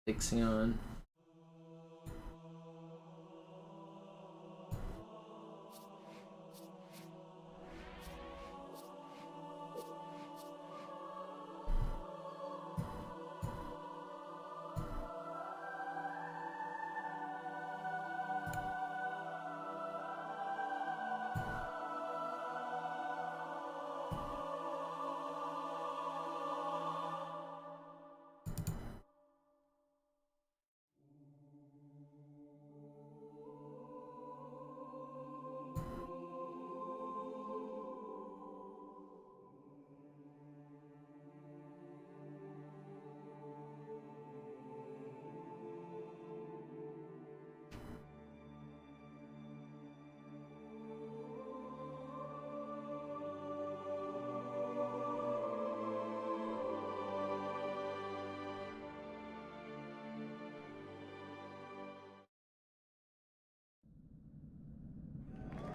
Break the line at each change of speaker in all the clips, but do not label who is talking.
fixing on.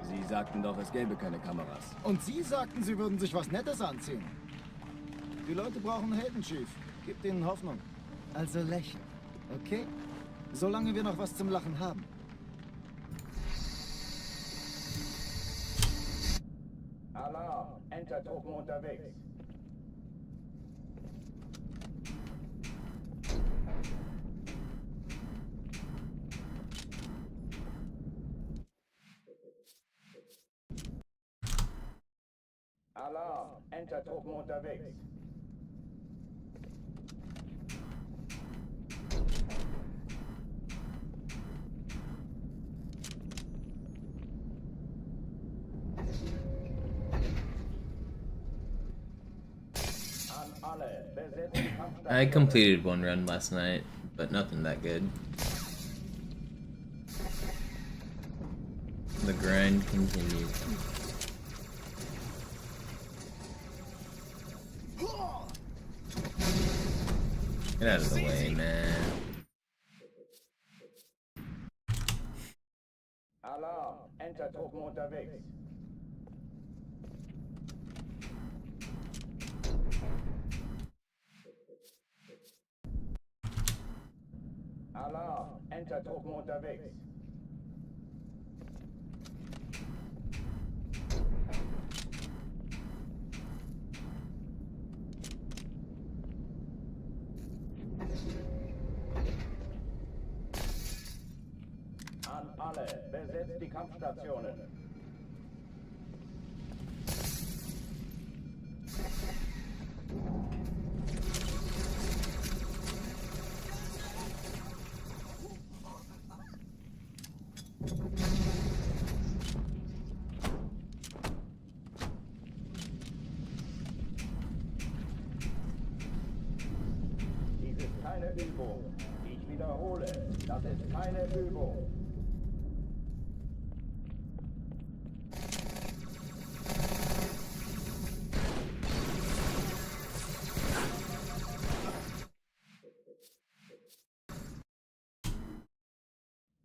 Sie sagten doch, es gäbe keine Kameras.
Und Sie sagten, Sie würden sich was Nettes anziehen. Die Leute brauchen Helden, Chief. Gebt ihnen Hoffnung. Also lächeln, okay? Solange wir noch was zum Lachen haben.
Alarm! Entertruppen unterwegs. Alarm! Entertruppen unterwegs. An alle, besetzt die Kampfstation.
I completed one run last night, but nothing that good. The grind continues. Get out of the way, man.
Alarm! Entertruppen unterwegs. Alarm! Entertruppen unterwegs. An alle, besetzt die Kampfstationen. Dies ist keine Übung. Ich wiederhole, das ist keine Übung.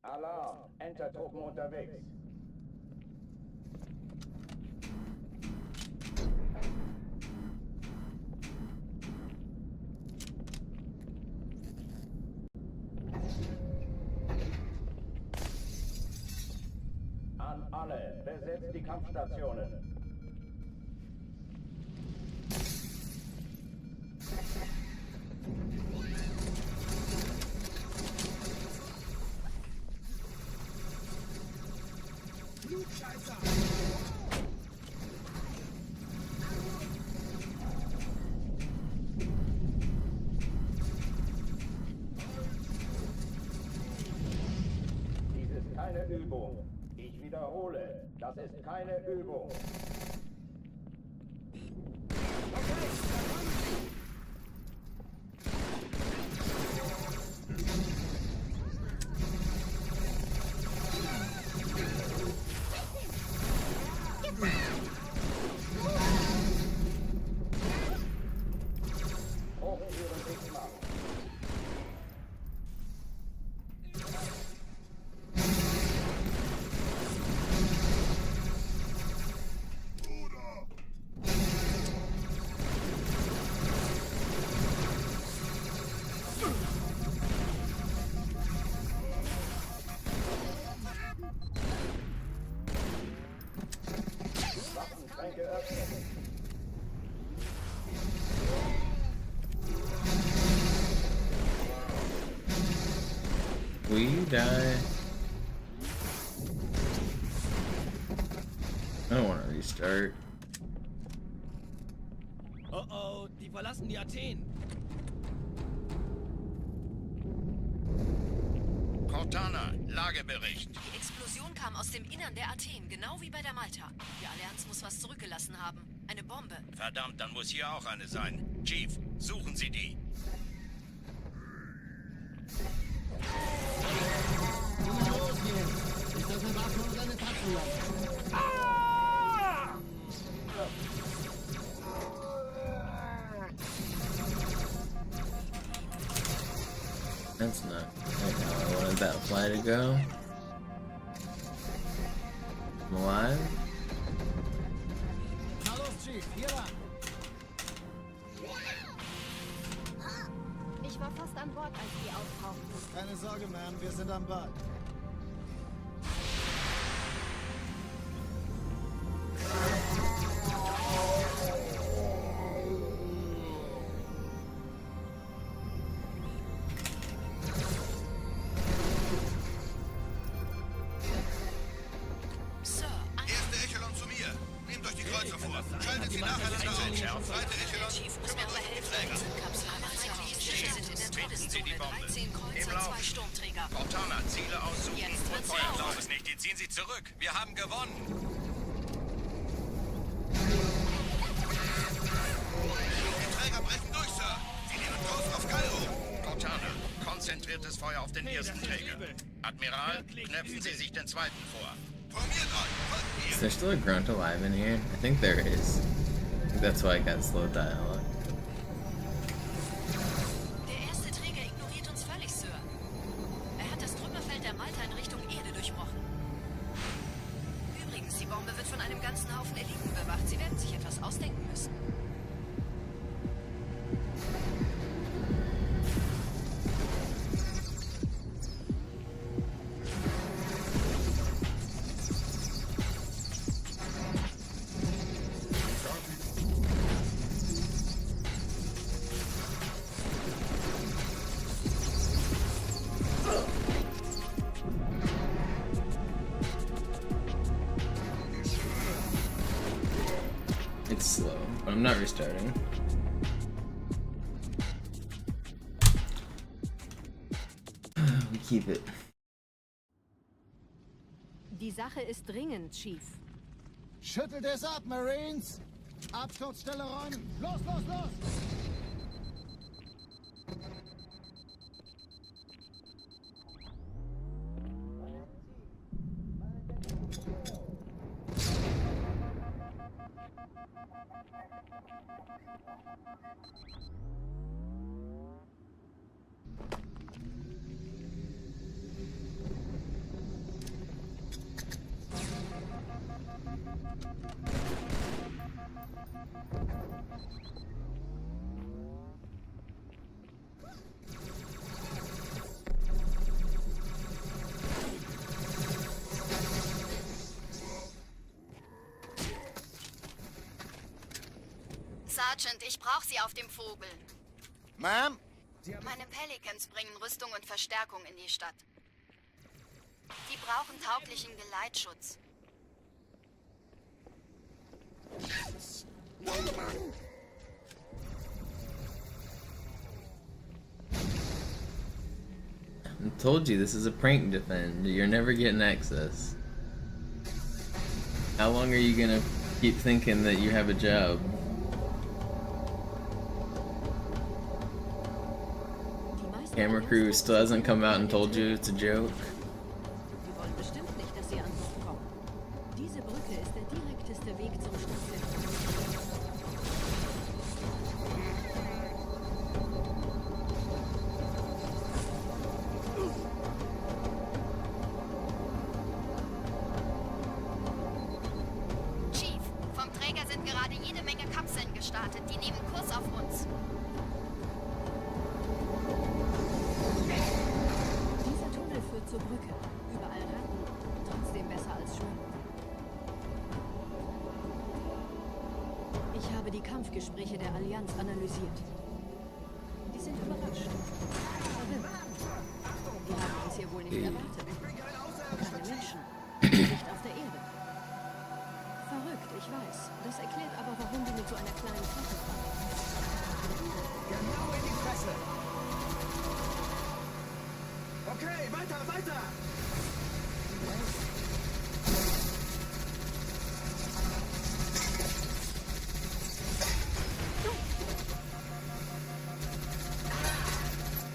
Alarm! Entertruppen unterwegs. An alle, besetzt die Kampfstationen. Dies ist keine Übung. Ich wiederhole, das ist keine Übung. Hochführen Sigma.
will you die? I don't want to restart.
Oh oh, die verlassen die Athen.
Cortana, Lagebericht.
Die Explosion kam aus dem Innern der Athen, genau wie bei der Malta. Die Allianz muss was zurückgelassen haben. Eine Bombe.
Verdammt, dann muss hier auch eine sein. Chief, suchen Sie die.
Losgehen! Ist das eine Waffe oder eine Taschenlampe?
That's not how I wanted that fly to go. I'm alive?
Na los, Chief, hier lang!
Ich war fast an Bord, als die auftauchten.
Keine Sorge, Ma'am, wir sind am Ball.
Erste Echelon zu mir. Nehmt euch die Kreuzer vor. Schaltet sie nacheinander auf. Zweite Echelon,
Chief muss mir
kümmert
aber
euch um die
helfen.
Träger.
Diese Kapsel haben feindliche Schiffe sind in der
Finden Sie die
Todeszone.
Bombe.
13 Kreuzer,
Im Lauf.
2 Sturmträger.
Cortana, Ziele aussuchen
Jetzt
und
wird's
feuern.
laut.
Glaub es nicht, die ziehen sie zurück. Wir haben gewonnen. Die Träger brechen durch, Sir. Sie nehmen Kurs auf Kairo. Cortana, konzentriertes Feuer auf den ersten Träger. Admiral, knöpfen Sie sich den zweiten vor. Formiert euch! Folgt
Is
mir!
there still a grunt alive in here? I think there is. I think that's why I got slow dialogue.
Der erste Träger ignoriert uns völlig, Sir. Er hat das Trümmerfeld der Malta in Richtung Erde durchbrochen. Übrigens, die Bombe wird von einem ganzen Haufen Eliten bewacht. Sie werden sich etwas ausdenken müssen.
It's slow, but I'm not restarting. We keep it.
Die Sache ist dringend, Chief.
Schüttelt es ab, Marines! Absturzstelle räumen! Los, los, los!
Sergeant, ich brauche Sie auf dem Vogel.
Ma'am?
Meine Pelicans bringen Rüstung und Verstärkung in die Stadt. Die brauchen tauglichen Geleitschutz.
I told you this is a prank defend. You're never getting access. How long are you gonna keep thinking that you have a job? Camera crew still hasn't come out and told you it's a joke.
Sie wollen bestimmt nicht, dass Sie an Bord kommen. Diese Brücke ist der direkteste Weg zum Stadtzentrum. Chief, vom Träger sind gerade jede Menge Kapseln gestartet. Die nehmen Kurs auf uns. Dieser Tunnel führt zur Brücke. Überall Ratten. Trotzdem besser als Schwimmen. Ich habe die Kampfgespräche der Allianz analysiert. Die sind überrascht. Verwirrt. Die haben uns hier wohl
nicht erwartet. Keine Menschen. Nicht auf der Erde. Verrückt, ich weiß. Das erklärt aber, warum wir mit so einer kleinen Flotte fahren.
Genau in die Fresse! Okay, weiter, weiter!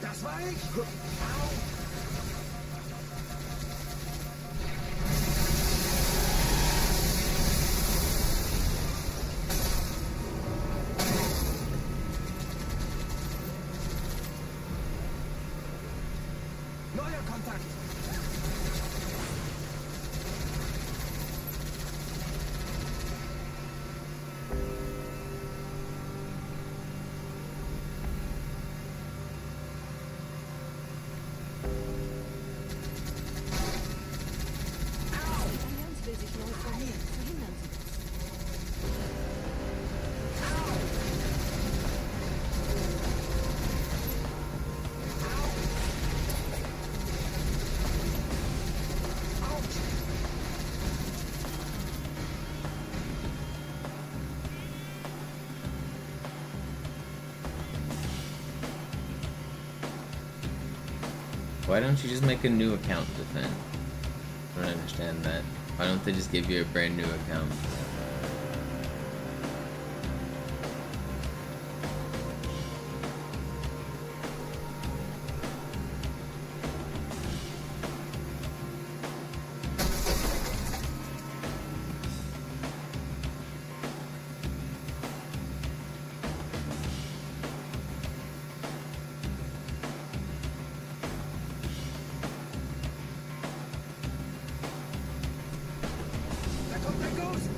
Das war ich! Neuer Kontakt!
Die Allianz will sich neu formieren. Verhindern Sie das.
Why don't you just make a new account, Defend? I don't understand that. Why don't they just give you a brand new account?
Da kommt ein Ghost!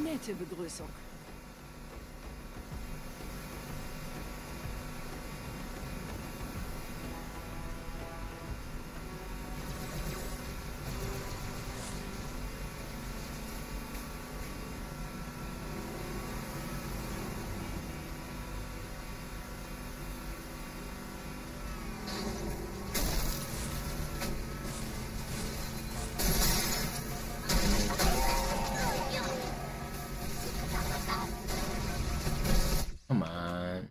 Nette Begrüßung.
Come on.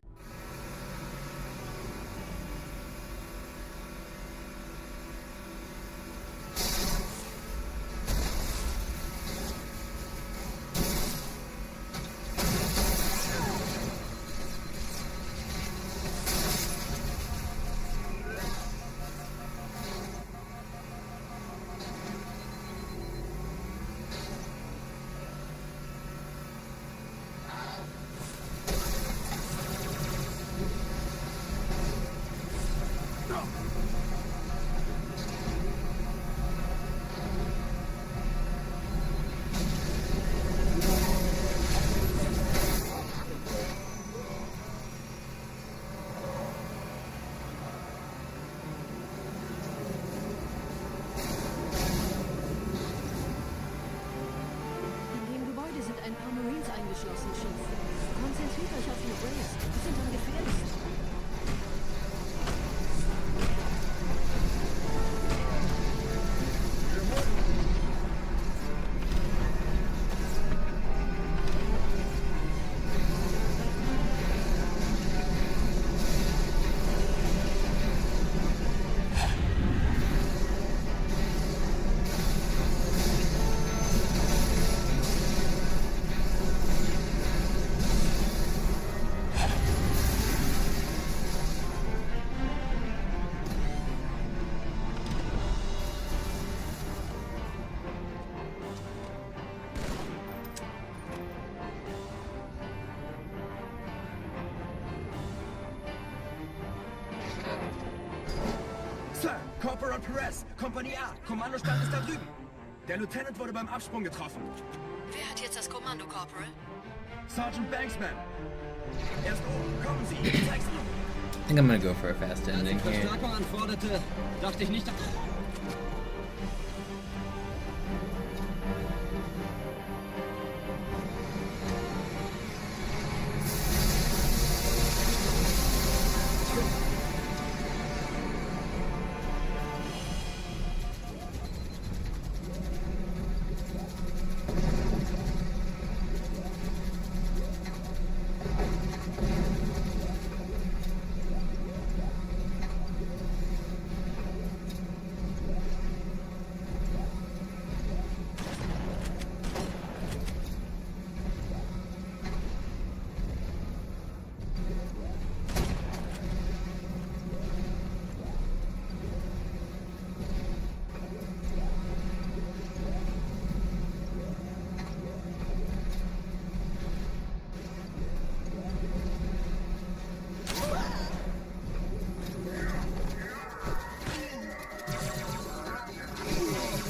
In dem Gebäude sind ein paar Marines eingeschlossen, Chief. Konzentriert euch auf die Rays. Die sind am gefährlichsten.
Corporal Perez, Kompanie A, Kommandostand ist da drüben. Der Lieutenant wurde beim Absprung getroffen.
Wer hat jetzt das Kommando, Corporal?
Sergeant Banksman. Er ist oben, kommen Sie, ich zeig's Ihnen.
I think I'm gonna go for a fast ending here.
Verstärkung anforderte, dachte ich nicht...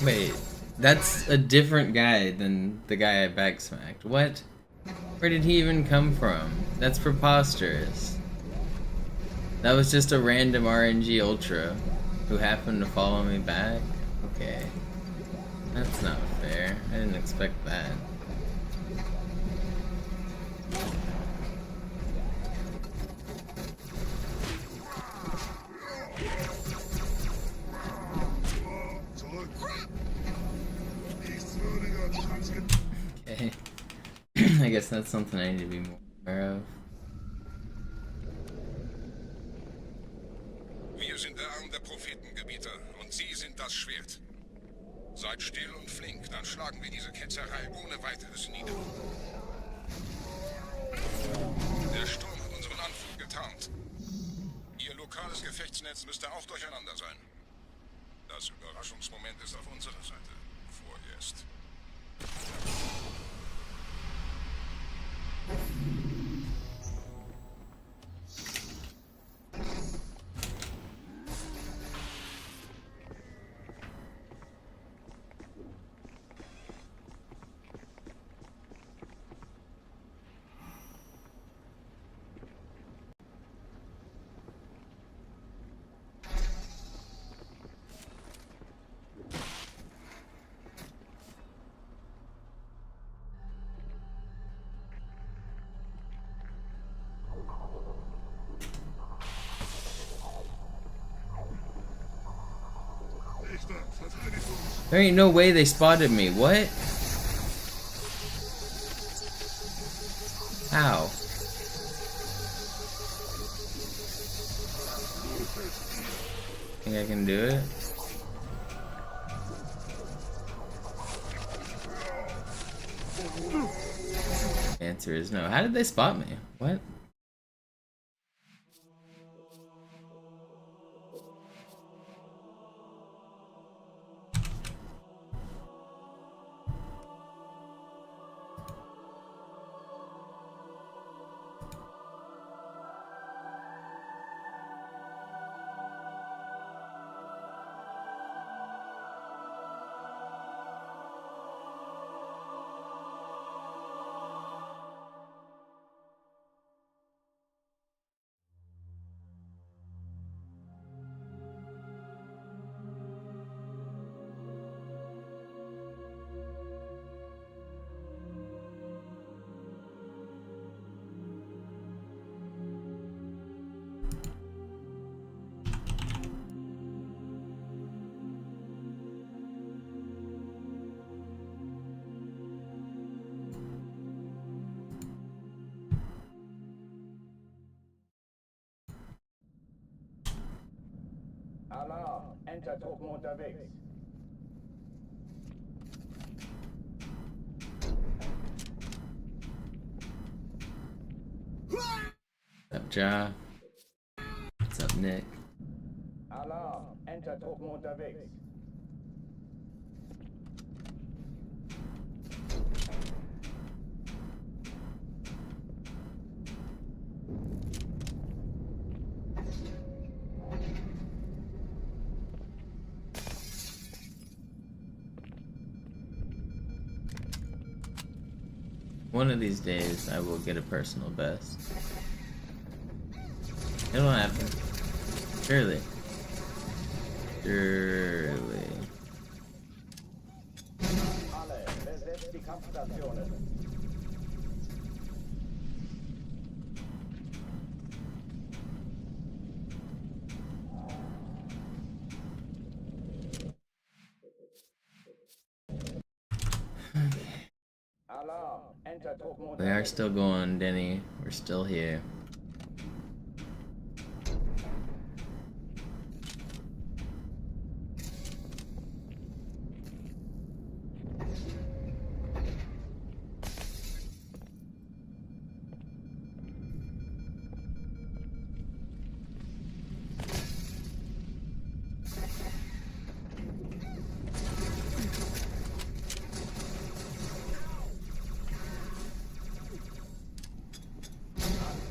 Wait, that's a different guy than the guy I backsmacked. What? Where did he even come from? That's preposterous. That was just a random RNG Ultra who happened to follow me back? Okay. That's not fair. I didn't expect that. Okay. I guess that's something I need to be more aware of.
Wir sind der Arm der Prophetengebieter und Sie sind das Schwert. Seid still und flink, dann schlagen wir diese Ketzerei ohne weiteres nieder. Der Sturm hat unseren Anflug getarnt. Ihr lokales Gefechtsnetz müsste auch durcheinander sein. Das Überraschungsmoment ist auf unserer Seite. Vorerst.
There ain't no way they spotted me. What? How? Think I can do it? Answer is no. How did they spot me? What?
Alarm, Entertruppen unterwegs.
What's up, Ja? What's up, Nick?
Alarm, Entertruppen unterwegs.
One of these days, I will get a personal best. It'll happen. Surely. Surely.
Alle, besetzt die Kampfstationen. Alarm, enter Truppen.
We are still going, Denny. We're still here.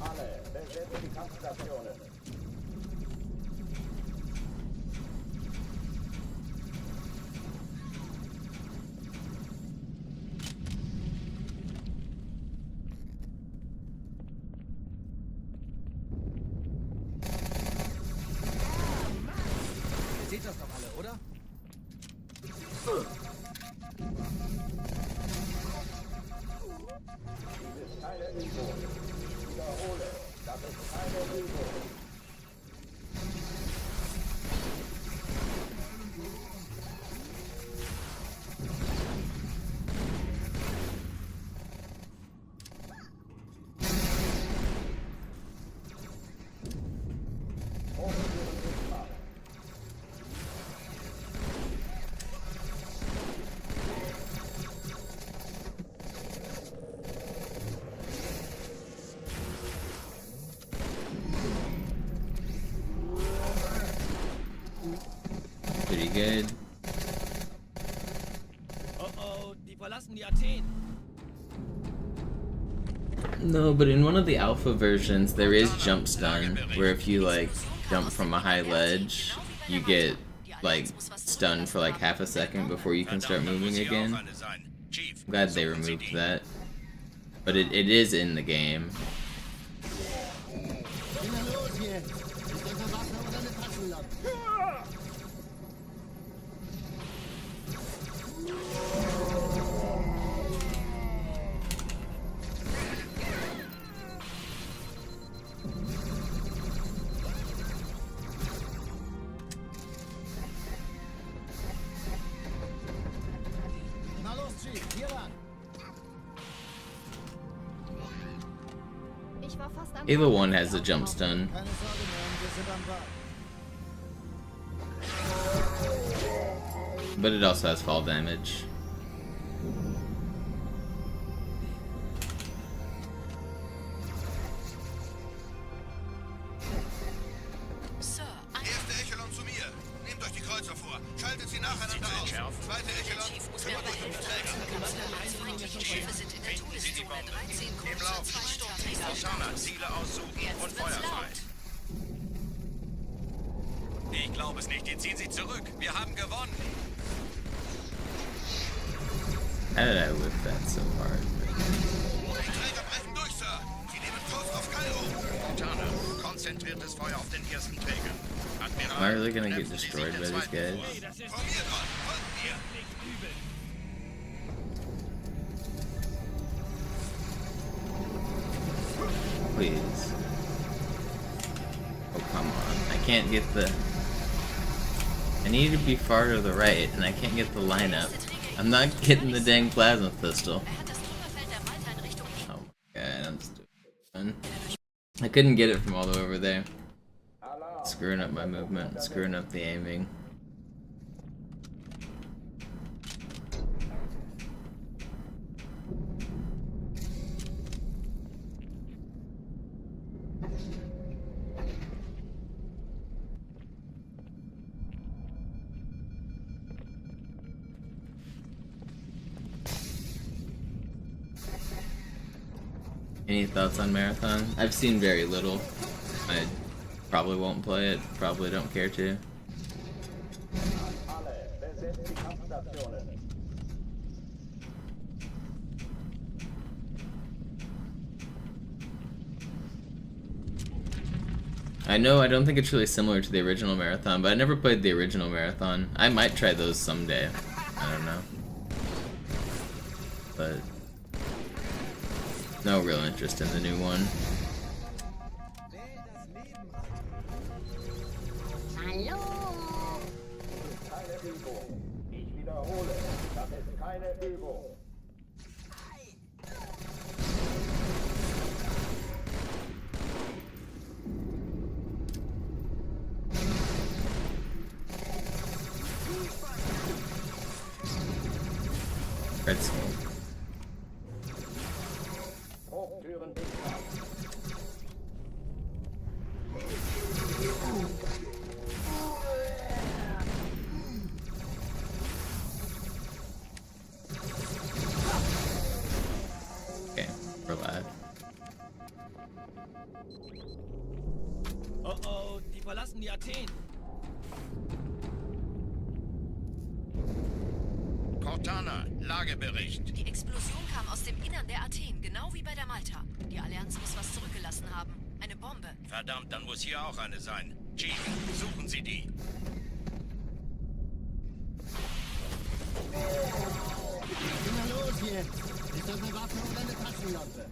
Alle, besetzt die Kampfstationen.
Ihr seht das doch alle, oder?
Dies ist keine Übung. Ich wiederhole, das ist keine Übung.
Pretty good.
Oh, die verlassen die Athen.
No, but in one of the alpha versions, there is jump stun, where if you like jump from a high ledge, you get like stunned for like half a second before you can start moving again. I'm glad they removed that, but it is in the game.
Kinder, los jetzt! Ist eure Waffe oder eine Taschenlampe? Na los, Chief, hier lang!
Ich war fast am
Halo 1 has a jump stun.
Keine Sorge, Mann, wir sind am Ball.
But it also has fall damage.
Sir,
Erste Echelon zu mir. Nehmt euch die Kreuzer vor. Schaltet sie nacheinander aus. Zweite Echelon.
muss mir aber helfen. Feindliche Schiffe sind in der Todeszone. 13
Im
Kurse,
Lauf.
2 Sturmträger.
Montana, Ziele aussuchen und Feuer frei.
Ich glaube es nicht. Die ziehen sich zurück. Wir haben gewonnen.
How did I whip that so hard?
Die Träger brechen durch, Sir. Sie nehmen Kurs auf Kairo. Montana, konzentriertes Feuer auf den ersten Träger. Admiral,
Am I really gonna get
knöpfen Sie sich
destroyed
den
by these
zweiten
guys?
vor. Formiert euch, folgt mir.
Please. Oh, come on. I can't get the... I need to be far to the right, and I can't get the lineup. I'm not getting the dang plasma pistol.
Er hat das Trümmerfeld der Malta in Richtung
Oh my god, I'm stupid. I couldn't get it from all the way over there.
Alarm.
Screwing up my movement, screwing up the aiming. Any thoughts on Marathon? I've seen very little. I probably won't play it, probably don't care to.
Alle, besetzt die Kampfstationen.
I know, I don't think it's really similar to the original Marathon, but I never played the original Marathon. I might try those someday. I don't know. But no real interest in the new one.
Keine Übung. Ich wiederhole, das ist keine Übung.
Red Smoke.
Hochtüren dicht machen.
Okay, we're live.
Oh oh, die verlassen die Athen.
Cortana, Lagebericht.
Die Explosion kam aus dem Innern der Athen, genau wie bei der Malta. Die Allianz muss was zurückgelassen haben. Eine Bombe.
Verdammt, dann muss hier auch eine sein. Chief, suchen Sie die.
Na los jetzt! Ist das eine Waffe oder eine Taschenlampe?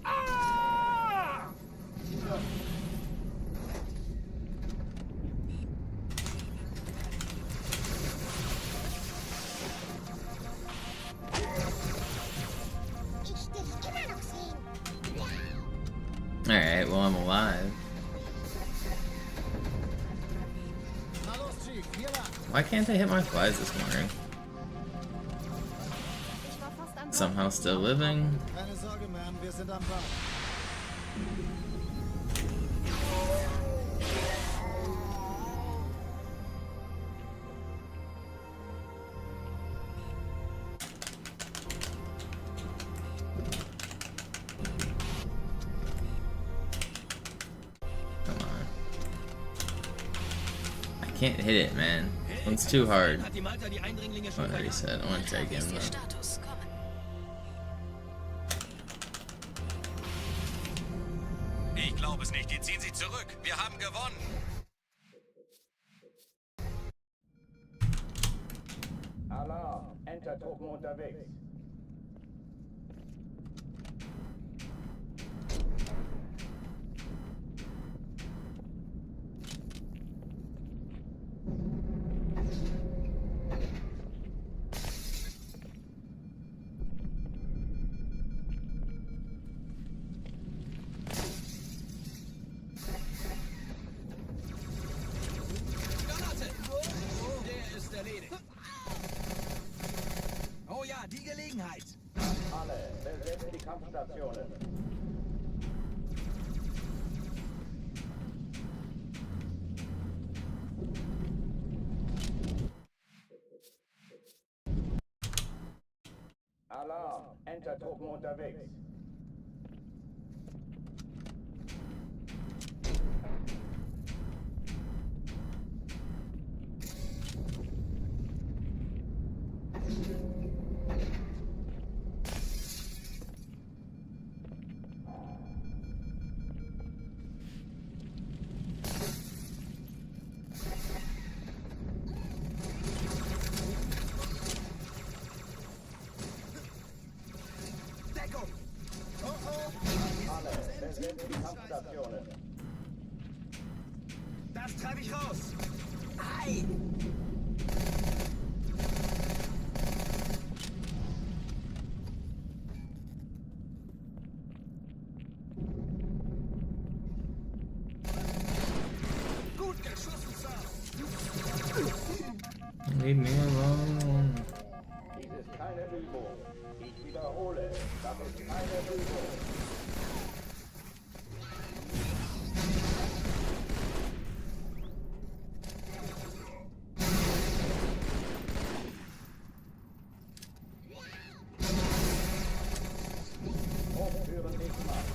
Alright, well, I'm alive.
Na los, Chief, hier lang!
Why can't I hit my flies this morning?
Ich war fast an Bord.
Somehow still living.
Keine Sorge, Ma'am, wir sind am Bad.
Come on. I can't hit it, man. This one's too hard.
Hat die Malta die Eindringlinge
Oh,
schon
I already said I want to take
Wie
him.
ist Ihr
Though.
Status? Kommen.
Ich glaube es nicht, die ziehen sich zurück. Wir haben gewonnen.
Alarm, Entertruppen unterwegs.
Granate! Der ist erledigt. Oh ja, die Gelegenheit.
Alle, besetzt die Kampfstationen. Alarm, Entertruppen unterwegs.
Deckung!
Alle, besetzt die Kampfstationen.
Das treibe ich raus. Ei! Gut geschossen, Sir.
Leave me alone.
Dies ist keine Übung. Ich wiederhole, das ist keine Übung. Hochtüren dicht machen.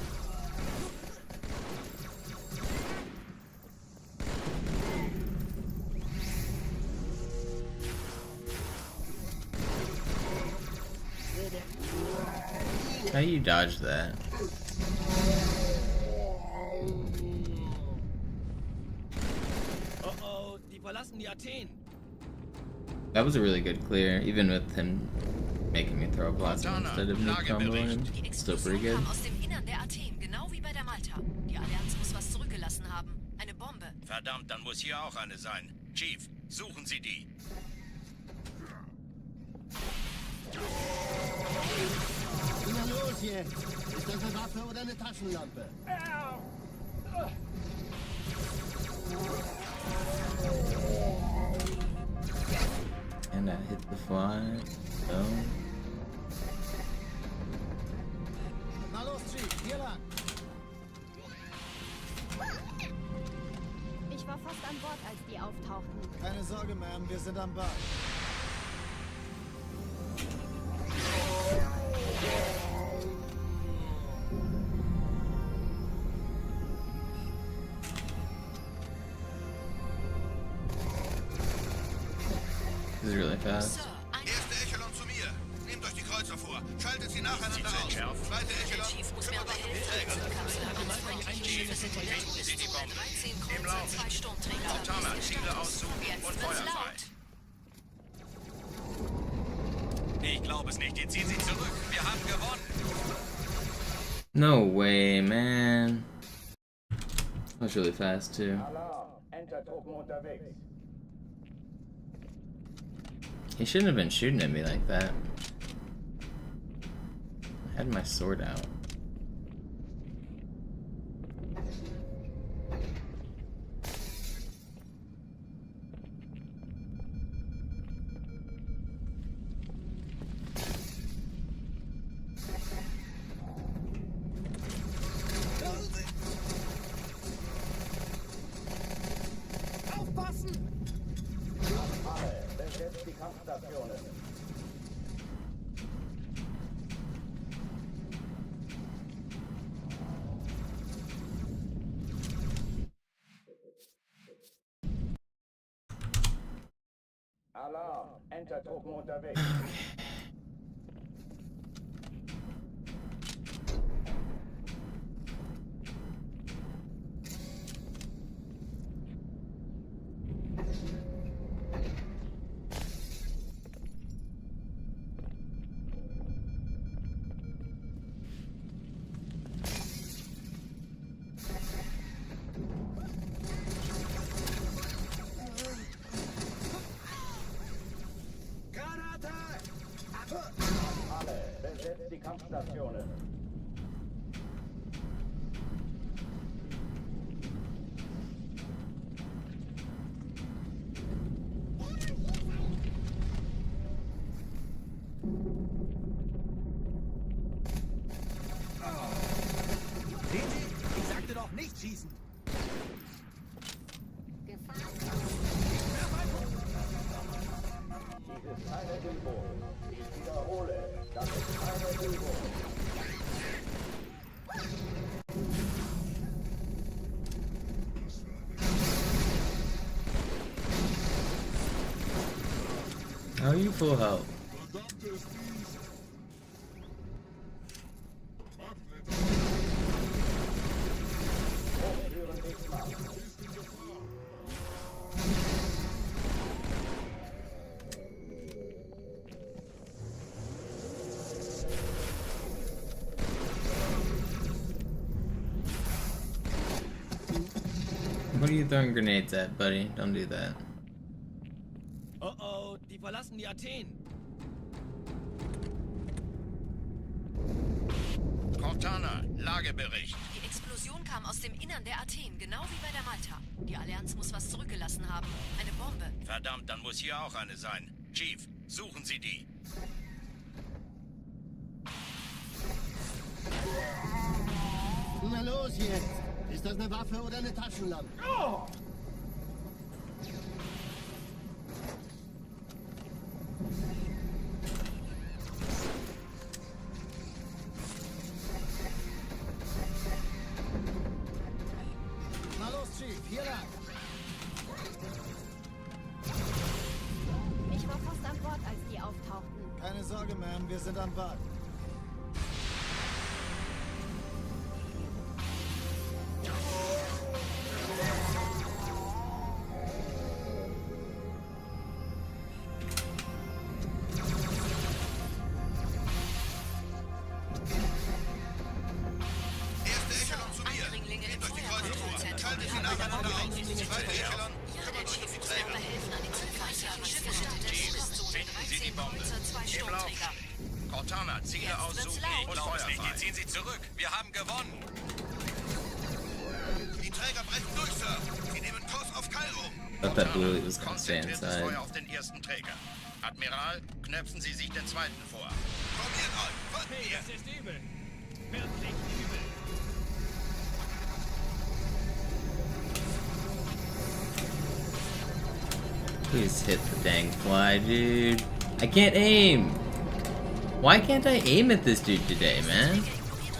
How you dodge that?
verlassen die Athen.
That was a really good clear, even with him making me throw a plasma instead of me crumbling him.
Die
Still
Explosion
pretty good.
kam aus dem Innern der Athen, genau wie bei der Malta. Die Allianz muss was zurückgelassen haben. Eine Bombe.
Verdammt, dann muss hier auch eine sein. Chief, suchen Sie die.
Na los jetzt! Ist das eine Waffe oder eine Taschenlampe?
And I hit the fly. So.
Na los, Chief, hier lang!
Ich war fast an Bord, als die auftauchten.
Keine Sorge, Ma'am, wir sind am Bad.
This is really fast.
Sir, ein
Erste Echelon zu mir. Nehmt euch die Kreuzer vor. Schaltet sie nacheinander aus. Zweite Echelon.
Chief muss mir aber helfen. Die Kapsel hat uns feindliche Schiffe sind in der
Sie die Bomben.
13
Im
Kreuzer,
Lauf.
2 Sturmträger.
Montana, Ziele aussuchen
Jetzt
und
wird's
Feuer frei.
laut.
Ich glaube es nicht. Jetzt ziehen sie zurück. Wir haben gewonnen.
No way, man. That was really fast too.
Alarm. Enter-Truppen unterwegs.
He shouldn't have been shooting at me like that. I had my sword out.
Alle, besetzt die Kampfstationen. Alarm. Enter-Truppen unterwegs. Alle, besetzt die Kampfstationen.
Sehen Sie? Ich sagte doch nicht schießen.
Dies ist keine Übung. Ich wiederhole, das ist keine Übung.
How are you full health?
Hochführen X-Mann.
What are you throwing grenades at, buddy? Don't do that.
Oh oh, die verlassen die Athen.
Cortana, Lagebericht.
Die Explosion kam aus dem Innern der Athen, genau wie bei der Malta. Die Allianz muss was zurückgelassen haben. Eine Bombe.
Verdammt, dann muss hier auch eine sein. Chief, suchen Sie die.
Na los jetzt! Ist das eine Waffe oder eine Taschenlampe? Na los, Chief, hier lang!
Ich war fast an Bord, als die auftauchten.
Keine Sorge, Ma'am, wir sind am Bad.
Thought that blue was gonna stay
Konzentriertes
inside.
Feuer auf den ersten Träger. Admiral, knöpfen Sie sich den zweiten vor. Probiert euch! Folgt mir!
Das ist übel. Wirklich übel.
Please hit the dang fly, dude. I can't aim! Why can't I aim at this dude today, man?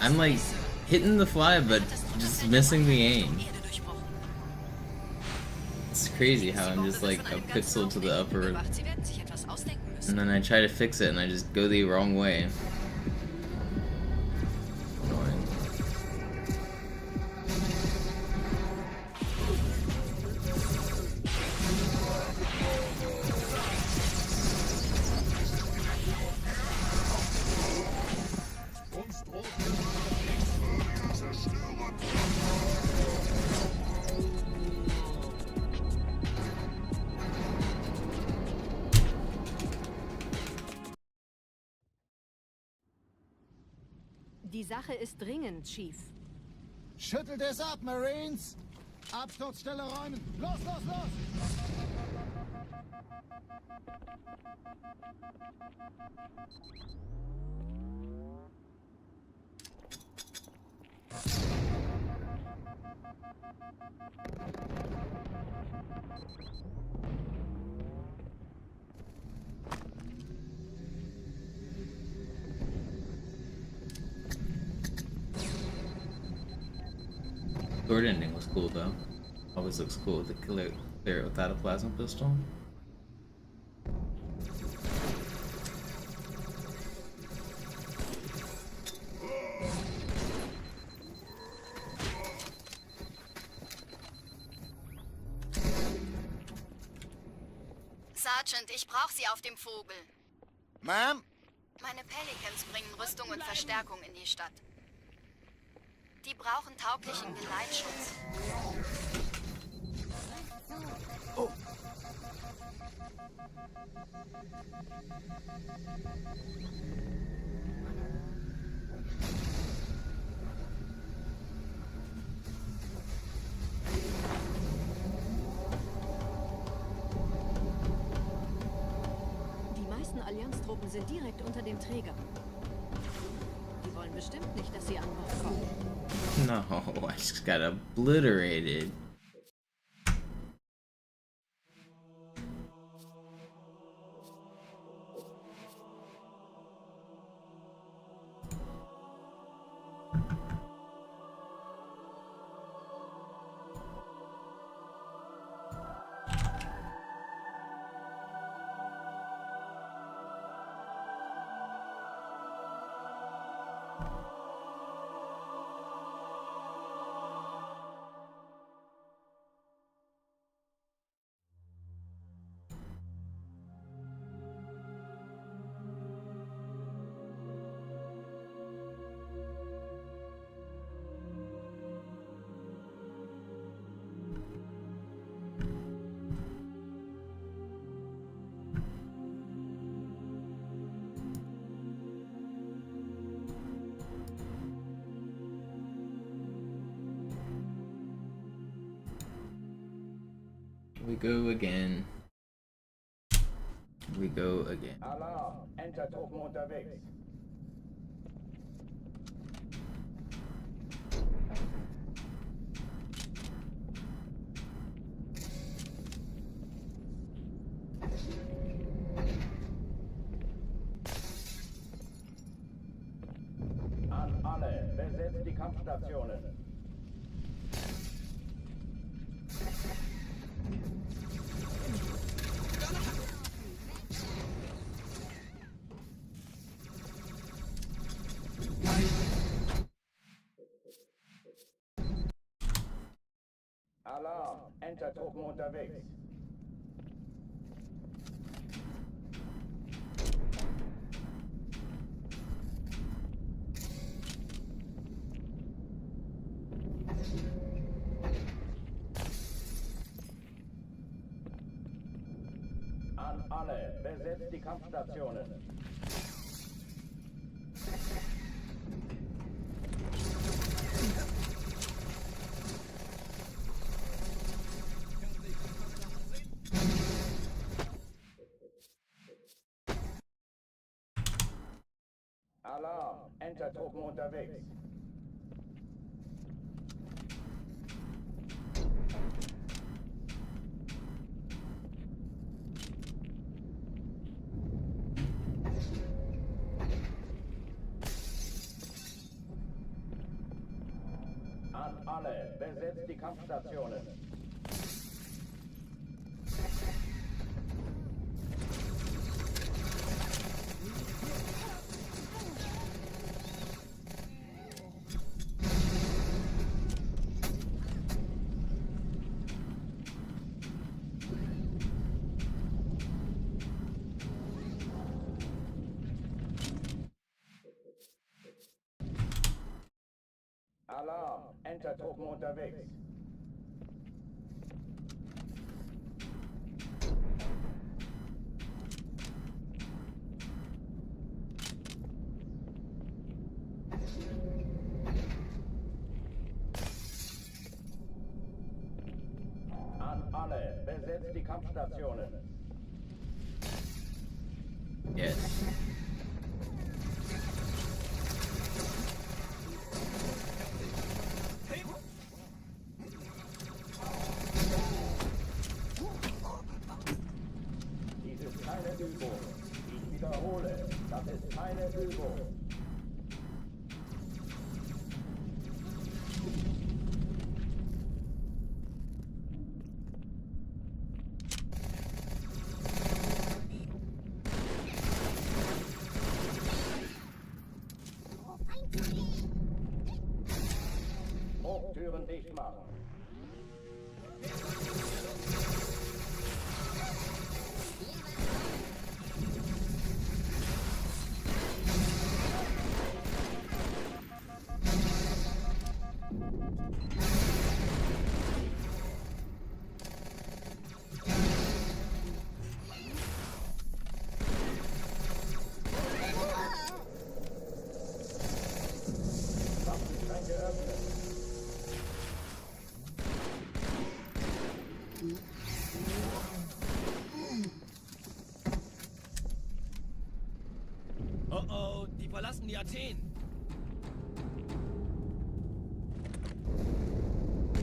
I'm like hitting the fly, but just missing the aim. It's crazy how I'm just like a pixel to the upper, and then I try to fix it and I just go the wrong way. Annoying.
Die Sache ist dringend, Chief.
Schüttelt es ab, Marines! Absturzstelle räumen! Los, los, los!
Sword ending was cool though. Always looks cool to clear it without a plasma pistol.
Sergeant, ich brauche Sie auf dem Vogel.
Ma'am?
Meine Pelicans bringen Rüstung und Verstärkung in die Stadt. Die brauchen tauglichen Geleitschutz.
Die meisten Allianztruppen sind direkt unter dem Träger. Die wollen bestimmt nicht, dass sie an Bord kommen.
No, I just got obliterated. We go again. We go again.
Alarm! Enter-Truppen unterwegs. An alle, besetzt die Kampfstationen. Alarm! Enter-Truppen unterwegs. An alle, besetzt die Kampfstationen. Alarm, Entertruppen unterwegs. An alle, besetzt die Kampfstationen. Alarm, Entertruppen unterwegs. An alle, besetzt die Kampfstationen.
Yes.
Dies ist keine Übung. Ich wiederhole, das ist keine Übung. Hochtüren dicht machen. Waffenschränke öffnen.
Oh oh, die verlassen die Athen.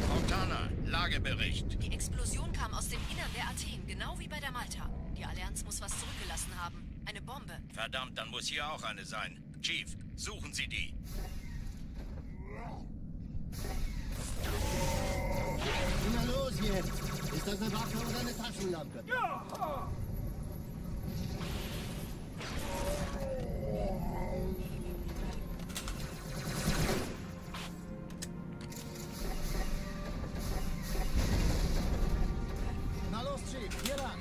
Montana, Lagebericht.
Die Explosion kam aus dem Innern der Athen, genau wie bei der Malta. Die Allianz muss was zurückgelassen haben. Eine Bombe.
Verdammt, dann muss hier auch eine sein. Chief, suchen Sie die.
Na los jetzt! Ist das eine Waffe oder eine Taschenlampe? Na los, Chief, hier lang!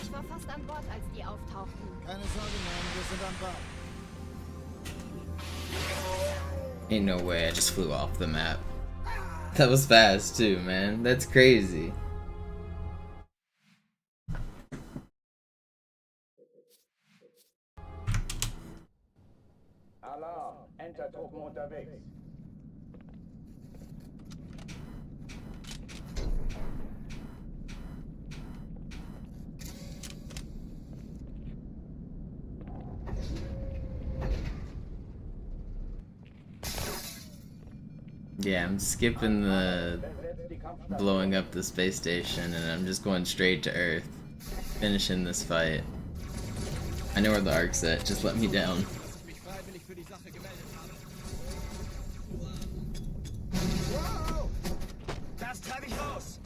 Ich war fast an Bord, als die auftauchten.
Keine Sorge, Mann, wir sind an Bord.
Ain't no way I just flew off the map. That was fast too, man. That's crazy.
Alarm, Entertruppen unterwegs.
Yeah, I'm skipping the
Besetzt die Kampfstationen.
blowing up the space station and I'm just going straight to Earth. Finishing this fight. I know where the arc's at, just let me down.
Mich freiwillig für die Sache gemeldet habe.
Wow!
Das treibe ich raus.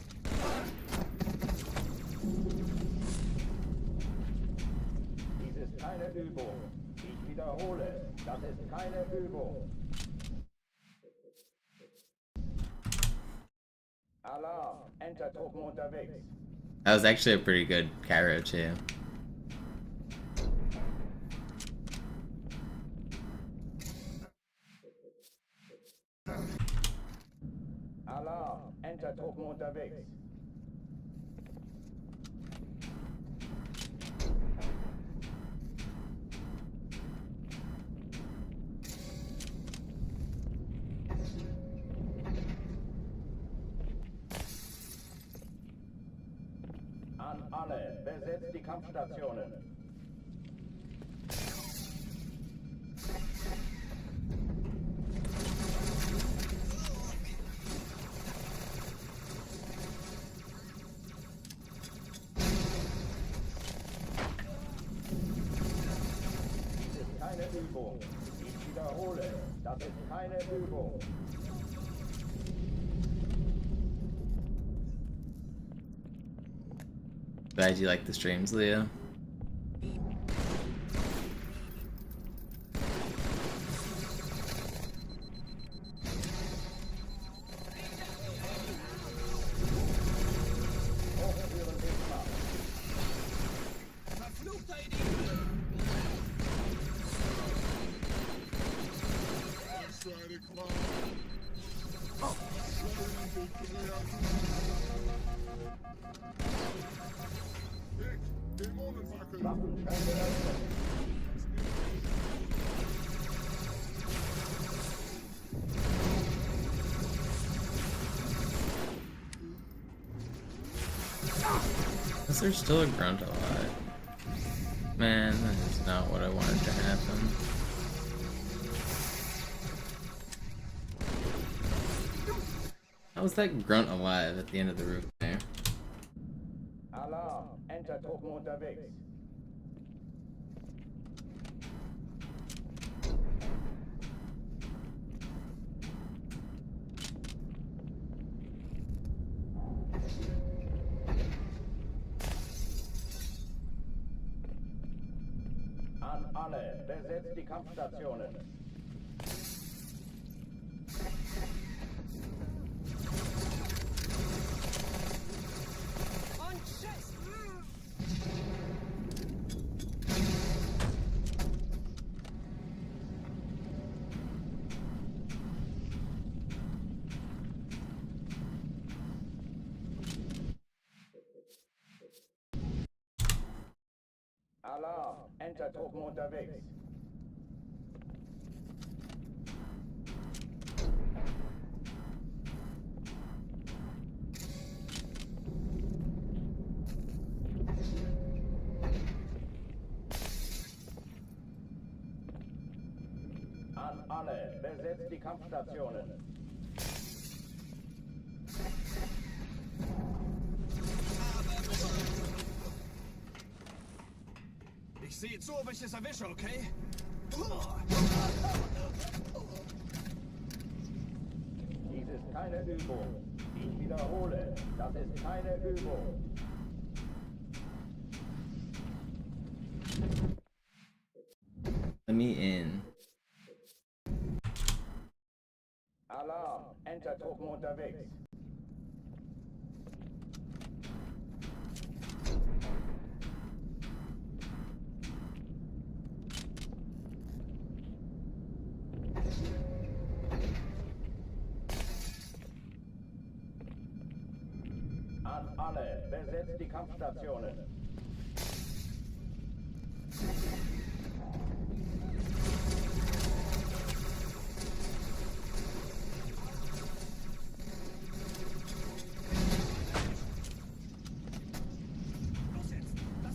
Dies ist keine Übung. Ich wiederhole, das ist keine Übung. Alarm, Entertruppen unterwegs.
That was actually a pretty good Cairo too.
Alarm, Entertruppen unterwegs. An alle, besetzt die Kampfstationen. Übung. Ich wiederhole, das ist keine Übung.
Glad you like the streams, Leo. Is there still a grunt alive? Man, that is not what I wanted to happen. How was that grunt alive at the end of the roof there?
Alarm, Entertruppen unterwegs. An alle, besetzt die Kampfstationen.
Und tschüss!
Alarm, Entertruppen unterwegs. An alle, besetzt die Kampfstationen.
Ich sehe zu, ob ich es erwische, okay?
Dies ist keine Übung. Ich wiederhole, das ist keine Übung.
Let me in.
Alarm, Entertruppen unterwegs. An alle, besetzt die Kampfstationen.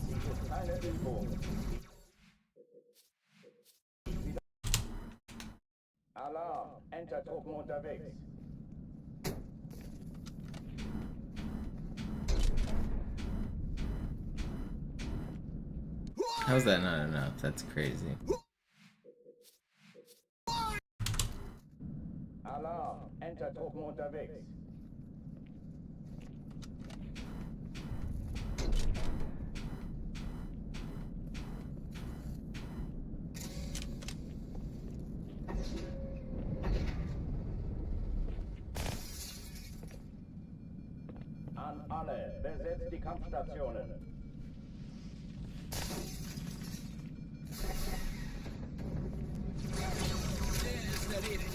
Dies ist keine Übung. Alarm, Entertruppen unterwegs.
How's that not enough? That's crazy.
Alarm, Entertruppen unterwegs. An alle, besetzt die Kampfstationen.
Der ist erledigt.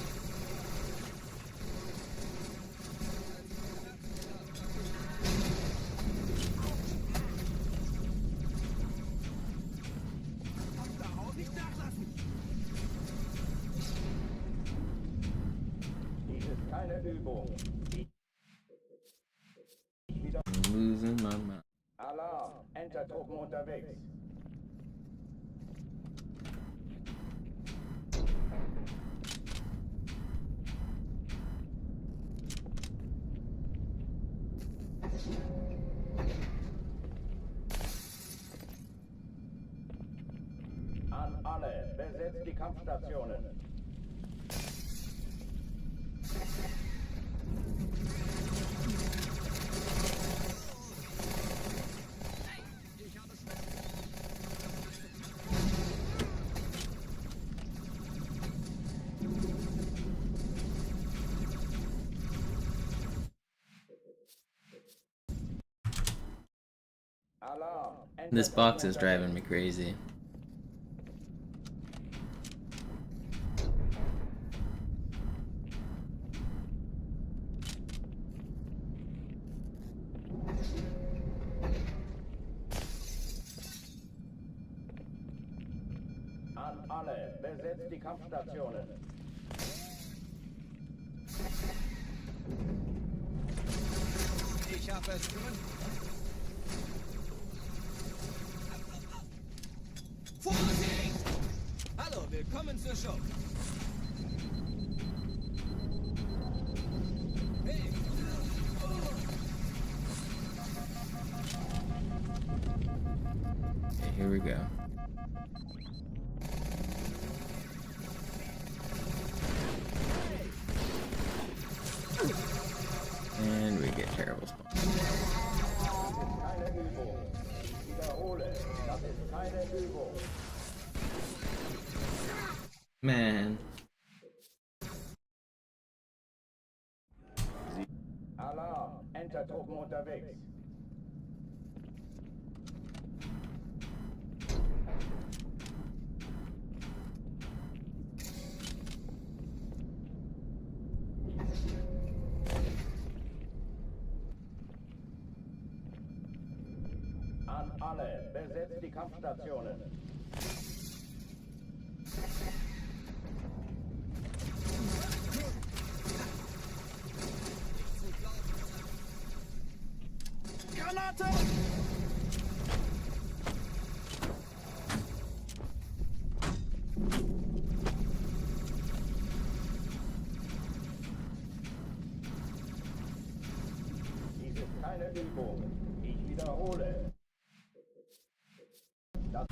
Darauf nicht nachlassen.
Dies ist keine Übung.
I'm losing my mind.
Alarm, Entertruppen unterwegs. An alle, alle, besetzt die Kampfstationen. Alarm.
This box is driving me crazy.
An alle, besetzt die Kampfstationen.
Ich habe es gefunden. Vorsicht! Hallo, willkommen zur Show. Hey!
Okay, here we go. And we get terrible spawns.
Keine Übung. Ich wiederhole, das ist keine Übung.
Man.
Alarm. Entertruppen unterwegs. An alle, besetzt die Kampfstationen.
Granate!
Dies ist keine Übung. Ich wiederhole. Das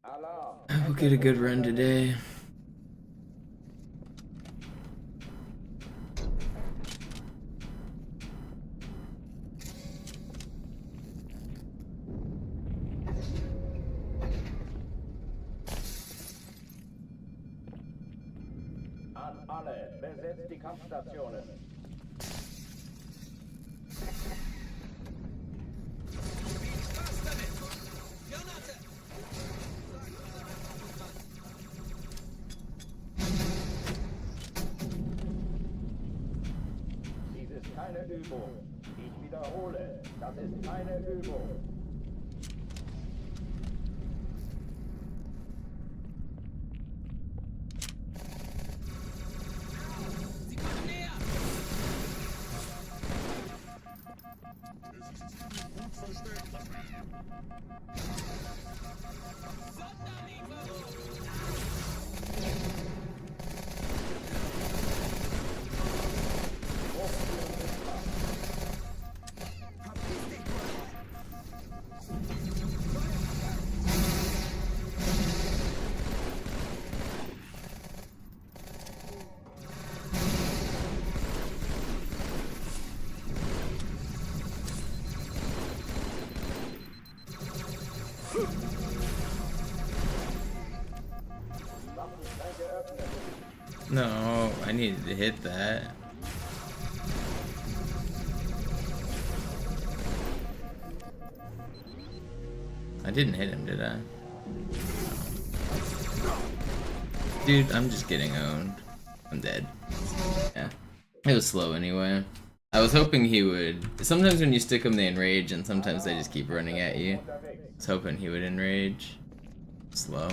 Alarm.
We'll get a good run today.
An alle, besetzt die Kampfstationen.
Spaß damit! Granate!
Dies ist keine Übung. Ich wiederhole, das ist keine Übung.
Sie kommen näher! Sonderlieferung!
No, I needed to hit that. I didn't hit him, did I? Dude, I'm just getting owned. I'm dead. Yeah. It was slow anyway. I was hoping he would... Sometimes when you stick them, they enrage, and sometimes they just keep running at you. I was hoping he would enrage. Slow.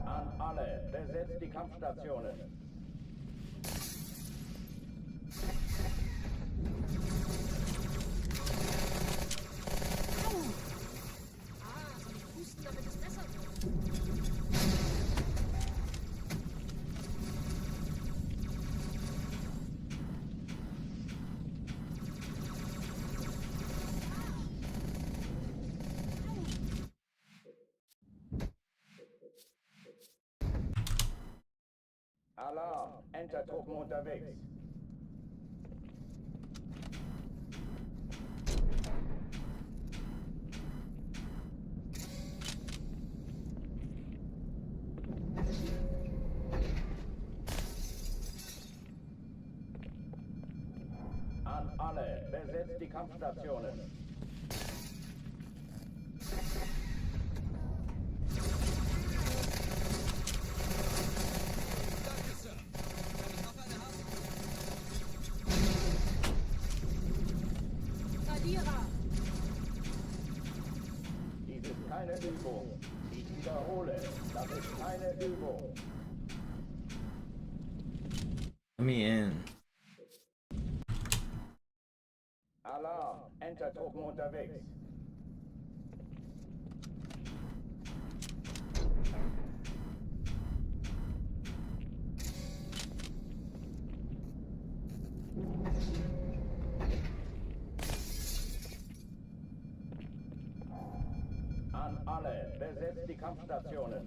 An alle, besetzt die Kampfstationen. Alarm, Entertruppen unterwegs. An alle, besetzt die Kampfstationen.
Verlierer!
Dies ist keine Übung. Ich wiederhole, das ist keine Übung.
Let me in.
Alarm, Entertruppen unterwegs. An alle, besetzt die Kampfstationen.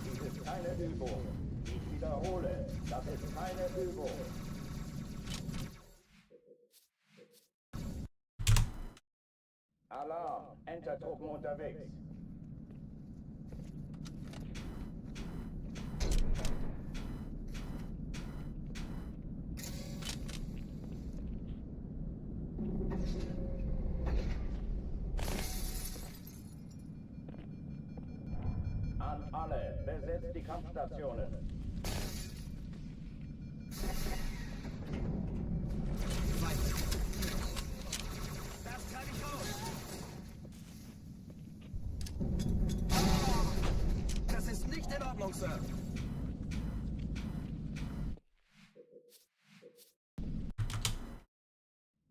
Dies ist keine Übung. Ich wiederhole, das ist keine Übung. Alarm, Entertruppen unterwegs. An alle, besetzt die Kampfstationen.
Das kann ich raus! Das ist nicht in Ordnung, Sir.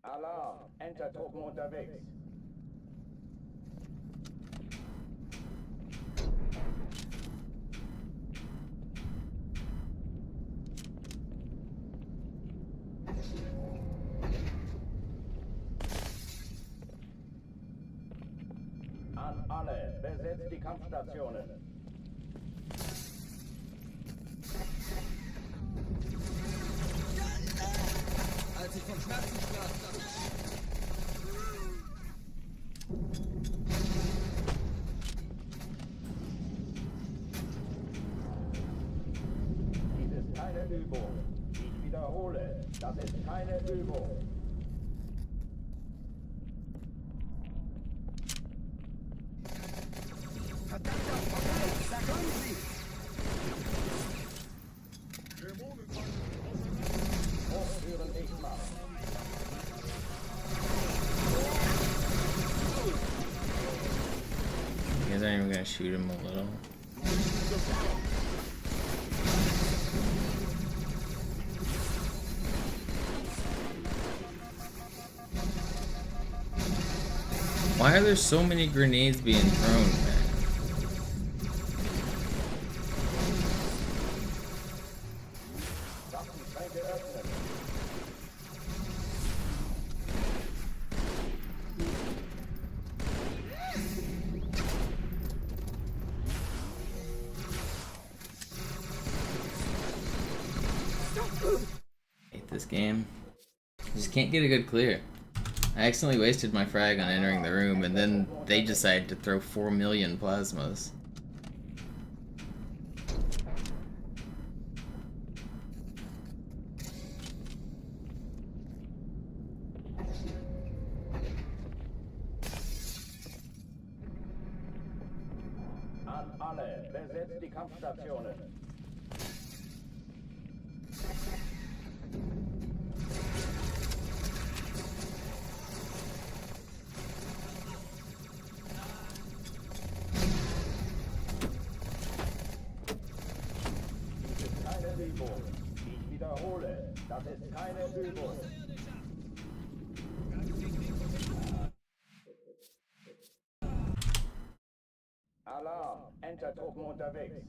Alarm, Entertruppen unterwegs. An alle, besetzt die Kampfstationen.
Als ich von Schmerzen sprach, dachte
Dies ist keine Übung. Ich wiederhole, das ist keine Übung.
verdammter Vergleich! Da kommen sie!
Hochführen nicht machen.
You guys aren't even gonna shoot him a little. Why are there so many grenades being thrown, man?
Waffenschränke öffnen.
Hate this game. I just can't get a good clear. I accidentally wasted my frag on entering the room, and then they decided to throw 4 million plasmas.
An alle, besetzt die Kampfstationen. Dies ist keine Übung. Ich wiederhole, das ist keine Übung. Alarm, Entertruppen unterwegs.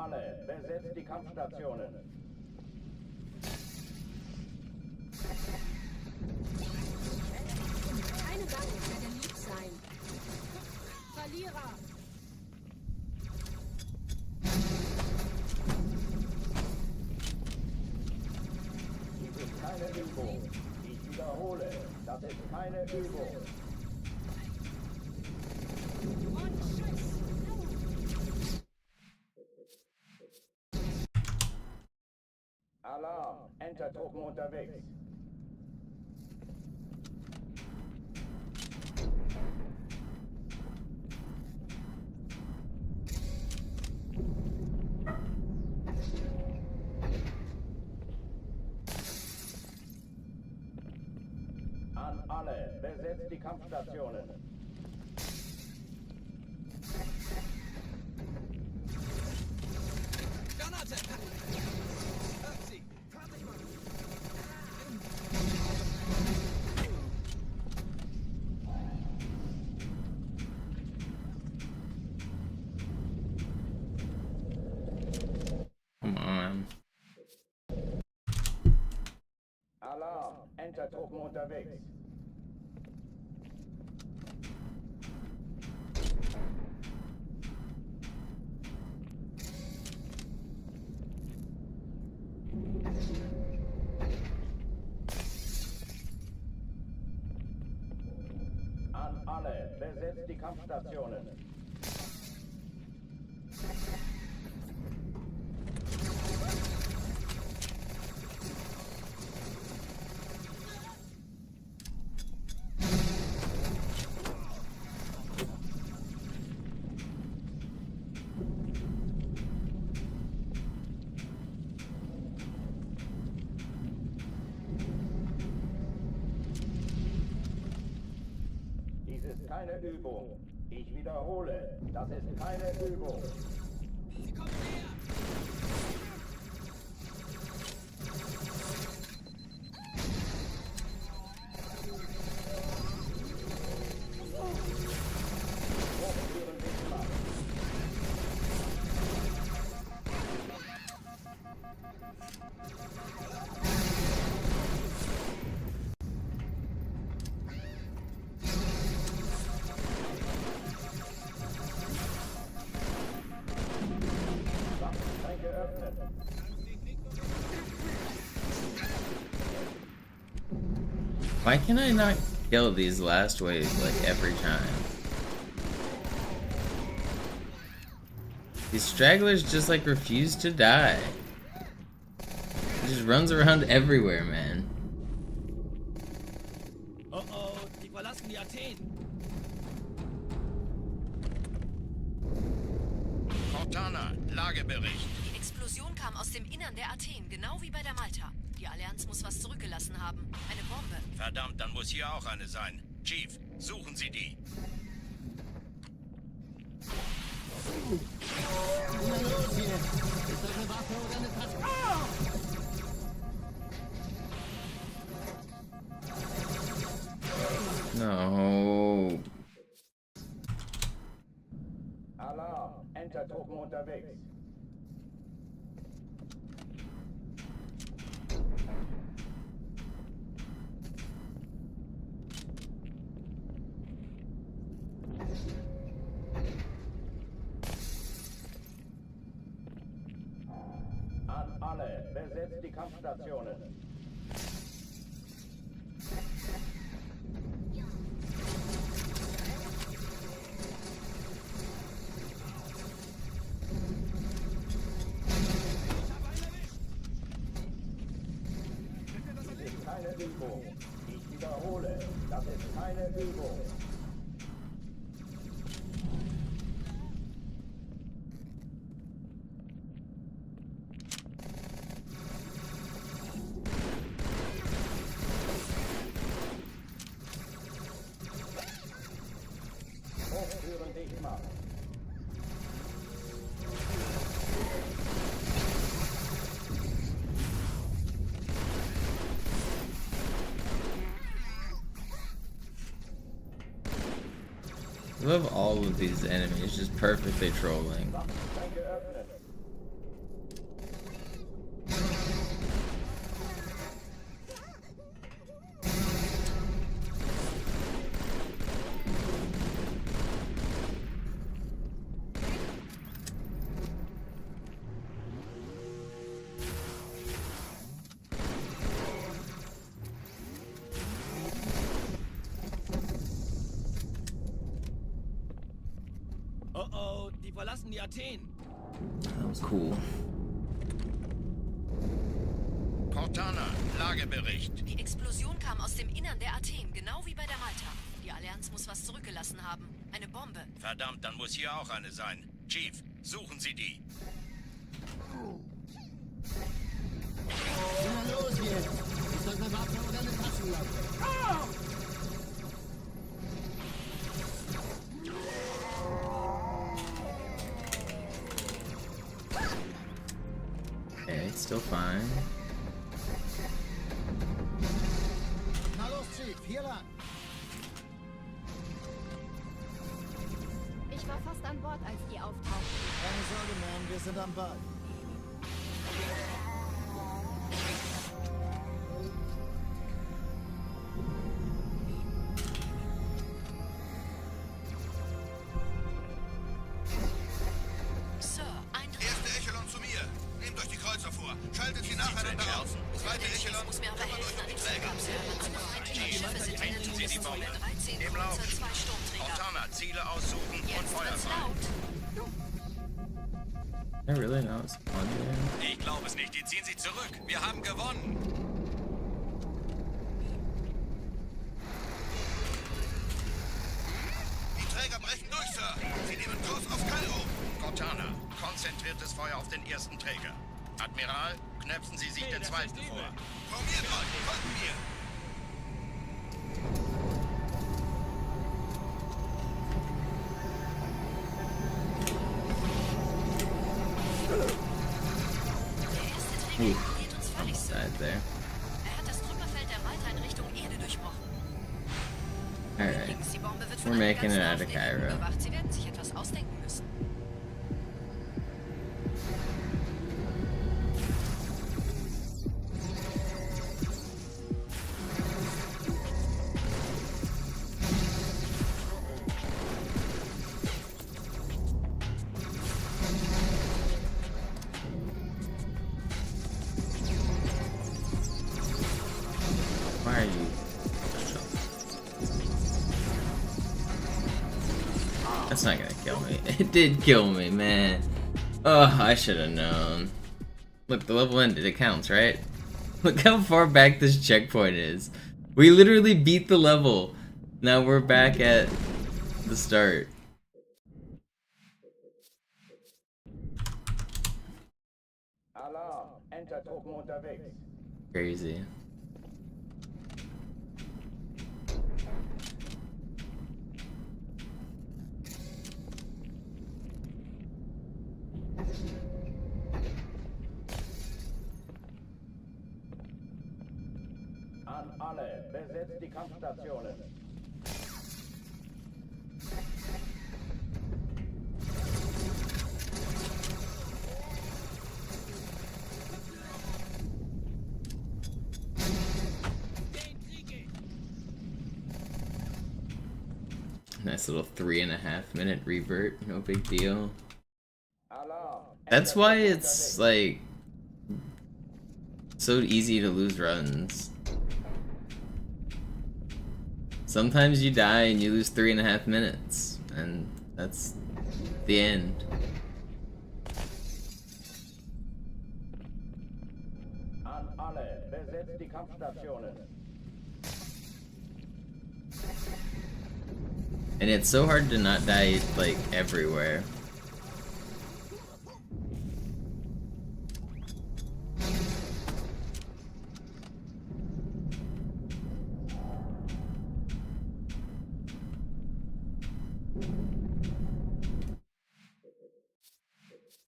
alle, besetzt die Kampfstationen.
Keine Bange, ich werde lieb sein. Verlierer!
Dies ist keine Übung. Ich wiederhole, das ist keine Übung.
Und tschüss!
Alarm, Entertruppen unterwegs. An alle, besetzt die Kampfstationen.
Granate! Hört sie! Fertig machen!
Come on.
Alarm, Entertruppen unterwegs. An alle, besetzt die Kampfstationen. Dies ist keine Übung. Ich wiederhole, das ist keine Übung.
Sie kommen näher!
Hochführen Wichmann. Waffenschränke öffnen.
Why can I not kill these last waves like every time? These stragglers just like refuse to die. He just runs around everywhere, man.
Oh oh, die verlassen die Athen!
Cortana, Lagebericht.
Die Explosion kam aus dem Innern der Athen, genau wie bei der Malta. Die Allianz muss was zurückgelassen haben. Eine Bombe.
Verdammt, dann muss hier auch eine sein. Chief, suchen Sie die.
No.
Alarm, Entertruppen unterwegs. An alle, besetzt die Kampfstationen. Dies ist keine Übung. Ich wiederhole, das ist keine Übung. Hochführen Wichmann.
I love all of these enemies just perfectly trolling.
Waffenschränke öffnen.
Athen.
That was cool.
Cortana, Lagebericht.
Die Explosion kam aus dem Innern der Athen, genau wie bei der Malta. Die Allianz muss was zurückgelassen haben. Eine Bombe.
Verdammt, dann muss hier auch eine sein. Chief, suchen Sie die.
Na los jetzt! Ich soll eine Waffe oder eine Taschenlampe.
Okay, it's still fine.
Na los, Chief, hier lang!
Ich war fast an Bord, als die auftauchten.
Keine Sorge, Mann, wir sind am Ball.
Sir, Eindruck.
Erste Echelon zu mir. Nehmt euch die Kreuzer vor. Schaltet sie nacheinander auf. Zweite Echelon,
Muss mir aber
kümmert euch
helfen,
um
an
die
den
Träger.
Flugabwehr. Feindliche Schiffe sind in der
Sie die Bombe.
Todeszone. 13
Im Lauf.
Kreuzer, 2 Sturmträger.
Cortana, Ziele aussuchen und
Jetzt
Feuer
wird's
frei.
laut.
I really know it's fun there.
Ich glaube es nicht. Die ziehen sich zurück. Wir haben gewonnen. Die Träger brechen durch, Sir. Sie nehmen Kurs auf Kairo. Cortana, konzentriertes Feuer auf den ersten Träger. Admiral, knöpfen Sie sich den zweiten vor. Formiert euch, folgt mir.
Der erste Träger ignoriert uns völlig, Sir.
Side there.
Er hat das Trümmerfeld der Malta in Richtung Erde durchbrochen.
Alright.
Links, die Bombe wird von
We're
einem
making it
ganzen
out of
Haufen
Cairo.
überwacht. Sie werden sich etwas ausdenken müssen.
Why are you? That's not gonna kill me. It did kill me, man. Oh, I should have known. Look, the level ended. It counts, right? Look how far back this checkpoint is. We literally beat the level. Now we're back at the start.
Alarm, Entertruppen unterwegs.
Crazy.
An alle, besetzt die Kampfstationen.
Nice little 3.5 minute revert. No big deal.
Alarm.
That's why it's like so easy to lose runs. Sometimes you die and you lose 3.5 minutes, and that's the end.
An alle, besetzt die Kampfstationen.
And it's so hard to not die like everywhere.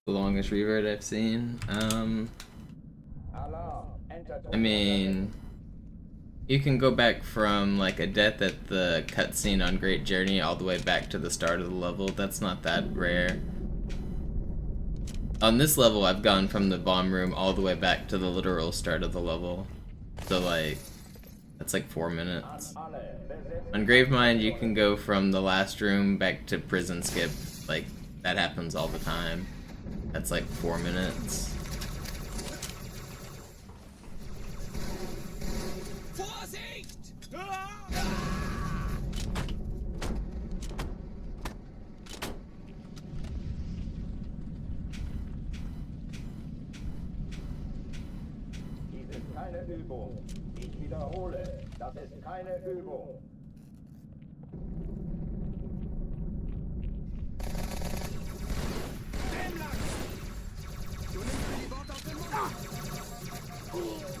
The longest revert I've seen.
Alarm.
I mean, you can go back from like a death at the cutscene on Great Journey all the way back to the start of the level. That's not that rare. On this level, I've gone from the bomb room all the way back to the literal start of the level. So like, that's like 4 minutes. On Gravemind, you can go from the last room back to prison skip. Like, that happens all the time. That's like 4 minutes.
Übung. Ich wiederhole, das ist keine Übung.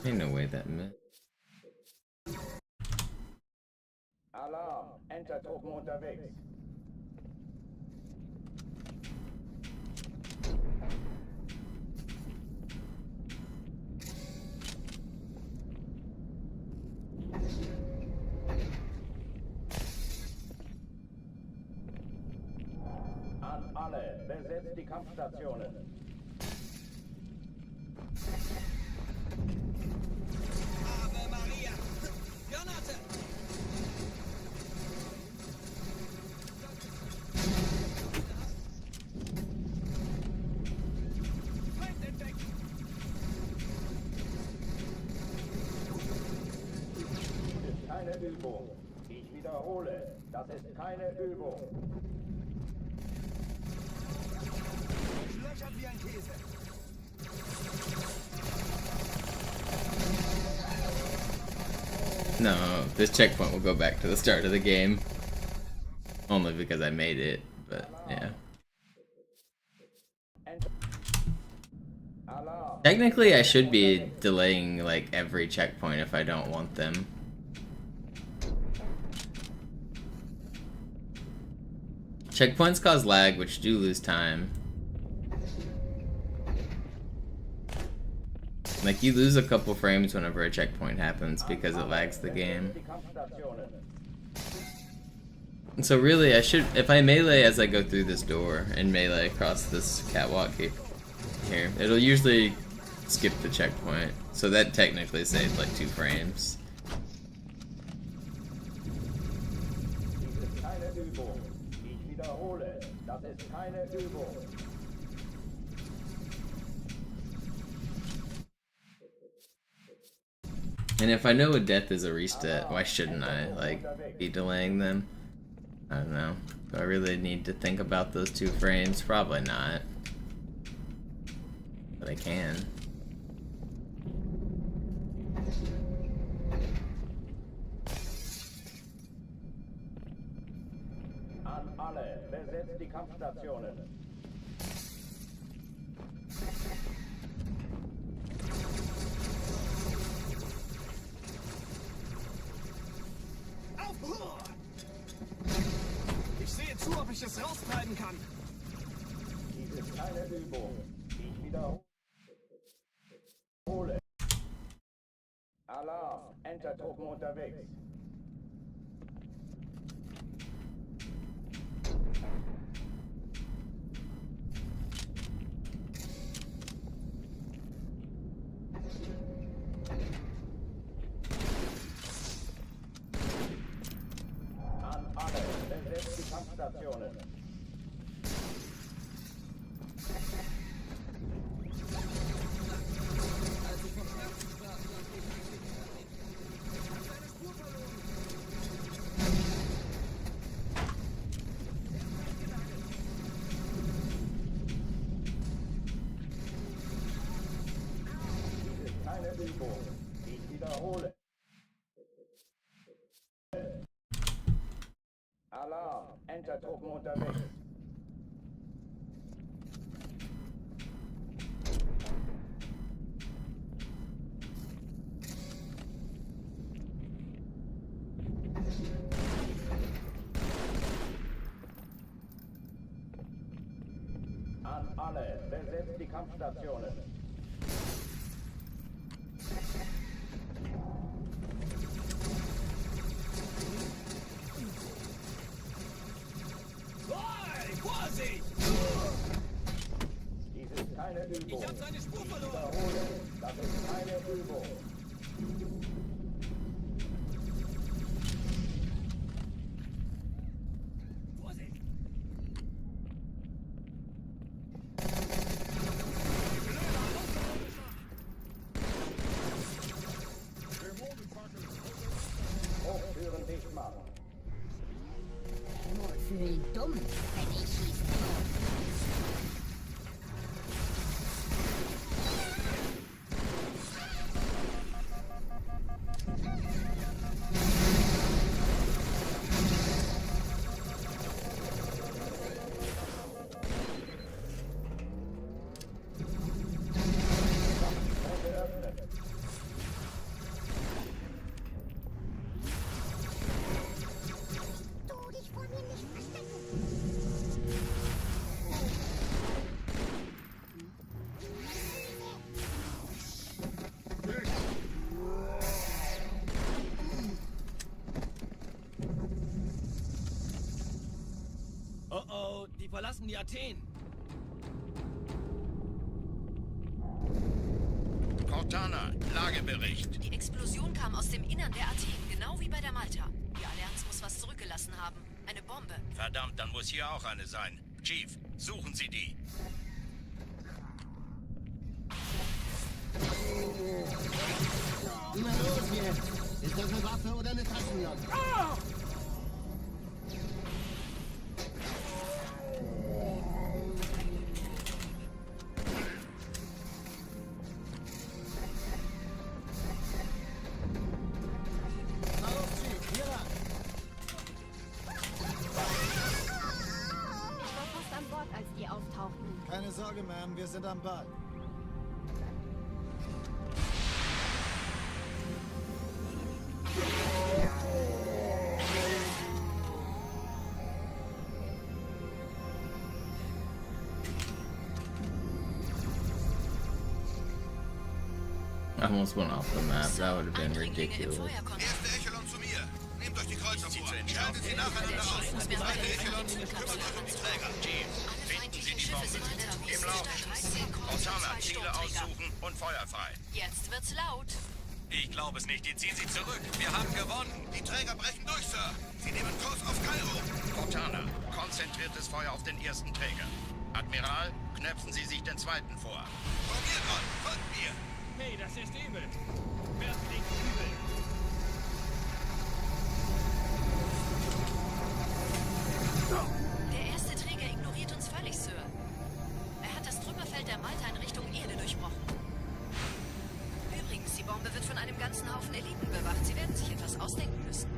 Ain't no way that meant.
Alarm, Entertruppen unterwegs. An alle, besetzt die Kampfstationen.
Ave Maria! Granate! Feind entdeckt!
Das ist keine Übung. Ich wiederhole, das ist keine Übung.
Löchert wie ein Käse!
No, this checkpoint will go back to the start of the game. Only because I made it, but yeah.
Alarm.
Technically, I should be delaying like every checkpoint if I don't want them. Checkpoints cause lag, which do lose time. Like, you lose a couple frames whenever a checkpoint happens because it lags the game.
Die Kampfstationen.
And so really, I should, if I melee as I go through this door and melee across this catwalk here, it'll usually skip the checkpoint. So that technically saves like 2 frames.
Dies ist keine Übung. Ich wiederhole, das ist keine Übung.
And if I know a death is a reset, why shouldn't I, like, be delaying them? I don't know. Do I really need to think about those 2 frames? Probably not. But I can.
An alle, besetzt die Kampfstationen.
Auf! Ich sehe zu, ob ich es raustreiben kann.
Dies ist keine Übung. Ich wiederhole. Alarm, Entertruppen unterwegs. An alle, besetzt die Kampfstationen. Dies ist keine Übung. Ich wiederhole. Alarm, Entertruppen unterwegs. An alle, besetzt die Kampfstationen.
Vorsicht!
Dies ist keine Übung.
Ich habe seine Spur
Ich
verloren!
wiederhole, das ist keine Übung.
Vorsicht!
Hochtüren dicht machen.
Nur fühlen dumm, wenn ich schießen Du dich vor mir nicht verstecken.
Oh oh, die verlassen die Athen.
Cortana, Lagebericht.
Die Explosion kam aus dem Innern der Athen, genau wie bei der Malta. Die Allianz muss was zurückgelassen haben. Eine Bombe.
Verdammt, dann muss hier auch eine sein. Chief, suchen Sie die.
Na los jetzt! Ist das eine Waffe oder eine Taschenlampe? Na los, Chief, hier lang!
Ich war fast an Bord, als die auftauchten.
Keine Sorge, Ma'am, wir sind am Ball.
I almost went off the map. That would have been
Eindringlinge im
ridiculous.
Feuerkontakt.
Erste Echelon zu mir. Nehmt euch die Kreuzer vor. Schaltet sie nacheinander aus. Zweite Echelon kümmert euch um die Träger. Chief, finden Sie die Bombe. Im Lauf. Cortana, Ziele aussuchen und Feuer frei.
Jetzt wird's laut.
Ich glaube es nicht, die ziehen sie zurück. Wir haben gewonnen.
Die Träger brechen durch, Sir. Sie nehmen Kurs auf Kairo. Cortana, konzentriertes Feuer auf den ersten Träger. Admiral, knöpfen Sie sich den zweiten vor. Von mir dran, folgt mir.
Hey, das ist übel. Wirklich übel.
Der erste Träger ignoriert uns völlig, Sir. Er hat das Trümmerfeld der Malta in Richtung Erde durchbrochen. Übrigens, die Bombe wird von einem ganzen Haufen Eliten bewacht. Sie werden sich etwas ausdenken müssen.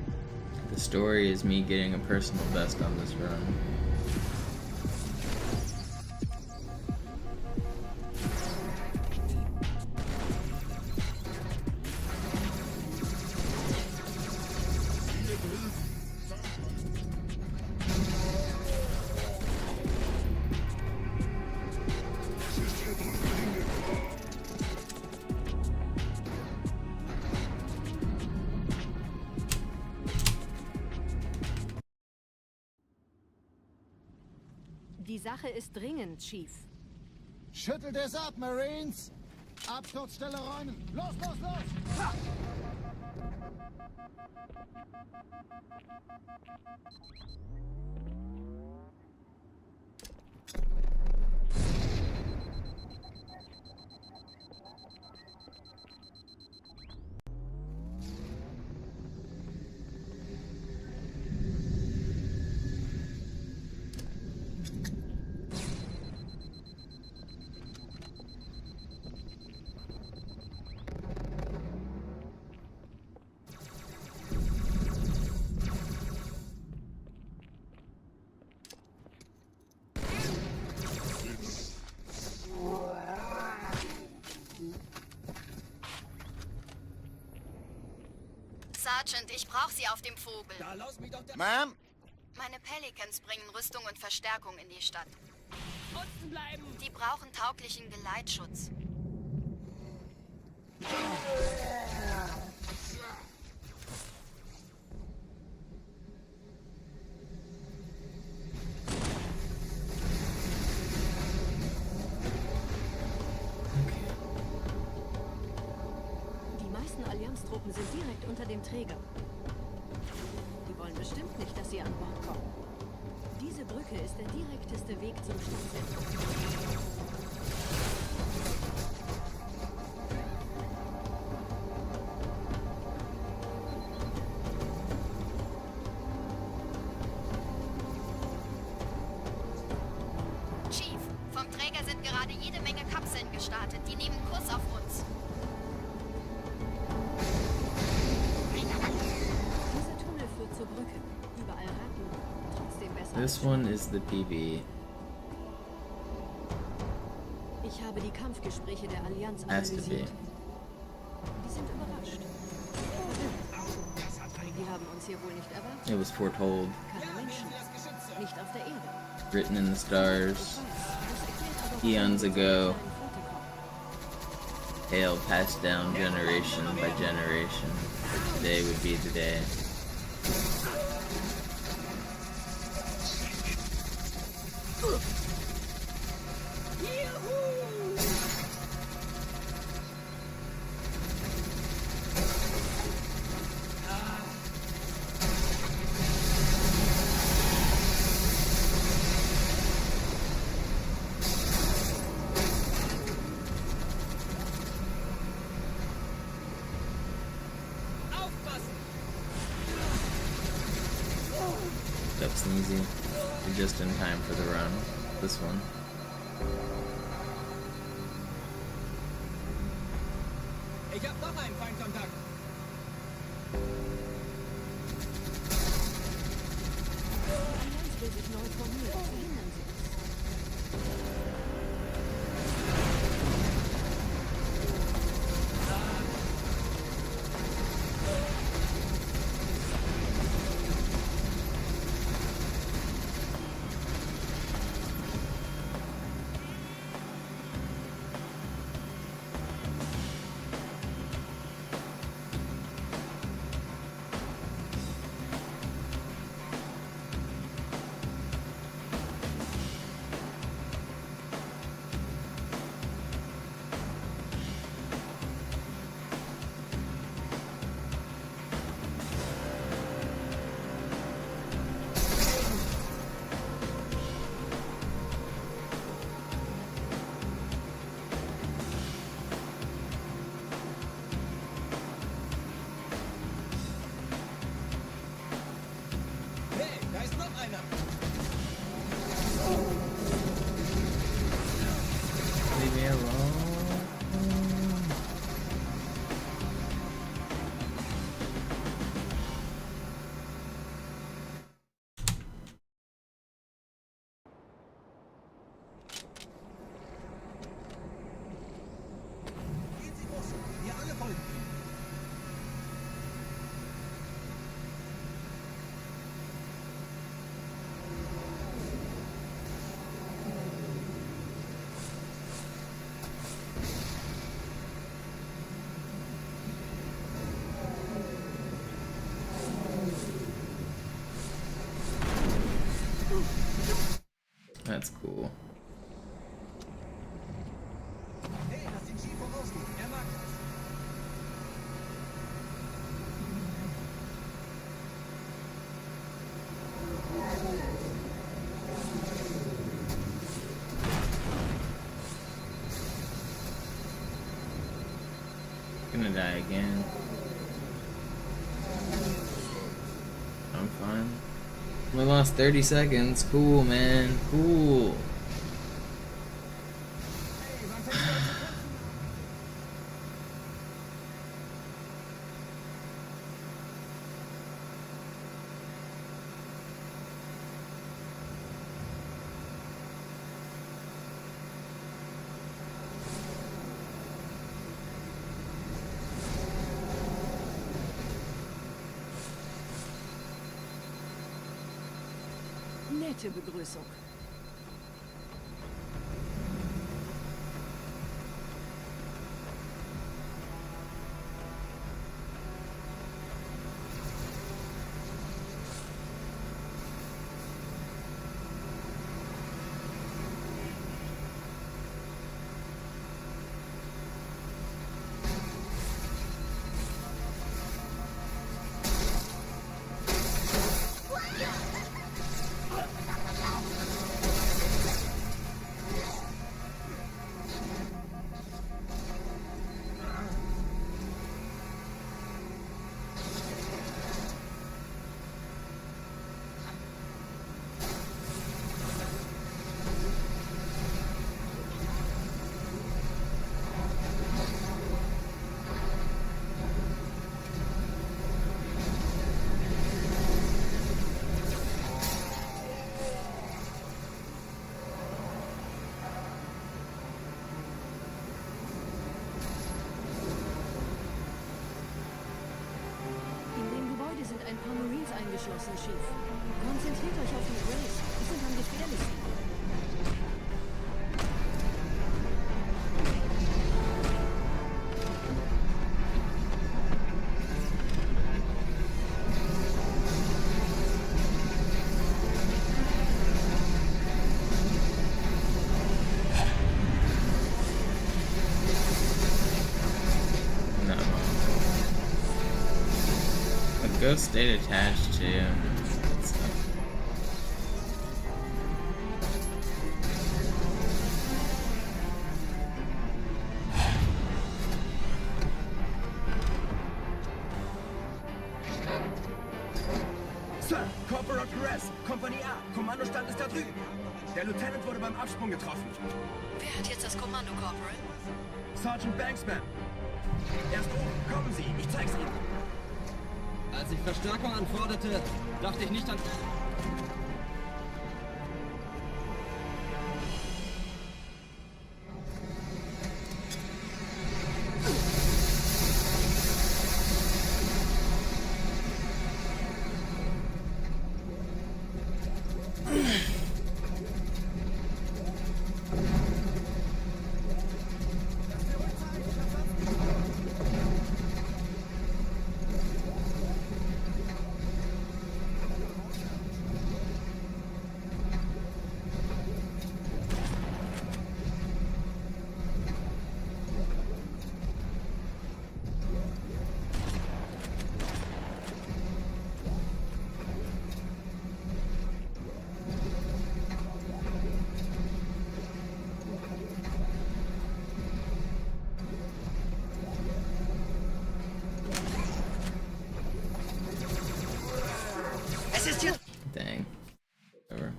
The story is me getting a personal best on this run.
Die Sache ist dringend, Chief.
Schüttelt es ab, Marines! Absturzstelle räumen! Los, los, los! Ha!
Sergeant, ich brauche Sie auf dem Vogel.
Da lass mich doch da
Ma'am!
Meine Pelicans bringen Rüstung und Verstärkung in die Stadt.
unten bleiben.
Die brauchen tauglichen Geleitschutz.
Die meisten Allianztruppen sind direkt unter dem Träger. Die wollen bestimmt nicht, dass sie an Bord kommen. Diese Brücke ist der direkteste Weg zum Stadtzentrum.
Chief, vom Träger sind gerade jede Menge Kapseln gestartet. Die nehmen Kurs auf uns.
This one is the PB.
Ich habe die Kampfgespräche der Allianz
Has to be.
analysiert. Die sind überrascht. Die haben uns hier wohl nicht erwartet.
It was foretold,
Keine Menschen. Nicht auf der Erde.
written in the stars,
Ich weiß. Das erklärt aber,
eons
warum
ago.
wir zu einer Flotte kommen.
Tale passed down generation by generation. Today would be the day. Up Sneezy. You're just in time for the run. This one.
Ich hab noch einen Feindkontakt.
Die Allianz will sich neu formieren. Verhindern Sie das.
Hey, da ist noch einer.
Leave me alone.
Gehen Sie los. Wir alle folgen ihm.
That's cool.
Hey, lass den Chief vorausgehen. Er mag das.
Gonna die again. I'm fine. We lost 30 seconds. Cool, man. Cool.
Hey, wann fängst du an zu kämpfen?
Nette Begrüßung. paar Marines eingeschlossen, Chief. Konzentriert euch auf die Grays. Die sind am gefährlichsten.
No. A ghost stayed attached to.
Sir, Corporal Perez, Kompanie A. Kommandostand ist da drüben. Der Lieutenant wurde beim Absprung getroffen.
Wer hat jetzt das Kommando, Corporal?
Sergeant Banksman. Er ist oben. Kommen Sie, ich zeig's Ihnen.
Als ich Verstärkung anforderte, dachte ich nicht an...
Es ist jetzt...
Dang. Whatever.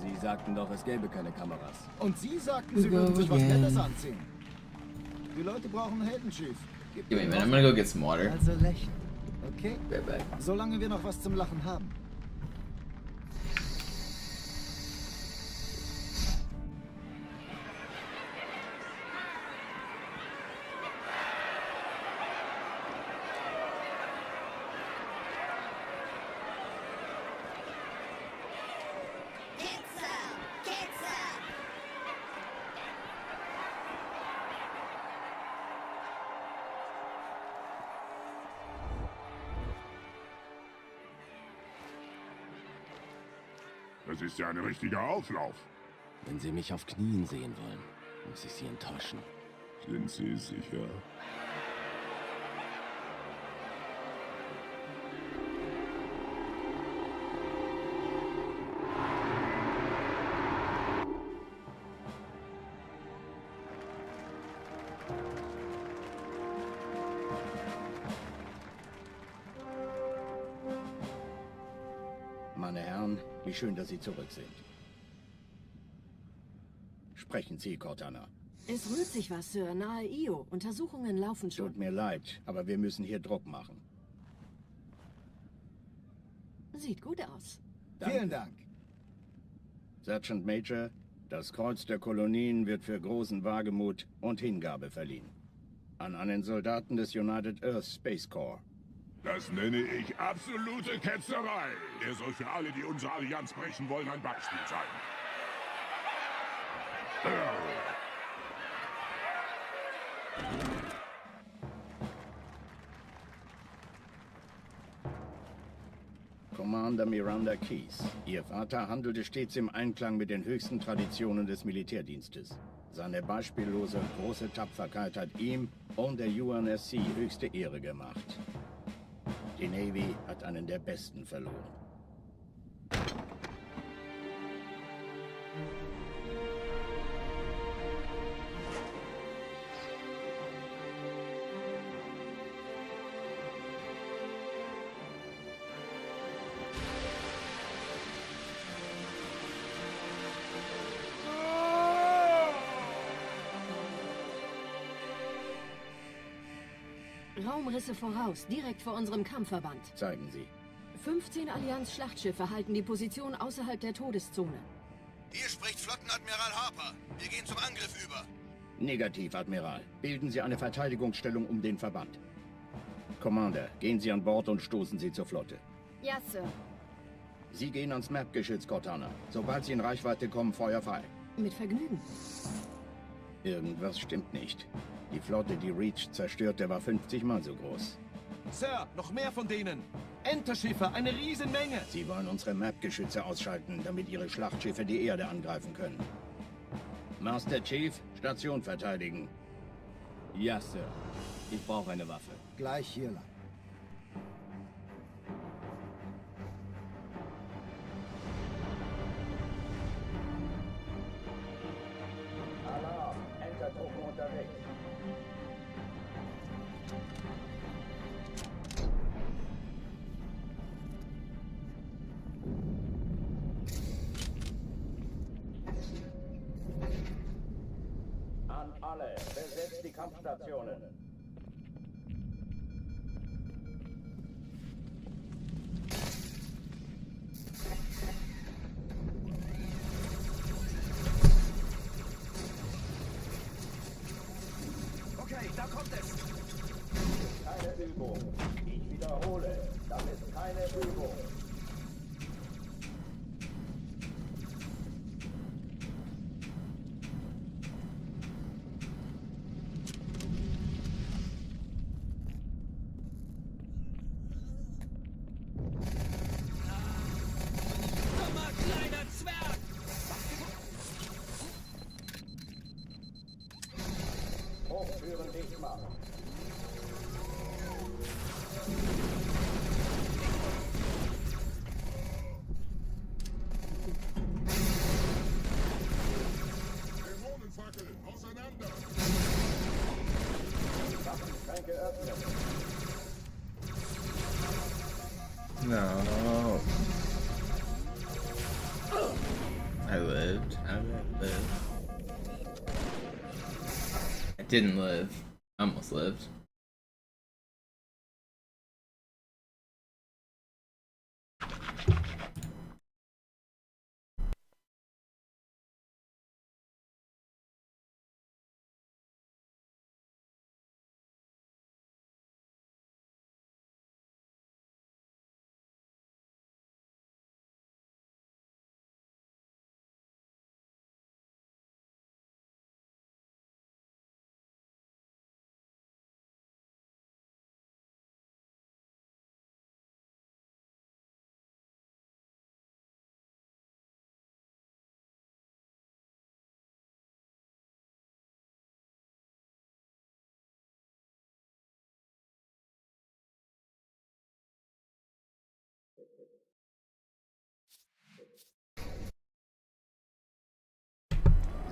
Sie sagten doch, es gäbe keine Kameras. Und Sie sagten, Sie
Go
würden sich was
again.
Nettes anziehen. Die Leute brauchen Helden, Chief. Gib
Give me a
ihnen
minute. I'm
Hoffnung.
gonna go get some water.
Also lächeln. Okay?
Right back.
Solange wir noch was zum Lachen haben.
Das ist ja ein richtiger Auflauf.
Wenn Sie mich auf Knien sehen wollen, muss ich Sie enttäuschen.
Sind Sie sicher?
Meine Herren, wie schön, dass Sie zurück sind. Sprechen Sie, Cortana.
Es rührt sich was, Sir. Nahe Io. Untersuchungen laufen schon.
Tut mir leid, aber wir müssen hier Druck machen.
Sieht gut aus.
Danke.
Vielen Dank.
Sergeant Major, das Kreuz der Kolonien wird für großen Wagemut und Hingabe verliehen. An einen Soldaten des United Earth Space Corps.
Das nenne ich absolute Ketzerei. Er soll für alle, die unsere Allianz brechen wollen, ein Beispiel sein.
Commander Miranda Keys. Ihr Vater handelte stets im Einklang mit den höchsten Traditionen des Militärdienstes. Seine beispiellose und große Tapferkeit hat ihm und der UNSC höchste Ehre gemacht. Die Navy hat einen der besten verloren.
Raumrisse voraus, direkt vor unserem Kampfverband.
Zeigen Sie.
15 Allianz-Schlachtschiffe halten die Position außerhalb der Todeszone.
Hier spricht Flottenadmiral Harper. Wir gehen zum Angriff über.
Negativ, Admiral. Bilden Sie eine Verteidigungsstellung um den Verband. Commander, gehen Sie an Bord und stoßen Sie zur Flotte.
Ja, Sir.
Sie gehen ans Map-Geschütz, Cortana. Sobald Sie in Reichweite kommen, Feuer frei.
Mit Vergnügen.
Irgendwas stimmt nicht. Die Flotte, die Reach zerstörte, war 50 Mal so groß.
Sir, noch mehr von denen. Enterschiffe, eine Riesenmenge.
Sie wollen unsere Map-Geschütze ausschalten, damit ihre Schlachtschiffe die Erde angreifen können. Master Chief, Station verteidigen.
Ja, Sir. Ich brauche eine Waffe.
Gleich hier lang.
Alarm! Entertruppen unterwegs. An alle, besetzt die Kampfstationen.
Okay, da kommt es.
Keine Übung. Ich wiederhole, das ist keine Übung. Hochtüren dicht machen.
Dämonenfackeln, auseinander!
Waffenschränke öffnen.
No. I lived. I lived. I didn't live. I almost lived.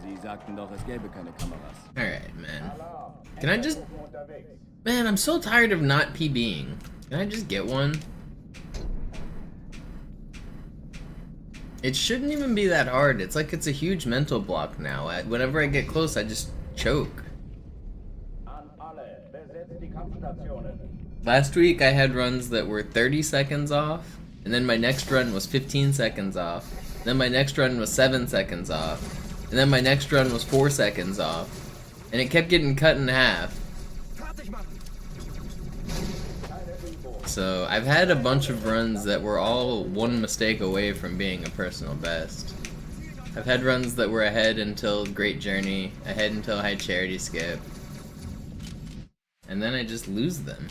Sie sagten doch, es gäbe keine Kameras.
Alright, man. Can I just... Man, I'm so tired of not PBing. Can I just get one? It shouldn't even be that hard. It's like it's a huge mental block now. Whenever I get close, I just choke.
An alle, besetzt die Kampfstationen.
Last week, I had runs that were 30 seconds off, and then my next run was 15 seconds off, then my next run was 7 seconds off, and then my next run was 4 seconds off, and it kept getting cut in half. So I've had a bunch of runs that were all one mistake away from being a personal best. I've had runs that were ahead until Great Journey, ahead until High Charity Skip, and then I just lose them.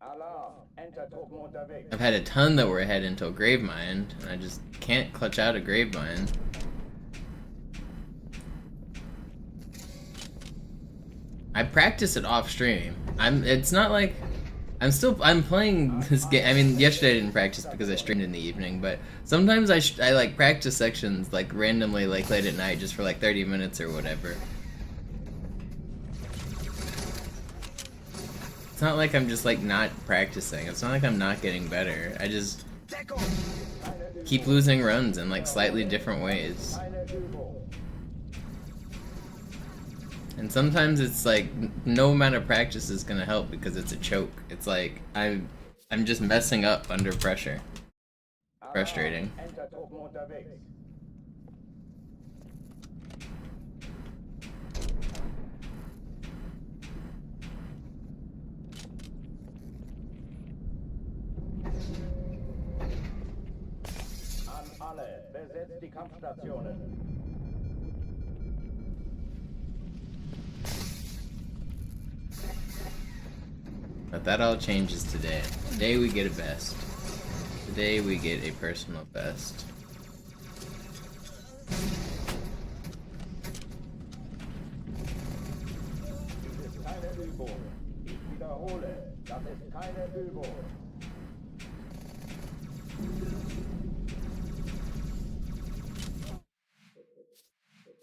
Alarm! Enter Truppen unterwegs.
I've had a ton that were ahead until Gravemind, and I just can't clutch out a Gravemind. I practice it off stream. It's not like I'm playing this game. I mean, yesterday I didn't practice because I streamed in the evening, but sometimes I like practice sections like randomly, like late at night, just for like 30 minutes or whatever. It's not like I'm just like not practicing. It's not like I'm not getting better. I just keep losing runs in like slightly different ways. And sometimes it's like no amount of practice is gonna help because it's a choke. It's like I'm just messing up under pressure. Frustrating.
An alle, besetzt die Kampfstationen.
But that all changes today. Today we get a best. Today we get a personal best.
Dies ist keine Übung. Ich wiederhole, das ist keine Übung.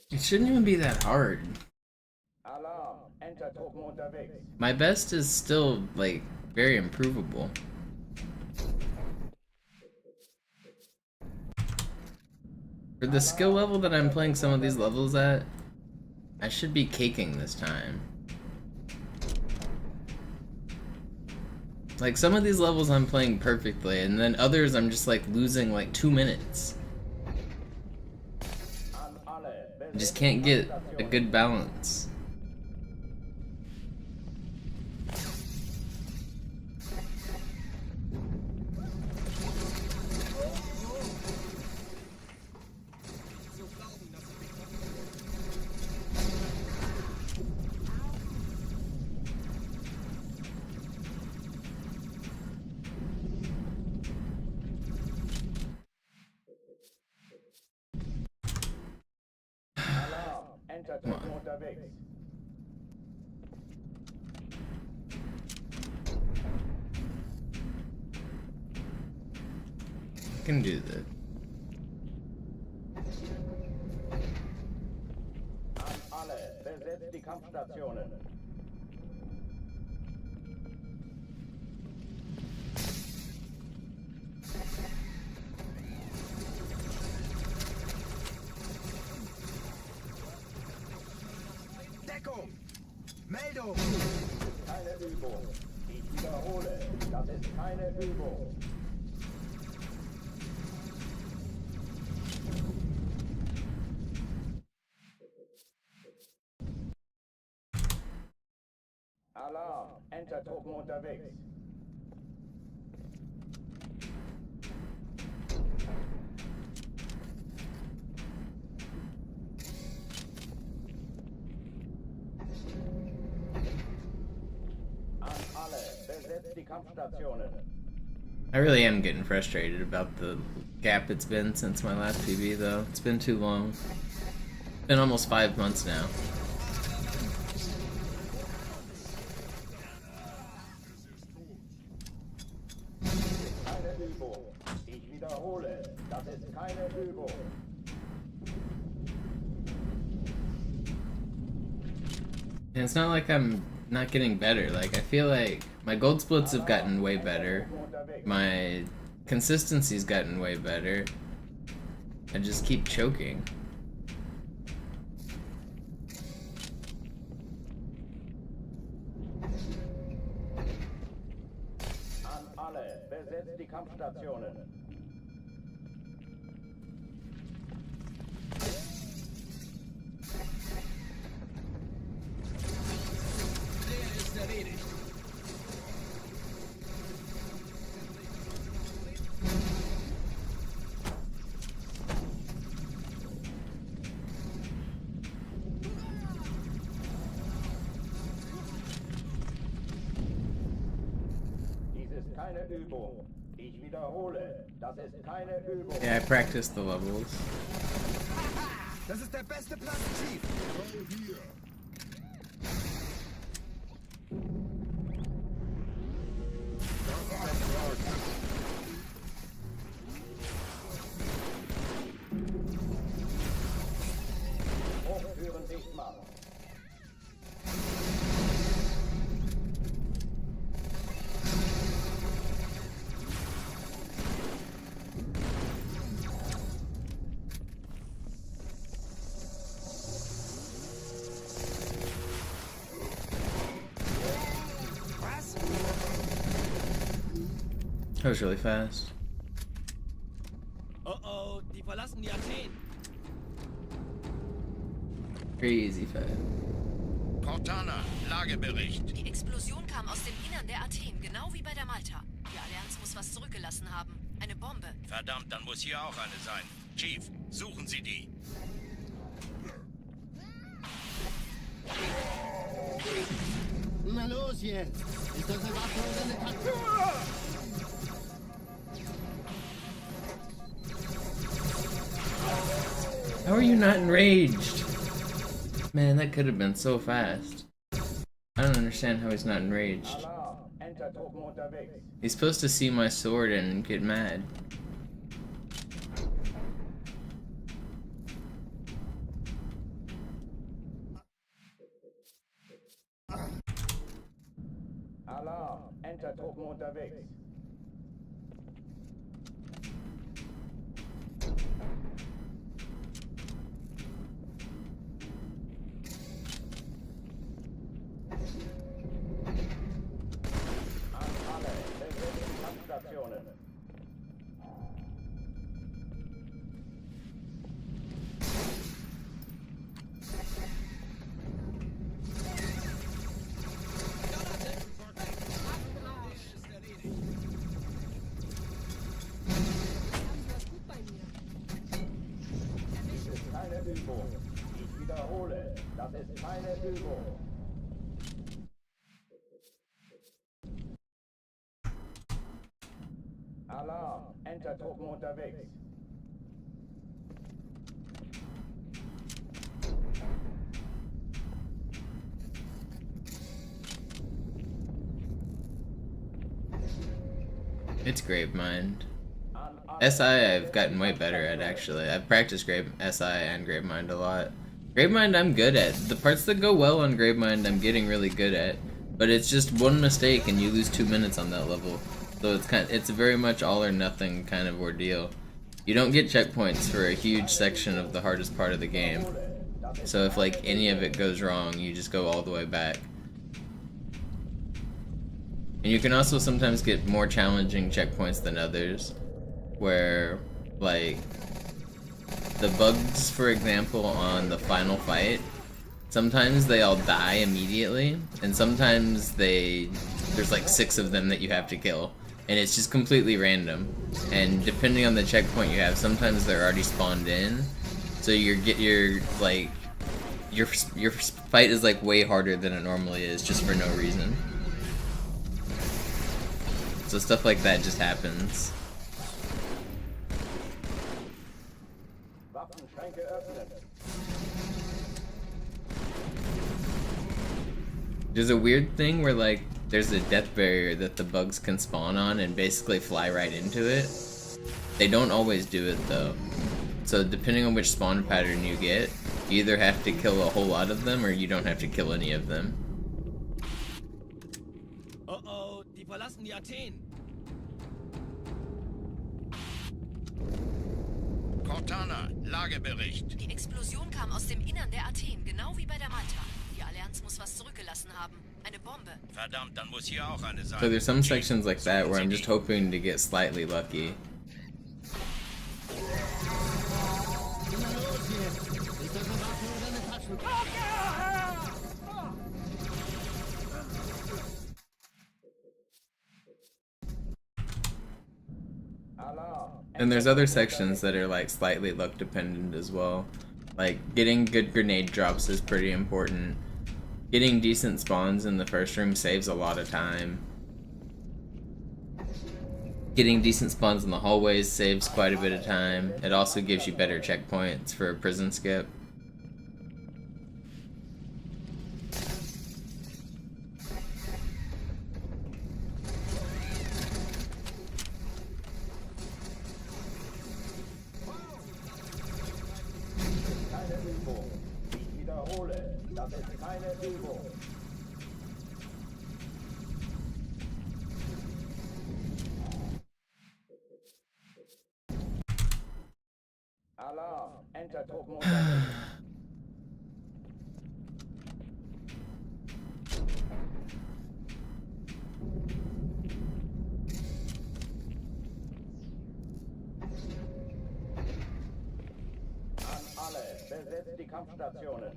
It shouldn't even be that hard.
Alarm! Enter Truppen unterwegs.
My best is still, like, very improvable. For the skill level that I'm playing some of these levels at, I should be caking this time. Like, some of these levels I'm playing perfectly, and then others I'm just, like, losing, like, 2 minutes. I just can't get a good balance.
Enter Truppen unterwegs.
I can do that.
An alle, besetzt die Kampfstationen.
Deckung! Meldung!
Keine Übung. Ich wiederhole, das ist keine Übung. Alarm! Enter Truppen unterwegs. An alle, besetzt die Kampfstationen.
I really am getting frustrated about the gap it's been since my last PB, though. It's been too long. It's been almost 5 months now.
Keine Übung. Ich wiederhole, das ist keine Übung.
And it's not like I'm not getting better. Like, I feel like my gold splits have gotten way better. My consistency's gotten way better. I just keep choking.
An alle, besetzt die Kampfstationen.
Der ist erledigt.
keine Übung. Ich wiederhole, das ist keine Übung.
Yeah, I practiced the levels.
Das ist der beste Platz, Chief.
Hochtüren dicht machen.
That was really fast.
Oh, die verlassen die Athen.
Crazy fast.
Cortana, Lagebericht.
Die Explosion kam aus dem Innern der Athen, genau wie bei der Malta. Die Allianz muss was zurückgelassen haben. Eine Bombe.
Verdammt, dann muss hier auch eine sein. Chief, suchen Sie die.
Na los jetzt! Ist das eine Waffe oder eine Karte?
How are you not enraged? Man, that could have been so fast. I don't understand how he's not enraged.
Alarm, Entertruppen unterwegs.
He's supposed to see my sword and get mad.
Alarm, Entertruppen unterwegs. An alle, besetzen Kampfstationen. Dies ist keine Übung. Ich wiederhole, das ist keine Übung. Alarm, Entertruppen unterwegs.
It's Gravemind. SI I've gotten way better at, actually. I've practiced SI and Gravemind a lot. Gravemind I'm good at. The parts that go well on Gravemind I'm getting really good at. But it's just one mistake and you lose 2 minutes on that level. So it's very much all or nothing kind of ordeal. You don't get checkpoints for a huge section of the hardest part of the game. So if like any of it goes wrong, you just go all the way back. And you can also sometimes get more challenging checkpoints than others, where like the bugs, for example, on the final fight, sometimes they all die immediately, and sometimes there's like 6 of them that you have to kill, and it's just completely random. And depending on the checkpoint you have, sometimes they're already spawned in, so your fight is like way harder than it normally is just for no reason. So stuff like that just happens.
Waffenschränke öffnen.
There's a weird thing where like there's a death barrier that the bugs can spawn on and basically fly right into it. They don't always do it though. So depending on which spawn pattern you get, you either have to kill a whole lot of them or you don't have to kill any of them.
Oh, die verlassen die Athen.
Cortana, Lagebericht.
Die Explosion kam aus dem Innern der Athen, genau wie bei der Malta. Die Allianz muss was zurückgelassen haben. Eine Bombe.
Verdammt, dann muss hier auch eine sein.
So there's some sections like that where I'm just hoping to get slightly lucky. And there's other sections that are like slightly luck dependent as well. Like getting good grenade drops is pretty important. Getting decent spawns in the first room saves a lot of time. Getting decent spawns in the hallways saves quite a bit of time. It also gives you better checkpoints for a prison skip.
Keine Übung. Ich wiederhole, das ist keine Übung. Alarm, Enter-Truppen unterwegs. An alle, besetzt die Kampfstationen.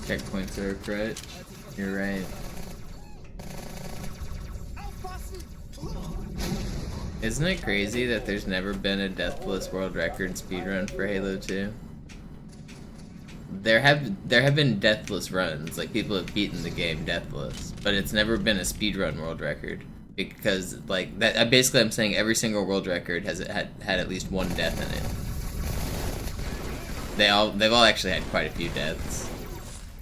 Checkpoints are a crutch. You're right. Isn't it crazy that there's never been a deathless world record speedrun for Halo 2? There have been deathless runs, like people have beaten the game deathless, but it's never been a speedrun world record because like that. Basically, I'm saying every single world record has had at least one death in it. They've all actually had quite a few deaths.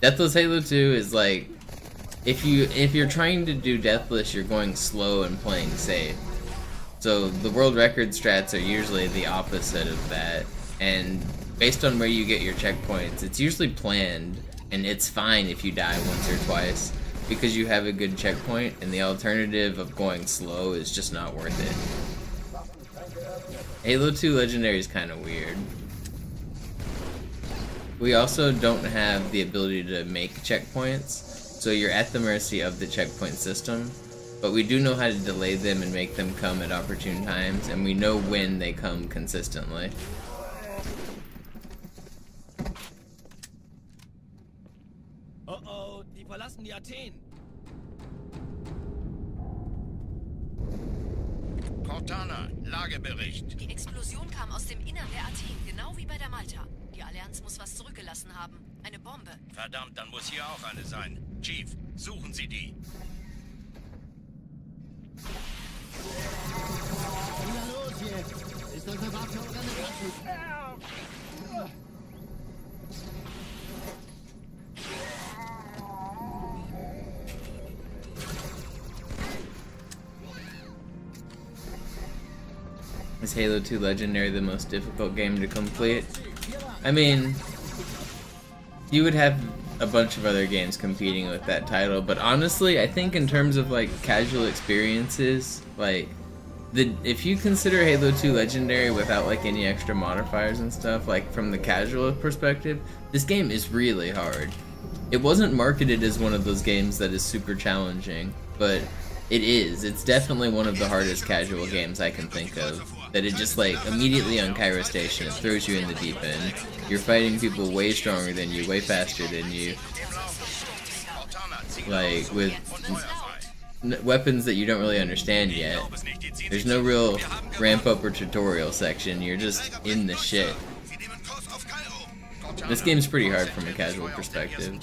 Deathless Halo 2 is like if you're trying to do deathless, you're going slow and playing safe. So the world record strats are usually the opposite of that, and based on where you get your checkpoints, it's usually planned, and it's fine if you die once or twice, because you have a good checkpoint, and the alternative of going slow is just not worth it. Halo 2 Legendary is kind of weird. We also don't have the ability to make checkpoints, so you're at the mercy of the checkpoint system. But we do know how to delay them and make them come at opportune times, and we know when they come consistently.
Oh oh, die verlassen die Athen.
Cortana, Lagebericht.
Die Explosion kam aus dem Innern der Athen, genau wie bei der Malta. Die Allianz muss was zurückgelassen haben. Eine Bombe.
Verdammt, dann muss hier auch eine sein. Chief, suchen Sie die.
Na los jetzt! Ist unser Waffe organisiert?
Is Halo 2 Legendary the most difficult game to complete? I mean, you would have a bunch of other games competing with that title, but honestly, I think in terms of like casual experiences, like if you consider Halo 2 Legendary without like any extra modifiers and stuff, like from the casual perspective, this game is really hard. It wasn't marketed as one of those games that is super challenging, but it is. It's definitely one of the hardest casual games I can think of. That it just like immediately on Cairo Station, it throws you in the deep end. You're fighting people way stronger than you, way faster than you. Like with weapons that you don't really understand yet. There's no real ramp up or tutorial section, you're just in the shit. This game's pretty hard from a casual perspective.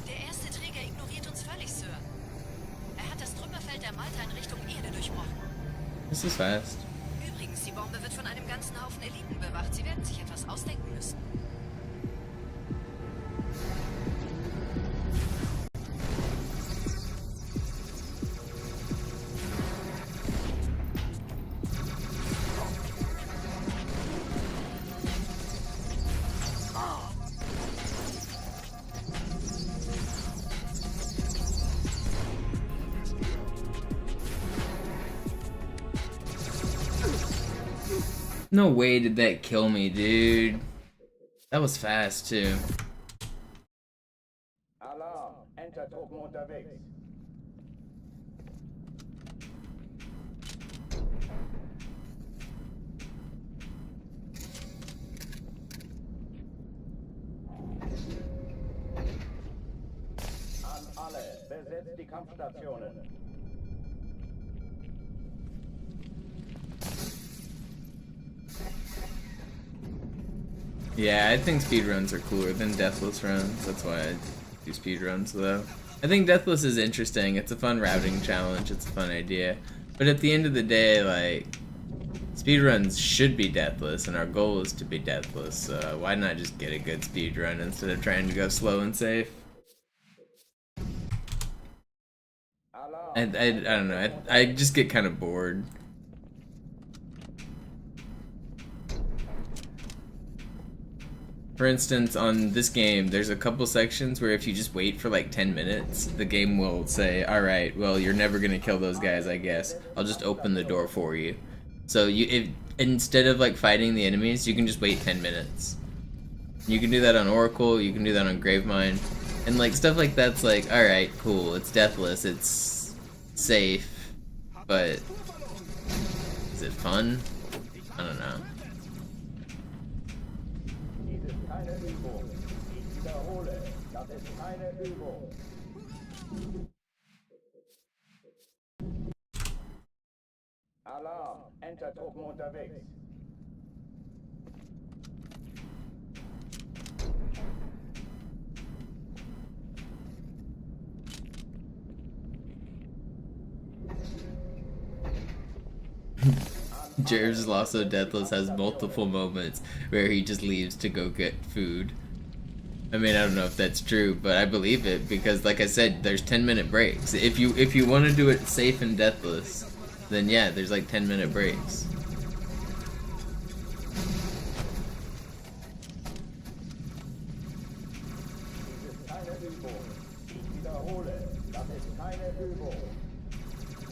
Der erste Träger ignoriert uns völlig, Sir. Er hat das Trümmerfeld der Malta in Richtung Erde durchbrochen.
This is fast.
Übrigens, die Bombe wird von einem ganzen Haufen Eliten bewacht. Sie werden sich etwas ausdenken müssen.
No way did that kill me, dude. That was fast, too.
Alarm, Enter-Truppen unterwegs. An alle, besetzt die Kampfstationen.
Yeah, I think speedruns are cooler than deathless runs. That's why I do speedruns, though. I think deathless is interesting. It's a fun routing challenge. It's a fun idea. But at the end of the day, like, speedruns should be deathless, and our goal is to be deathless. So why not just get a good speedrun instead of trying to go slow and safe? I don't know. I just get kind of bored. For instance, on this game, there's a couple sections where if you just wait for like 10 minutes, the game will say, alright, well, you're never gonna kill those guys, I guess. I'll just open the door for you. So instead of like fighting the enemies, you can just wait 10 minutes. You can do that on Oracle, you can do that on Gravemind. And like stuff like that's like, alright, cool, it's deathless, it's safe, but is it fun? I don't know.
Alarm! Entertruppen unterwegs.
Jerv's also deathless has multiple moments where he just leaves to go get food. I mean, I don't know if that's true, but I believe it because, like I said, there's 10-minute breaks. If you want to do it safe and deathless, then yeah, there's like 10-minute breaks.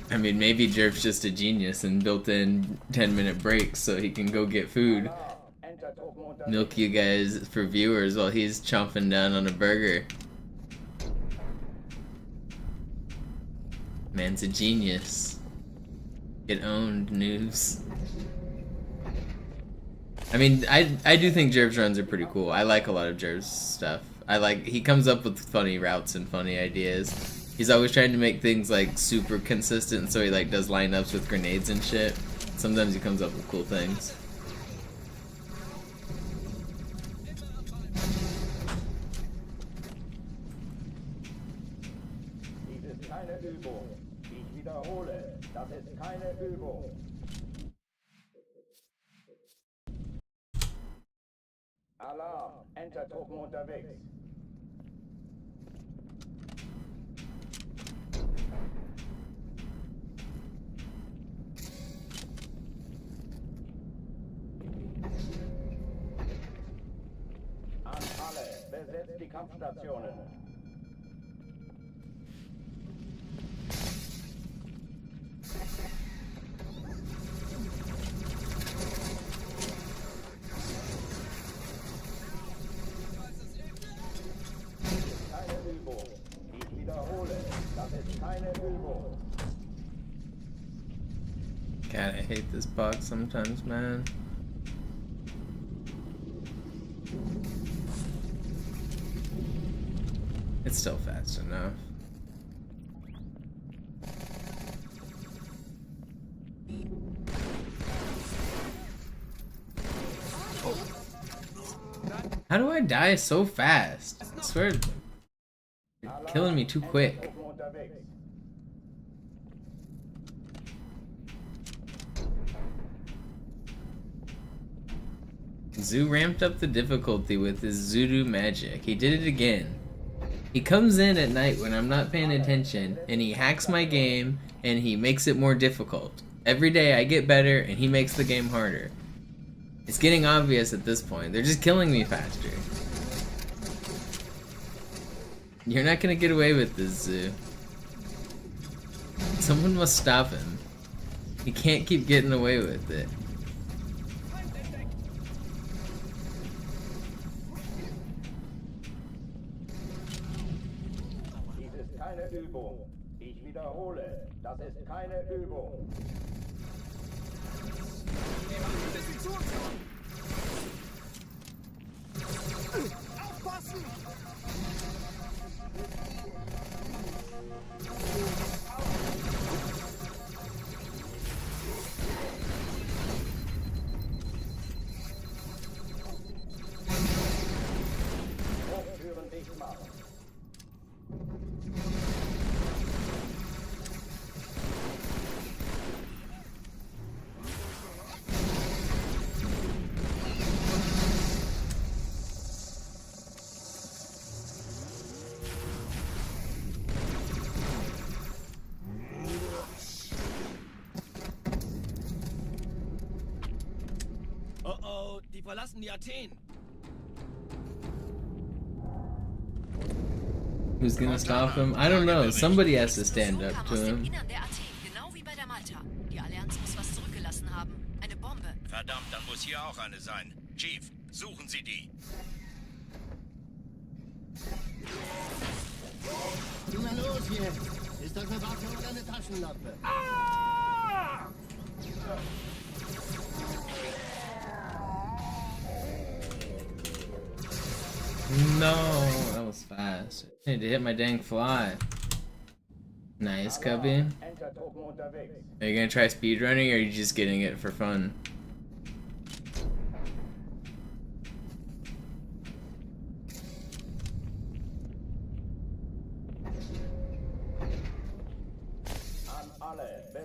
I mean, maybe Jerv's just a genius and built in 10-minute breaks so he can go get food. Milk you guys for viewers while he's chomping down on a burger. Man's a genius. Get owned, noobs. I mean, I do think Jerv's runs are pretty cool. I like a lot of Jerv's stuff. He comes up with funny routes and funny ideas. He's always trying to make things like super consistent, so he like does lineups with grenades and shit. Sometimes he comes up with cool things.
Dies ist keine Übung. Ich wiederhole, das ist keine Übung. Alarm! Entertruppen unterwegs. An alle, besetzt die Kampfstationen. Keine Übung. Ich wiederhole, das ist keine Übung.
God, I hate this box sometimes, man. It's still fast enough. How do I die so fast? I swear, you're killing me too quick. Zoo ramped up the difficulty with his Zudu magic. He did it again. He comes in at night when I'm not paying attention, and he hacks my game, and he makes it more difficult. Every day I get better, and he makes the game harder. It's getting obvious at this point. They're just killing me faster. You're not gonna get away with this, Zoo. Someone must stop him. He can't keep getting away with it.
Keine Übung. Ich wiederhole, das ist keine Übung.
Aufpassen!
Oh oh, die verlassen die Athen.
Who's gonna stop him? I don't know. Somebody has to stand up to him.
Innern der Athen, genau wie bei der Malta. Die Allianz muss was zurückgelassen haben. Eine Bombe.
Verdammt, dann muss hier auch eine sein. Chief, suchen Sie die.
Na los hier! Ist das eine Waffe oder eine Taschenlampe?
No, that was fast. I need to hit my dang fly. Nice, Cubby. Are you gonna try speedrunning, or are you just getting it for fun?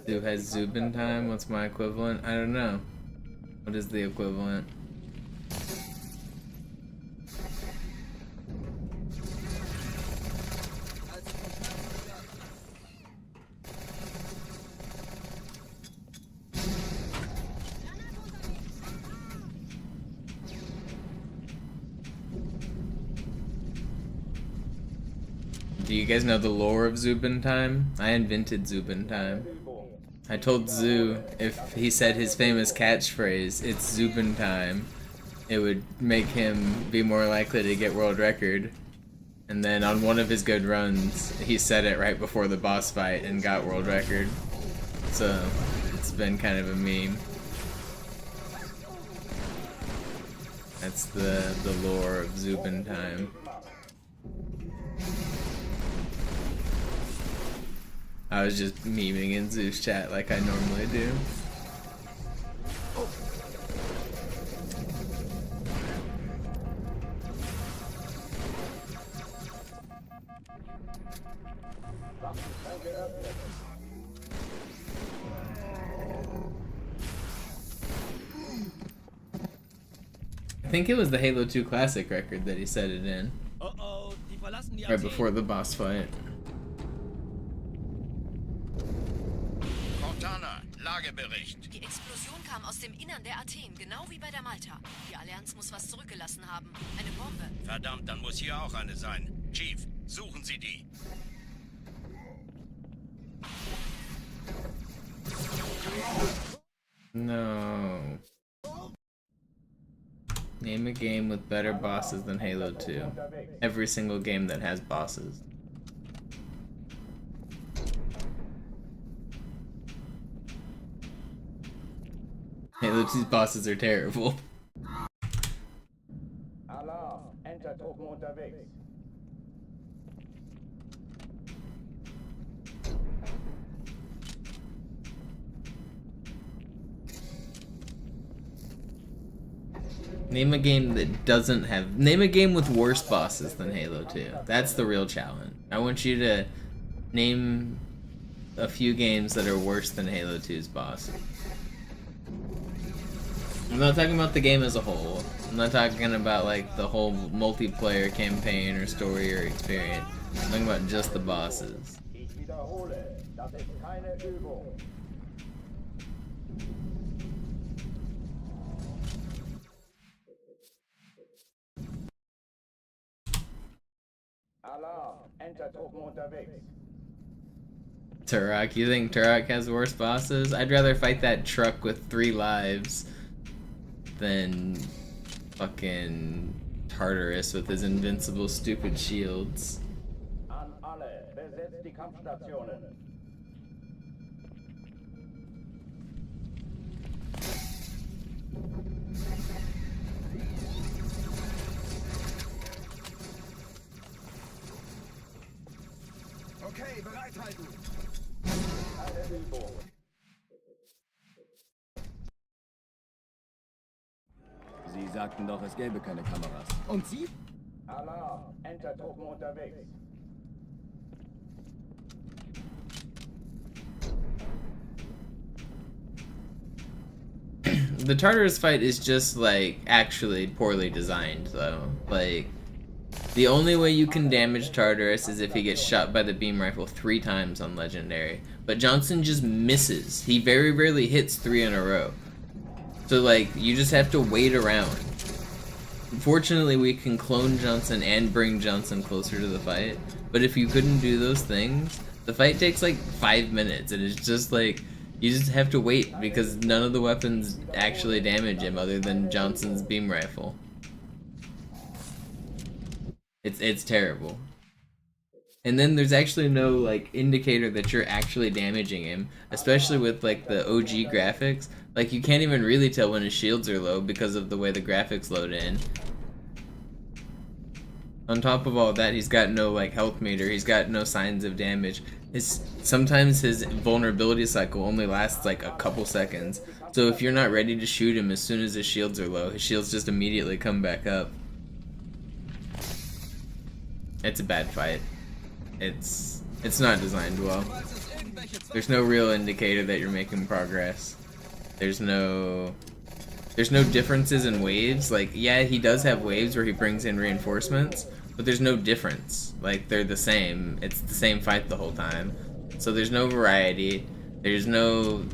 Who has Zubin time? What's my equivalent? I don't know. What is the equivalent? Do you guys know the lore of Zubin time? I invented Zubin time. I told Zoo if he said his famous catchphrase, "It's Zubin time," it would make him be more likely to get world record. And then on one of his good runs, he said it right before the boss fight and got world record. So it's been kind of a meme. That's the lore of Zubin time. I was just memeing in Zeus chat like I normally do. I think it was the Halo 2 Classic record that he said it in. Right before the boss fight.
Lagebericht.
Die Explosion kam aus dem Innern der Athen, genau wie bei der Malta. Die Allianz muss was zurückgelassen haben. Eine Bombe.
Verdammt, dann muss hier auch eine sein. Chief, suchen Sie die.
No. Name a game with better bosses than Halo 2. Every single game that has bosses. Halo 2's bosses are terrible.
Alarm, Enter-Truppen unterwegs.
Name a game that doesn't have... Name a game with worse bosses than Halo 2. That's the real challenge. I want you to name a few games that are worse than Halo 2's bosses. I'm not talking about the game as a whole. I'm not talking about like the whole multiplayer campaign or story or experience. I'm talking about just the bosses.
Ich wiederhole, das ist keine Übung. Alarm, Enter-Truppen unterwegs.
Turok, you think Turok has worse bosses? I'd rather fight that truck with 3 lives than fucking Tartarus with his invincible stupid shields.
An alle, besetzt die Kampfstationen.
Okay, bereithalten.
Keine Übung.
Sie sagten doch, es gäbe keine Kameras. Und Sie?
Alarm, Enter-Truppen unterwegs.
the Tartarus fight is just like actually poorly designed though. Like the only way you can damage Tartarus is if he gets shot by the beam rifle 3 times on Legendary. But Johnson just misses. He very rarely hits 3 in a row. So like you just have to wait around. Fortunately, we can clone Johnson and bring Johnson closer to the fight. But if you couldn't do those things, the fight takes like 5 minutes, and it's just like you just have to wait because none of the weapons actually damage him other than Johnson's beam rifle. It's terrible. And then there's actually no like indicator that you're actually damaging him, especially with like the OG graphics. Like you can't even really tell when his shields are low because of the way the graphics load in. On top of all that, he's got no like health meter, he's got no signs of damage. Sometimes his vulnerability cycle only lasts like a couple seconds. So if you're not ready to shoot him as soon as his shields are low, his shields just immediately come back up. It's a bad fight. It's not designed well. There's no real indicator that you're making progress. There's no differences in waves. Like, yeah, he does have waves where he brings in reinforcements, but there's no difference. Like, they're the same. It's the same fight the whole time. So there's no variety. There's no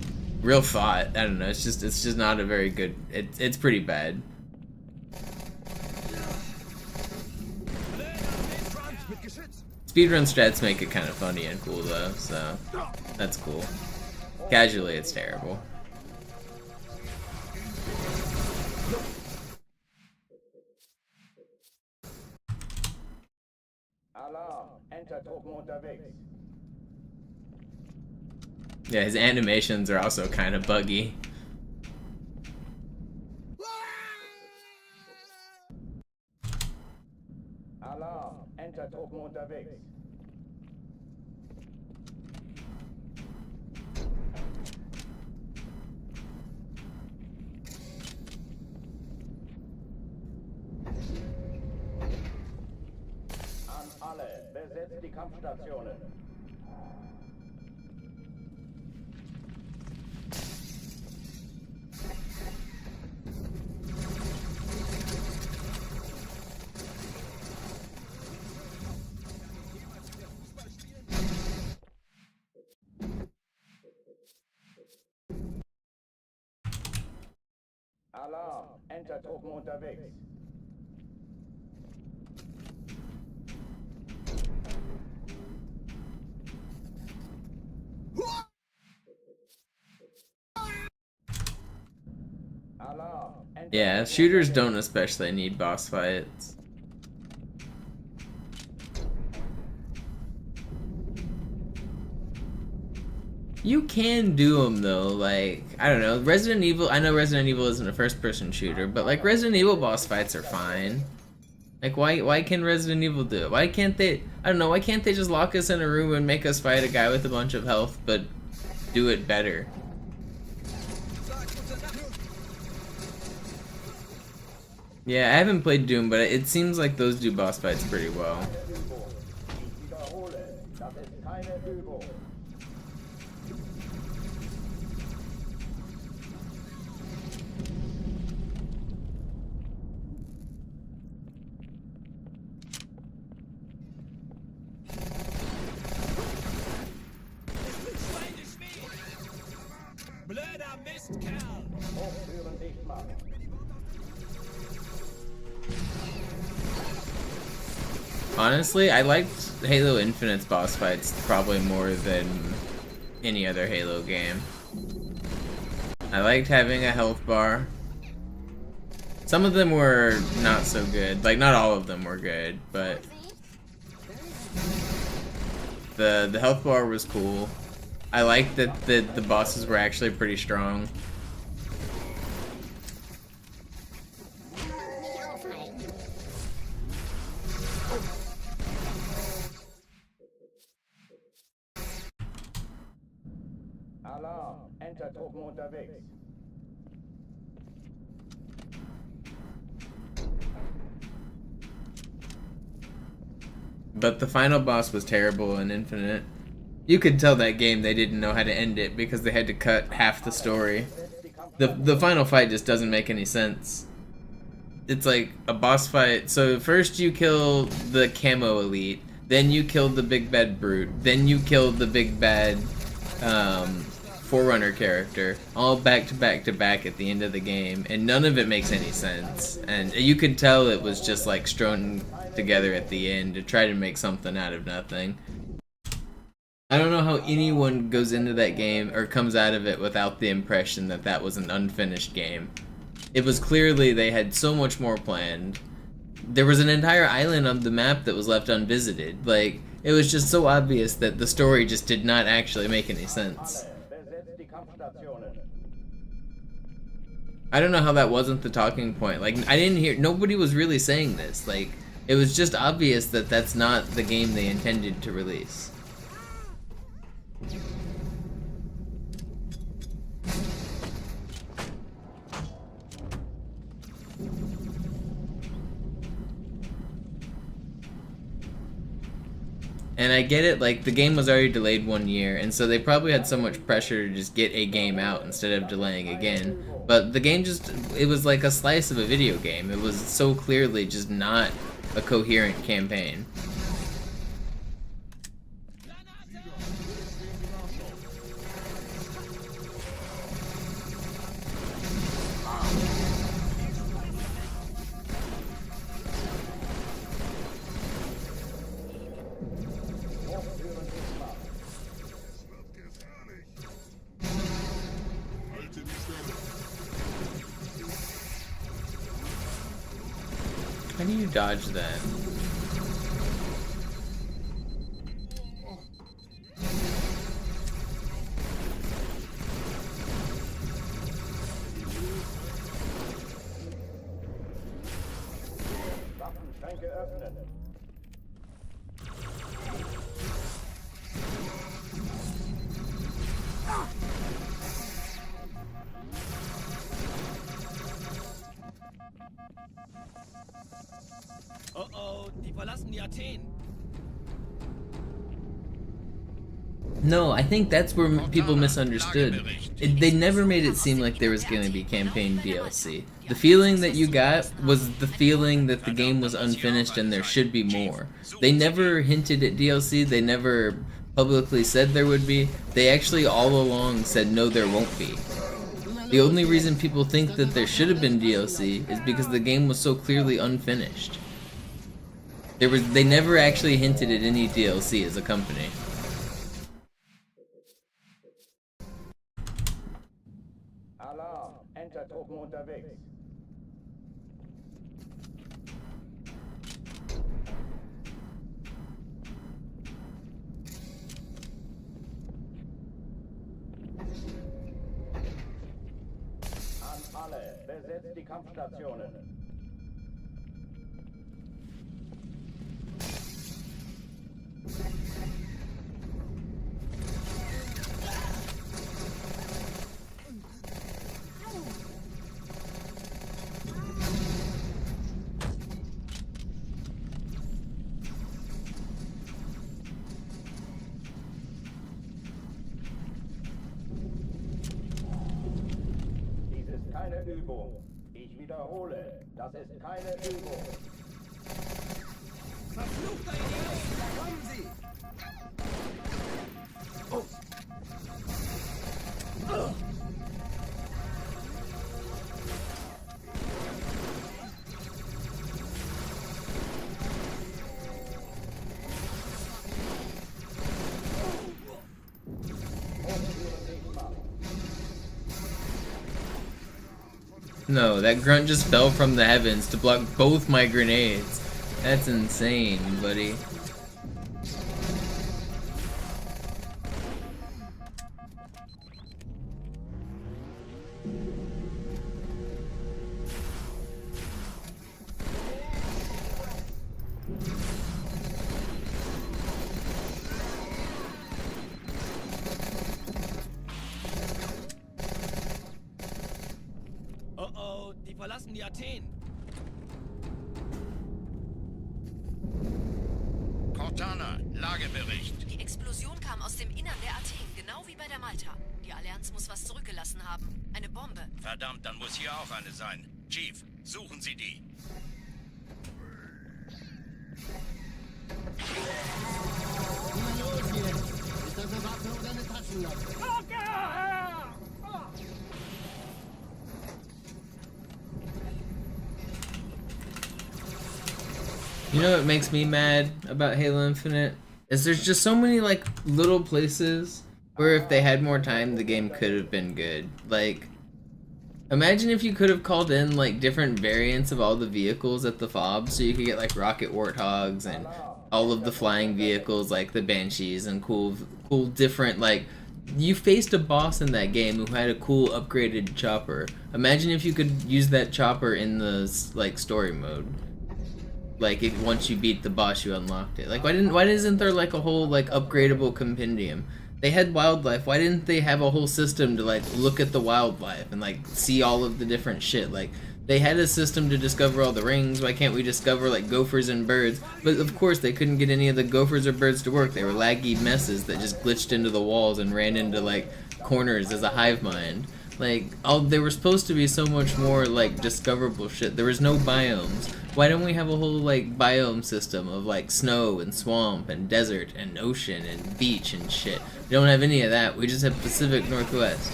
real thought. I don't know. It's just not a very good. It's pretty bad. Speedrun strats make it kind of funny and cool though, so that's cool. Casually, it's terrible.
Alarm! Enter-Truppen unterwegs.
Yeah, his animations are also kind of buggy.
Alarm! Enter-Truppen unterwegs. An alle, besetzt die Kampfstationen. Alarm! Enter-Truppen unterwegs. Alarm!
Yeah, shooters don't especially need boss fights. You can do them though, like, I don't know, Resident Evil, I know Resident Evil isn't a first-person shooter, but like Resident Evil boss fights are fine. Like, why can Resident Evil do it? Why can't they, I don't know, why can't they just lock us in a room and make us fight a guy with a bunch of health, but do it better? Yeah, I haven't played Doom, but it seems like those do boss fights pretty well.
Ich wiederhole, das ist keine Übung.
Blöder Mistkerl!
Hochtüren dicht machen.
Honestly, I liked Halo Infinite's boss fights probably more than any other Halo game. I liked having a health bar. Some of them were not so good. Like, not all of them were good, but the health bar was cool. I liked that the bosses were actually pretty strong.
Alarm! Enter-Truppen unterwegs.
But the final boss was terrible in Infinite. You could tell that game they didn't know how to end it because they had to cut half the story. The final fight just doesn't make any sense. It's like a boss fight. So first you kill the camo elite, then you killed the big bad brute, then you killed the big bad Forerunner character, all back to back to back at the end of the game, and none of it makes any sense. And you could tell it was just like strewn together at the end to try to make something out of nothing. I don't know how anyone goes into that game or comes out of it without the impression that that was an unfinished game. It was clearly they had so much more planned. There was an entire island on the map that was left unvisited. Like, it was just so obvious that the story just did not actually make any sense. I don't know how that wasn't the talking point. Like, I didn't hear, nobody was really saying this. Like, it was just obvious that that's not the game they intended to release. And I get it, like, the game was already delayed 1 year, and so they probably had so much pressure to just get a game out instead of delaying again. But the game just, it was like a slice of a video game. It was so clearly just not a coherent campaign. How do you dodge that?
Waffenschränke öffnen.
Oh oh, die verlassen die Athen.
No, I think that's where people misunderstood. They never made it seem like there was going to be campaign DLC. The feeling that you got was the feeling that the game was unfinished and there should be more. They never hinted at DLC, they never publicly said there would be. They actually all along said no, there won't be. The only reason people think that there should have been DLC is because the game was so clearly unfinished. They never actually hinted at any DLC as a company.
Alarm, Entertruppen unterwegs. An alle, besetzt die Kampfstationen. Dies ist keine Übung. Ich wiederhole, das ist keine Übung.
Verfluchter Idiot! Da kommen sie! Oh. Oh.
No, that grunt just fell from the heavens to block both my grenades. That's insane, buddy.
Oh oh, die verlassen die Athen.
Cortana, Lagebericht.
Die Explosion kam aus dem Innern der Athen, genau wie bei der Malta. Die Allianz muss was zurückgelassen haben. Eine Bombe.
Verdammt, dann muss hier auch eine sein. Chief, suchen Sie die.
Na los jetzt! Ist das eine Waffe oder eine Taschenlampe?
You know what makes me mad about Halo Infinite? Is there's just so many like little places where if they had more time the game could have been good. Like, imagine if you could have called in like different variants of all the vehicles at the FOB, so you could get like rocket warthogs and all of the flying vehicles like the Banshees and cool different like. You faced a boss in that game who had a cool upgraded chopper. Imagine if you could use that chopper in the like story mode. Like if once you beat the boss you unlocked it. Like why isn't there like a whole like upgradable compendium? They had wildlife. Why didn't they have a whole system to like look at the wildlife and like see all of the different shit? Like they had a system to discover all the rings. Why can't we discover like gophers and birds? But of course they couldn't get any of the gophers or birds to work. They were laggy messes that just glitched into the walls and ran into like corners as a hive mind. Like they were supposed to be so much more like discoverable shit. There was no biomes. Why don't we have a whole like biome system of like snow and swamp and desert and ocean and beach and shit? We don't have any of that. We just have Pacific Northwest.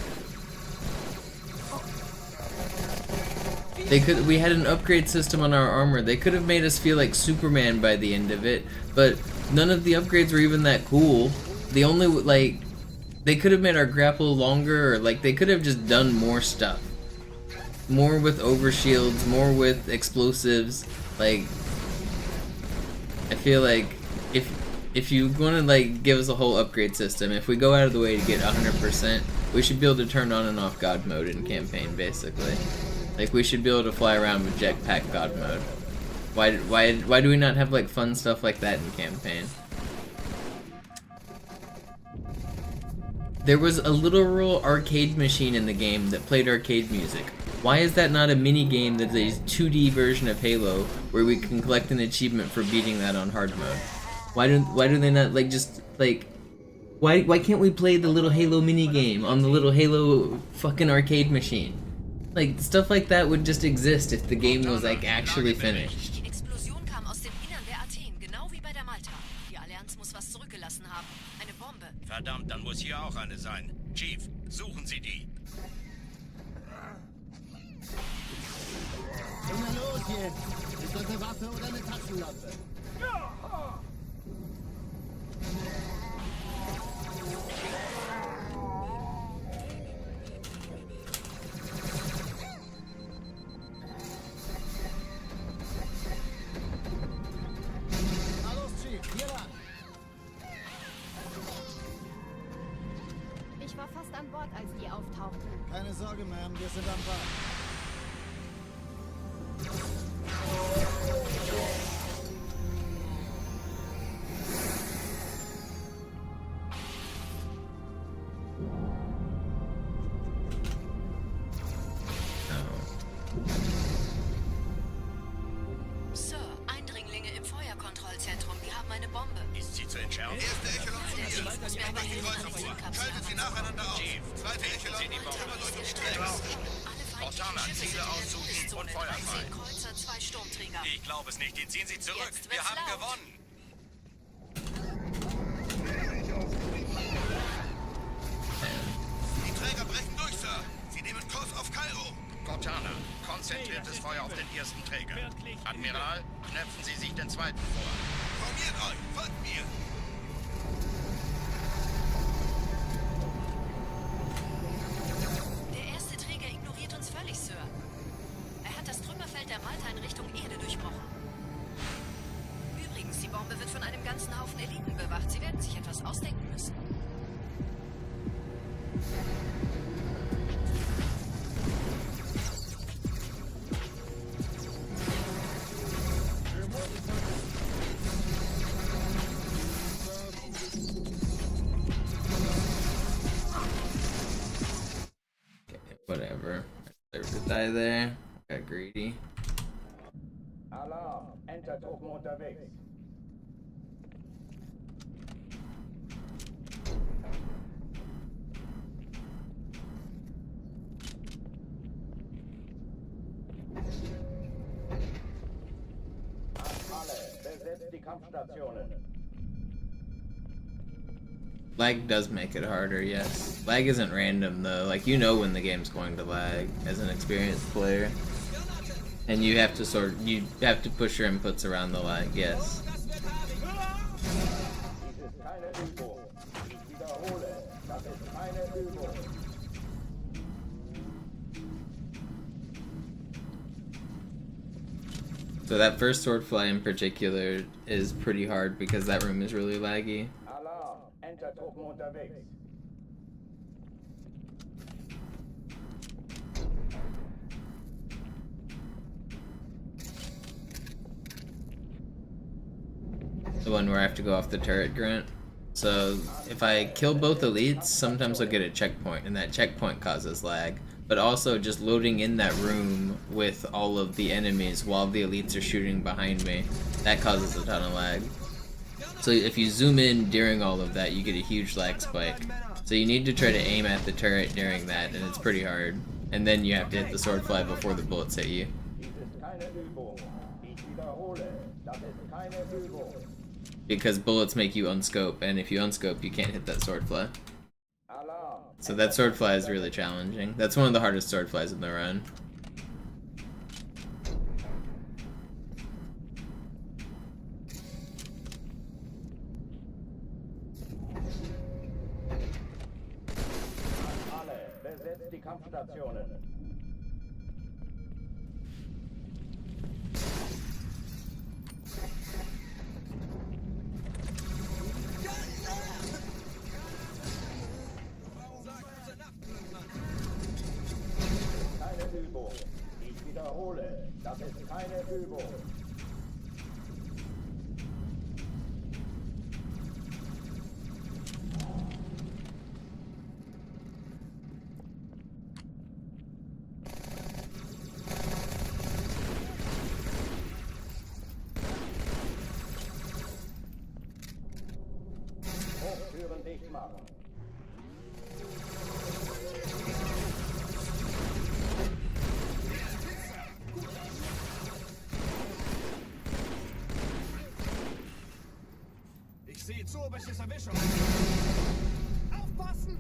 We had an upgrade system on our armor. They could have made us feel like Superman by the end of it, but none of the upgrades were even that cool. The only like they could have made our grapple longer, or like they could have just done more stuff. More with overshields, more with explosives. Like I feel like if you want to like give us a whole upgrade system, if we go out of the way to get 100%, we should be able to turn on and off God mode in campaign basically. Like we should be able to fly around with jetpack God mode. Why do we not have like fun stuff like that in campaign? There was a literal arcade machine in the game that played arcade music. Why is that not a mini game that's a 2D version of Halo where we can collect an achievement for beating that on hard mode? Why do they not like just like why can't we play the little Halo mini game on the little Halo fucking arcade machine? Like stuff like that would just exist if the game was like actually finished.
Die Explosion kam aus dem Innern der Athen, genau wie bei der Malta. Die Allianz muss was zurückgelassen haben. Eine Bombe.
Verdammt, dann muss hier auch eine sein. Chief, suchen Sie die.
Na los jetzt! Ist das eine Waffe oder eine Taschenlampe? Na los, Chief, hier lang!
Ich war fast an Bord, als die auftauchten.
Keine Sorge, Ma'am, wir sind am Ball.
Sir, Eindringlinge im Feuerkontrollzentrum. Die haben eine Bombe.
Ist sie zu entschärfen?
Der Chief muss mir aber helfen, Benzinkapseln
Sie nacheinander auf. Chief, zweite Echelon. Sie die Bombe durch den Cortana, Ziele aussuchen und Feuer frei.
Kreuzer, 2 Sturmträger.
Ich glaube es nicht, die ziehen sie zurück.
Jetzt
Wir
wird's
haben
laut.
gewonnen. Die Träger brechen durch, Sir. Sie nehmen Kurs auf Kairo. Cortana, konzentriertes Feuer auf den ersten Träger. Admiral, knöpfen Sie sich den zweiten vor. Formiert euch, folgt mir.
Der erste Träger ignoriert uns völlig, Sir. Er hat das Trümmerfeld der Malta in Richtung Erde durchbrochen. Übrigens, die Bombe wird von einem ganzen Haufen Eliten bewacht. Sie werden sich etwas ausdenken müssen.
Whatever. I deserve to die there. Got greedy.
Alarm, Entertruppen unterwegs. die Kampfstationen.
Lag does make it harder, yes. Lag isn't random though, like you know when the game's going to lag as an experienced player. And you have to push your inputs around the lag, yes.
Dies ist keine Übung. Ich wiederhole, das ist keine Übung.
So that first swordfly in particular is pretty hard because that room is really laggy.
Alarm, Entertruppen unterwegs.
The one where I have to go off the turret grunt. So if I kill both elites, sometimes I'll get a checkpoint, and that checkpoint causes lag. But also just loading in that room with all of the enemies while the elites are shooting behind me, that causes a ton of lag. So if you zoom in during all of that, you get a huge lag spike. So you need to try to aim at the turret during that, and it's pretty hard. And then you have to hit the swordfly before the bullets hit you.
Dies ist keine Übung. Ich wiederhole, das ist keine Übung.
Because bullets make you unscope, and if you unscope, you can't hit that swordfly. So that swordfly is really challenging. That's one of the hardest swordflies in the run.
Alle, besetzt die Kampfstationen. Keine Übung. Ich wiederhole, das ist keine Übung. Hochtüren dicht machen.
Ich sehe zu, bis ich es erwische. Aufpassen!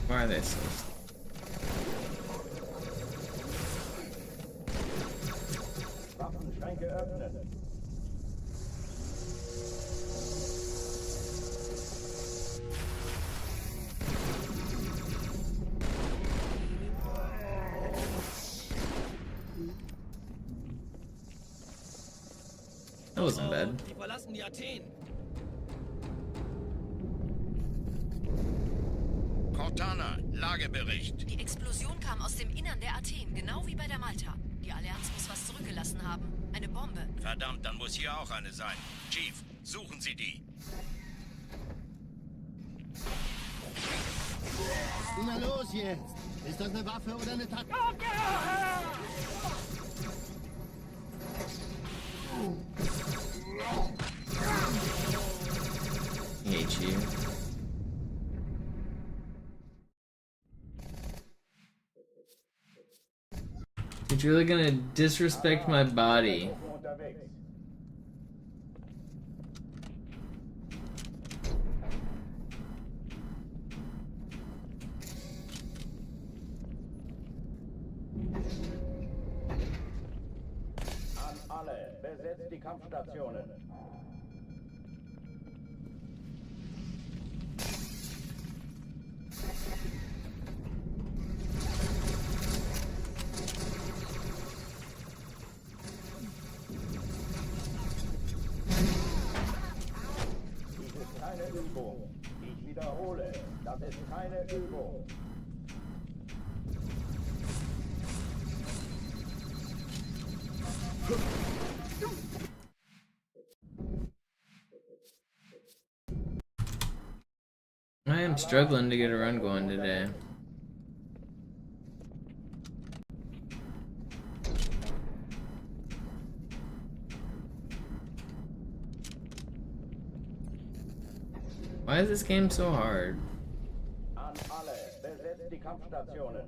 Why are they so
Waffenschränke öffnen.
That wasn't bad.
Die verlassen die Athen.
Cortana, Lagebericht.
Die Explosion kam aus dem Innern der Athen, genau wie bei der Malta. Die Allianz muss was zurückgelassen haben. Eine Bombe.
Verdammt, dann muss hier auch eine sein. Chief, suchen Sie die.
Na los jetzt! Ist das eine Waffe oder eine Taktik?
I hate you. It's really gonna disrespect my body.
Unterwegs. An alle, besetzt die Kampfstationen. Dies ist keine Übung. Ich wiederhole, das ist keine Übung.
I am struggling to get a run going today. Why is this game so hard?
An alle, besetzt die Kampfstationen.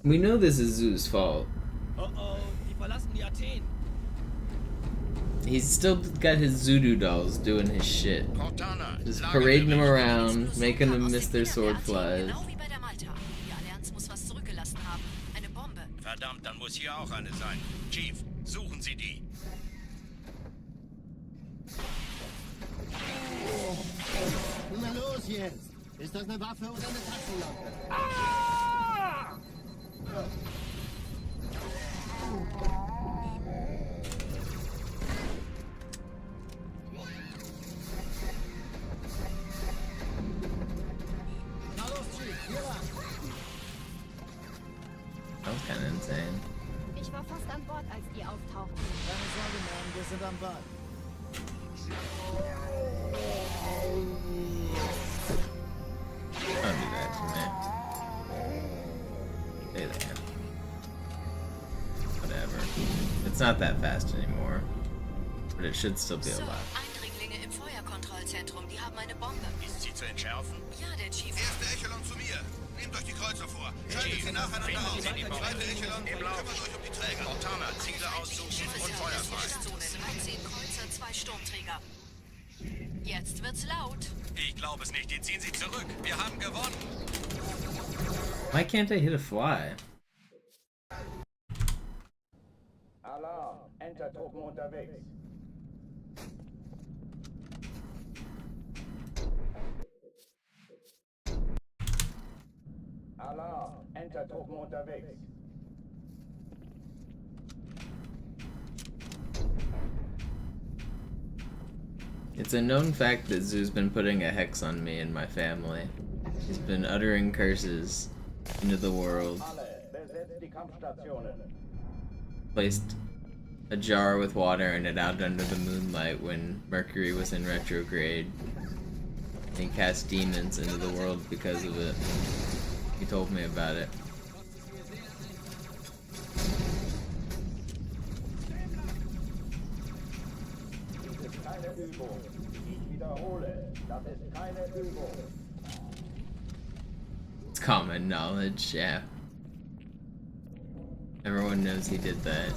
We know this is Zoo's fault.
Oh, die verlassen die Athen.
He's still got his Voodoo dolls doing his shit.
Cortana,
Just parading them around, making them miss their sword flies.
Genau wie bei der Malta. Die Allianz muss was zurückgelassen haben. Eine Bombe.
Verdammt, dann muss hier auch eine sein. Chief, suchen Sie die.
Na los jetzt! Ist das eine Waffe oder eine Taschenlampe? Na los, Chief, hier lang!
That was kind of insane.
Ich war fast an Bord, als die auftauchten.
Keine Sorge, Mann, wir sind am Ball.
Don't do that to me. Stay there. Whatever. It's not that fast anymore. But it should still be
Sir,
alive.
Eindringlinge im Feuerkontrollzentrum. Die haben eine Bombe.
Ist sie zu entschärfen?
Ja, der Chief.
Erste Echelon zu mir. Nehmt euch die Kreuzer vor. Schaltet sie nacheinander aus. Zweite Echelon, kümmert euch um die Träger. Cortana, Ziele aussuchen und Feuer frei.
13 Kreuzer, 2 Sturmträger. Jetzt wird's laut.
Ich glaube es nicht. Die ziehen sich zurück. Wir haben gewonnen.
Why can't I hit a fly?
Alarm, Entertruppen unterwegs. Alarm, Entertruppen unterwegs.
It's a known fact that Zoo's been putting a hex on me and my family. He's been uttering curses into the world.
Alle, besetzt die Kampfstationen.
Placed a jar with water in it out under the moonlight when Mercury was in retrograde. And he cast demons into the world because of it. He told me about it.
Dies ist keine Übung. Ich wiederhole, das ist keine Übung.
It's common knowledge, yeah. Everyone knows he did that.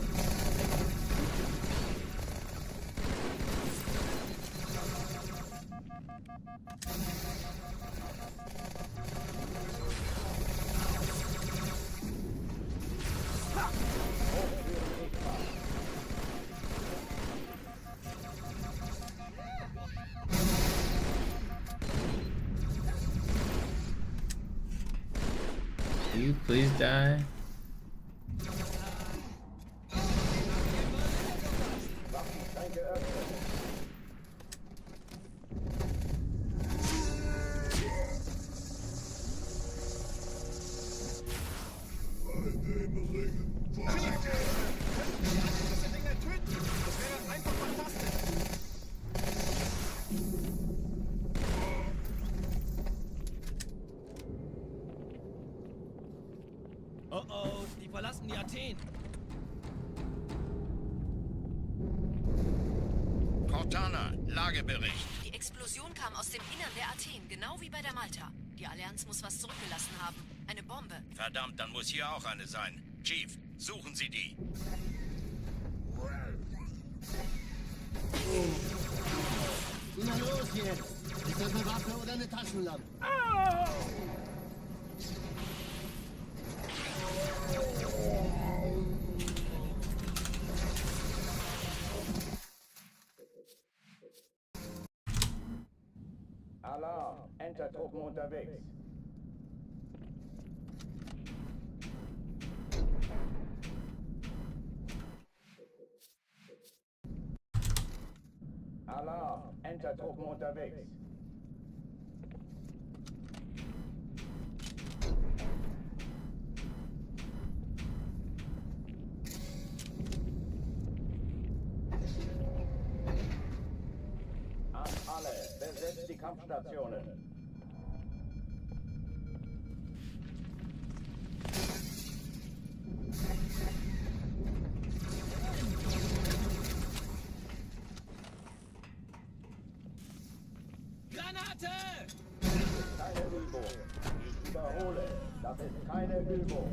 Will you please die?
Oh, die verlassen die Athen.
Cortana, Lagebericht.
Die Explosion kam aus dem Innern der Athen, genau wie bei der Malta. Die Allianz muss was zurückgelassen haben. Eine Bombe.
Verdammt, dann muss hier auch eine sein. Chief, suchen Sie die.
Na los jetzt! Ist das eine Waffe oder eine Taschenlampe?
Alarm, Entertruppen unterwegs. Alarm, Entertruppen unterwegs. An alle, besetzt die Kampfstationen.
Granate!
Keine Übung. Ich wiederhole, das ist keine Übung.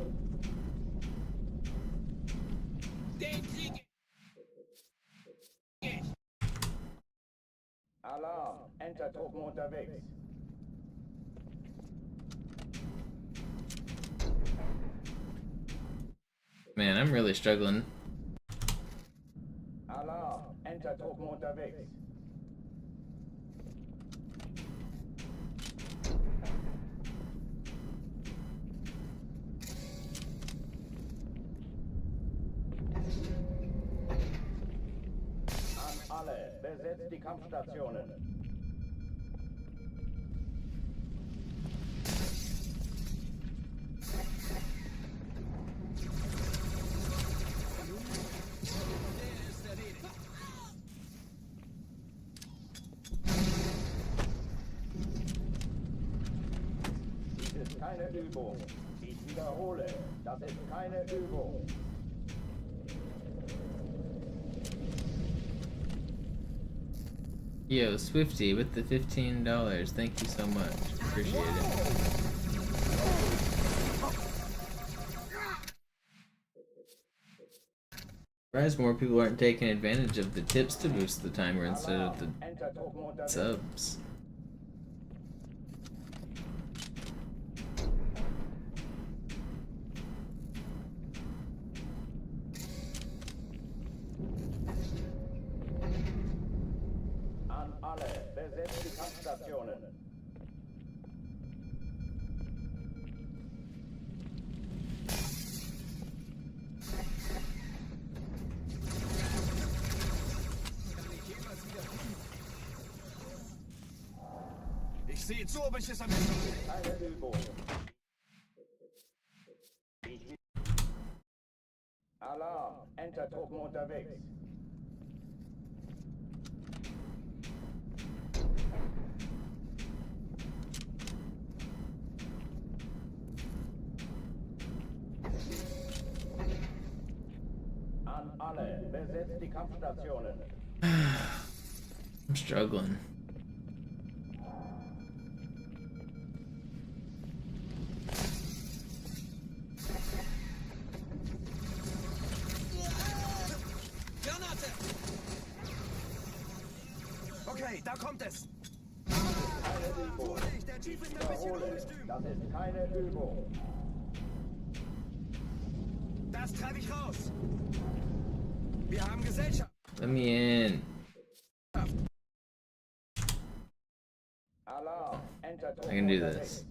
Enter-Truppen unterwegs.
Man, I'm really struggling.
Alarm! Enter-Truppen unterwegs. An alle, besetzt die Kampfstationen. Dies ist keine Übung. Ich wiederhole, das ist keine Übung.
Yo, Swifty with the $15. Thank you so much. Appreciate it. Surprised more people aren't taking advantage of the tips to boost the timer instead of the subs.
An alle, besetzt die Kampfstationen.
Ich sehe zu, ob ich es am Ende.
Keine Übung. Alarm! Enter-Truppen unterwegs. An alle, besetzt die Kampfstationen.
I'm struggling.
Okay, da kommt es.
Keine Übung.
Der Chief ist
Ich
ein bisschen
wiederhole,
ungestüm.
das ist keine Übung.
Das treibe ich raus. Wir haben Gesellschaft.
Let me in.
Alarm! Enter-Truppen
I can do
unterwegs.
this.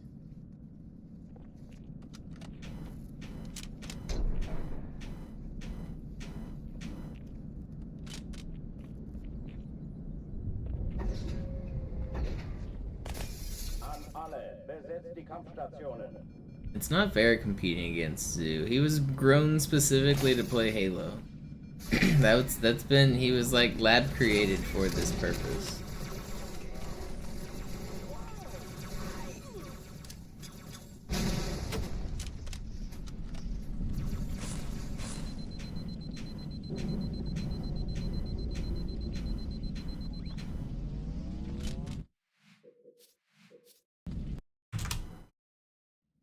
An alle, besetzt die Kampfstationen.
It's not fair competing against Zoo. He was grown specifically to play Halo. He was like lab created for this purpose.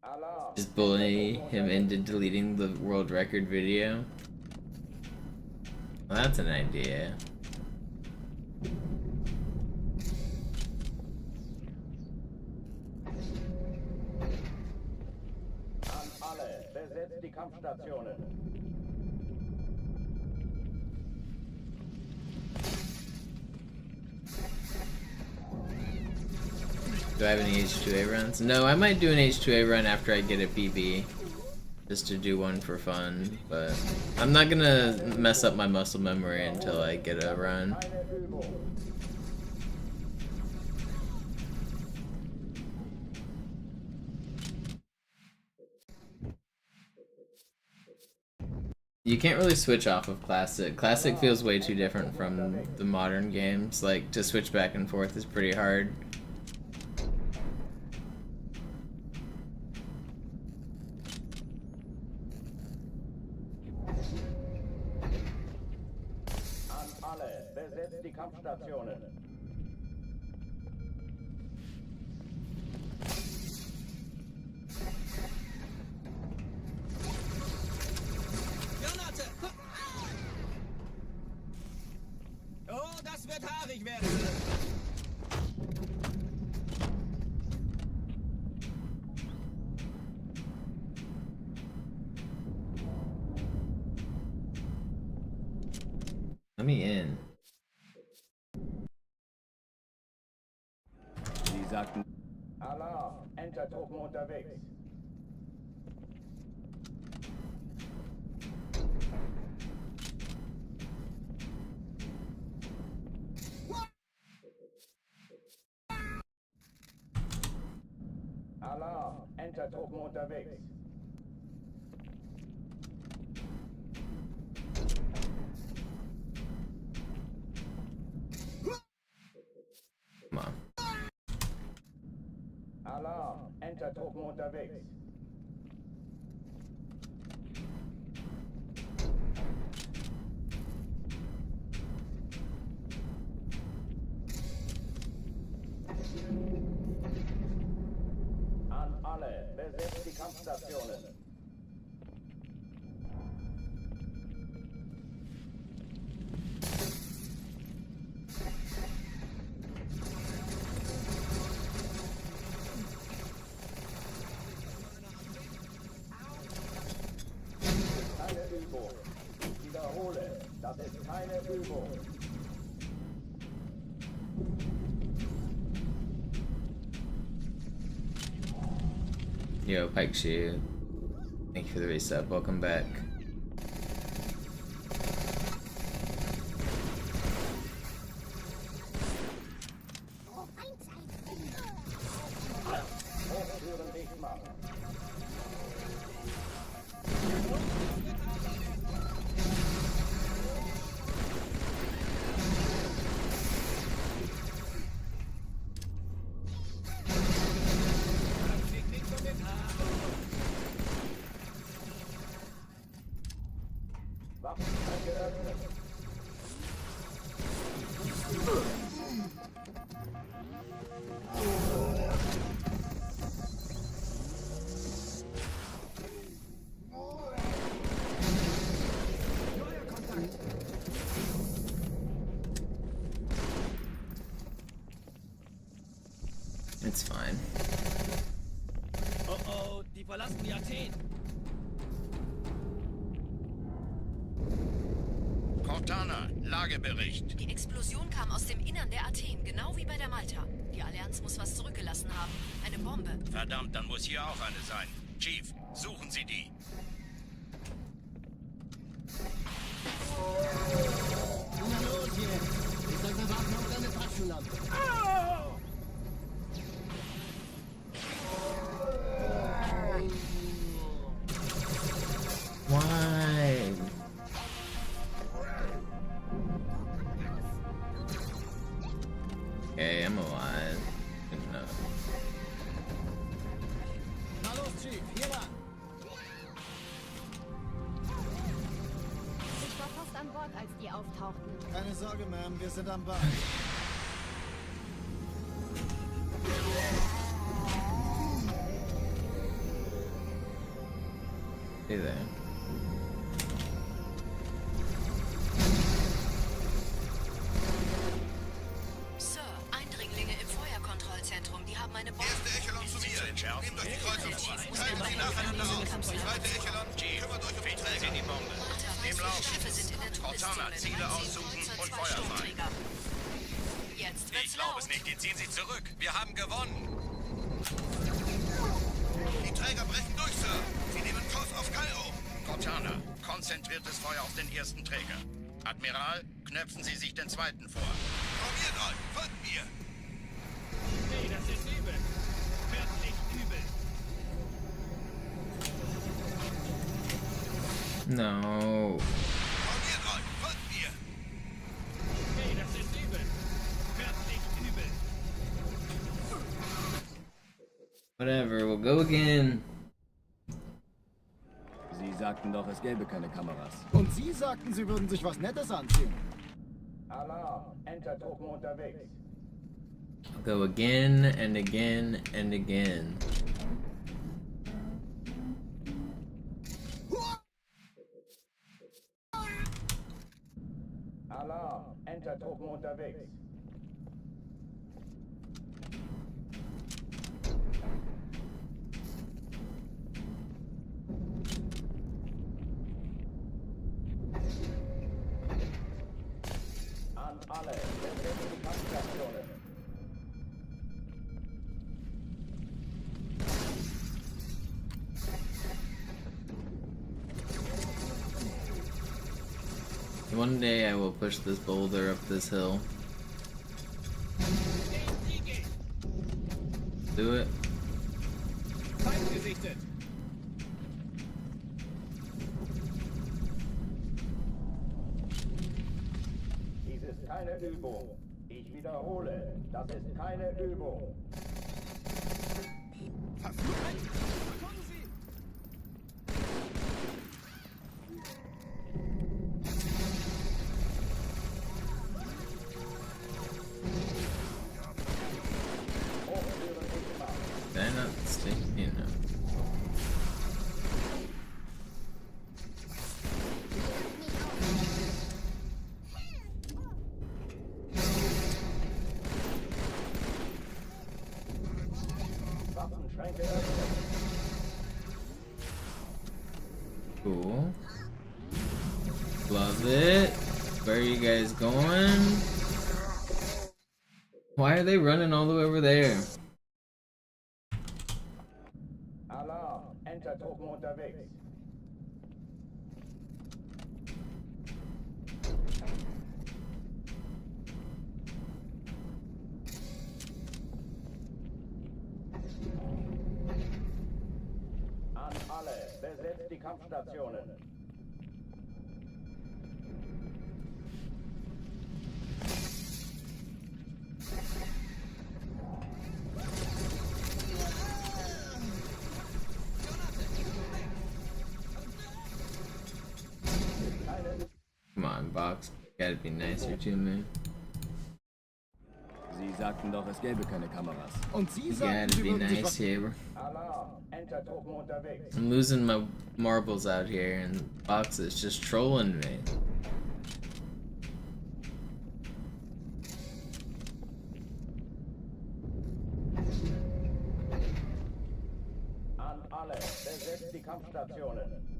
Alarm!
Just bully him into deleting the world record video. Well, that's an idea.
An alle, besetzt die Kampfstationen.
Do I have any H2A runs? No, I might do an H2A run after I get a PB. Just to do one for fun, but I'm not gonna mess up my muscle memory until I get a run.
Keine Übung.
You can't really switch off of Classic. Classic feels way too different from the modern games. Like, to switch back and forth is pretty hard.
An alle, besetzt die Kampfstationen.
Oh, das wird haarig werden.
Let me in.
Sie sagten...
Alarm! Entertruppen unterwegs. Alarm! Entertruppen unterwegs.
Come on.
Alarm! Entertruppen unterwegs. An alle, besetzt die Kampfstationen. Keine Übung. Ich wiederhole, das ist keine Übung.
Yo, Pike Shoe. Thank you for the resub. Welcome back.
Hochtüren dicht machen. Waffen geöffnet.
It's fine.
Oh oh, die verlassen die Athen.
Cortana, Lagebericht.
Die Explosion kam aus dem Innern der Athen, genau wie bei der Malta. Die Allianz muss was zurückgelassen haben. Eine Bombe.
Verdammt, dann muss hier auch eine sein. Chief, suchen Sie die.
Na los hier! Ich sag, wir warten auf deine Taschenlampe.
Why? Okay, I'm alive. Good enough.
Na los, Chief, hier lang!
Ich war fast an Bord, als die auftauchten.
Keine Sorge, Ma'am, wir sind am Ball.
Hey there.
Sir, Eindringlinge im Feuerkontrollzentrum. Die haben eine Bombe.
Erste Echelon zu mir. Nehmt euch die Kreuzer vor. Teilen Sie nacheinander auf. Zweite Echelon, kümmert euch um die Träger. Die Bombe. Im Lauf.
Schiffe sind in der
Cortana,
Todeszone.
Ziele
13
aussuchen
Kreuzer,
und
2
Feuer fahren.
Sturmträger. Jetzt wird's
Ich glaube es
laut.
nicht, die ziehen sich zurück. Wir haben gewonnen. Die Träger brechen durch, Sir. Sie nehmen Kurs auf Kairo. Cortana, konzentriertes Feuer auf den ersten Träger. Admiral, knöpfen Sie sich den zweiten vor. Formiert euch, folgt mir.
Hey, das ist übel. Wirklich übel.
No.
Formiert euch, folgt mir.
Hey, das ist übel. Wirklich übel.
Whatever, we'll go again.
Sie sagten doch, es gäbe keine Kameras.
Und Sie sagten, Sie würden sich was Nettes anziehen.
Alarm! Entertruppen unterwegs.
Go again and again and again.
Alarm! Entertruppen unterwegs.
One day I will push this boulder up this hill. Do it.
Feind gesichtet.
Dies ist keine Übung. Ich wiederhole, das ist keine Übung.
Did I not stick? You know. Cool. Love it. Where are you guys going? Why are they running all the way over there?
Alarm, Entertruppen unterwegs. An alle, besetzt die Kampfstationen.
Come on, Box. Gotta be nicer to me.
Sie sagten doch, es gäbe keine Kameras.
Und Sie
You
sagen,
gotta
Sie
be
würden sich
nice
was...
here.
Alarm, Entertruppen unterwegs.
I'm losing my marbles out here, and Box is just trolling me.
An alle, besetzt die Kampfstationen.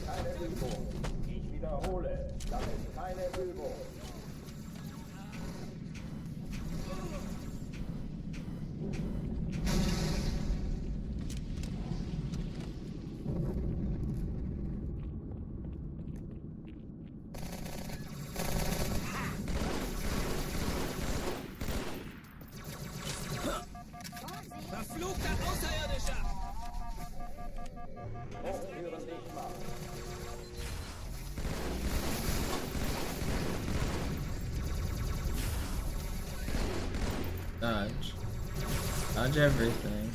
Keine Übung. Ich wiederhole, das ist keine Übung.
Verfluchter Außerirdischer!
Hochführen sichtbar.
Dodge. Dodge everything.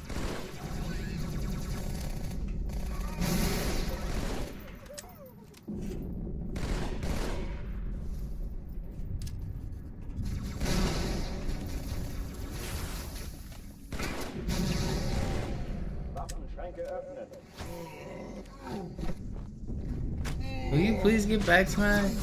Waffenschränke öffnen.
Will you please get back smacked?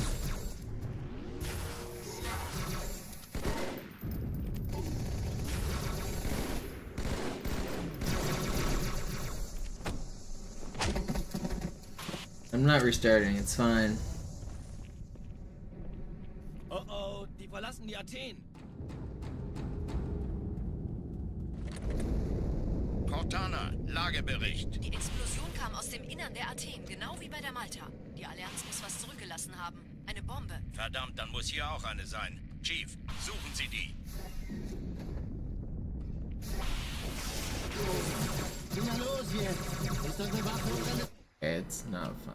I'm not restarting, it's fine.
Oh oh, die verlassen die Athen.
Cortana, Lagebericht.
Die Explosion kam aus dem Innern der Athen, genau wie bei der Malta. Die Allianz muss was zurückgelassen haben. Eine Bombe.
Verdammt, dann muss hier auch eine sein. Chief, suchen Sie die.
Na los jetzt! Ist das eine Waffe oder eine...
It's not fun.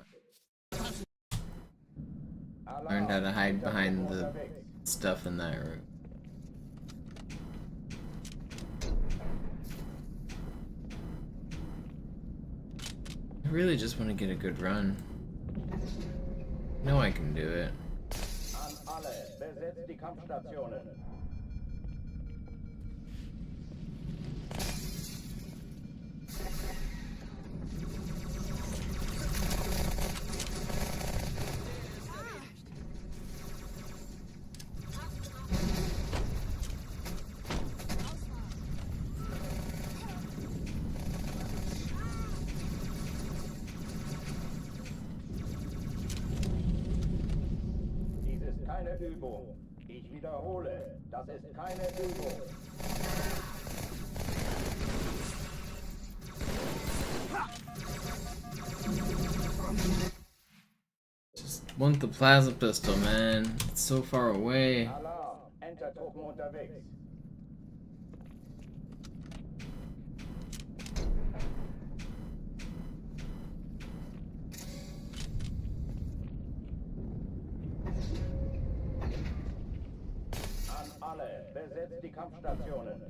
Learned how to hide behind the stuff in that room. I really just want to get a good run. I know I can do it.
An alle, besetzt die Kampfstationen. keine Übung. Ich wiederhole, das ist keine Übung.
Just want the plasma pistol, man. It's so far away.
Alarm, Entertruppen unterwegs. An alle, besetzt die Kampfstationen.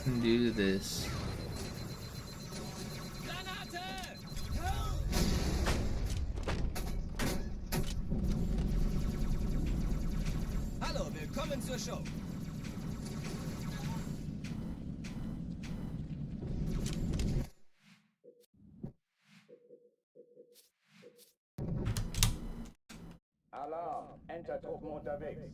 Can do this.
Hallo, willkommen zur Show.
Alarm, Entertruppen unterwegs.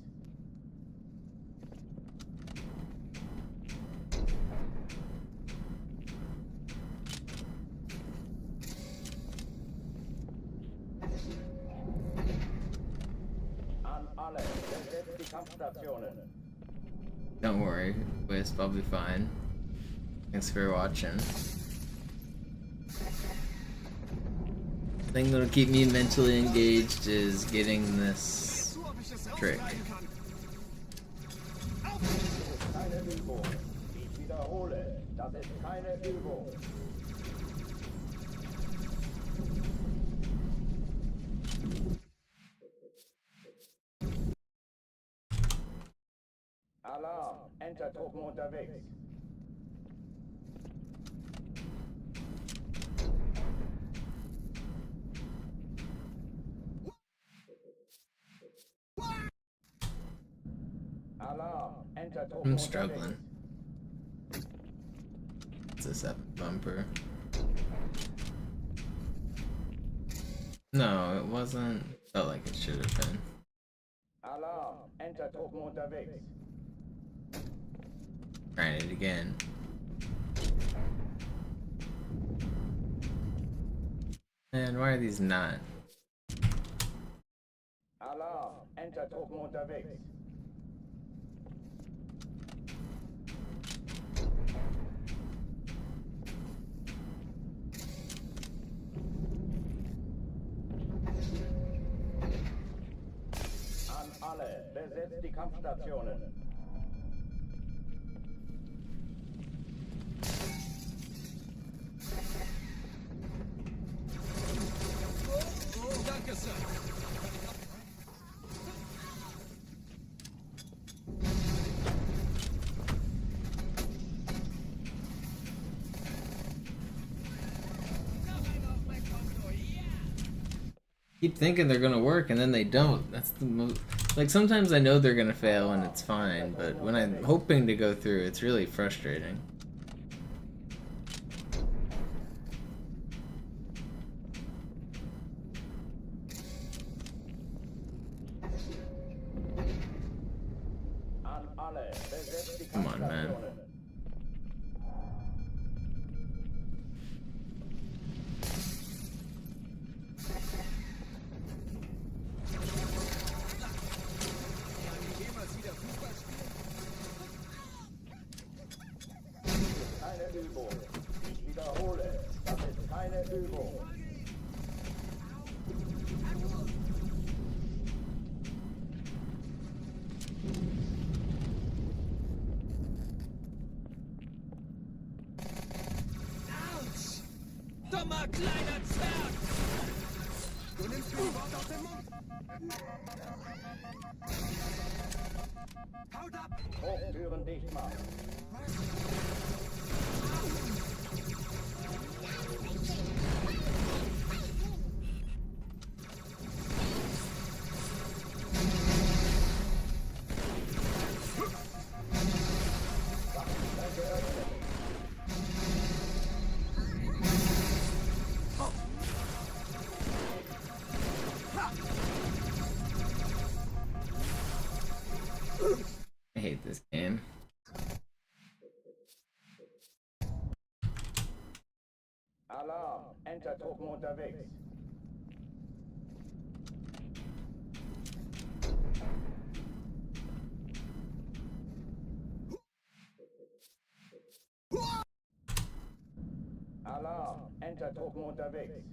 An alle, besetzt die Kampfstationen.
Don't worry, Wisp, I'll be fine. Thanks for watching. The thing that'll keep me mentally engaged is getting this trick.
Keine Übung. Ich wiederhole, das ist keine Übung. Alarm, Entertruppen unterwegs. Alarm, Entertruppen
I'm
unterwegs.
struggling. It's a 7 bumper. No, it wasn't. Felt like it should have been.
Alarm, Entertruppen unterwegs.
Trying it again. Man, why are these not?
Alarm, Entertruppen unterwegs. An alle, besetzt die Kampfstationen.
Danke, Sir.
Keep thinking they're gonna work and then they don't. That's the most. Like sometimes I know they're gonna fail and it's fine, but when I'm hoping to go through, it's really frustrating.
An alle, besetzt die
Come on, man.
Kampfstationen. Keine Übung. Ich wiederhole, das ist keine Übung.
Dummer kleiner Zwerg! Du nimmst mir die Worte aus dem Mund! Haut ab!
Hochtüren dicht machen.
I hate this game.
Alarm, Entertruppen unterwegs. Alarm, Entertruppen unterwegs.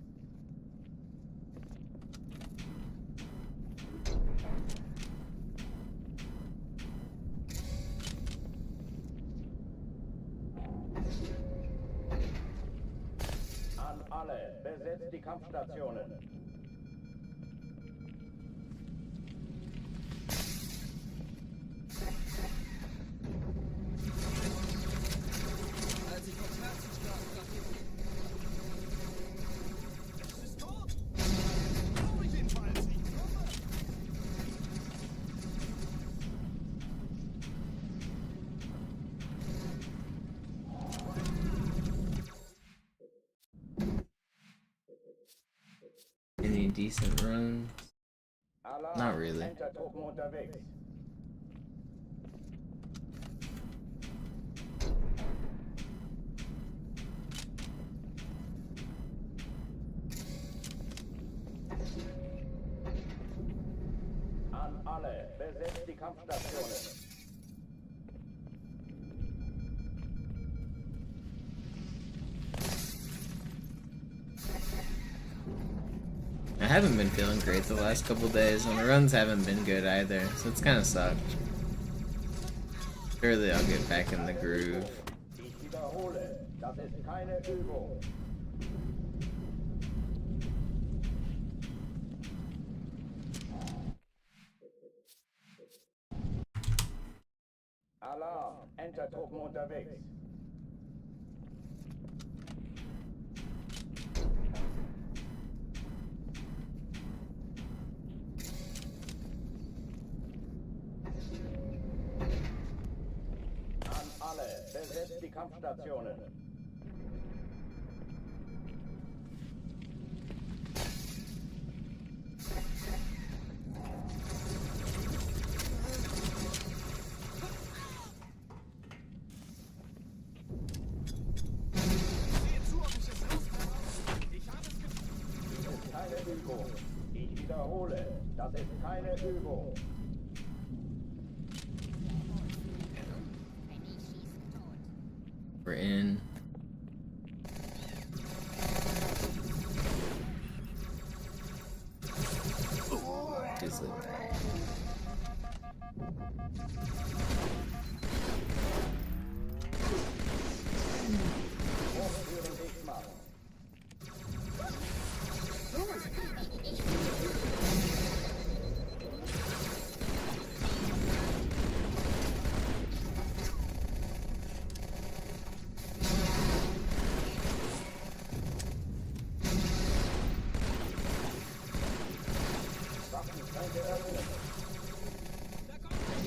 An alle, besetzt die Kampfstationen.
Als ich vom Herzen starb, dachte ich, es ist tot. Glaube ich jedenfalls. Ich glaube.
Any decent runs?
Alarm,
Not really.
Entertruppen unterwegs. An alle, besetzt die Kampfstationen.
I haven't been feeling great the last couple days, and the runs haven't been good either, so it's kind of sucked. Surely I'll get back in the groove.
Ich wiederhole, das ist keine Übung. Alarm, Entertruppen unterwegs. An alle, besetzt die Kampfstationen.
Sehe zu, ob ich es loswerde. Ich habe es gefunden.
Das ist keine Übung. Ich wiederhole, das ist keine Übung.
We're in. Is it?
Hochführen dicht machen. Waffenschränke öffnen.
Da kommt er.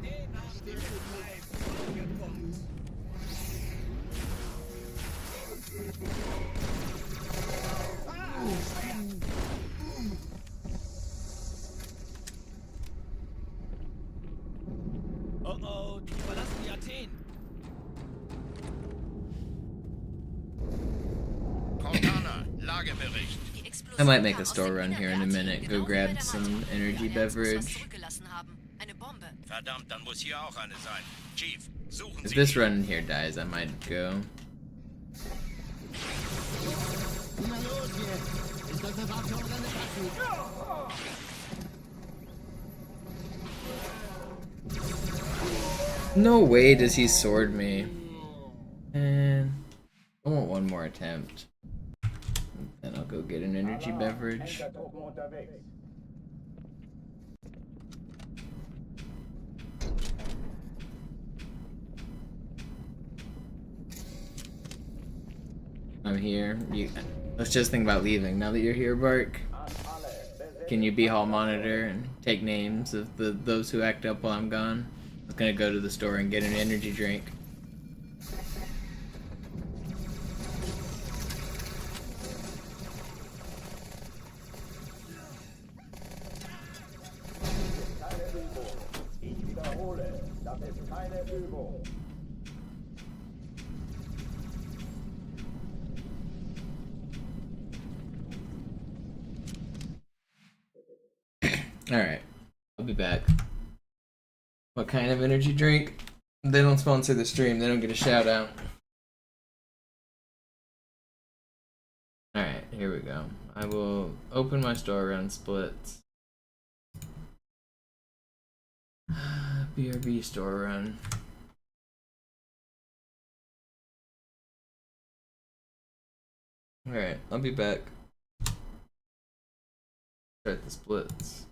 Den haben wir live vollgepumpt. Oh oh, die verlassen die Athen.
Cortana, Lagebericht.
Die Explosion
I might make
kam
a
aus
store
dem
run
Innern
here
der
in a
Athen,
minute. Go
genau wie bei
grab
der
some
Mannschaft.
energy
Die Allianz muss was
beverage.
zurückgelassen haben. Eine Bombe.
Verdammt, dann muss hier auch eine sein. Chief, suchen
If
Sie
this
ihn.
run here dies, I might go.
Na los jetzt! Ist das eine Waffe oder eine Waffe?
No way does he sword me. And I want one more attempt. Then I'll go get an energy
Alarm,
beverage.
Entertruppen unterwegs.
I'm here. Let's just think about leaving. Now that you're here, Bark,
An alle, besetzt
can you be hall monitor and take names of those who act up while I'm gone? I was gonna go to the store and get an energy drink.
keine Übung. Ich wiederhole, das ist keine Übung.
Alright, I'll be back. What kind of energy drink? They don't sponsor the stream, they don't get a shout out. Alright, here we go. I will open my store run splits. BRB store run. Alright, I'll be back. Start the splits.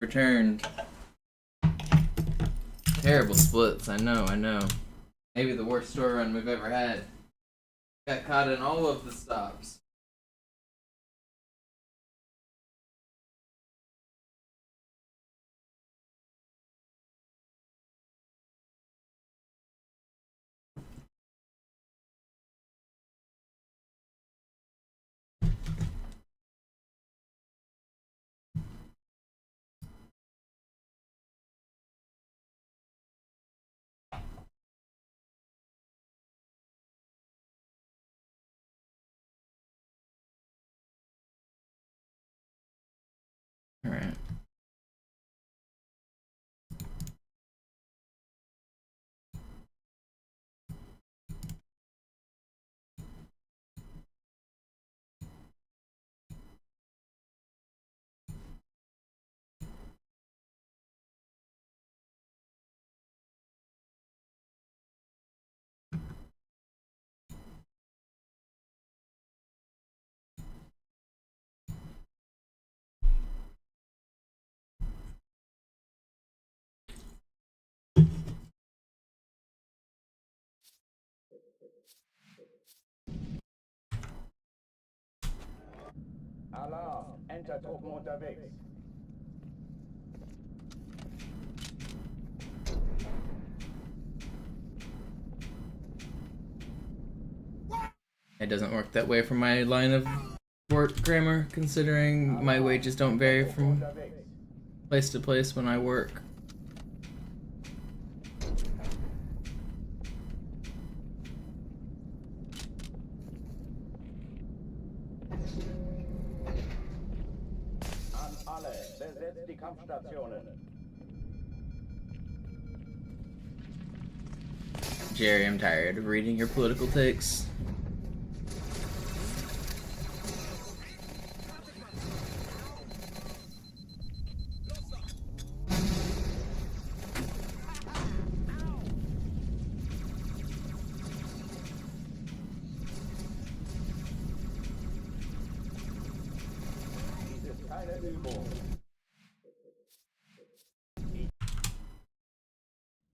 returned. Terrible splits, I know. Maybe the worst store run we've ever had. Got caught in all of the stops. All right.
Alarm! Entertruppen unterwegs.
It doesn't work that way for my line of work grammar, considering my wages don't vary from place to place when I work.
An alle, besetzt die Kampfstationen.
Jerry, I'm tired of reading your political takes.
Dies ist keine Übung.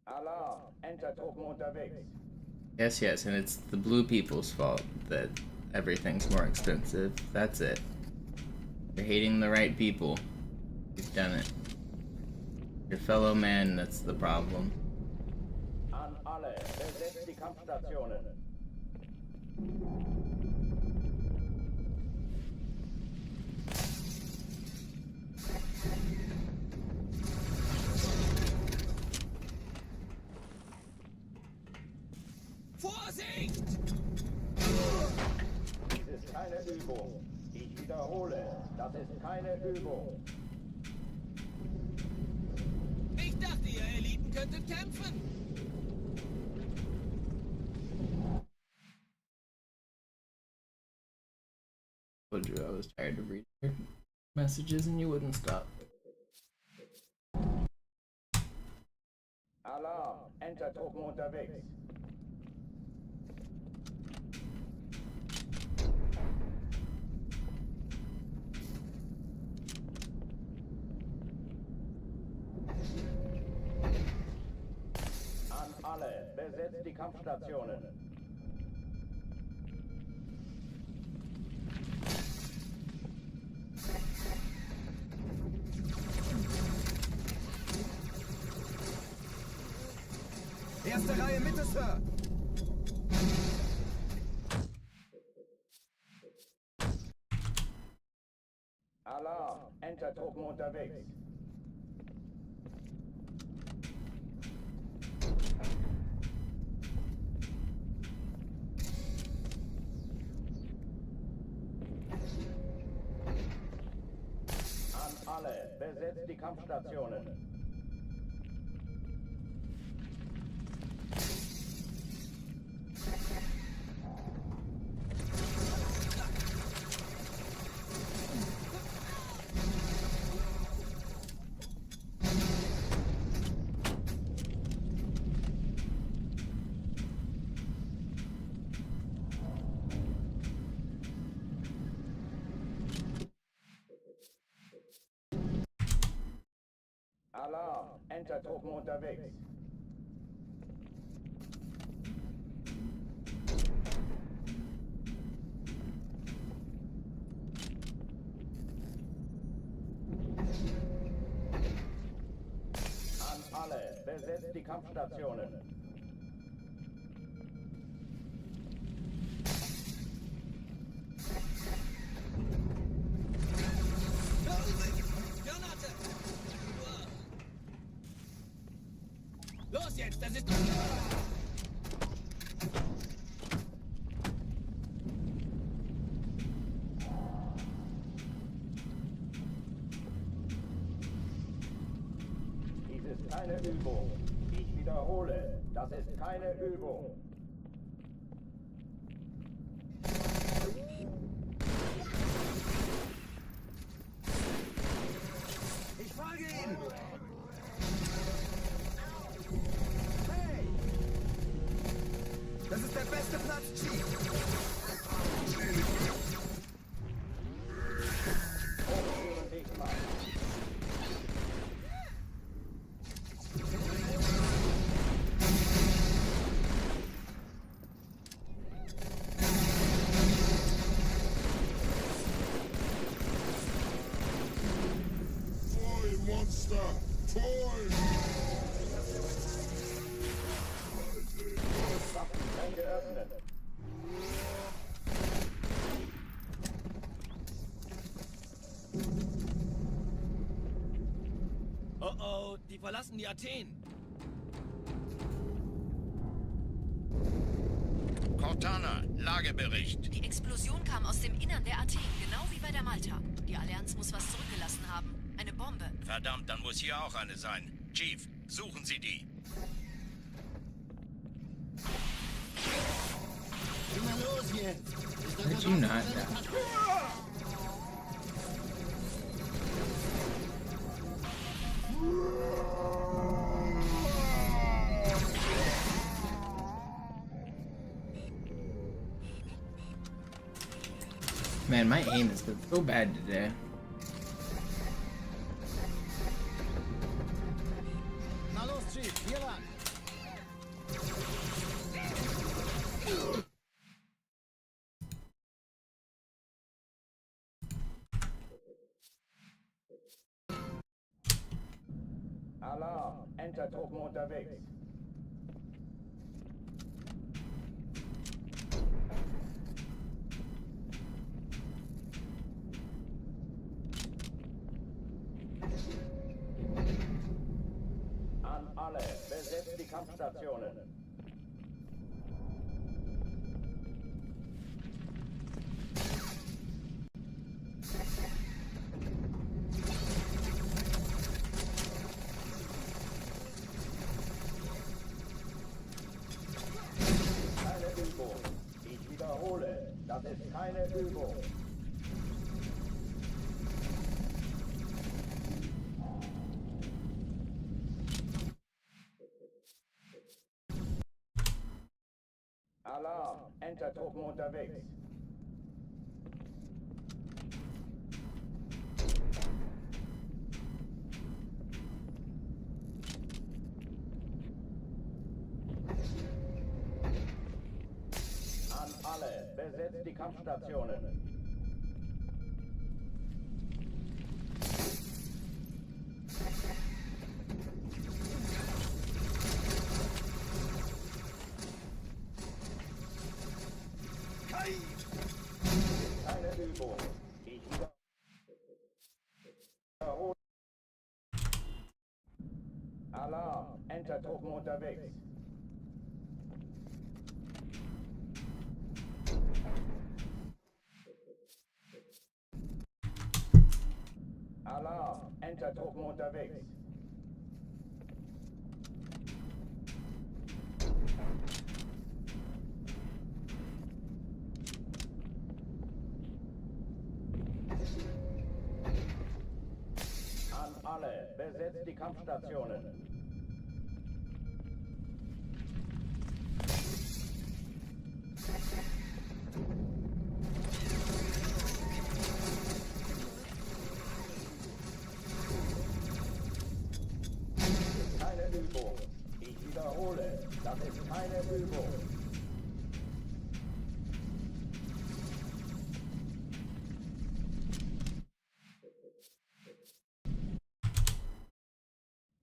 Alarm! Entertruppen unterwegs.
Yes, and it's the blue people's fault that everything's more expensive. That's it. You're hating the right people. You've done it. Your fellow man, that's the problem.
An alle, besetzt die Kampfstationen.
Vorsicht!
Dies ist keine Übung. Ich wiederhole, das ist keine Übung.
Ich dachte, ihr Eliten könntet kämpfen.
Told you I was tired of reading your messages and you wouldn't stop.
Alarm! Entertruppen unterwegs. An alle, besetzt die Kampfstationen.
Erste Reihe Mitte, Sir.
Alarm! Entertruppen unterwegs. An alle, besetzt die Kampfstationen. Alarm, Entertruppen unterwegs. An alle, besetzt die Kampfstationen.
Los jetzt, das ist...
Dies ist keine Übung. Ich wiederhole, das ist keine Übung.
Ich folge Ihnen! Das ist der beste Platz, Chief!
Hochführen dich mal.
Toy, Monster! Toy!
Waffen geöffnet.
Oh oh, die verlassen die Athen.
Cortana, Lagebericht.
Die Explosion kam aus dem Innern der Athen, genau wie bei der Malta. Die Allianz muss was zurückgelassen haben. Eine Bombe.
Verdammt, dann muss hier auch eine sein. Chief, suchen Sie die.
Immer los jetzt!
How'd you not die? Man, my aim has been so bad today.
Na los, Chief, hier lang!
Alarm, Entertruppen unterwegs. An alle, besetzt die Kampfstationen. Keine Übung. Ich wiederhole, das ist keine Übung. Alarm, Entertruppen unterwegs. An alle, besetzt die Kampfstationen. Keine Übung. Ich wiederhole. Alarm, Entertruppen unterwegs. Alarm, Entertruppen unterwegs. An alle, besetzt die Kampfstationen. Übung. Ich wiederhole, das ist keine Übung.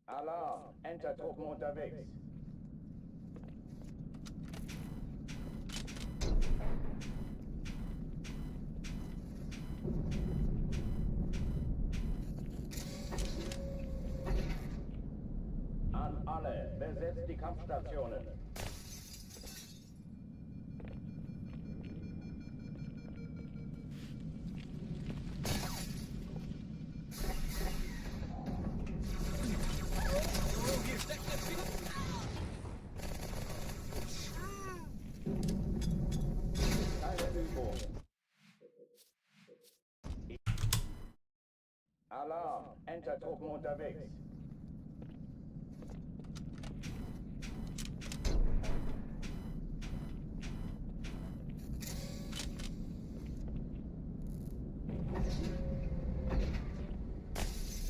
Alarm, Entertruppen unterwegs. An alle, besetzt die Kampfstationen. Keine Übung. Alarm, Entertruppen unterwegs.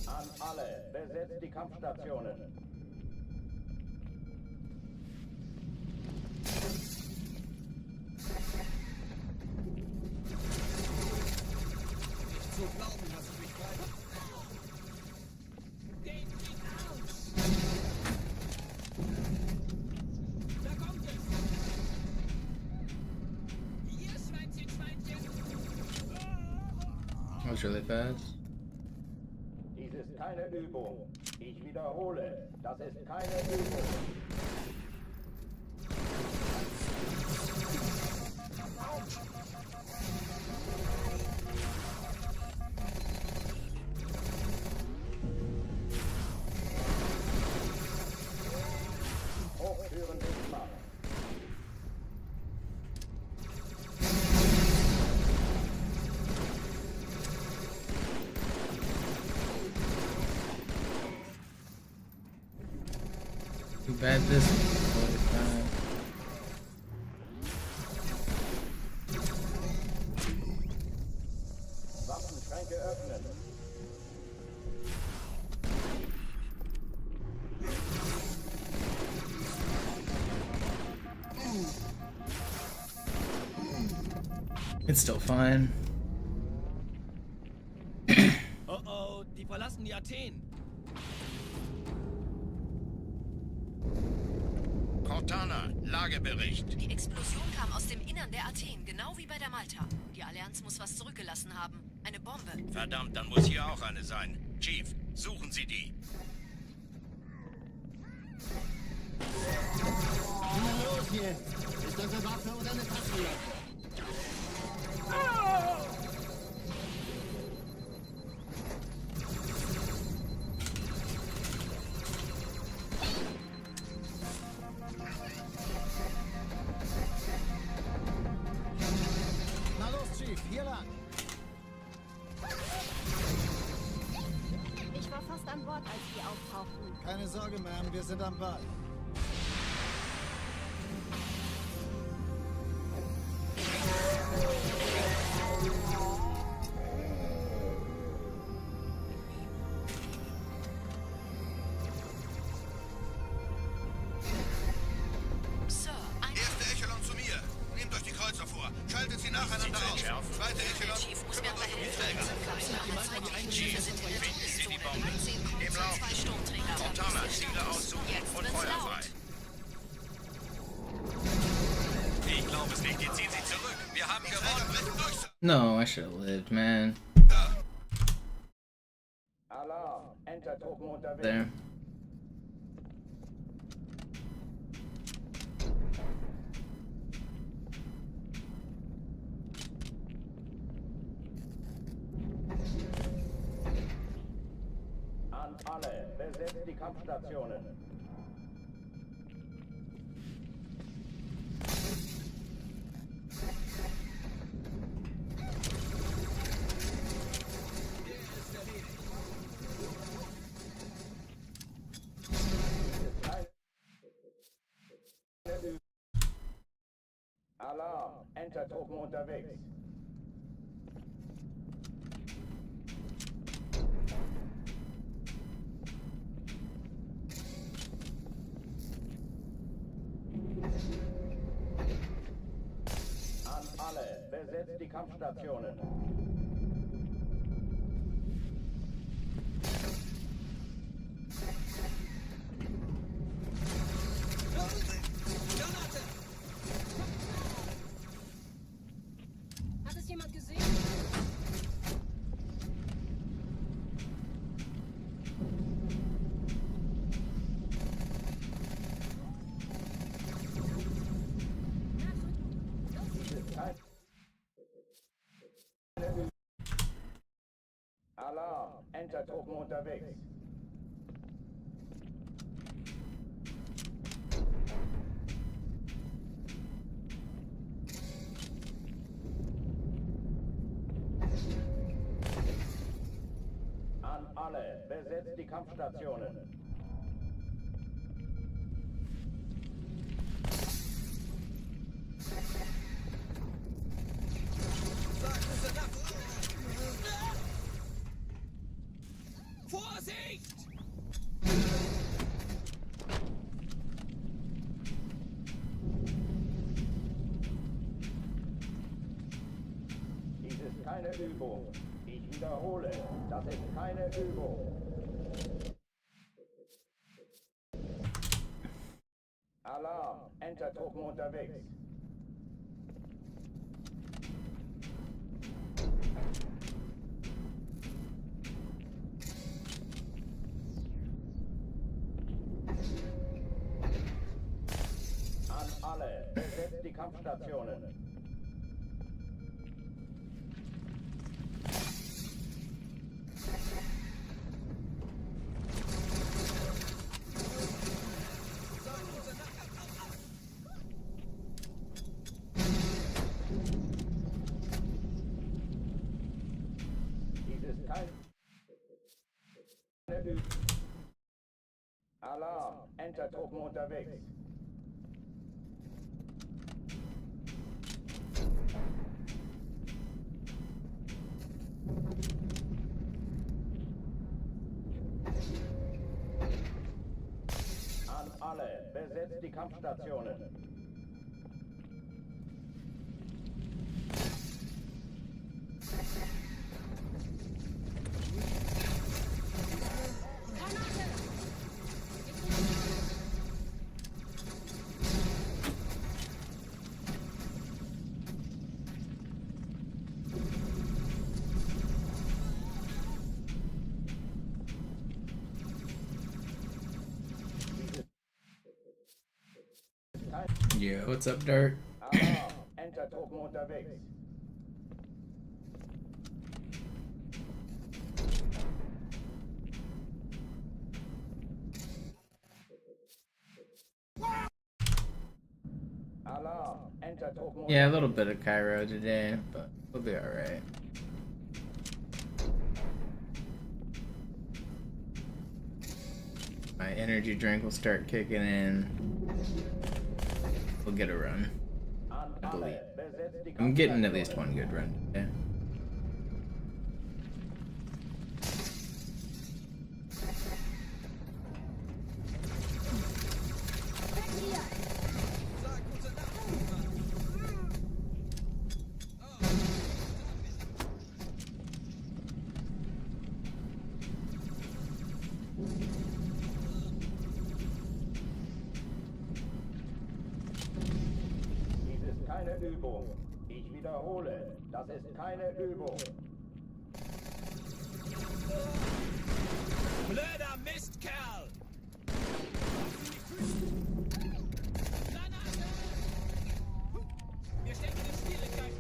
An alle, besetzt die Kampfstationen.
Nicht zu glauben, dass ich mich frei... Geht ihn aus! Da kommt es! Hier, Schweinchen, Schweinchen!
That was really fast.
Dies ist keine Übung. Ich wiederhole, das ist keine Übung. Hochführen Bismarck.
Too bad this one.
Waffenschränke öffnen.
It's still fine.
Oh oh, die verlassen die Athen.
Cortana, Lagebericht.
Die Explosion kam aus dem Innern der Athen, genau wie bei der Malta. Die Allianz muss was zurückgelassen haben. Eine Bombe.
Verdammt, dann muss hier auch eine sein. Chief, suchen Sie die.
Na los jetzt! Ist das eine Waffe oder eine Taschenlampe? Na los, Chief, hier lang!
Ich war fast an Bord, als die auftauchten.
Keine Sorge, Ma'am, wir sind am Ball.
Sir, ein
Erste Echelon zu mir. Nehmt euch die Kreuzer vor. Schaltet sie nacheinander aus. Zweite Echelon,
Chief muss mir
kümmert
bei
euch um die
Hilfe.
Träger. Chief, finden Sie die Bombe. Im Lauf.
2 Sturmträger.
Cortana, Ziele aussuchen
Jetzt
und
wird's
Feuer
laut.
frei. Ich glaube es nicht. Die ziehen sich zurück. Wir haben gewonnen.
No, I should have lived, man.
Alarm, Entertruppen unterwegs.
There.
An alle, besetzt die Kampfstationen. Alarm, Entertruppen unterwegs. besetzt die Kampfstationen.
Hat es jemand gesehen?
Alarm! Entertruppen unterwegs. An alle, besetzt die Kampfstationen.
Vorsicht!
Dies ist keine Übung. Ich wiederhole, das ist keine Übung. Alarm! Entertruppen unterwegs. An alle, besetzt die Kampfstationen. Dies ist keine Übung. Alarm! Entertruppen unterwegs. An alle, besetzt die Kampfstationen.
Yeah, what's up, Dirt?
Alarm! Entertruppen unterwegs. Alarm! Entertruppen
Yeah, a little bit of Cairo today, but we'll be alright. My energy drink will start kicking in. We'll get a run. I believe. I'm getting at least one good run today.
Dies ist keine Übung. Ich wiederhole, das ist keine Übung.
Blöder Mistkerl! Wir stecken in Schwierigkeiten.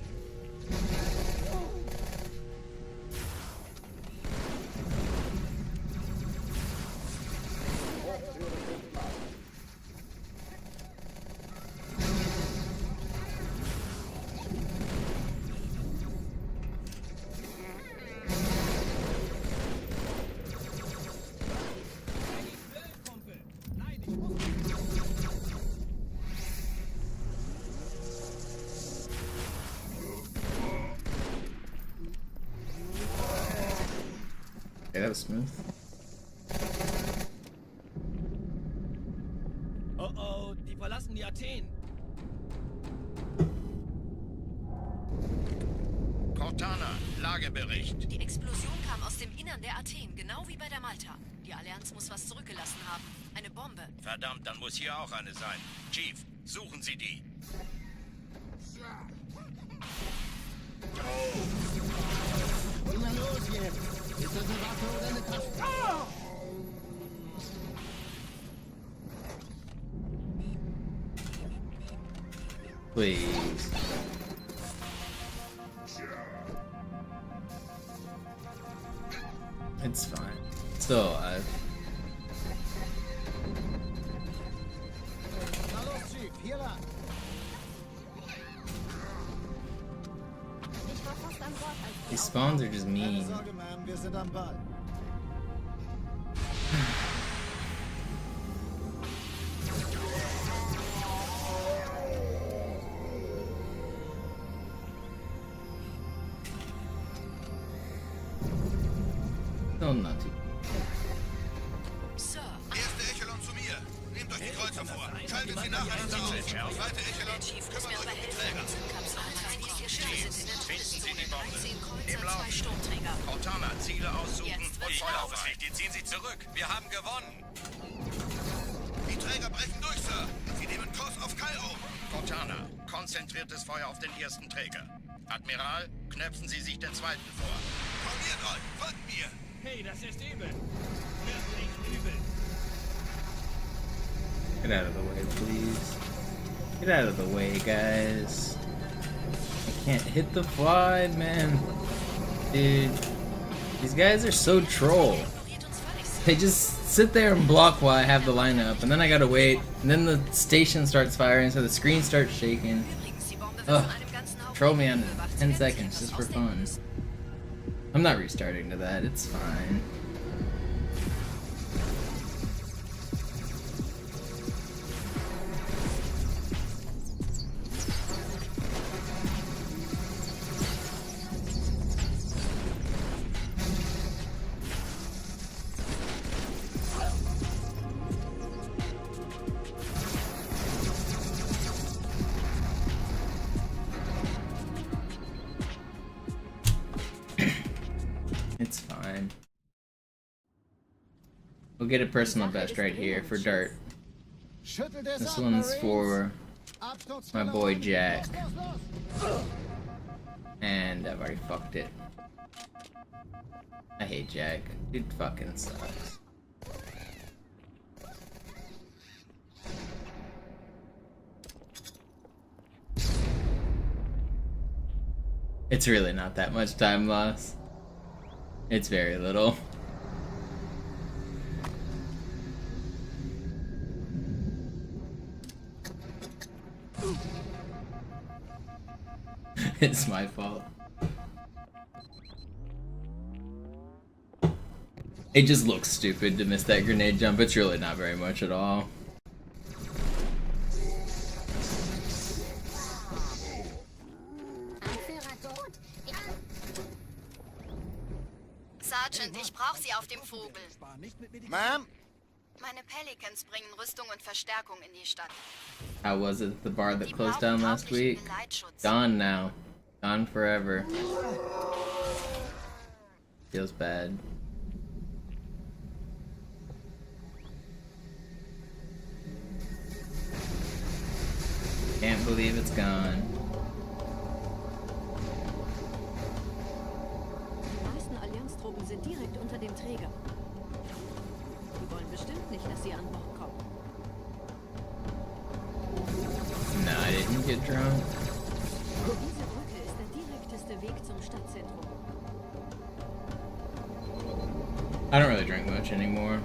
Okay, that was smooth.
Oh oh, die verlassen die Athen.
Cortana, Lagebericht.
Die Explosion kam aus dem Innern der Athen, genau wie bei der Malta. Die Allianz muss was zurückgelassen haben. Eine Bombe.
Verdammt, dann muss hier auch eine sein. Chief, suchen Sie die.
Immer los jetzt! Ist das eine Waffe oder eine Tasche?
Please. It's fine. Still alive.
Na los, Chief, hier lang!
Ich war fast an Bord, als
These spawns are just
Keine
mean.
Sorge, Ma'am, wir sind am Ball.
Still not too.
Sir,
Erste Echelon zu mir. Nehmt euch die Kreuzer vor. Schaltet sie nacheinander auf. Zweite Echelon,
Chief muss
kümmert
mir
euch
aber
um die
helfen.
Träger.
Vier Schiffe sind in der
Finden Sie die
Todeszone.
Bombe.
13 Kreuzer,
Im Lauf.
2 Sturmträger.
Cortana, Ziele aussuchen
Jetzt
und
wird's
Feuer
laut.
frei. Die ziehen Sie zurück. Wir haben gewonnen. Die Träger brechen durch, Sir. Sie nehmen Kurs auf Kairo. Cortana, konzentriertes Feuer auf den ersten Träger. Admiral, knöpfen Sie sich den zweiten vor. Formiert euch, folgt mir.
Hey, das ist übel. Wirklich übel.
Get out of the way, please. Get out of the way, guys. I can't hit the fly, man. Dude, these guys are so troll. They just sit there and block while I have the lineup, and then I gotta wait, and then the station starts firing, so the screen starts shaking. Ugh. Troll me on 10 seconds just for fun. I'm not restarting to that, it's fine. It's fine. We'll get a personal best right here for Dart.
Schüttelt es
This
ab,
one's
Marines.
for
Absturz
my
verloren.
boy Jack.
Los, los, los.
And I've already fucked it. I hate Jack. Dude fucking sucks. It's really not that much time loss. It's very little. It's my fault. It just looks stupid to miss that grenade jump. It's really not very much at all.
Sergeant, ich brauche Sie auf dem Vogel.
Ma'am?
Meine Pelicans bringen Rüstung und Verstärkung in die Stadt.
How was it? The bar that
Die
closed
brauchen
down last
tauglichen
week?
Geleitschutz.
Gone now. Gone forever. Feels bad. Can't believe it's gone.
Die meisten Allianztruppen sind direkt unter dem Träger. Die wollen bestimmt nicht, dass sie an Bord kommen.
No, I didn't get drunk.
Diese Brücke ist der direkteste Weg zum Stadtzentrum.
I don't really drink much anymore.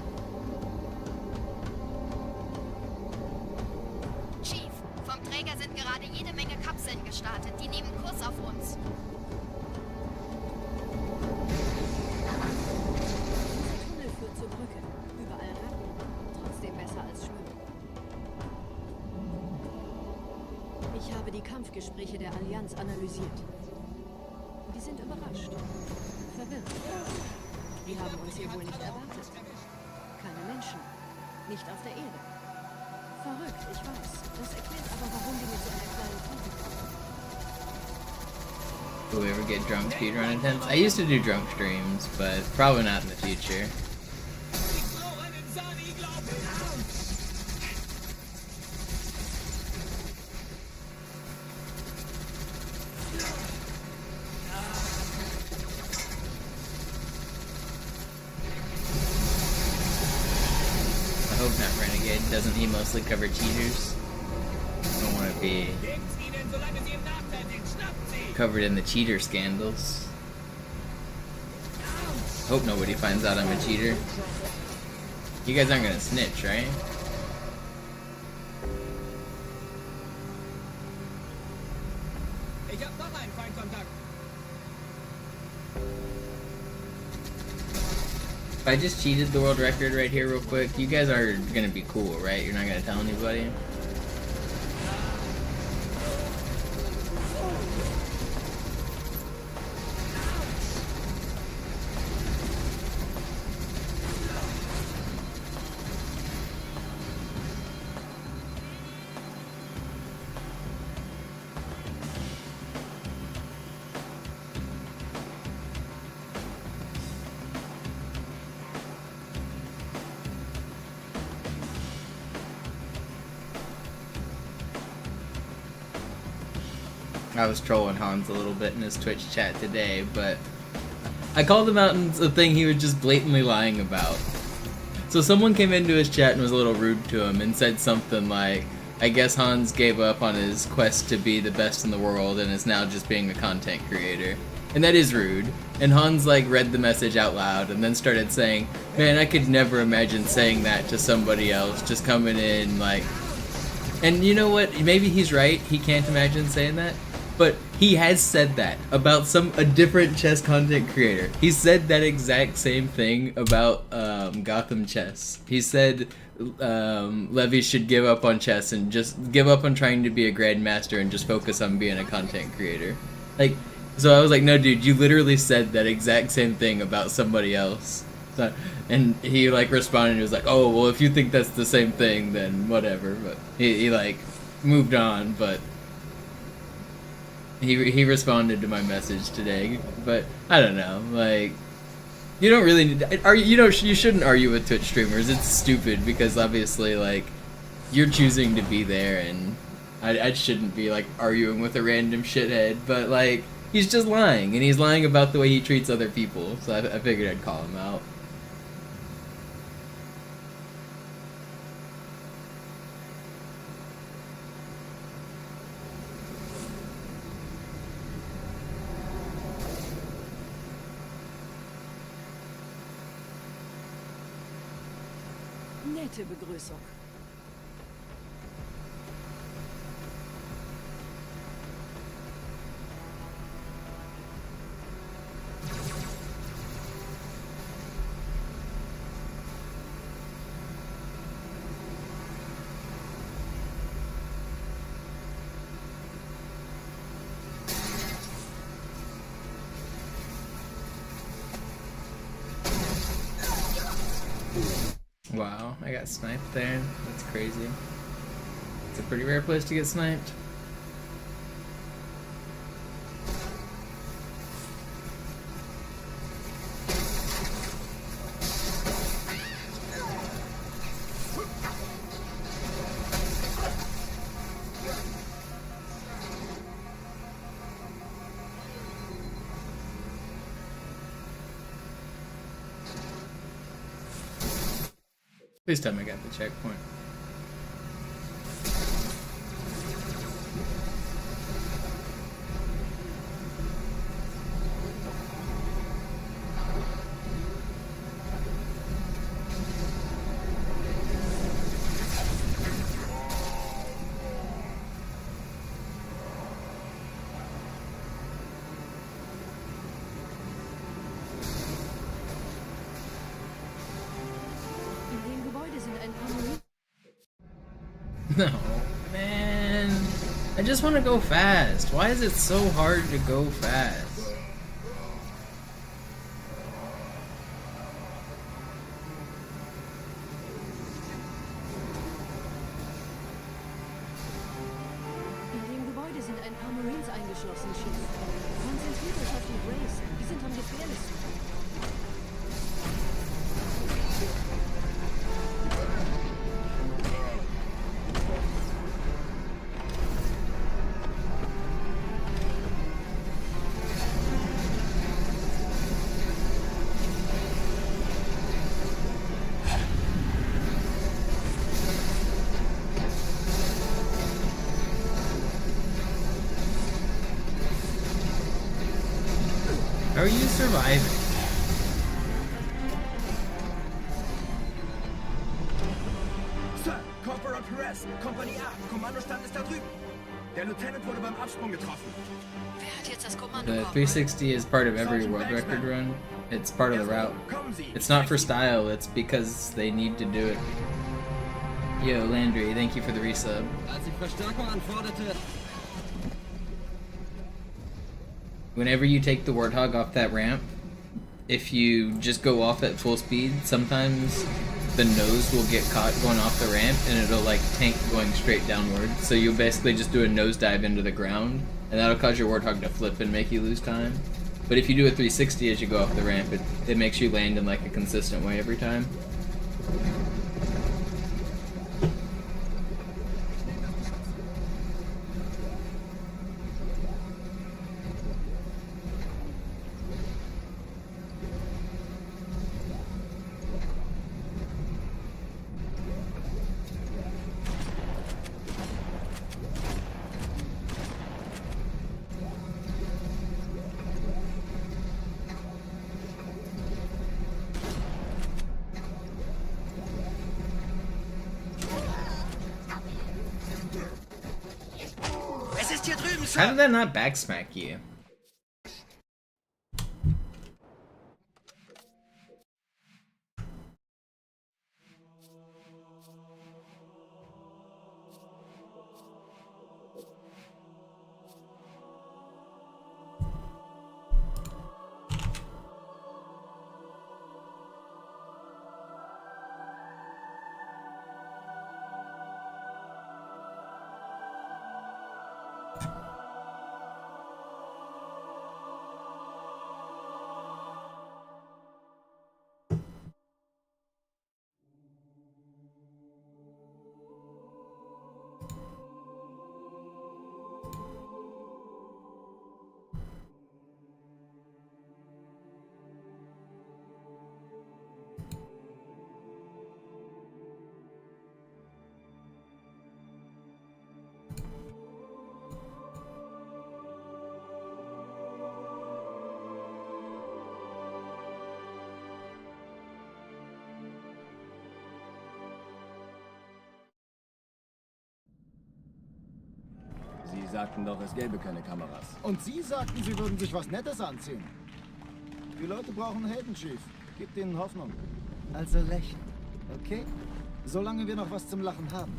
Chief, vom Träger sind gerade jede Menge Kapseln gestartet. Die nehmen Kurs auf uns.
Dieser Tunnel führt zur Brücke. Überall Ratten. Trotzdem besser als Schwimmen. Ich habe die Kampfgespräche der Allianz analysiert. Die sind überrascht. Verwirrt. Die haben uns hier wohl nicht erwartet. Keine Menschen. Nicht auf der Erde. Verrückt, ich weiß. Das erklärt aber, warum die mit so einer kleinen Flotte kommen.
Will we ever get drunk speedrun attempts? I used to do drunk streams, but probably not in the future. I hope not Renegade. Doesn't he mostly cover cheaters? I don't want to be covered in the cheater scandals. Hope nobody finds out I'm a cheater. You guys aren't gonna snitch, right?
Ich hab noch einen Feindkontakt.
If I just cheated the world record right here real quick, you guys are gonna be cool, right? You're not gonna tell anybody? I was trolling Hans a little bit in his Twitch chat today, but I called him out on a thing he was just blatantly lying about. So someone came into his chat and was a little rude to him and said something like, I guess Hans gave up on his quest to be the best in the world and is now just being a content creator. And that is rude. And Hans like read the message out loud and then started saying, man, I could never imagine saying that to somebody else, just coming in like... And you know what, maybe he's right, he can't imagine saying that. But he has said that about a different chess content creator. He said that exact same thing about Gotham Chess. He said Levy should give up on chess and just give up on trying to be a grandmaster and just focus on being a content creator. Like, so I was like, no dude, you literally said that exact same thing about somebody else. So, and he like responded and was like, oh, well if you think that's the same thing, then whatever. But he like moved on, but... He responded to my message today, but I don't know, like, you don't really need to, you shouldn't argue with Twitch streamers. It's stupid because obviously, like, you're choosing to be there, and I shouldn't be like arguing with a random shithead, but like, he's just lying, and he's lying about the way he treats other people, so I figured I'd call him out.
Nette Begrüßung.
Wow, I got sniped there. That's crazy. It's a pretty rare place to get sniped. This time I got the checkpoint. No, man. I just want to go fast. Why is it so hard to go fast?
In dem Gebäude sind ein paar Marines eingeschlossen, Schiff. Konzentriert euch auf die Race. Die sind am gefährlichsten.
How are you surviving?
Sir, Corporal Perez, Kompanie A, Kommandostand ist da drüben. Der Lieutenant wurde beim Absprung getroffen.
Wer hat jetzt das Kommando?
The 360 is part of every world record run. It's part of the route. It's not for style, it's because they need to do it. Yo, Landry, thank you for the resub.
Als ich Verstärkung anforderte.
Whenever you take the Warthog off that ramp, if you just go off at full speed, sometimes the nose will get caught going off the ramp and it'll like tank going straight downward. So you'll basically just do a nosedive into the ground and that'll cause your Warthog to flip and make you lose time. But if you do a 360 as you go off the ramp, it makes you land in like a consistent way every time. How did that not backsmack you?
Sie sagten doch, es gäbe keine Kameras. Und Sie sagten, Sie würden sich was Nettes anziehen. Die Leute brauchen Helden, Chief. Gib ihnen Hoffnung. Also lächeln, okay? Solange wir noch was zum Lachen haben.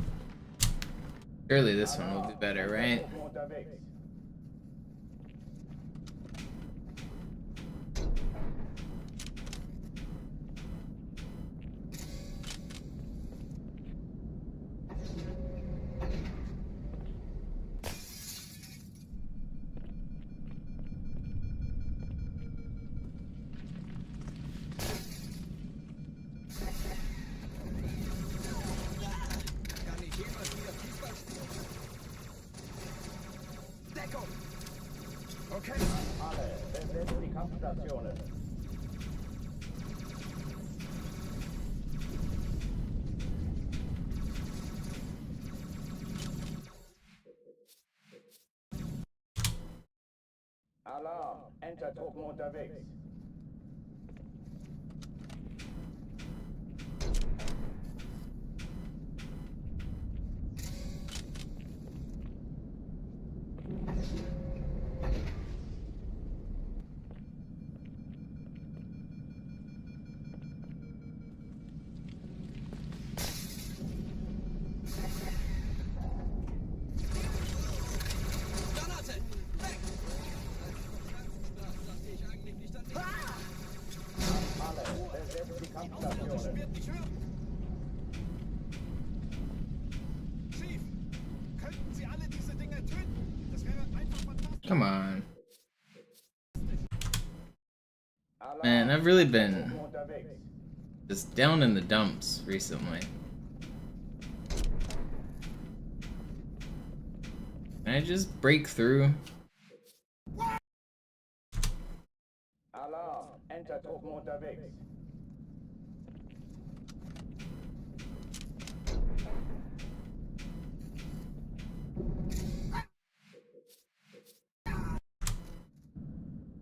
Surely this one will be better, right?
Okay. Alle, besetzt die Kampfstationen. Alarm, Entertruppen unterwegs. Come on.
Man, I've really been just down in the dumps recently. Can I just break through?
Alarm! Entertruppen unterwegs.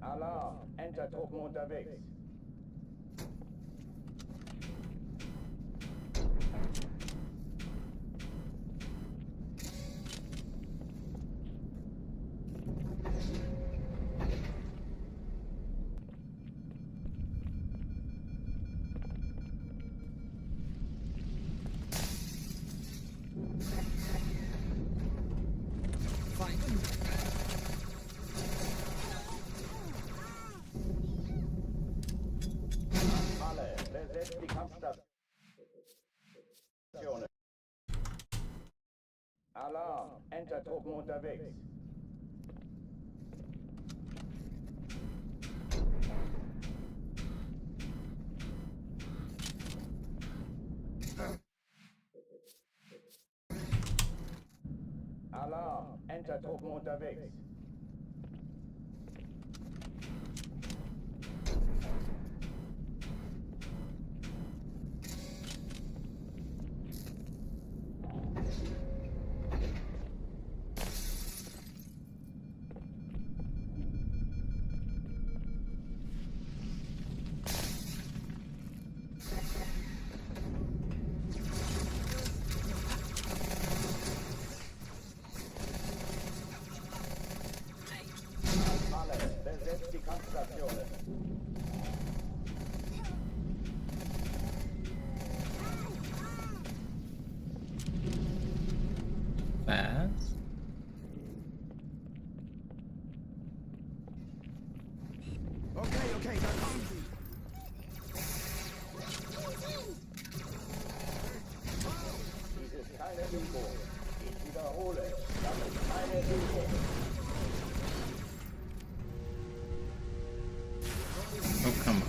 Alarm! Entertruppen unterwegs. Alle, besetzt die Kampfstation. Alarm! Entertruppen unterwegs. Alarm! Entertruppen unterwegs. Alle, besetzt die Kampfstationen.
Fast.
Okay, da kommen sie.
Dies ist keine Übung. Ich wiederhole, das ist keine Übung.
Oh, come on.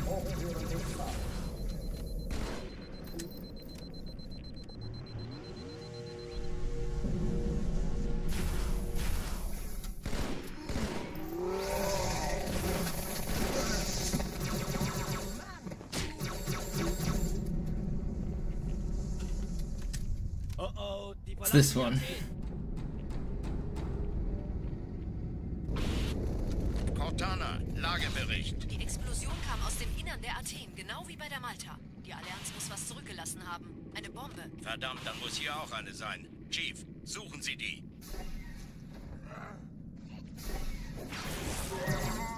Hochführen sichtbar.
Oh, die
It's this one.
Cortana, Lagebericht.
Die Explosion kam aus dem Innern der Athen, genau wie bei der Malta. Die Allianz muss was zurückgelassen haben. Eine Bombe.
Verdammt, dann muss hier auch eine sein. Chief, suchen Sie die.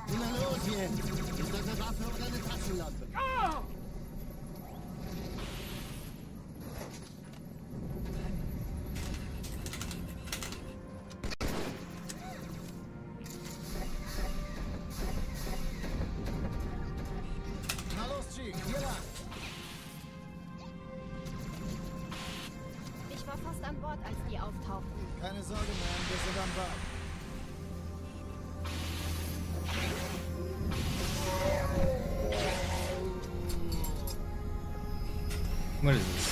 Na los jetzt! Ist das eine Waffe oder eine Taschenlampe? Na los, Chief, hier lang!
Ich war fast an Bord, als die auftauchten.
Keine Sorge, Mann, wir sind am Bord.
What is this?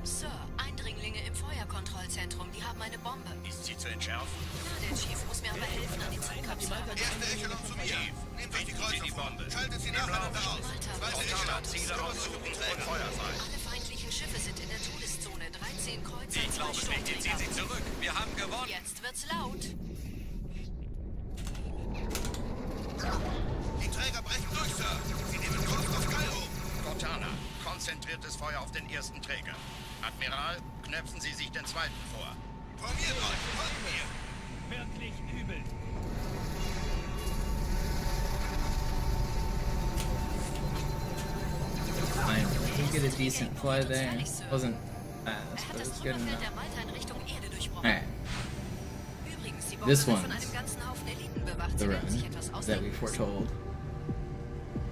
Sir, Eindringlinge im Feuerkontrollzentrum, die haben eine Bombe.
Ist sie zu entschärfen?
Ja, der Chief muss mir aber helfen, an die Zugkapsel
Erste Echelon zu mir. Nehmt euch die Kreuzer vor. Schaltet sie nacheinander aus. Zweite Echelon, Ziele aussuchen und Feuer sein.
Alle feindlichen Schiffe sind in der Todeszone. 13 Kreuzer,
Ich glaube,
2
nicht, ziehen Sie zurück. Wir haben gewonnen.
Jetzt wird's laut.
Die Träger brechen durch, Sir. Sie nehmen Kurs auf Kairo. Cortana, konzentriertes Feuer auf den ersten Träger. Admiral, knöpfen Sie sich den zweiten vor. Formiert euch, folgt mir.
Wirklich übel.
Fine. I can get a decent fly there. Wasn't fast,
Er hat
but
das
it's good
Trümmerfeld
enough.
der Malta in Richtung Erde durchbrochen.
Alright. This
Bombe wird von
one's
einem ganzen Haufen Eliten bewacht.
the
Sie werden sich
run
etwas
that we
ausdenken müssen.
foretold.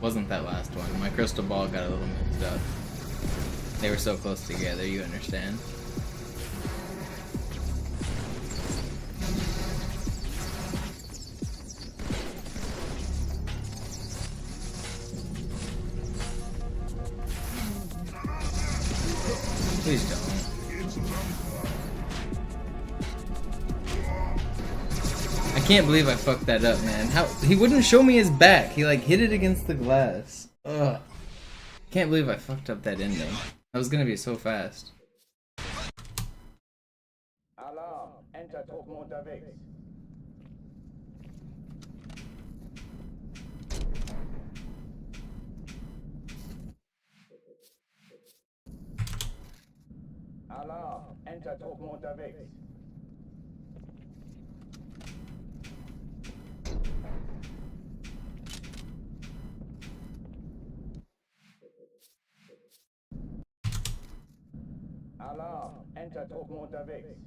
Wasn't that last one. My crystal ball got a little mixed up. They were so close together, you understand. Please don't. I can't believe I fucked that up, man. How he wouldn't show me his back. He like hit it against the glass. Ugh. Can't believe I fucked up that ending. That was gonna be so fast.
Alarm! Enter-Truppen unterwegs. Alarm! Enter-Truppen unterwegs. Alarm! Enter-Truppen unterwegs.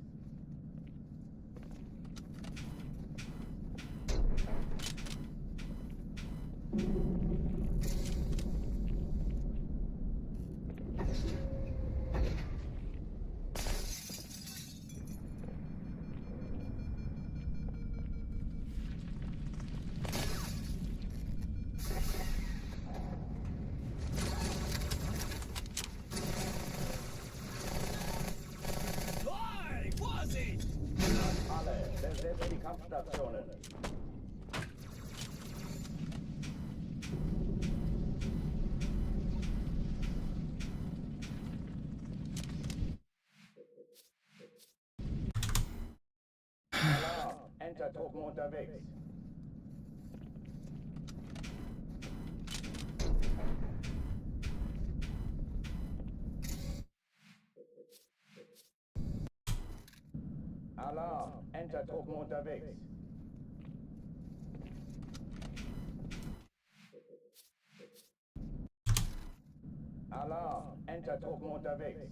Vorsicht!
Alle, besetzt die Kampfstationen. Alarm! Enter-Truppen unterwegs. Alarm! Enter-Truppen unterwegs. Alarm! Enter-Truppen unterwegs.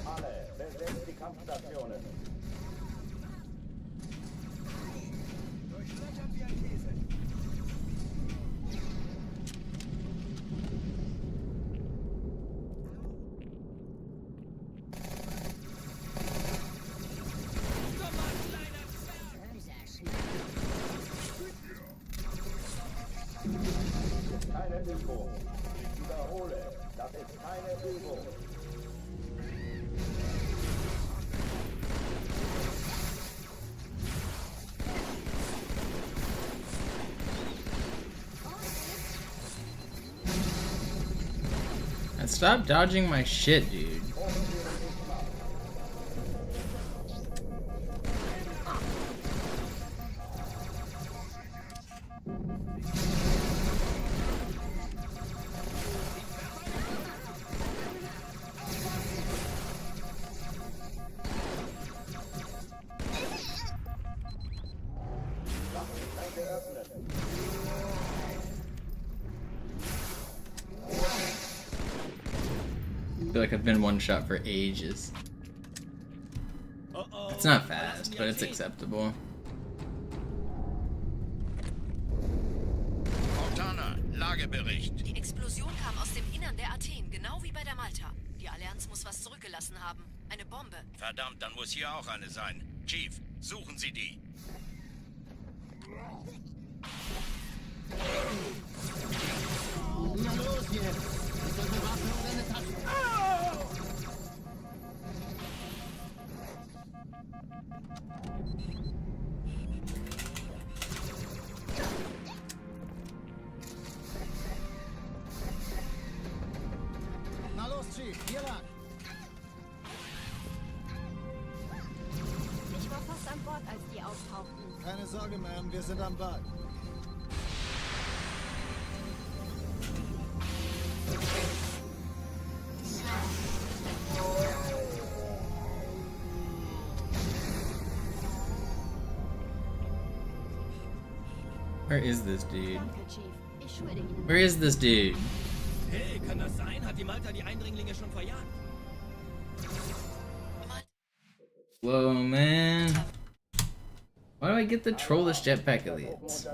Alle, besetzt die Kampfstationen.
Durchlöchert wie ein Käse.
Keine Übung. Ich wiederhole, das ist keine Übung.
And stop dodging my shit, dude. I feel like I've been one shot for ages. It's not fast, but it's acceptable.
Montana, Lagebericht.
Die Explosion kam aus dem Innern der Athen, genau wie bei der Malta. Die Allianz muss was zurückgelassen haben. Eine Bombe.
Verdammt, dann muss hier auch eine sein. Chief, suchen Sie die.
Na los jetzt! Das soll Waffen oder eine Tasche. Na los, Chief, hier lang!
Ich war fast an Bord. Bord, als die auftauchten.
Keine Sorge, Ma'am, wir sind am Bord.
Where is this dude?
Danke, Chief. Ich schulde Ihnen.
Where is this dude?
Hey, kann das sein? Hat die Malta die Eindringlinge schon verjagt?
Whoa, man. Why do I get the trollish jetpack elites?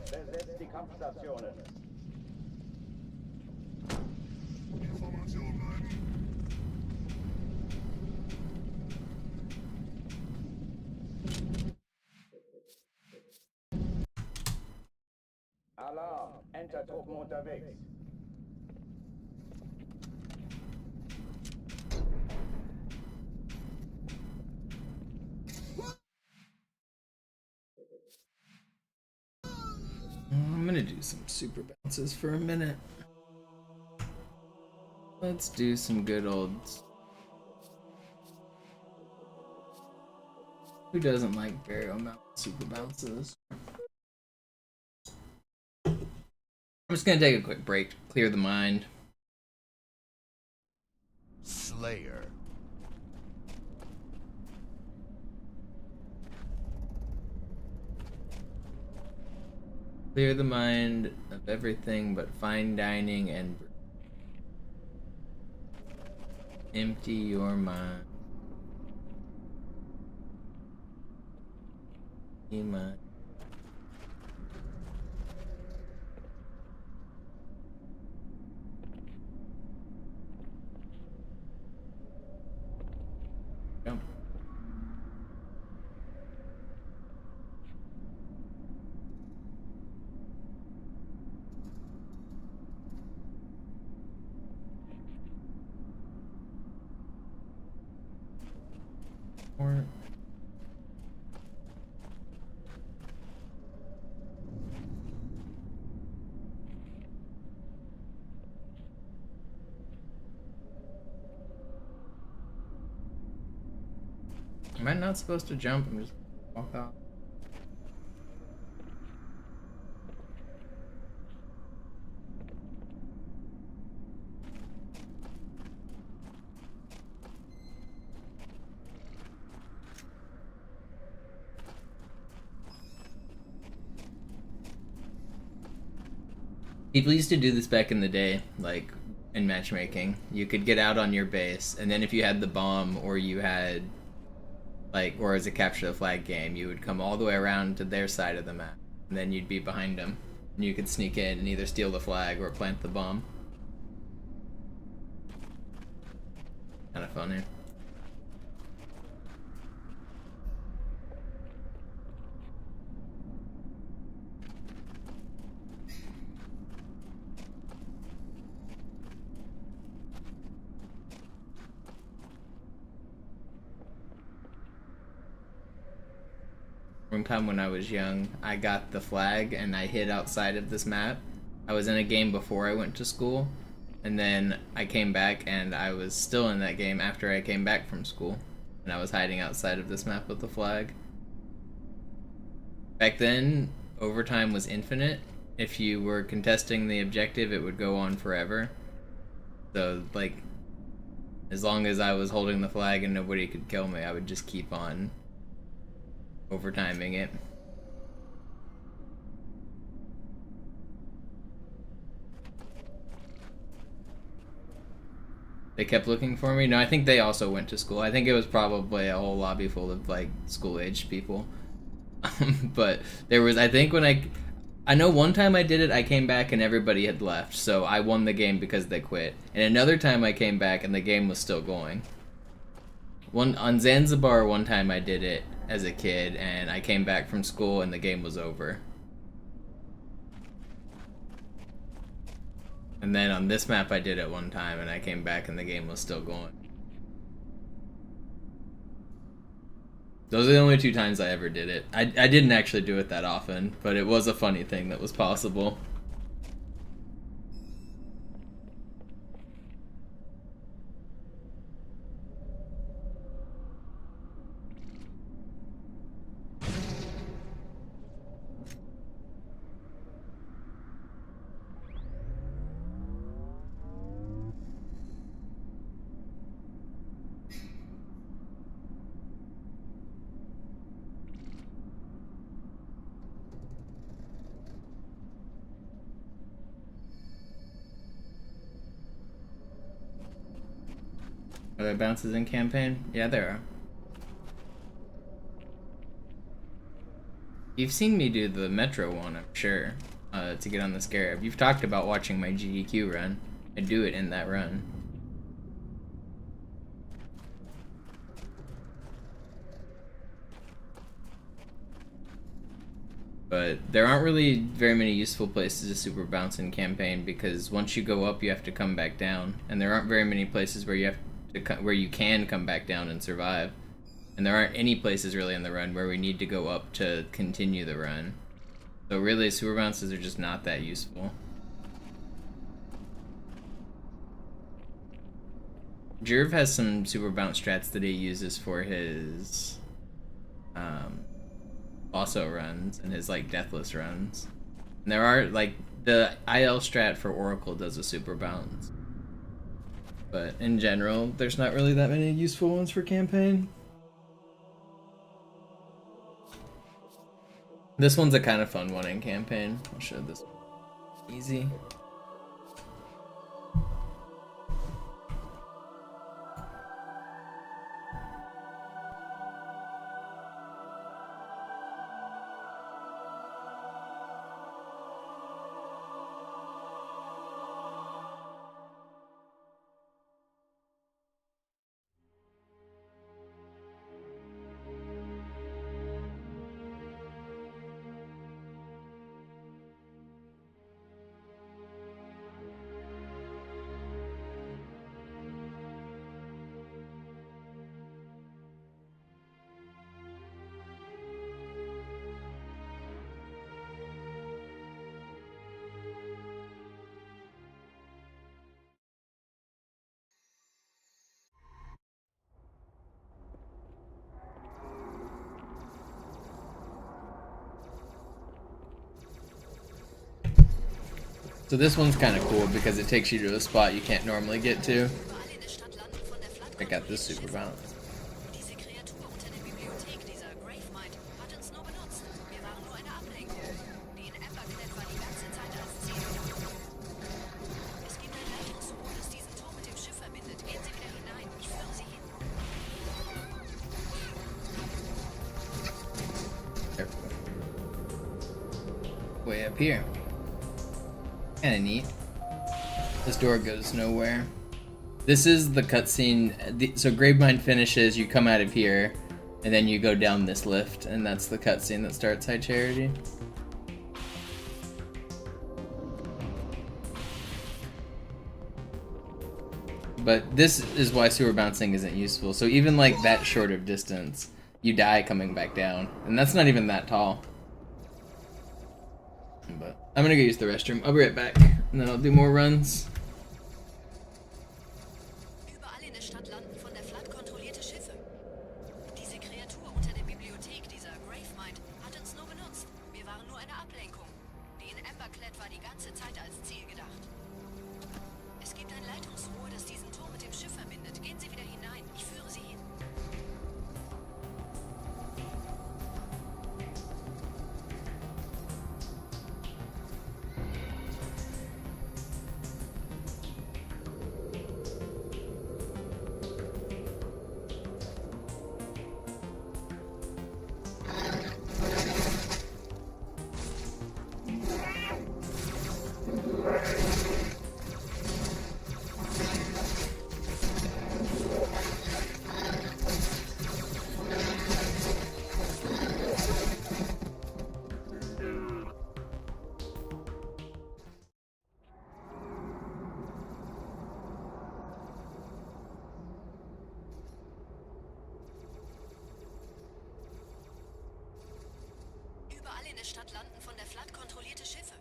Besetzt die Kampfstationen. Alarm! Entertruppen unterwegs.
I'm gonna do some super bounces for a minute. Let's do some good old... Who doesn't like burial mount super bounces? I'm just gonna take a quick break to clear the mind.
Slayer.
Clear the mind of everything but fine dining and empty your mind. Empty mind. Jump. Or am I not supposed to jump? I'm just walk off. People used to do this back in the day, like in matchmaking. You could get out on your base, and then if you had the bomb or you had, like, or as a capture the flag game, you would come all the way around to their side of the map, and then you'd be behind them, and you could sneak in and either steal the flag or plant the bomb. Kind of funny. One time when I was young, I got the flag and I hid outside of this map. I was in a game before I went to school, and then I came back and I was still in that game after I came back from school, and I was hiding outside of this map with the flag. Back then, overtime was infinite. If you were contesting the objective, it would go on forever. So, like, as long as I was holding the flag and nobody could kill me, I would just keep on overtiming it. They kept looking for me? No, I think they also went to school. I think it was probably a whole lobby full of, like, school-aged people. But there was, I think when I know one time I did it, I came back and everybody had left, so I won the game because they quit. And another time I came back and the game was still going. On Zanzibar, one time I did it as a kid, and I came back from school and the game was over. And then on this map I did it one time and I came back and the game was still going. Those are the only 2 times I ever did it. I didn't actually do it that often, but it was a funny thing that was possible. Are there bounces in campaign? Yeah, there are. You've seen me do the Metro one, I'm sure, to get on the Scarab. You've talked about watching my GDQ run. I do it in that run. But there aren't really very many useful places to super bounce in campaign because once you go up, you have to come back down, and there aren't very many places where you have where you can come back down and survive. And there aren't any places really in the run where we need to go up to continue the run. So really, super bounces are just not that useful. Jerv has some super bounce strats that he uses for his also runs and his like deathless runs. And there are like the IL strat for Oracle does a super bounce. But in general, there's not really that many useful ones for campaign. This one's a kind of fun one in campaign. I'll show this one. Easy. So this one's kind of cool because it takes you to a spot you can't normally get to. Check out this super bounce. Way up here. Kinda neat. This door goes nowhere. This is the cutscene. So Gravemind finishes, you come out of here, and then you go down this lift, and that's the cutscene that starts High Charity. But this is why sewer bouncing isn't useful. So even like that short of distance, you die coming back down. And that's not even that tall. But I'm gonna go use the restroom. I'll be right back, and then I'll do more runs.
Überall in der Stadt landen von der Flood kontrollierte Schiffe. Diese Kreatur unter der Bibliothek, dieser Gravemind, hat uns nur benutzt. Wir waren nur eine Ablenkung. Die in Emberclad war die ganze Zeit als Ziel gedacht. Es gibt ein Leitungsrohr, das diesen Turm mit dem Schiff verbindet. Gehen Sie wieder hinein. Ich führe Sie hin. in der Stadt landen von der Flood kontrollierte Schiffe.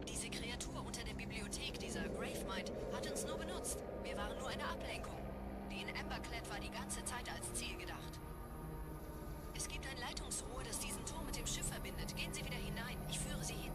Diese Kreatur unter der Bibliothek, dieser Gravemind, hat uns nur benutzt. Wir waren nur eine Ablenkung. Die in Emberclad war die ganze Zeit als Ziel gedacht. Es gibt ein Leitungsrohr, das diesen Turm mit dem Schiff verbindet. Gehen Sie wieder hinein. Ich führe Sie hin.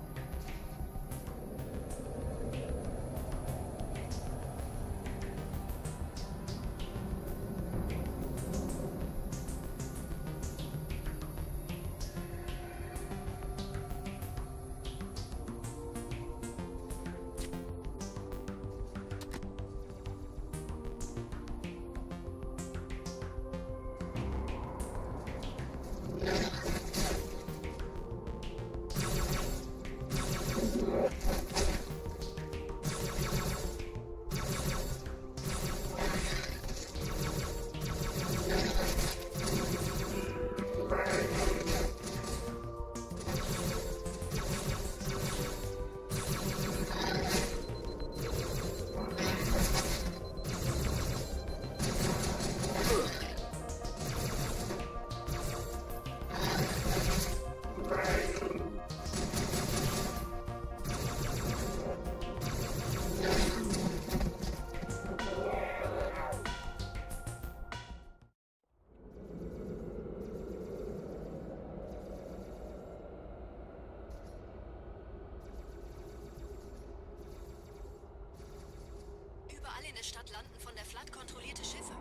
Überall in der Stadt landen von der Flood kontrollierte Schiffe.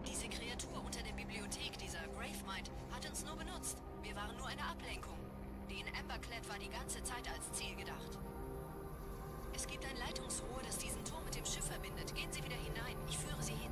Diese Kreatur unter der Bibliothek, dieser Gravemind, hat uns nur benutzt. Wir waren nur eine Ablenkung. Die in Emberclad war die ganze Zeit als Ziel gedacht. Es gibt ein Leitungsrohr, das diesen Turm mit dem Schiff verbindet. Gehen Sie wieder hinein. Ich führe Sie hin.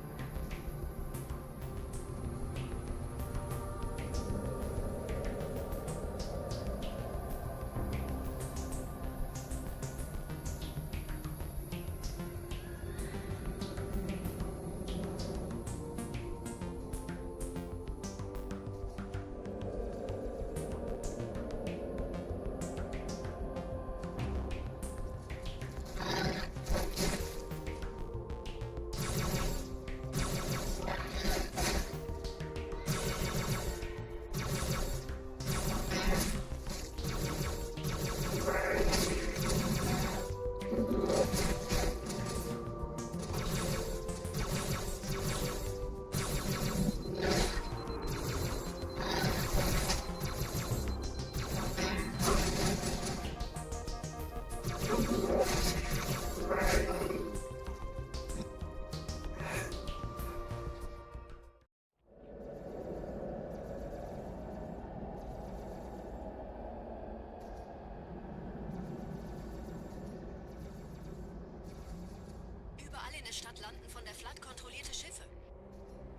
Überall in der Stadt landen von der Flood kontrollierte Schiffe.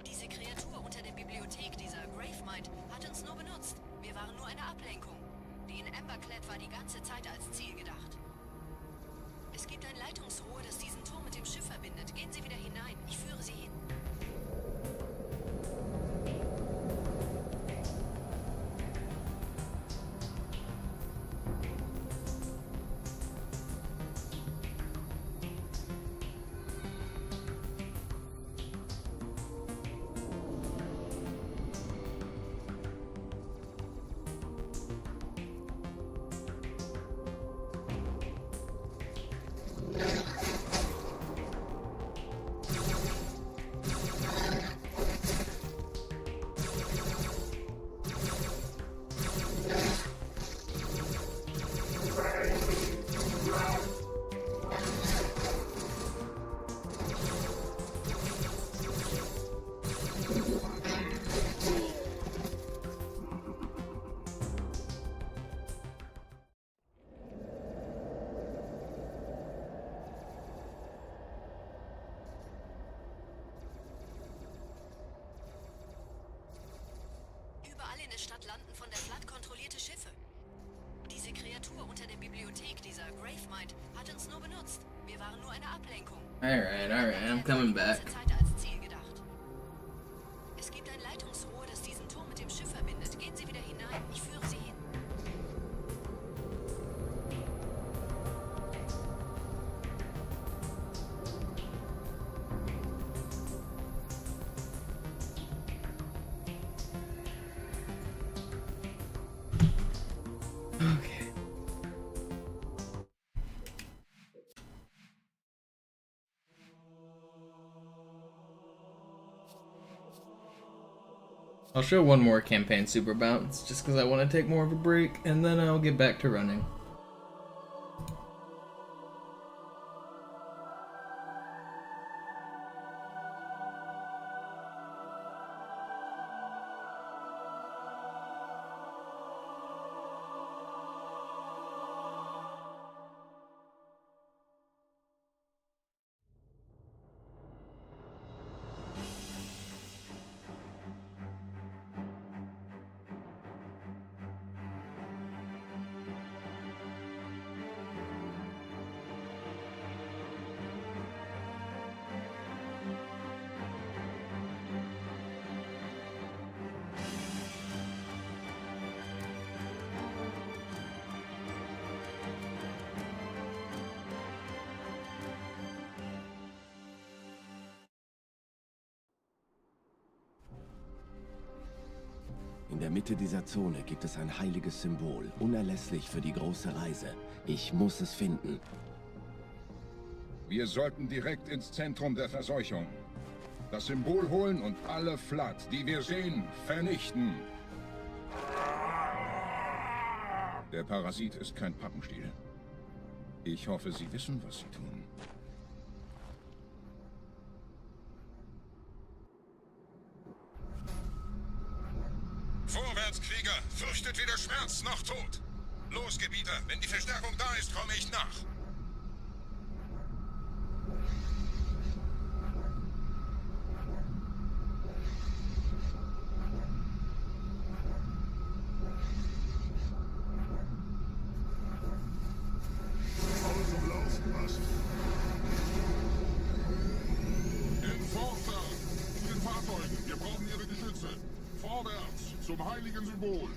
Diese Kreatur unter der Bibliothek, dieser Gravemind, hat uns nur benutzt. Wir waren nur eine Ablenkung. Die in Emberclad war die ganze Zeit als Ziel gedacht. Es gibt ein Leitungsrohr, das diesen Turm mit dem Schiff verbindet. Gehen Sie wieder hinein. Ich führe Sie hin. Überall in der Stadt landen von der Flood kontrollierte Schiffe. Diese Kreatur unter der Bibliothek, dieser Gravemind, hat uns nur benutzt. Wir waren nur eine Ablenkung.
Alright, I'm coming back.
Es gibt ein Leitungsrohr, das diesen Turm mit dem Schiff verbindet. Gehen Sie wieder hinein. Ich führe Sie hin.
I'll show one more campaign super bounce just because I want to take more of a break, and then I'll get back to running.
In der Mitte dieser Zone gibt es ein heiliges Symbol, unerlässlich für die große Reise. Ich muss es finden.
Wir sollten direkt ins Zentrum der Verseuchung. Das Symbol holen und alle Flat, die wir sehen, vernichten. Der Parasit ist kein Pappenstiel. Ich hoffe, Sie wissen, was Sie tun.
Vorwärts, Krieger! Fürchtet weder Schmerz noch Tod! Los, Gebieter! Wenn die Verstärkung da ist, komme ich nach!
Zum heiligen Symbol.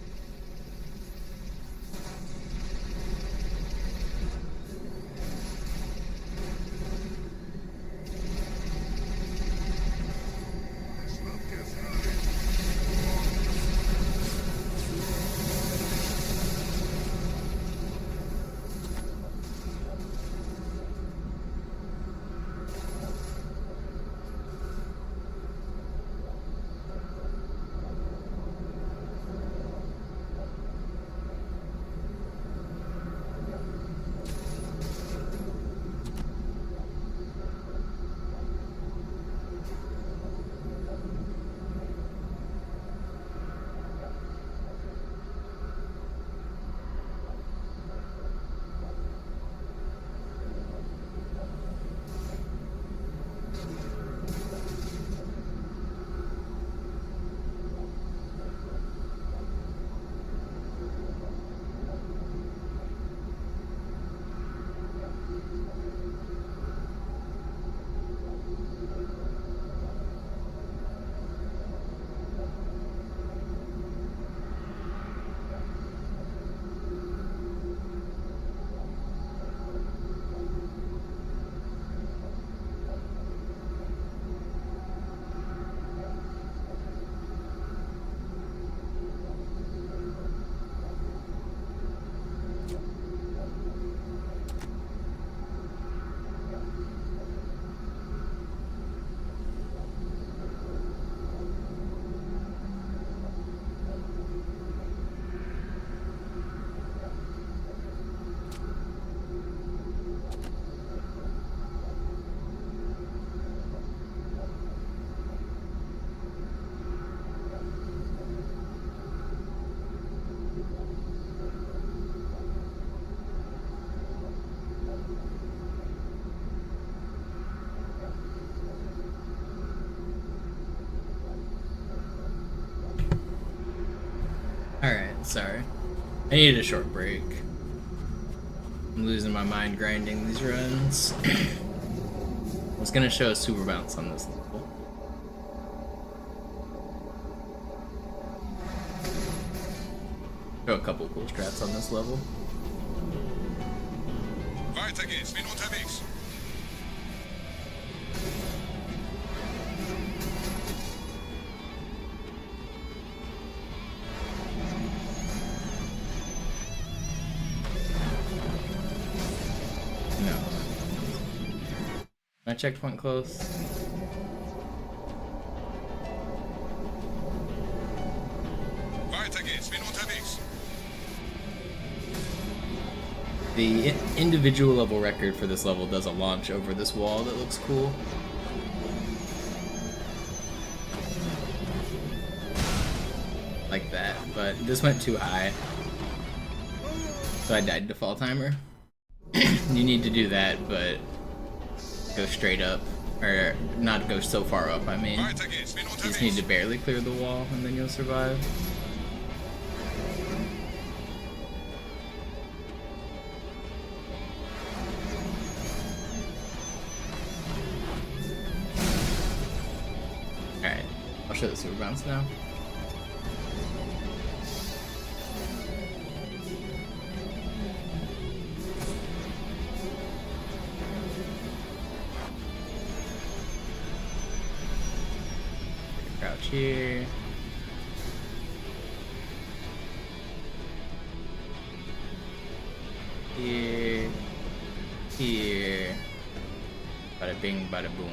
Alright, sorry. I needed a short break. I'm losing my mind grinding these runs. I was gonna show a super bounce on this level. Show a couple cool strats on this level.
Weiter geht's, bin unterwegs.
My checkpoint close. The individual level record for this level does a launch over this wall that looks cool. Like that, but this went too high. So I died to fall timer. You need to do that, but go straight up. Or not go so far up, I mean. You just need to barely clear the wall and then you'll survive. Alright, I'll show the super bounce now. Crouch here. Here. Here. Bada bing, bada boom.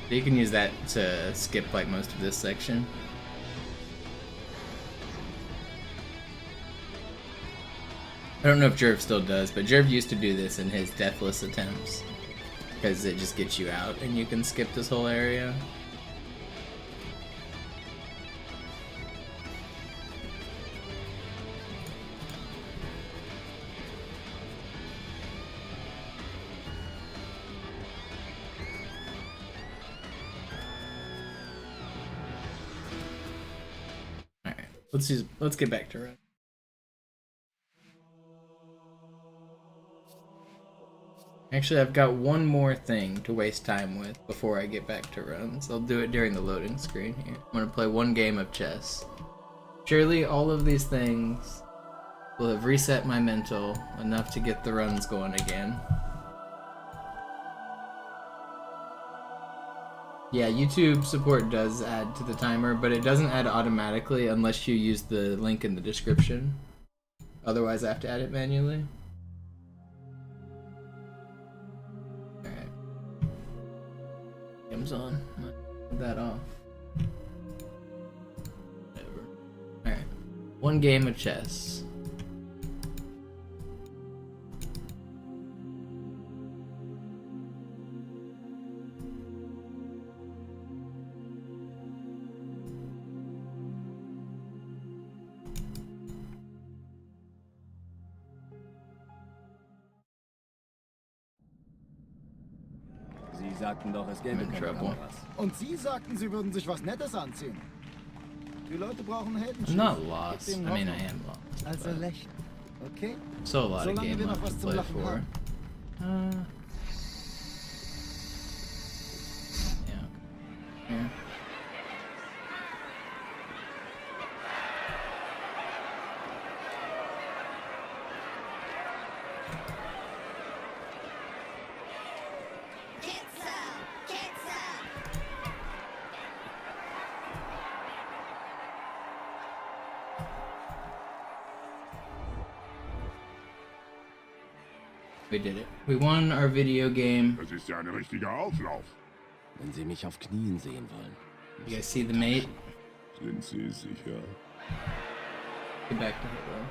So you can use that to skip like most of this section. I don't know if Jerv still does, but Jerv used to do this in his deathless attempts. Because it just gets you out and you can skip this whole area. Alright, let's get back to run. Actually, I've got one more thing to waste time with before I get back to runs. I'll do it during the loading screen here. I'm gonna play one game of chess. Surely all of these things will have reset my mental enough to get the runs going again. Yeah, YouTube support does add to the timer, but it doesn't add automatically unless you use the link in the description. Otherwise, I have to add it manually. Game's on. Put that off. Whatever. Alright. One game of chess.
Sie sagten doch, es gäbe keine Kameras. Und Sie sagten, Sie würden sich was Nettes anziehen. Die Leute brauchen Helden.
I'm not lost. I mean, I am lost.
Also lächeln, okay?
So a lot of game left to play for. Yeah. Yeah. We did it. We won our video game.
Das ist ja ein richtiger Auflauf.
Wenn Sie mich auf Knien sehen wollen.
You guys see the mate?
Sind Sie sicher?
Get back to Hitler.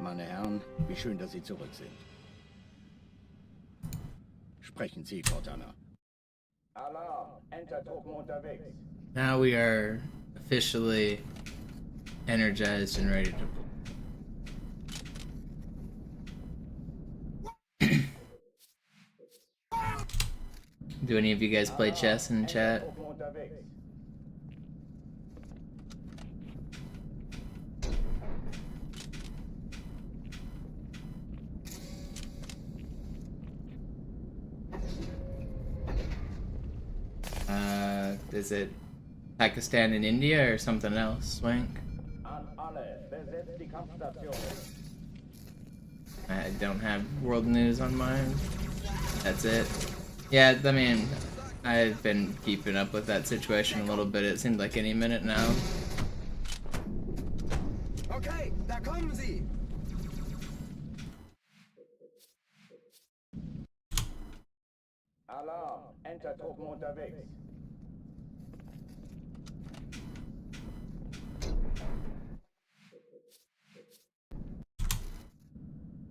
Meine Herren, wie schön, dass Sie zurück sind. Sprechen Sie, Cortana.
Alarm! Enter-Truppen unterwegs.
Now we are officially energized and ready to play. Do any of you guys play chess in chat? Is it Pakistan and India or something else, Swank?
An alle, besetzt die Kampfstation.
I don't have world news on mine. That's it. Yeah, I mean, I've been keeping up with that situation a little bit. It seems like any minute now.
Da kommen sie!
Alarm! Entertruppen unterwegs.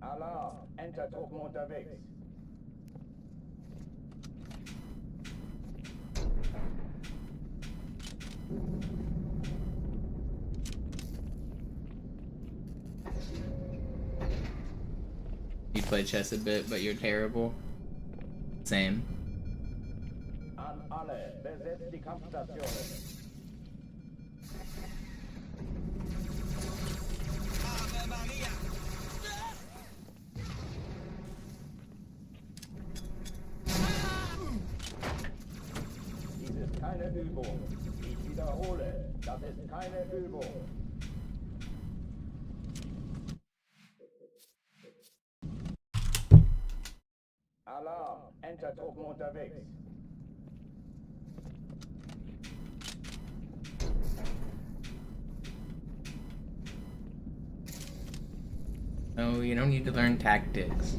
Alarm! Entertruppen unterwegs.
You play chess a bit, but you're terrible. Same.
An alle, besetzt die Kampfstationen.
Ave Maria!
Dies ist keine Übung. Ich wiederhole, das ist keine Übung. Alarm! Entertruppen unterwegs.
No, you don't need to learn tactics.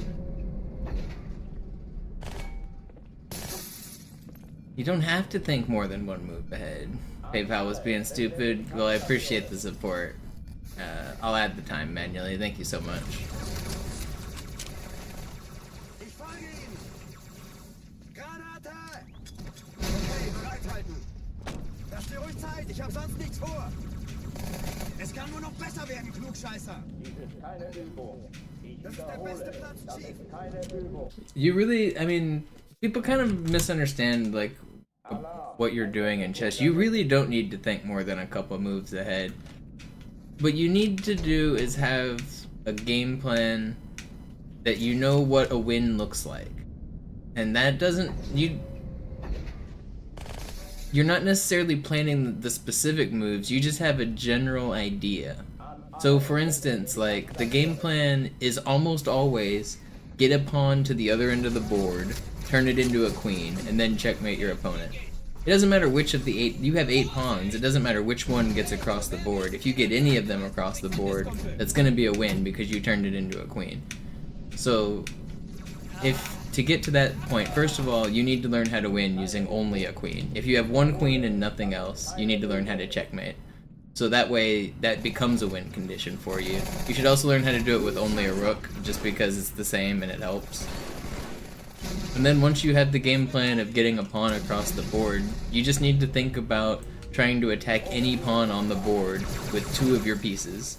You don't have to think more than one move ahead. PayPal was being stupid. Well, I appreciate the support. I'll add the time manually. Thank you so much.
Ich folge Ihnen! Granate! Okay, bereithalten! Lass dir ruhig Zeit, ich hab sonst nichts vor! Es kann nur noch besser werden, Klugscheißer!
Dies ist keine Übung. Ich
Das ist der beste
wiederhole,
Platz,
das
Chief!
ist keine Übung.
You really, I mean, people kind of misunderstand, like, what you're doing in chess. You really don't need to think more than a couple moves ahead. What you need to do is have a game plan that you know what a win looks like. And that doesn't, you're not necessarily planning the specific moves, you just have a general idea. So for instance, like, the game plan is almost always get a pawn to the other end of the board, turn it into a queen, and then checkmate your opponent. It doesn't matter which of the 8, you have 8 pawns, it doesn't matter which one gets across the board. If you get any of them across the board, that's gonna be a win because you turned it into a queen. So, to get to that point, first of all, you need to learn how to win using only a queen. If you have one queen and nothing else, you need to learn how to checkmate. So that way, that becomes a win condition for you. You should also learn how to do it with only a rook, just because it's the same and it helps. And then once you have the game plan of getting a pawn across the board, you just need to think about trying to attack any pawn on the board with 2 of your pieces.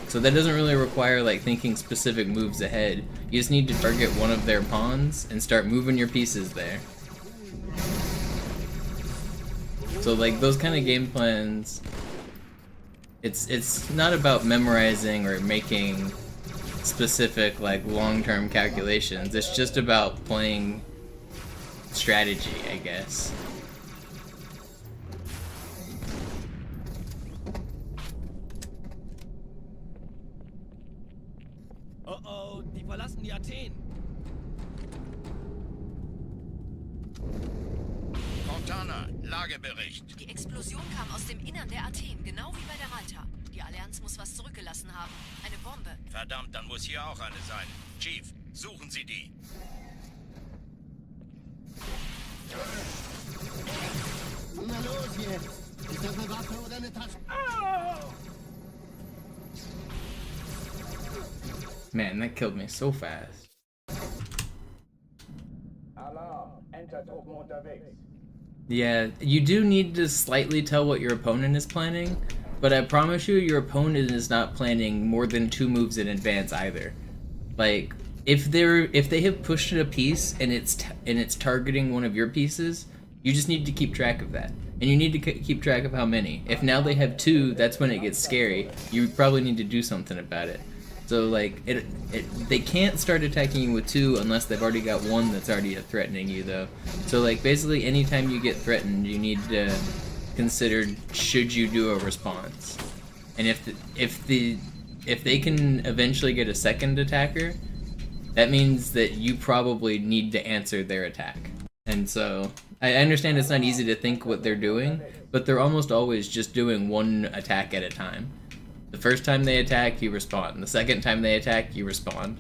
So that doesn't really require like thinking specific moves ahead. You just need to target one of their pawns and start moving your pieces there. So like those kind of game plans, it's not about memorizing or making specific like long-term calculations. It's just about playing strategy, I guess.
Oh oh, die verlassen die Athen.
Cortana, Lagebericht.
Die Explosion kam aus dem Innern der Athen, genau wie bei der Malta. Die Allianz muss was zurückgelassen haben. Eine Bombe.
Verdammt, dann muss hier auch eine sein. Chief, suchen Sie die.
Na los jetzt! Ist das eine Waffe oder eine Tasche?
Man, that killed me so fast.
Alarm! Entertruppen unterwegs.
Yeah, you do need to slightly tell what your opponent is planning, but I promise you your opponent is not planning more than 2 moves in advance either. Like, if they have pushed a piece and it's targeting one of your pieces, you just need to keep track of that. And you need to keep track of how many. If now they have 2, that's when it gets scary. You probably need to do something about it. So like, they can't start attacking you with 2 unless they've already got 1 that's already threatening you though. So like, basically anytime you get threatened, you need to consider, should you do a response? And if they can eventually get a second attacker, that means that you probably need to answer their attack. And so, I understand it's not easy to think what they're doing, but they're almost always just doing one attack at a time. The first time they attack, you respond. The second time they attack, you respond.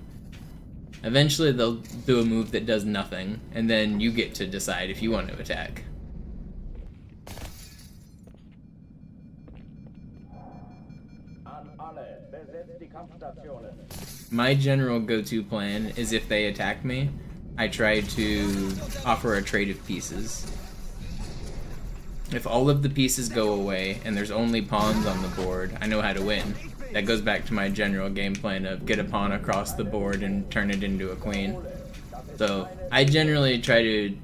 Eventually they'll do a move that does nothing, and then you get to decide if you want to attack. My general go-to plan is if they attack me, I try to offer a trade of pieces. If all of the pieces go away and there's only pawns on the board, I know how to win. That goes back to my general game plan of get a pawn across the board and turn it into a queen. So I generally try to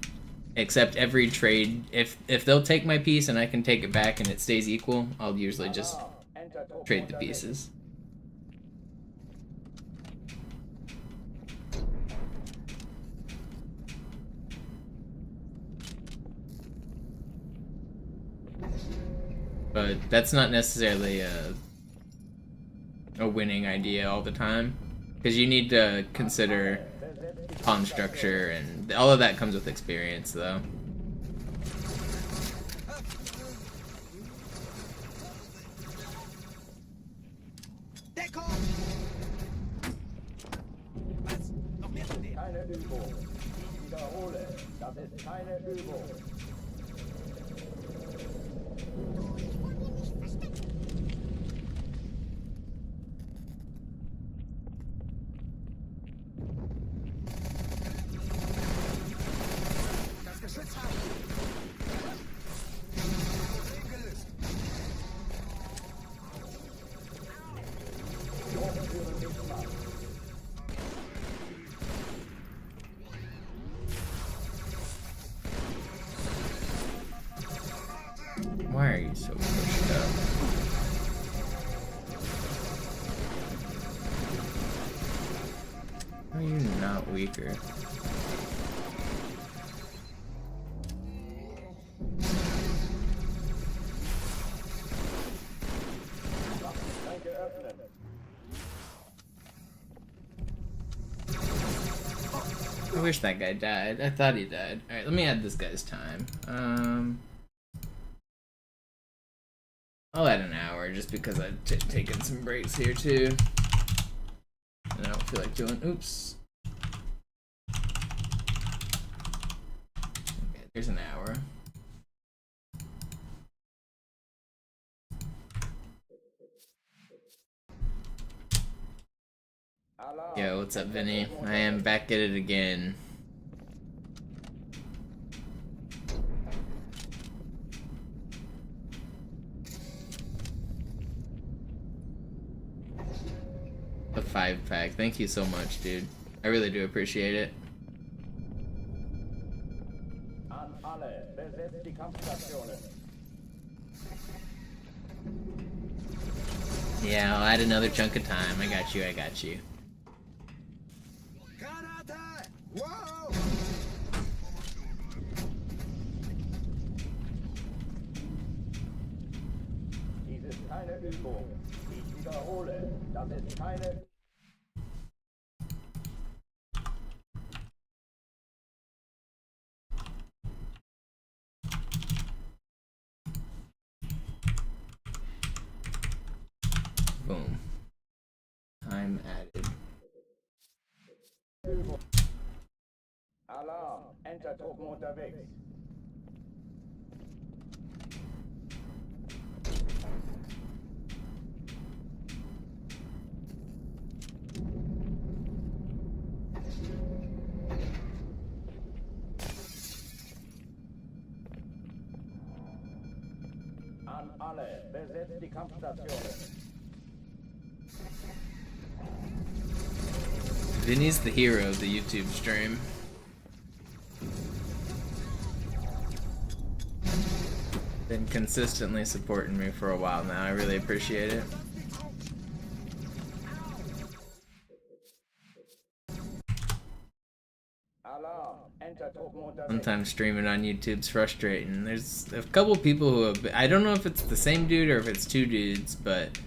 accept every trade. If they'll take my piece and I can take it back and it stays equal, I'll usually just trade the pieces. But that's not necessarily a winning idea all the time, because you need to consider pawn structure, and all of that comes with experience, though.
Keine Übung. Ich wiederhole, das ist keine Übung.
Why are you so pushed up? How are you not weaker? I wish that guy died. I thought he died. Alright, let me add this guy's time. I'll add an hour just because I've taken some breaks here too. And I don't feel like doing. Oops. Okay, there's an hour. Yo, what's up, Vinny? I am back at it again. A 5-pack. Thank you so much, dude. I really do appreciate it. Yeah, I'll add another chunk of time. I got you, I got you.
Dies ist keine Übung. Ich wiederhole, das ist keine...
Boom. Time added.
Alarm, Entertruppen unterwegs. An alle, besetzt die Kampfstationen.
Vinny's the hero of the YouTube stream. Been consistently supporting me for a while now. I really appreciate it. Sometimes streaming on YouTube's frustrating. There's a couple people who have been, I don't know if it's the same dude or if it's two dudes, but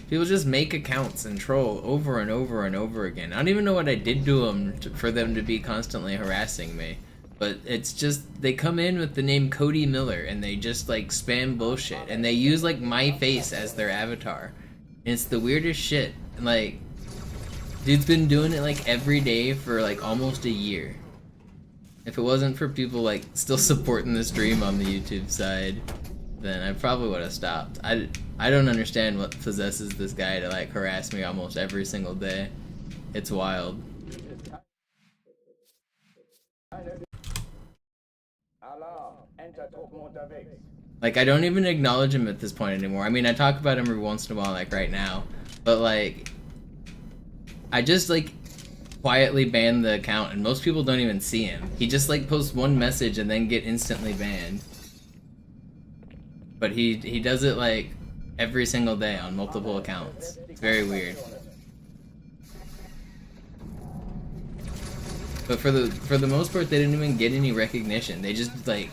people just make accounts and troll over and over and over again. I don't even know what I did to them for them to be constantly harassing me. But it's just, they come in with the name Cody Miller and they just like spam bullshit. And they use like my face as their avatar. And it's the weirdest shit. And like, dude's been doing it like every day for like almost a year. If it wasn't for people like still supporting the stream on the YouTube side, then I probably would have stopped. I don't understand what possesses this guy to like harass me almost every single day. It's wild. Like, I don't even acknowledge him at this point anymore. I mean, I talk about him every once in a while, like right now, but like, I just like quietly ban the account and most people don't even see him. He just like posts one message and then get instantly banned. But he does it like every single day on multiple accounts. It's very weird. But for the most part, they didn't even get any recognition. They just like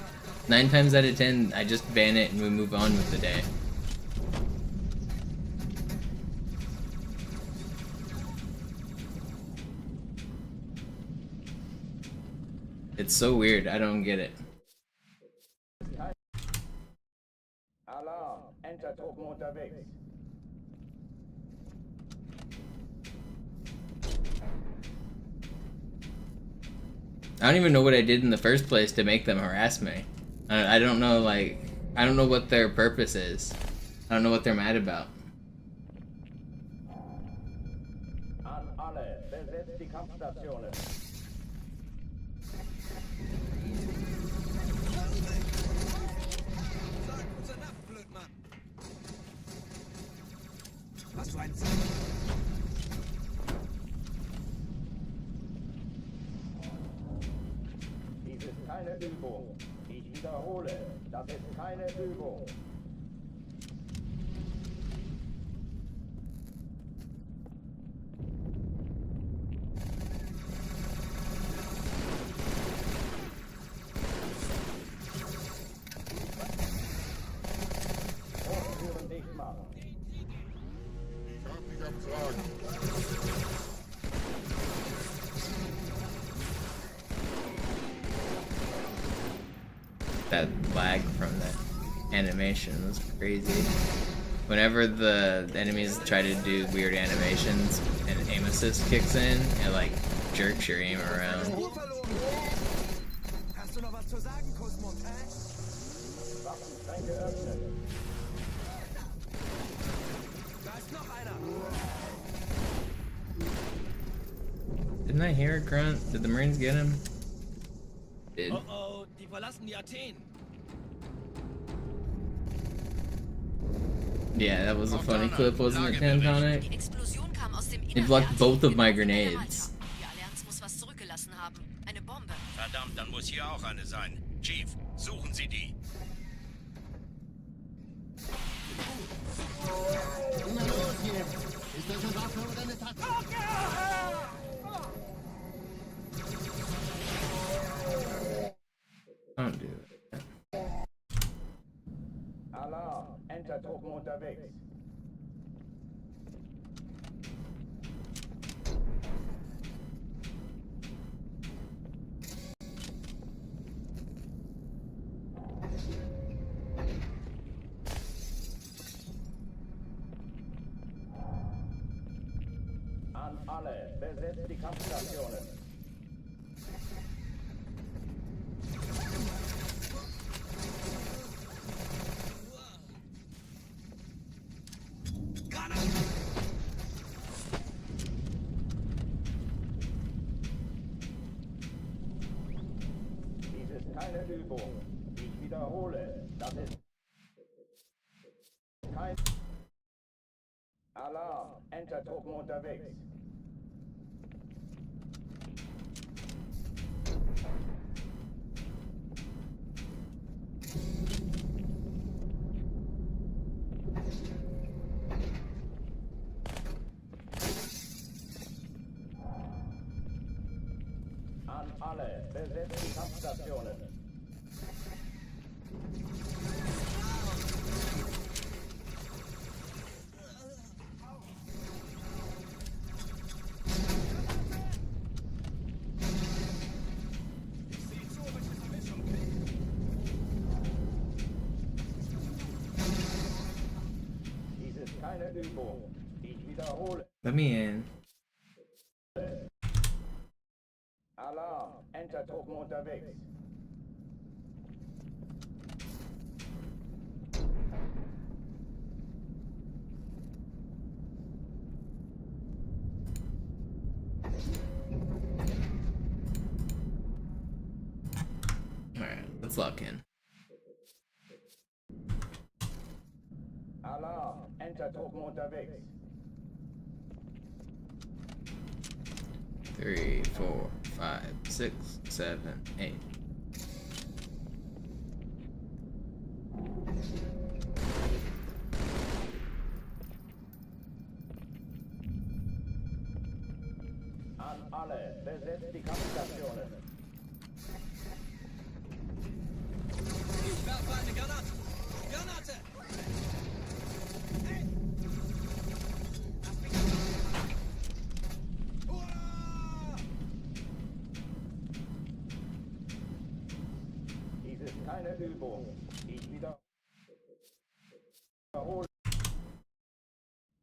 9 times out of 10, I just ban it and we move on with the day. It's so weird. I don't get it.
Alarm, Entertruppen unterwegs.
I don't even know what I did in the first place to make them harass me. I don't know, like, I don't know what their purpose is. I don't know what they're mad about.
An alle, besetzt die Kampfstationen.
Was für ein
Dies ist keine Übung. Ich wiederhole, das ist keine Übung. Türen dicht machen.
Ich hab Fragen.
That lag from the animation was crazy. Whenever the enemies try to do weird animations and aim assist kicks in, it like jerks your aim around.
Hast du noch was zu sagen, Kosmos?
Waffenschränke öffnen.
Da ist noch einer.
Didn't I hear a grunt? Did the Marines get him? Did.
Oh oh, die verlassen die Athen.
Yeah, that was a funny clip, wasn't it, Tantonic?
Die Explosion kam aus dem
He
Inneren
blocked
der
both of my
Athen.
grenades.
Die Allianz muss was zurückgelassen haben. Eine Bombe.
Verdammt, dann muss hier auch eine sein. Chief, suchen Sie die.
Na los jetzt! Ist das eine Waffe oder eine Taktik?
Don't do it.
Alarm, Entertruppen unterwegs. An alle, besetzt die Kampfstationen. Dies ist keine Übung. Ich wiederhole, das ist kein Alarm, Entertruppen unterwegs. An alle, besetzt die Kampfstationen. keine Übung. Ich wiederhole.
Let me in.
Alarm. Entertruppen unterwegs.
Alright, let's lock in.
Alarm. Entertruppen unterwegs.
3, 4, 5, 6, 7, 8.
An alle. Besetzt die Kampfstationen.
Ich werfe eine Granate. Granate! Hey! Lass mich an. Uah!
Dies ist keine Übung. Ich wiederhole.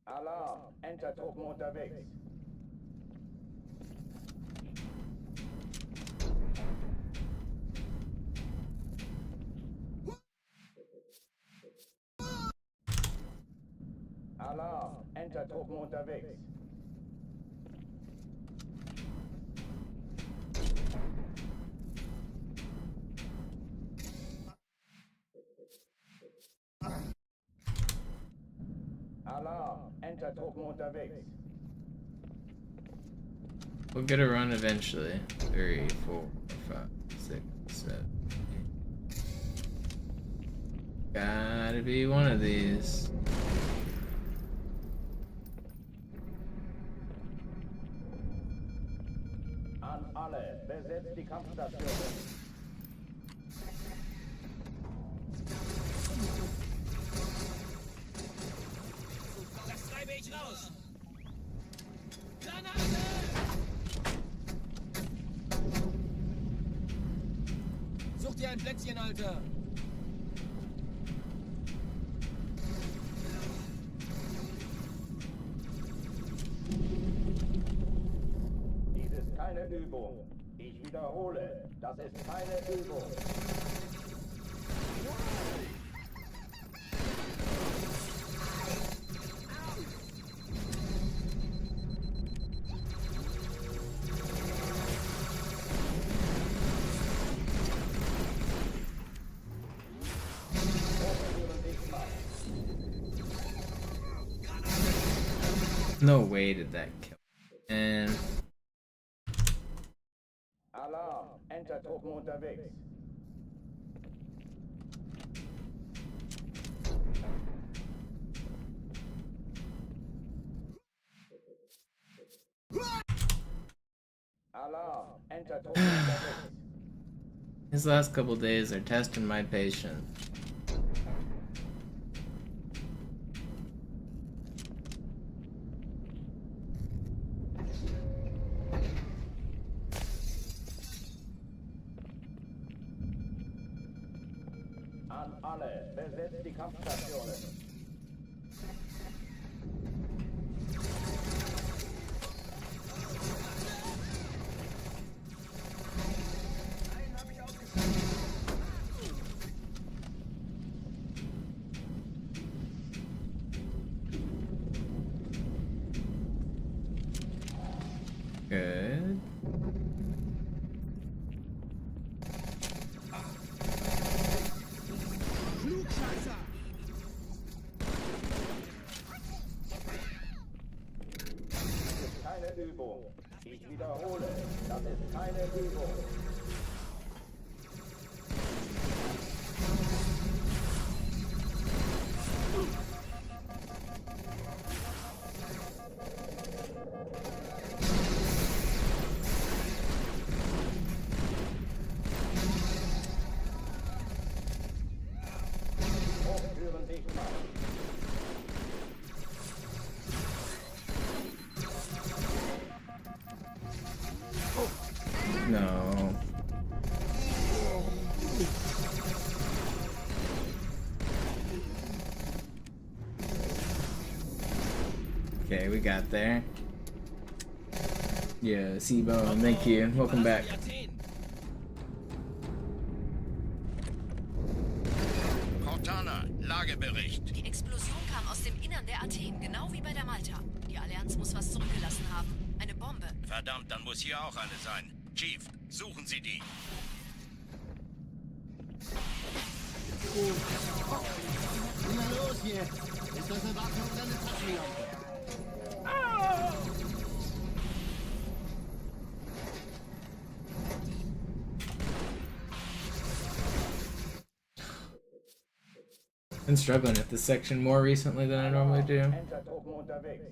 Alarm. Entertruppen unterwegs. Alarm. Entertruppen unterwegs. Alarm. Entertruppen unterwegs.
We'll get a run eventually. 3, 4, 5, 6, 7, 8. Gotta be one of these.
An alle. Besetzt die Kampfstationen.
Das treibe ich raus. Granate! Such dir ein Plätzchen, Alter.
Dies ist keine Übung. Ich wiederhole. Das ist keine Übung.
No way did that kill. And
Alarm. Entertruppen unterwegs. Alarm. Entertruppen unterwegs.
these last couple days are testing my patience.
An alle. Besetzt die Kampfstationen. Einen habe ich aufgeschrieben.
Good.
Klugscheißer!
Das ist keine Übung. Ich wiederhole. Das ist keine Übung. Hochtüren dicht machen.
No. Okay, we got there. Yeah, C-Bone, thank you. Welcome back.
Cortana, Lagebericht.
Die Explosion kam aus dem Innern der Athen, genau wie bei der Malta. Die Allianz muss was zurückgelassen haben. Eine Bombe.
Verdammt, dann muss hier auch eine sein. Chief, suchen Sie die.
Na los jetzt! Ist das eine Waffe oder eine Taschenlampe?
Been struggling at this section more recently than I normally do.
Enter-Truppen unterwegs.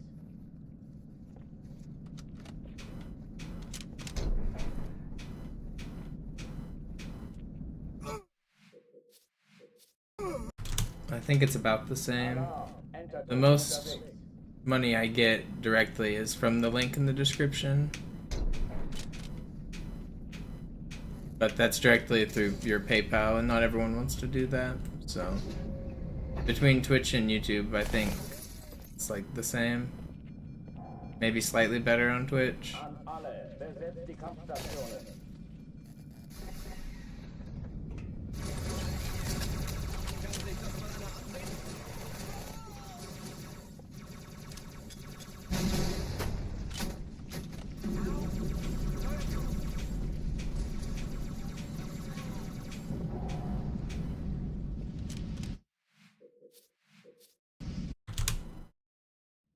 I think it's about the same. The most money I get directly is from the link in the description. But that's directly through your PayPal, and not everyone wants to do that, so... Between Twitch and YouTube, I think it's like the same. Maybe slightly better on Twitch.
An alle, besetzt die Kampfstationen.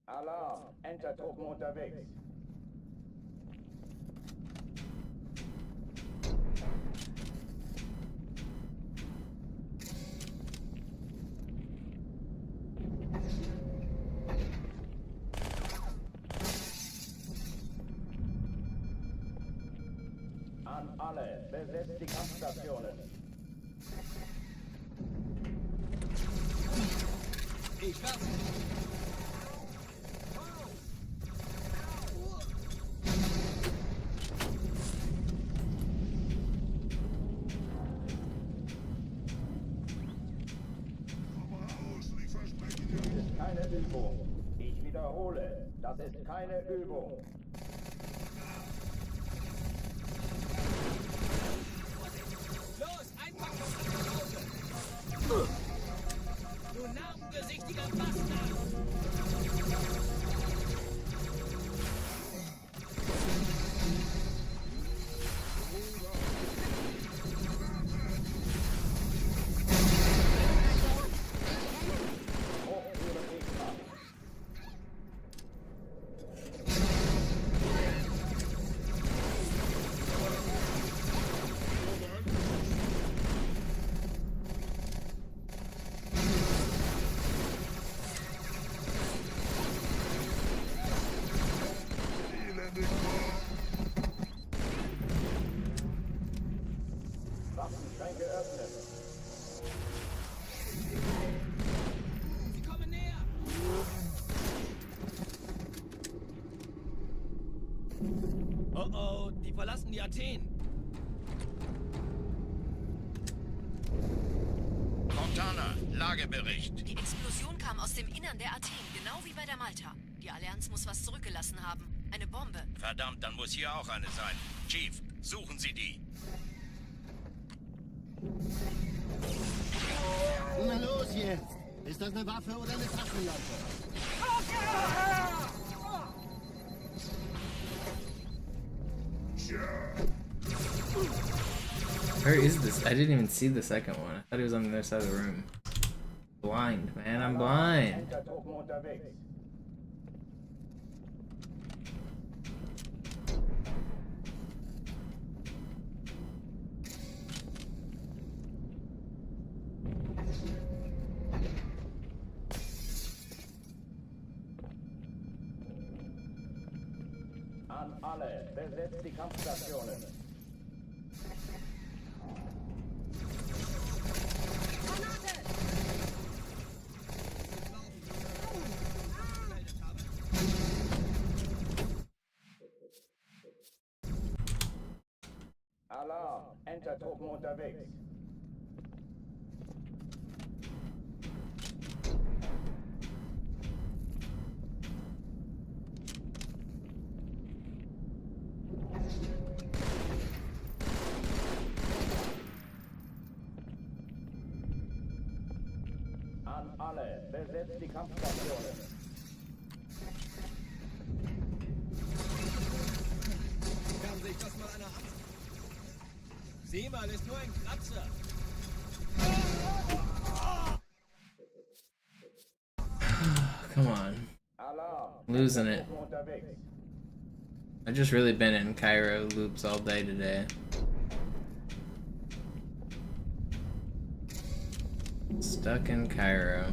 Alarm, Enter-Truppen unterwegs. An alle, besetzt die Kampfstationen.
Ich werfe.
Keine Übung. Ich wiederhole, das ist keine Übung.
Los, einpacken und nach Hause. Du narbengesichtiger Bastard.
Waffenschränke öffnen.
Sie kommen näher. Oh oh, die verlassen die Athen.
Cortana, Lagebericht.
Die Explosion kam aus dem Innern der Athen, genau wie bei der Malta. Die Allianz muss was zurückgelassen haben. Eine Bombe.
Verdammt, dann muss hier auch eine sein. Chief, suchen Sie die.
Na los jetzt! Ist das eine Waffe oder eine Taschenlampe?
Where is this? I didn't even see the second one. I thought he was on the other side of the room. Blind, man, I'm blind.
Enter-Truppen unterwegs. An alle, besetzt die Kampfstationen. Alarm, Enter-Truppen unterwegs. alle, besetzt die Kampfstationen.
Kann sich das mal einer an? Sieh mal, ist nur ein Kratzer.
Come on. Losing it. I've just really been in Cairo loops all day today. Stuck in Cairo.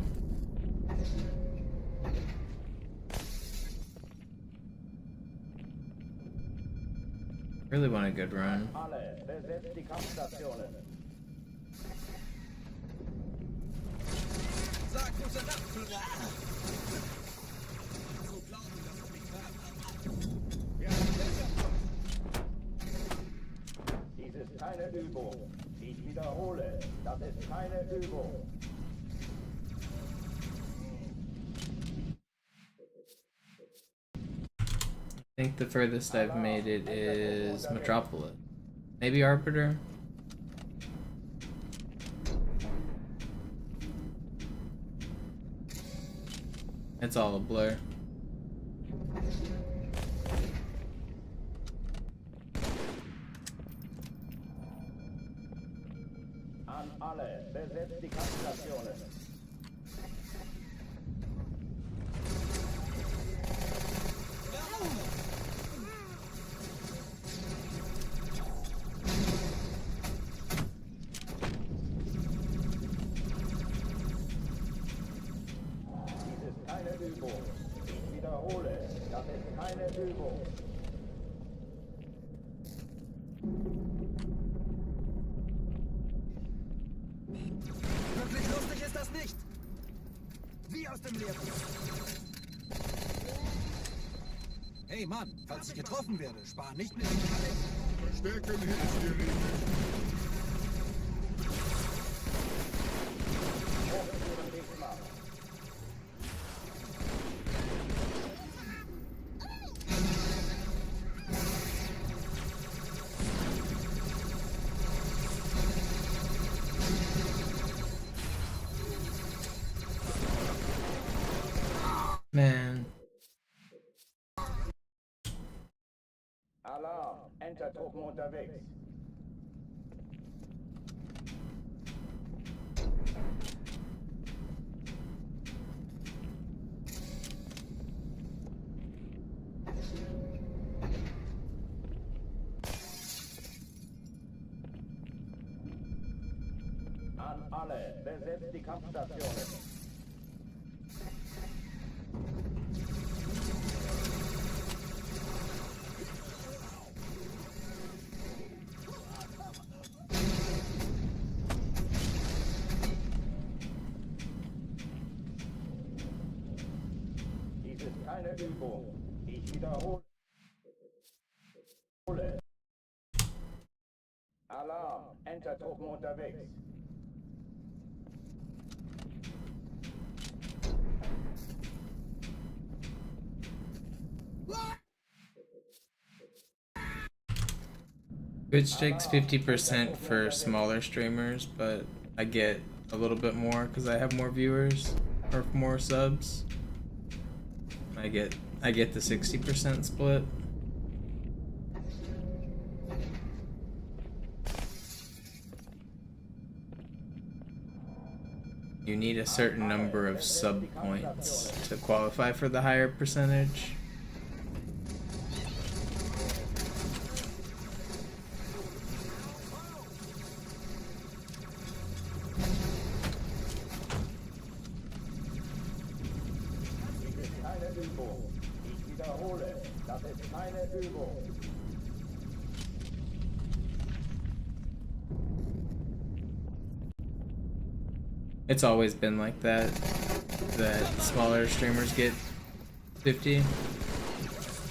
Really want a good run.
Alle, besetzt die Kampfstationen.
Sag gute Nacht, Bruder. Zu glauben, dass es nicht wahr ist.
Dies ist keine Übung. Ich wiederhole, das ist keine Übung.
I think the furthest I've made it is Metropolis. Maybe Arbiter? It's all a blur.
An alle, besetzt die Kampfstationen. Ich wiederhole, das ist keine Übung.
Wirklich lustig ist das nicht. Wie aus dem Leben. Hey Mann, falls ich getroffen werde, spar nicht mit dem Kalender.
Verstärkung hilft dir nicht.
Man.
Alarm, Entertruppen unterwegs. An alle, besetzt die Kampfstationen. Dies ist keine Übung. Ich wiederhole. Alarm, Entertruppen unterwegs.
Twitch takes 50% for smaller streamers, but I get a little bit more because I have more viewers or more subs. I get the 60% split. You need a certain number of sub points to qualify for the higher percentage.
Ich wiederhole, das ist keine Übung.
It's always been like that smaller streamers get 50,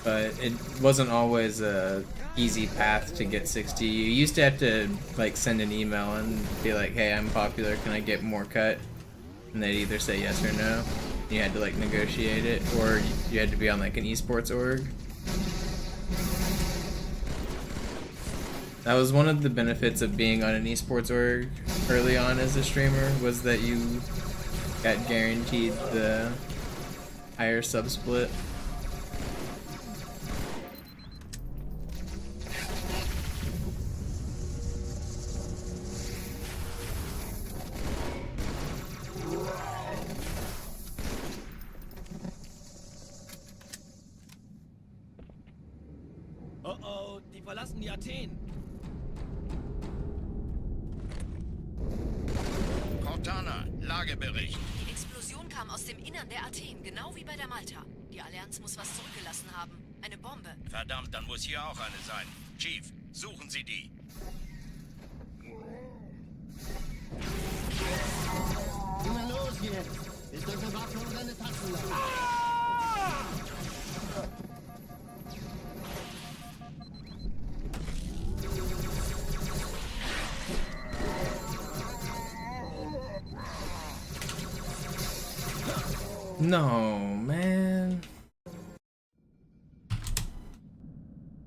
but it wasn't always a easy path to get 60. You used to have to like send an email and be like, hey, I'm popular, can I get more cut? And they'd either say yes or no. You had to like negotiate it, or you had to be on like an esports org. That was one of the benefits of being on an esports org early on as a streamer, was that you got guaranteed the higher sub-split.
Oh oh, die verlassen die Athen.
Cortana, Lagebericht.
Die Explosion kam aus dem Innern der Athen, genau wie bei der Malta. Die Allianz muss was zurückgelassen haben. Eine Bombe.
Verdammt, dann muss hier auch eine sein. Chief, suchen Sie die.
Geh mal los jetzt! Ist unsere Waffe und deine Taschen lang?
No, man.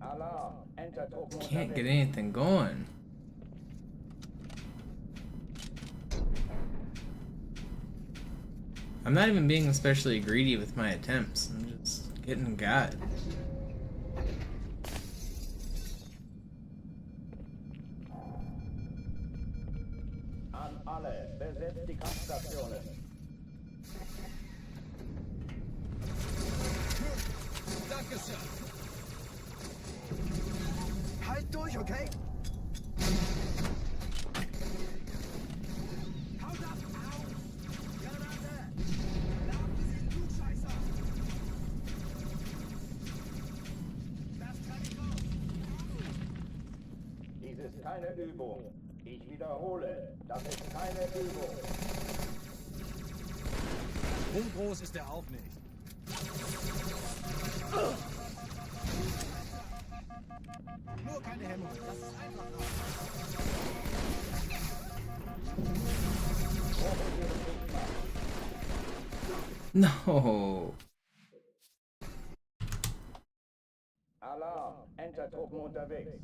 Alarm. Enter-Truppen
Can't get anything going. I'm not even being especially greedy with my attempts. I'm just getting got.
An alle, besetzt die Kampfstationen.
Danke, Sir.
Halt durch, okay? Haut ab! Au! Granate! Laden Sie Klugscheißer! Das kann ich raus!
Dies ist keine Übung. Ich wiederhole, das ist keine Übung.
So groß ist er auch nicht. Nur keine Hemmung. Das ist einfach raus.
No.
Alarm. Enter-Truppen unterwegs.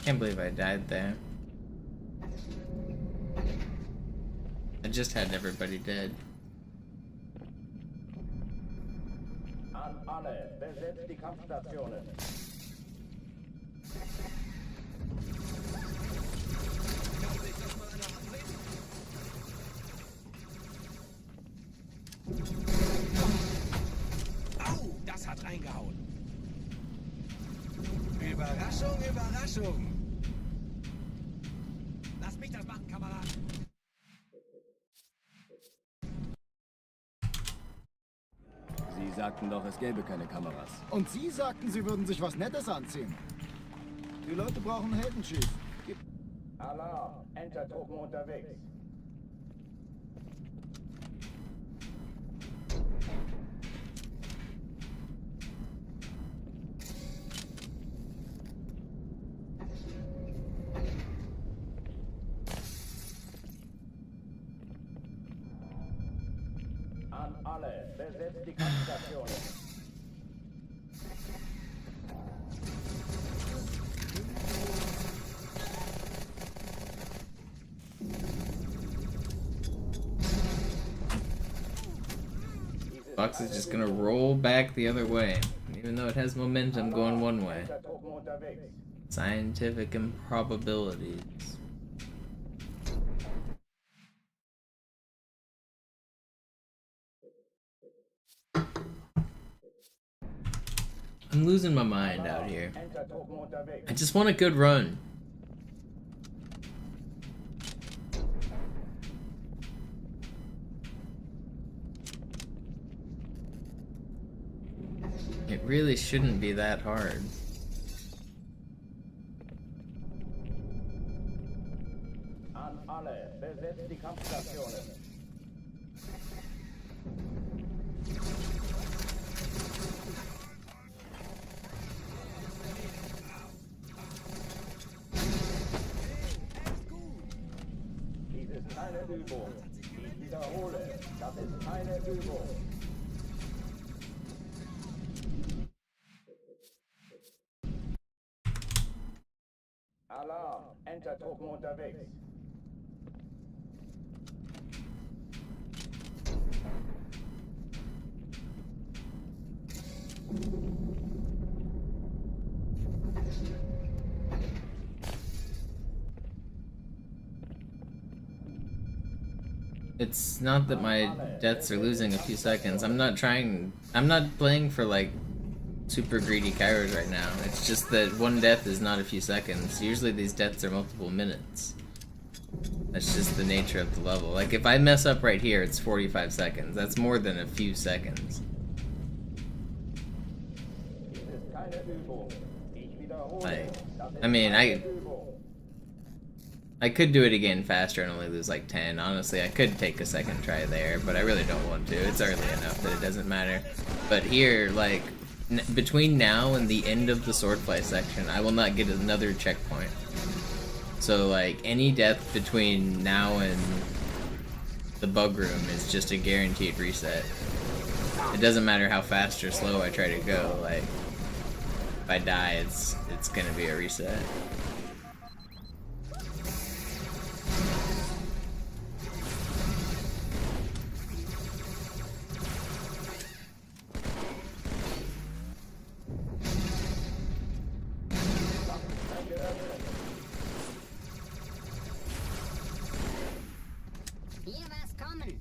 Can't believe I died there. I just had everybody dead.
An alle, besetzt die Kampfstationen.
Kann sich das mal einer ansehen? Au, das hat reingehauen. Überraschung, Überraschung. Lass mich das machen, Kamerad.
Sie sagten doch, es gäbe keine Kameras.
Und Sie sagten, Sie würden sich was Nettes anziehen. Die Leute brauchen Helden, Chief.
Alarm. Enter-Truppen unterwegs. An alle, besetzt die Kampfstationen.
Fox is just gonna roll back the other way, even though it has momentum going one way.
Enter-Truppen unterwegs.
Scientific improbabilities. I'm losing my mind out here.
Enter-Truppen unterwegs.
I just want a good run. It really shouldn't be that hard.
An alle, besetzt die Kampfstationen. Dies ist keine Übung. Ich wiederhole, das ist keine Übung.
It's not that my deaths are losing a few seconds. I'm not playing for like super greedy Kairos right now. It's just that one death is not a few seconds. Usually these deaths are multiple minutes. That's just the nature of the level. Like if I mess up right here, it's 45 seconds. That's more than a few seconds. Like, I mean, I could do it again faster and only lose like 10. Honestly, I could take a second try there, but I really don't want to. It's early enough that it doesn't matter. But here, like, between now and the end of the swordplay section, I will not get another checkpoint. So, like, any death between now and the bug room is just a guaranteed reset. It doesn't matter how fast or slow I try to go. Like, if I die, it's gonna be a reset.
Hier was kommen.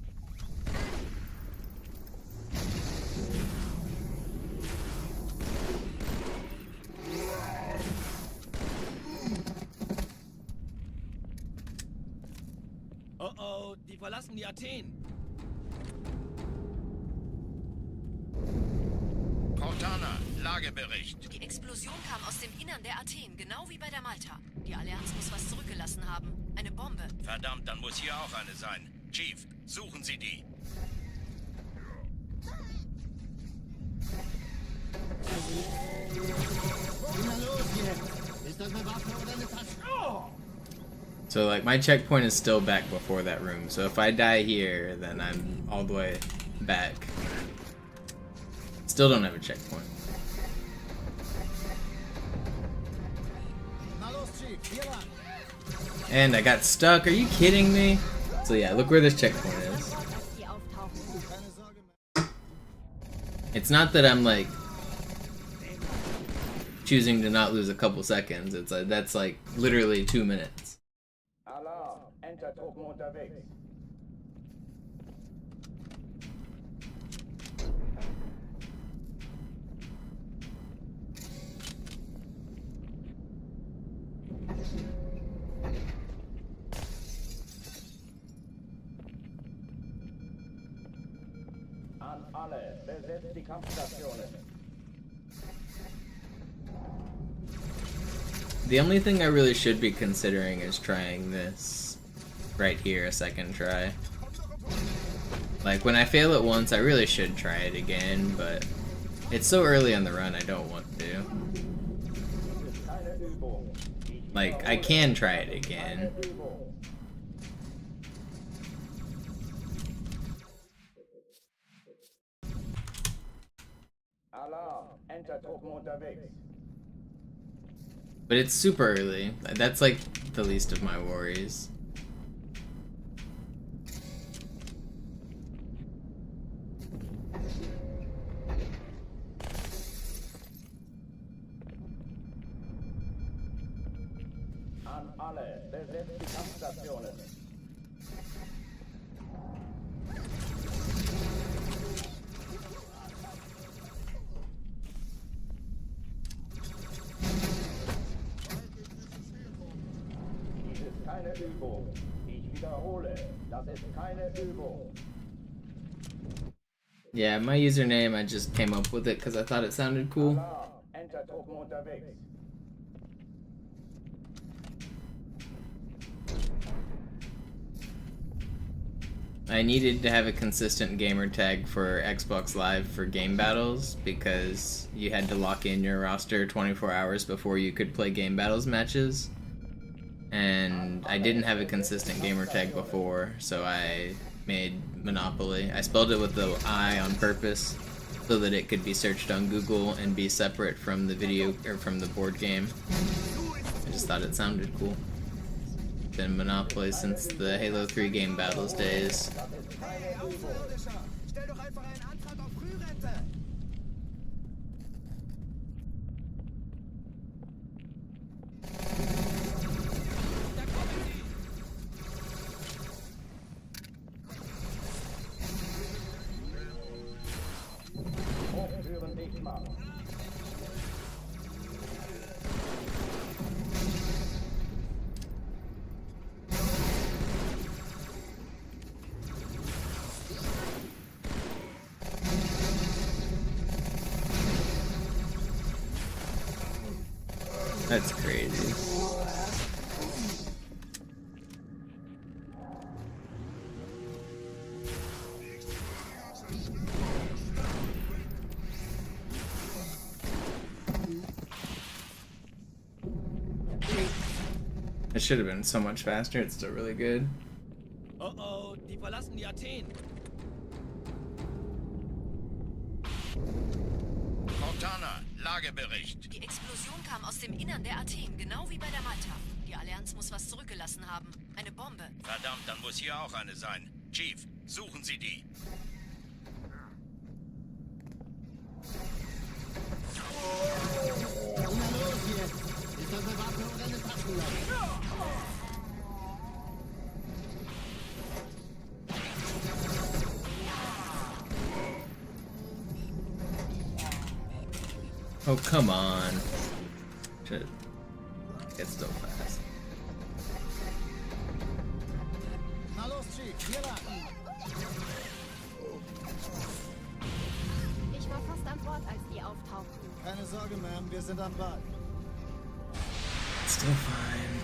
Oh oh, die verlassen die Athen.
Cortana, Lagebericht.
Die Explosion kam aus dem Innern der Athen, genau wie bei der Malta. Die Allianz muss was zurückgelassen haben. Eine Bombe.
Verdammt, dann muss hier auch eine sein. Chief, suchen Sie die.
Na los jetzt! Ist das eine Waffe oder eine Tasche?
So like my checkpoint is still back before that room. So if I die here, then I'm all the way back. Still don't have a checkpoint.
Na los, Chief, hier lang!
And I got stuck. Are you kidding me? So yeah, look where this checkpoint is. It's not that I'm like choosing to not lose a couple seconds. It's like that's like literally 2 minutes.
Alarm, Entertruppen unterwegs. An alle, besetzt die Kampfstationen.
The only thing I really should be considering is trying this right here a second try. Like when I fail it once, I really should try it again, but it's so early on the run I don't want to. Like I can try it again.
Alarm, Entertruppen unterwegs.
But it's super early. That's like the least of my worries.
An alle, besetzt die Kampfstationen. Dies ist keine Übung. Ich wiederhole, das ist keine Übung.
Yeah, my username, I just came up with it because I thought it sounded cool.
Alarm, Entertruppen unterwegs.
I needed to have a consistent gamer tag for Xbox Live for game battles because you had to lock in your roster 24 hours before you could play game battles matches. And I didn't have a consistent gamer tag before, so I made Monopoly. I spelled it with the I on purpose so that it could be searched on Google and be separate from the video or from the board game. I just thought it sounded cool. Been Monopoly since the Halo 3 game battles days.
Hey, Außerirdischer! Stell doch einfach einen Antrag auf Frührente!
That's crazy. It should have been so much faster. It's still really good.
Oh oh, die verlassen die Athen.
Cortana, Lagebericht.
Die Explosion kam aus dem Innern der Athen, genau wie bei der Malta. Die Allianz muss was zurückgelassen haben. Eine Bombe.
Verdammt, dann muss hier auch eine sein. Chief, suchen Sie die.
Na los jetzt! Ist das eine Waffe oder eine Taschenlampe?
Oh, come on. Shit. It's so fast.
Na los, Chief, hier lang!
Ich war fast an Bord, als die auftauchten.
Keine Sorge, Ma'am, wir sind am Ball.
Still fine.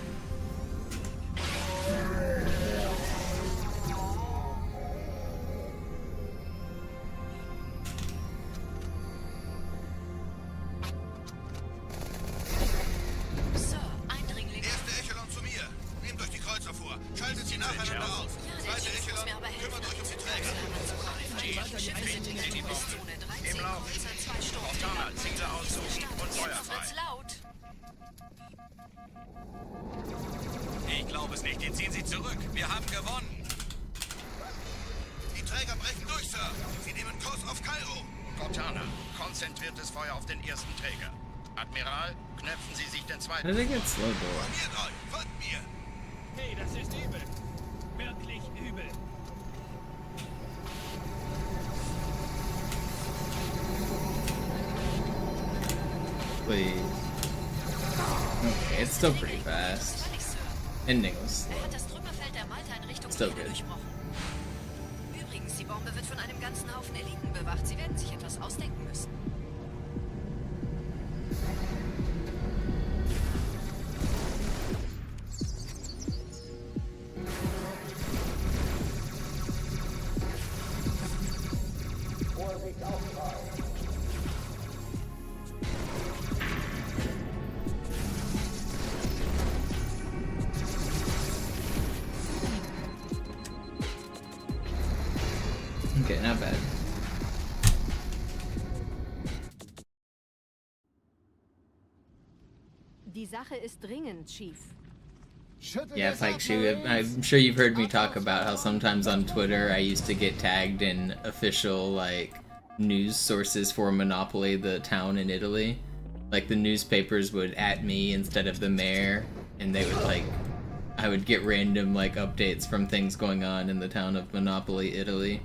Sir, Eindringling.
Erste Echelon zu mir. Nehmt euch die Kreuzer vor. Schaltet sie nacheinander aus. Zweite Echelon, kümmert euch um die Träger.
Finden Sie die Bombe.
Im Lauf. Cortana, Ziele aussuchen und Feuer frei.
Wird's laut.
Ich glaube es nicht. Die ziehen sie zurück. Wir haben gewonnen. Die Träger brechen durch, Sir. Sie nehmen Kurs auf Kairo. Cortana, konzentriertes Feuer auf den ersten Träger. Admiral, knöpfen Sie sich den zweiten.
How did it get slow though?
Formiert euch. Folgt mir.
Hey, das ist übel. Wirklich übel.
Please. Okay, it's still pretty fast. Ending was slow.
Er hat das Trümmerfeld der Malta in Richtung
Still
Erde
good.
durchbrochen. Übrigens, die Bombe wird von einem ganzen Haufen Eliten bewacht. Sie werden sich etwas ausdenken müssen.
Vorsicht aufpassen.
Okay, not bad.
Die Sache ist dringend, Chief.
Yeah, Pike Shoe, I'm sure you've heard me talk about how sometimes on Twitter I used to get tagged in official, like, news sources for Monopoly, the town in Italy. Like, the newspapers would @ me instead of the mayor, and they would, like, I would get random, like, updates from things going on in the town of Monopoly, Italy.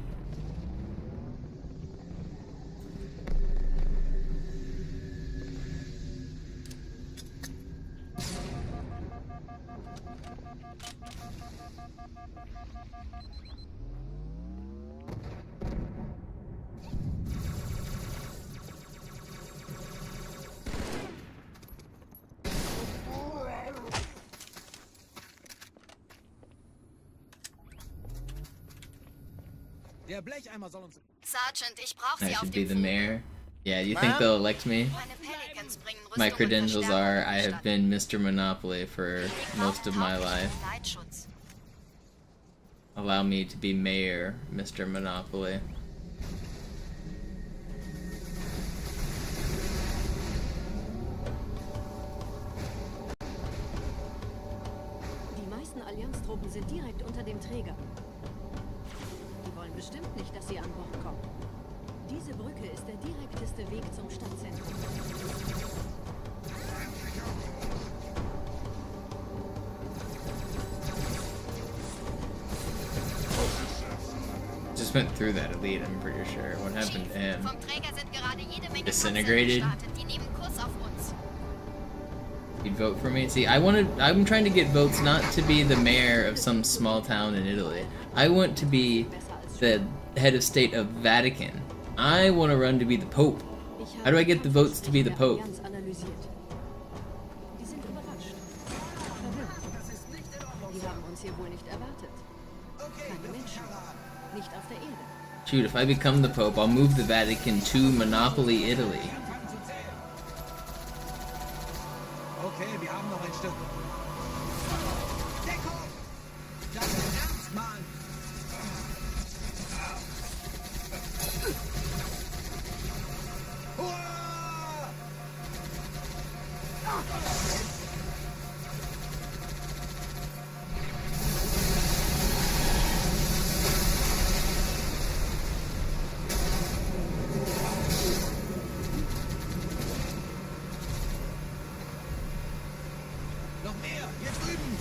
Der Blecheimer soll uns...
Sergeant, ich brauche
I
Sie auf
should be
dem
the
Funk.
mayor. Yeah, you think they'll elect me?
Meine Pelicans bringen Rüstung
My
und
credentials
Verstärkung
are
in
I
die
have
Stadt.
been Mr. Monopoly for
Die
most of
brauchen
my
tauglichen
life.
Geleitschutz.
Allow me to be mayor, Mr. Monopoly.
Die meisten Allianztruppen sind direkt unter dem Träger. Die wollen bestimmt nicht, dass sie an Bord kommen. Diese Brücke ist der direkteste Weg zum Stadtzentrum.
Just went through that elite, I'm pretty sure. What happened to him?
Vom Träger sind gerade jede Menge
Disintegrated?
Panzer gestartet. Die nehmen Kurs auf uns.
You'd vote for me? See, I'm trying to get votes not to be the mayor of some small town in Italy. I want to be the head of state of Vatican. I want to run to be the Pope. How do I get the votes to be the Pope?
Allianz analysiert. Die sind hier wohl nicht erwartet. Keine Menschen. Nicht auf der Erde.
Shoot, if I become the Pope, I'll move the Vatican to Monopoly, Italy.
Okay, wir haben noch ein Stück. Deckung! Das ist ernst, Mann! Noch mehr! Hier drüben!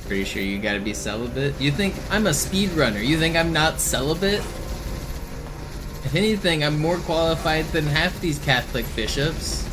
Pretty sure you gotta be celibate. You think I'm a speedrunner? You think I'm not celibate? If anything, I'm more qualified than half these Catholic bishops.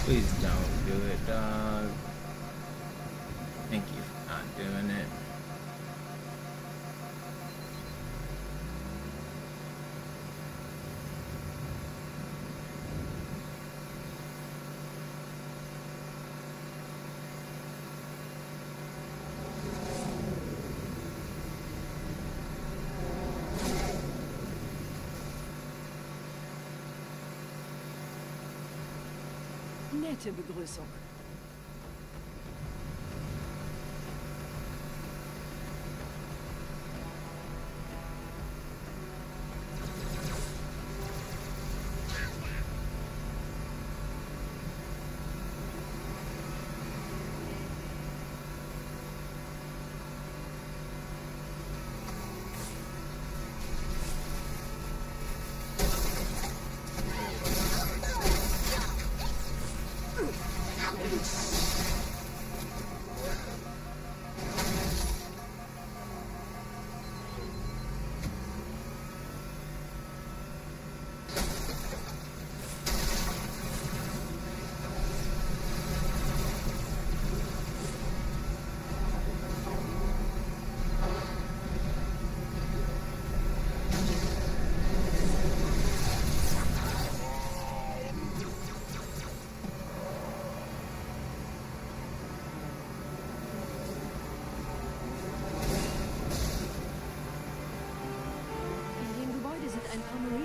Please don't do it, dog. Thank you for not doing it.
Nette Begrüßung.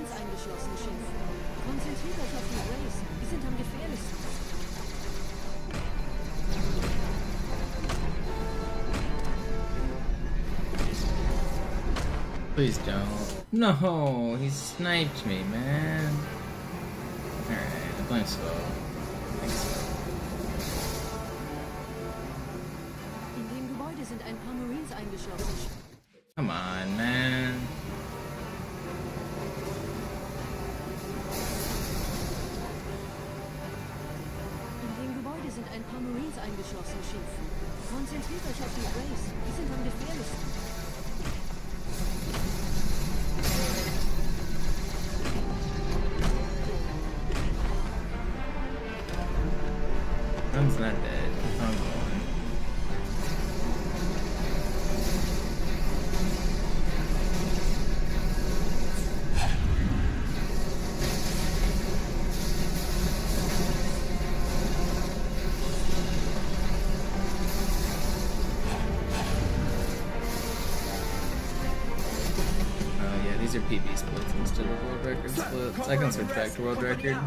Eingeschlossen, Chef. Konzentriert euch auf die Race. Die sind am gefährlichsten.
Please don't. No, he sniped me, man. Alright, I'm playing slow.
In dem Gebäude sind ein paar Marines eingeschlossen.
Come on, man.
ein paar Marines eingeschlossen, Chief. Konzentriert euch auf die Grays. Die sind am gefährlichsten.
One's not dead. I'm going. These are PB splits instead of world record splits. I can switch back to world record.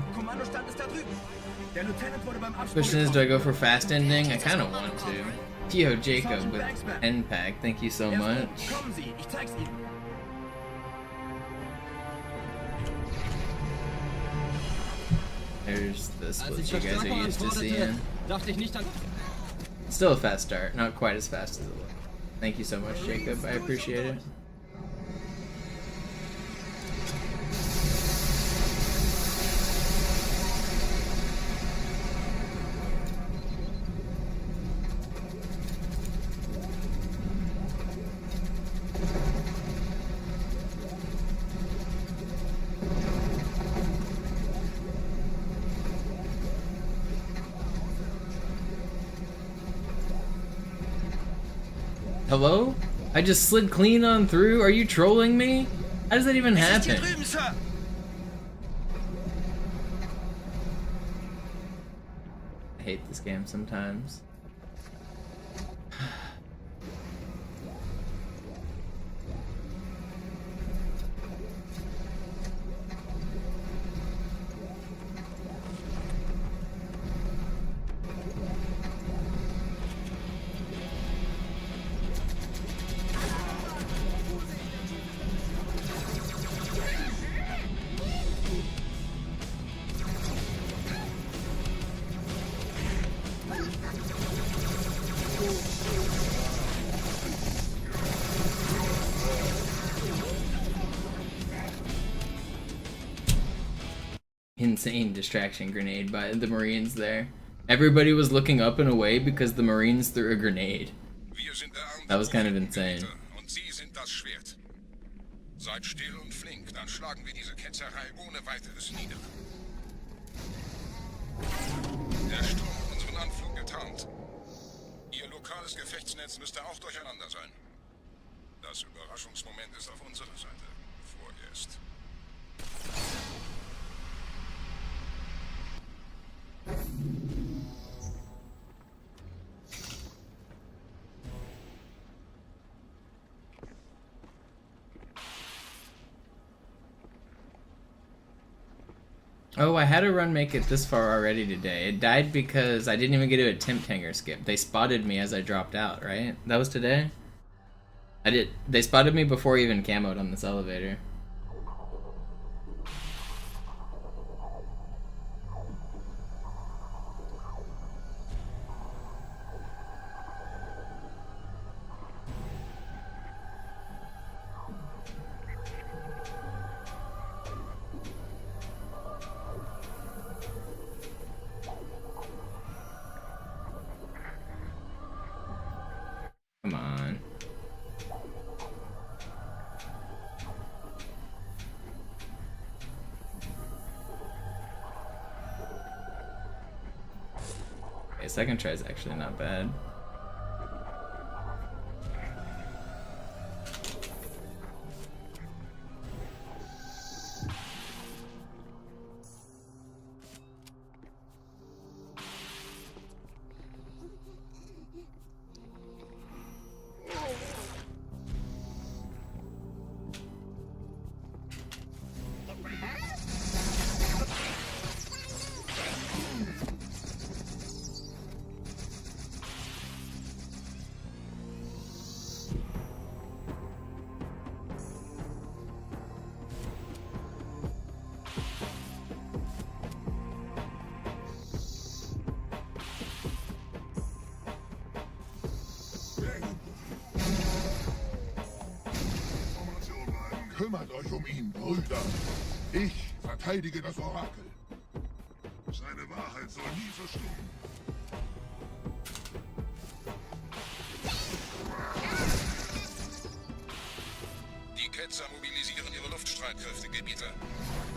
Question is, do I go for fast ending? I kind of want to. Yo, Jacob with NPAC, thank you so much. There's the splits you guys are used to seeing. Still a fast start, not quite as fast as it was. Thank you so much, Jacob. I appreciate it. Hello? I just slid clean on through? Are you trolling me? How does that even happen? I hate this game sometimes. Insane distraction grenade by the Marines there. Everybody was looking up and away because the Marines threw a grenade. That was kind of insane.
Und Sie sind das Schwert. Seid still und flink, dann schlagen wir diese Ketzerei ohne weiteres nieder. Der Sturm hat unseren Anflug getarnt. Ihr lokales Gefechtsnetz müsste auch durcheinander sein. Das Überraschungsmoment ist auf unserer Seite. Vorerst.
Oh, I had a run make it this far already today. It died because I didn't even get to attempt hangar skip. They spotted me as I dropped out, right? That was today? They spotted me before I even camoed on this elevator. Come on. Okay, second try is actually not bad.
Kümmert euch ihn, Brüder. Ich verteidige das Orakel. Seine Wahrheit soll nie verstummen. Luftstreitkräftegebiete.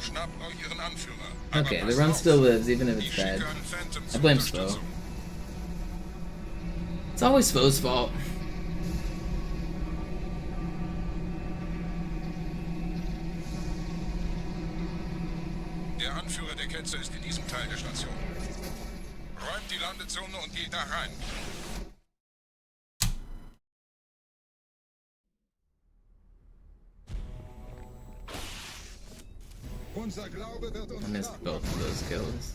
Schnappt euch ihren Anführer.
Okay, the run still lives, even if it's bad. I blame Spo. It's always Spo's fault.
Der Anführer der Ketzer ist in diesem Teil der Station. Räumt die Landezone und geht da rein.
Unser Glaube wird uns
I missed both of those kills.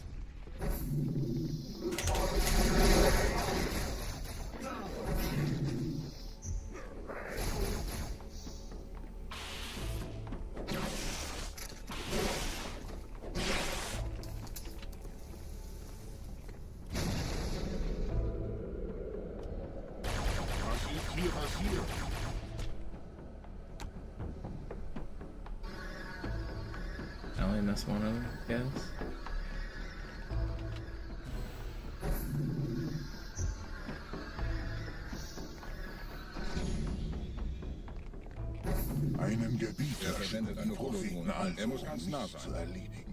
Was ist hier passiert?
I only missed one of them, I guess.
Einen Gebieter
verwendet eine Holodrohne an. Er muss ganz nah sein.
zu erledigen.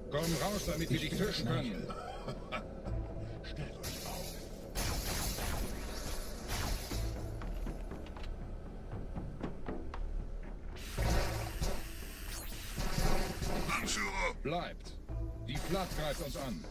Komm raus, damit wir dich fischen können.
Stellt euch auf. Anführer!
Bleibt. Die Flat greift uns an.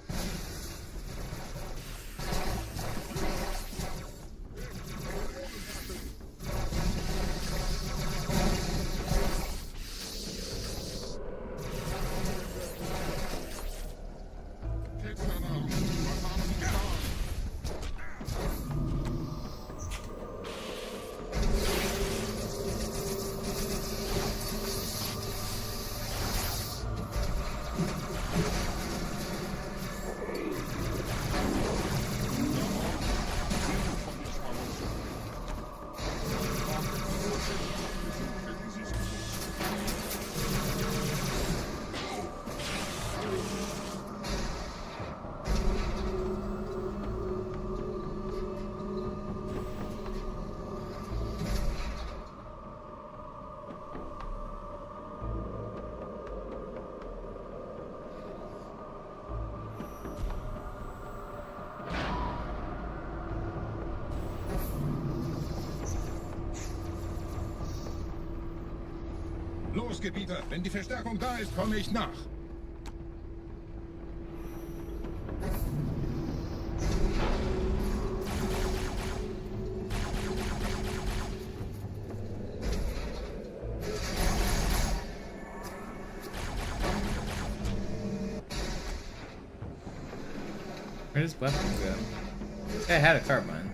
Los, Gebieter, wenn die Verstärkung da ist, komme ich nach.
Where does weapon go? I had a carbine.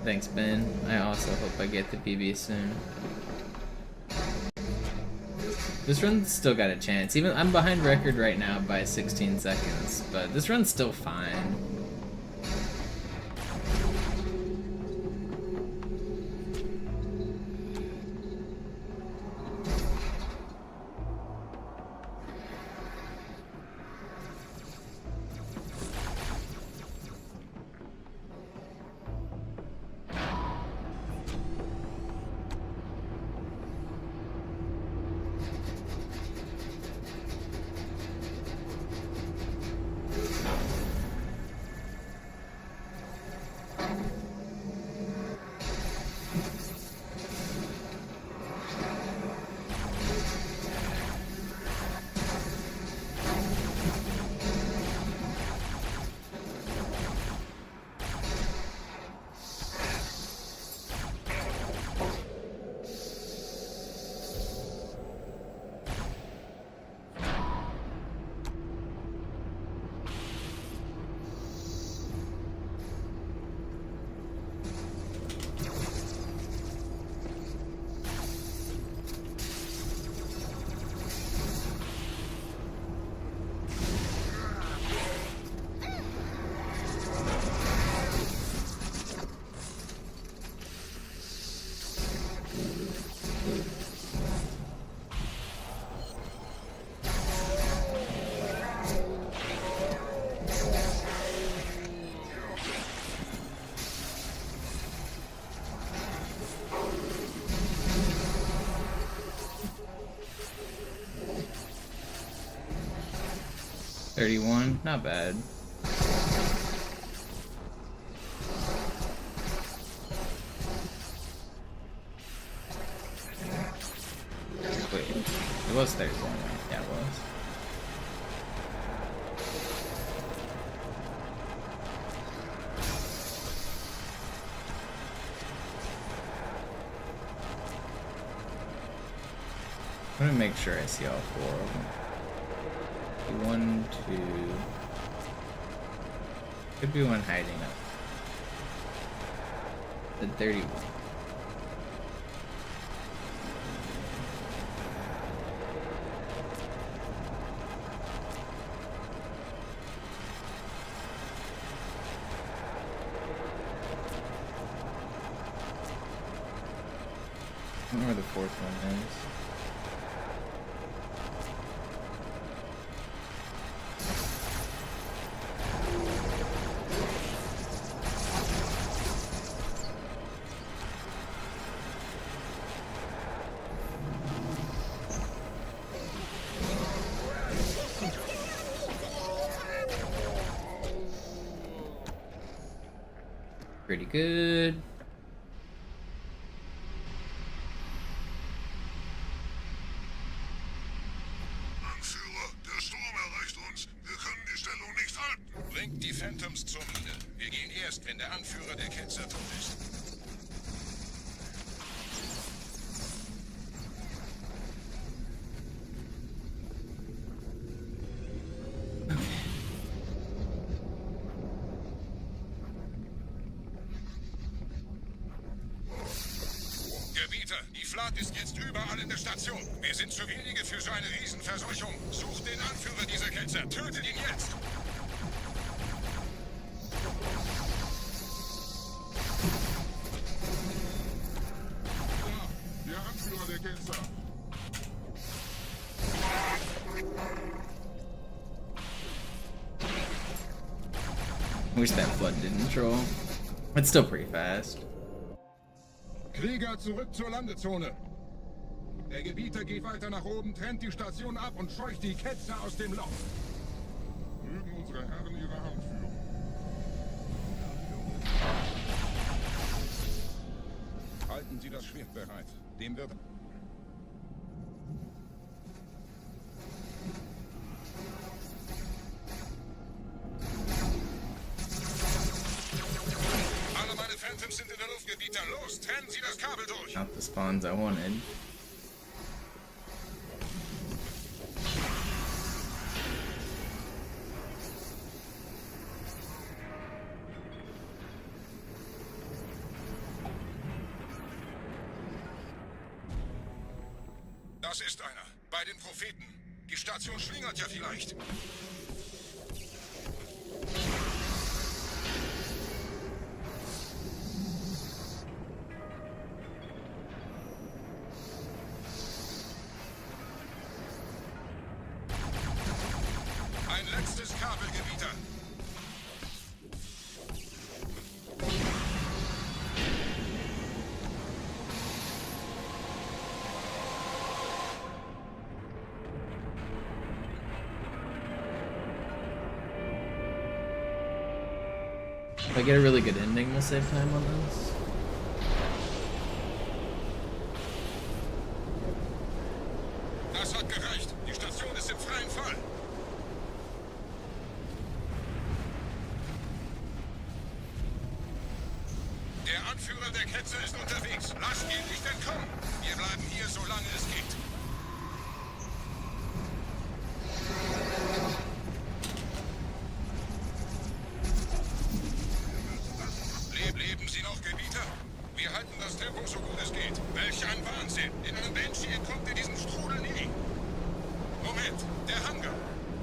Thanks, Ben. I also hope I get the PB soon. This run's still got a chance. Even I'm behind record right now by 16 seconds, but this run's still fine. 31, not bad. Wait, it was 31, right? Yeah, it was. I'm gonna make sure I see all 4 of them. 1, 2. Could be one hiding up. The 31. I don't know where the 4th one is. Pretty good.
Anführer, der Sturm erreicht uns. Wir können die Stellung nicht halten. Bringt die Phantoms zur Mine. Wir gehen erst, wenn der Anführer der Ketzer tot ist. Die Flat ist jetzt überall in der Station. Wir sind zu wenige für so eine Riesenverseuchung. Sucht den Anführer dieser Ketzer. Tötet ihn jetzt! Ja, der Anführer der Ketzer.
Wish that flood didn't troll. It's still pretty fast.
Krieger, zurück zur Landezone. Der Gebieter geht weiter nach oben, trennt die Station ab und scheucht die Ketzer aus dem Loch. Mögen unsere Herren ihre Hand führen. Halten Sie das Schwert bereit. Dem wird... Sind in der Luft, Gebieter. Los, trennen Sie das Kabel durch.
Not the spawns I wanted.
Das ist einer. Bei den Propheten. Die Station schlingert ja vielleicht. Letztes Kabelgebieter.
If I get a really good ending, we'll save time on this.
Das hat gereicht. Die Station ist im freien Fall. Der Anführer der Ketzer ist unterwegs. Lasst ihn nicht entkommen. Wir bleiben hier, solange es geht. Leben Sie noch, Gebieter? Wir halten das Tempo so gut es geht. Welch ein Wahnsinn. In einem Banshee entkommt ihr diesem Strudel nie. Moment, der Hangar.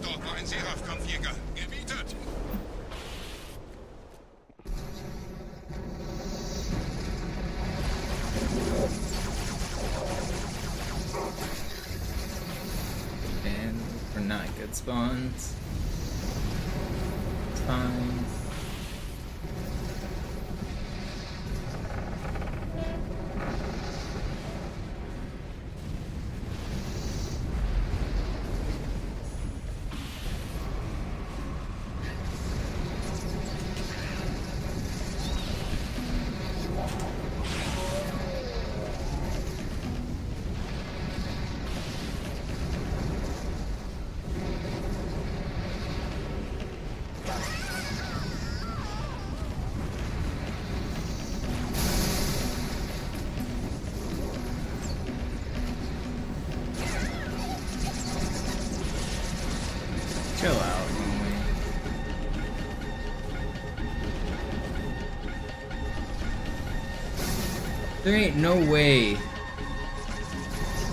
Dort war ein Seraph-Kampfjäger. Gebietet.
And we're not good spawns. It's fine. There ain't no way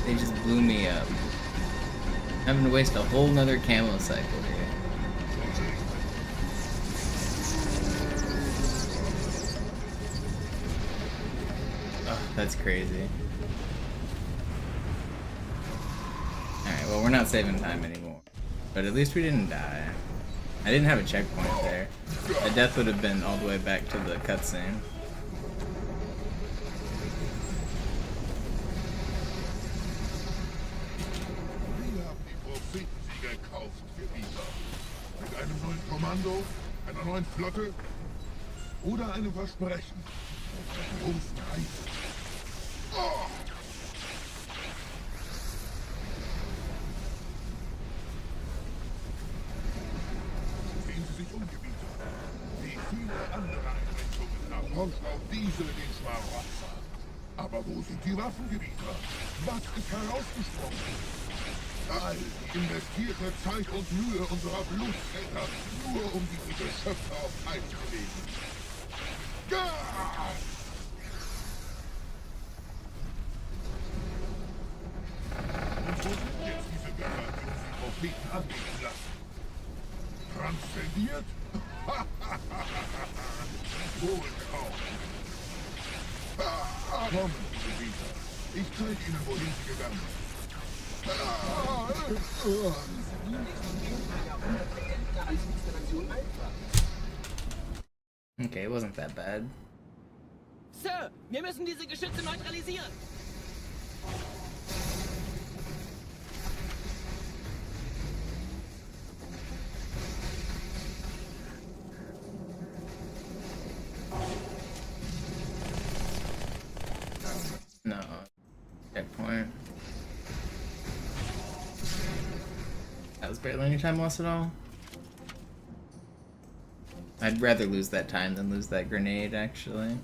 they just blew me up. Having to waste a whole nother camo cycle here. Oh, that's crazy. Alright, well, we're not saving time anymore. But at least we didn't die. I didn't have a checkpoint there. A death would have been all the way back to the cutscene.
Mit einem neuen Kommando, einer neuen Flotte oder einem Versprechen. Einen großen Preis. Oh! Sehen Sie sich um, Gebieter. Wie viele andere Einrichtungen erforscht auch diese den Schmarotzer. Aber wo sind die Waffengebieter? Was ist herausgesprochen? All die investierte Zeit und Mühe unserer Blutväter, nur um diese Geschöpfe auf Eis zu legen. Gah! Und wo sind jetzt diese Götter, die uns die Propheten anbeten lassen? Transzendiert? Wohl kaum. Kommen, Gebieter. Ich zeige Ihnen, wohin Sie gegangen sind.
Okay, it wasn't that bad.
Sir, wir müssen diese Geschütze neutralisieren.
No. Checkpoint. That was barely any time lost at all. I'd rather lose that time than lose that grenade, actually.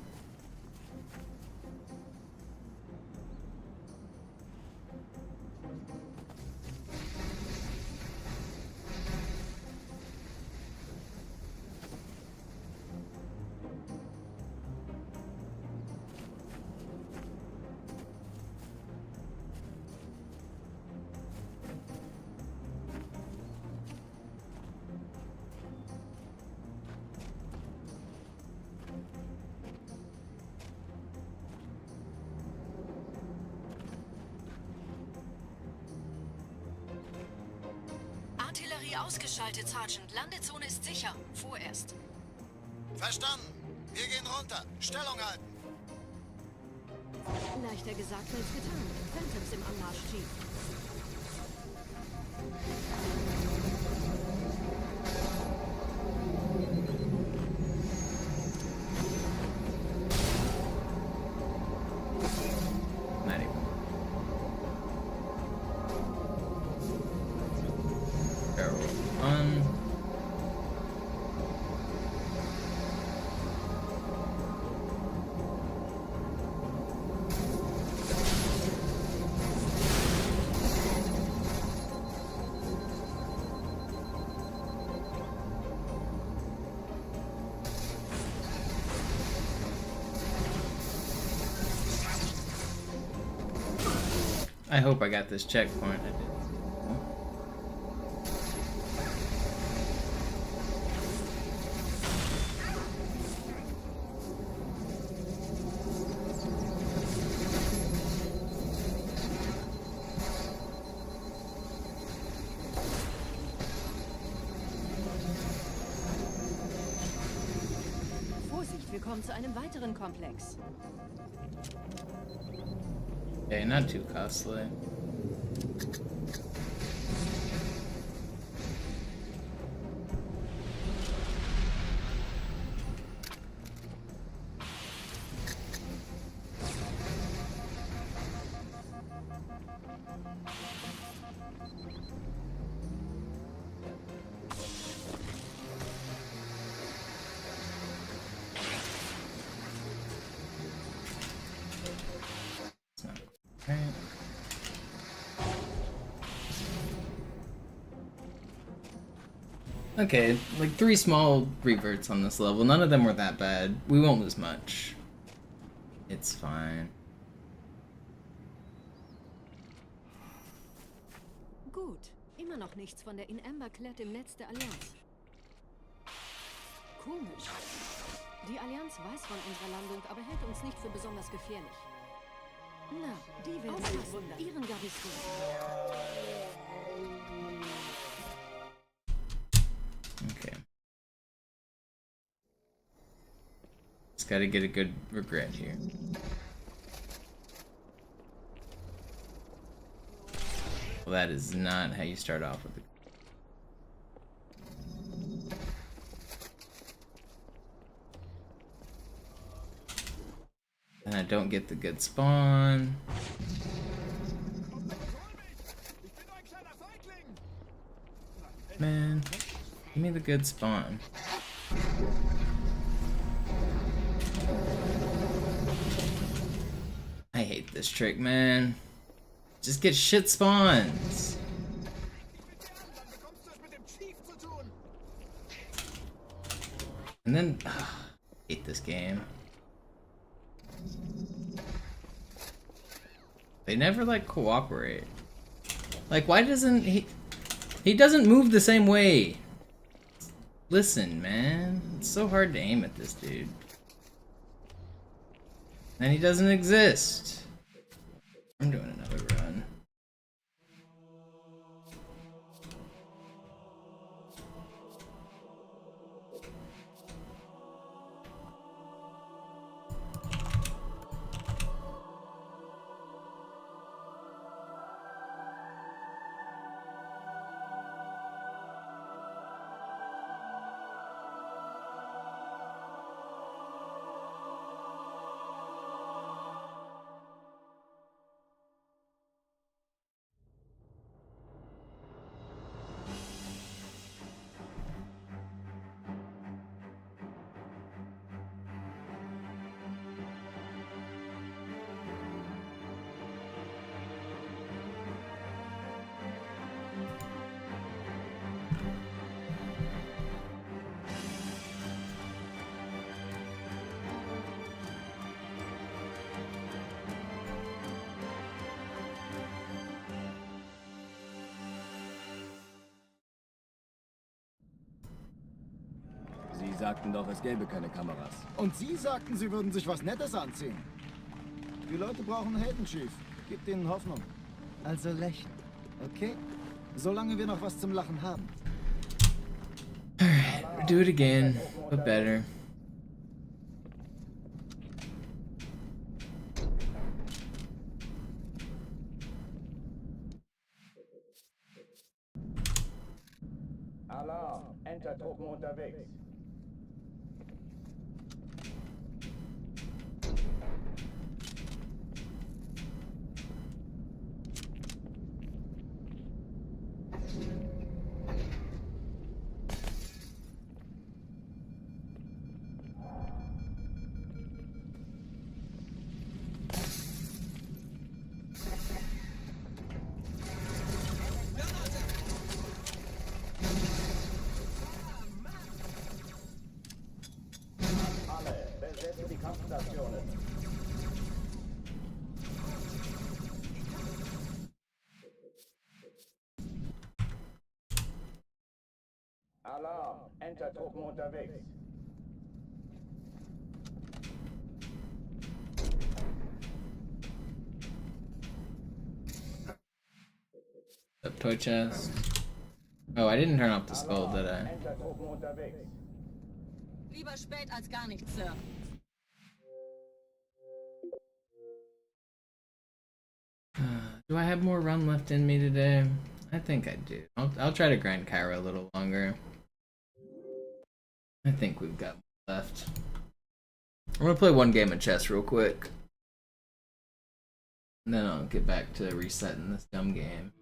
Artillerie ausgeschaltet, Sergeant. Landezone ist sicher. Vorerst.
Verstanden. Wir gehen runter. Stellung halten.
Leichter gesagt als getan. Phantoms im Anmarsch, Chief.
Not even. Barrel on. I hope I got this checkpoint. I did.
Vorsicht, wir kommen zu einem weiteren Komplex.
Okay, not too costly. Okay, like 3 small reverts on this level. None of them were that bad. We won't lose much. It's fine.
Gut. Immer noch nichts von der In-Amber-Klett im Netz der Allianz. Komisch. Die Allianz weiß von unserer Landung, aber hält uns nicht für besonders gefährlich. Na, die werden sich wundern. Ihren Garrison.
Okay. Just gotta get a good regret here. Well, that is not how you start off with it. And I don't get the good spawn. Man, give me the good spawn. I hate this trick, man. Just get shit spawns. And then, hate this game. They never like cooperate. Like, why doesn't he doesn't move the same way. Listen, man. It's so hard to aim at this dude. And he doesn't exist. I'm doing another run.
Sie sagten doch, es gäbe keine Kameras. Und Sie sagten, Sie würden sich was Nettes anziehen. Die Leute brauchen einen Helden, Chief. Gebt ihnen Hoffnung. Also lächeln, okay? Solange wir noch was zum Lachen haben.
Alright, do it again, but better.
Alarm! Enter-Truppen unterwegs. Besetzt die Kampfstationen. Alarm! Enter-Truppen unterwegs.
Up toy chest. Oh, I didn't turn off the skull, did I?
Enter-Truppen unterwegs.
Lieber spät als gar nichts, Sir.
Do I have more run left in me today? I think I do. I'll try to grind Kyra a little longer. I think we've got more left. I'm gonna play one game of chess real quick. And then I'll get back to resetting this dumb game.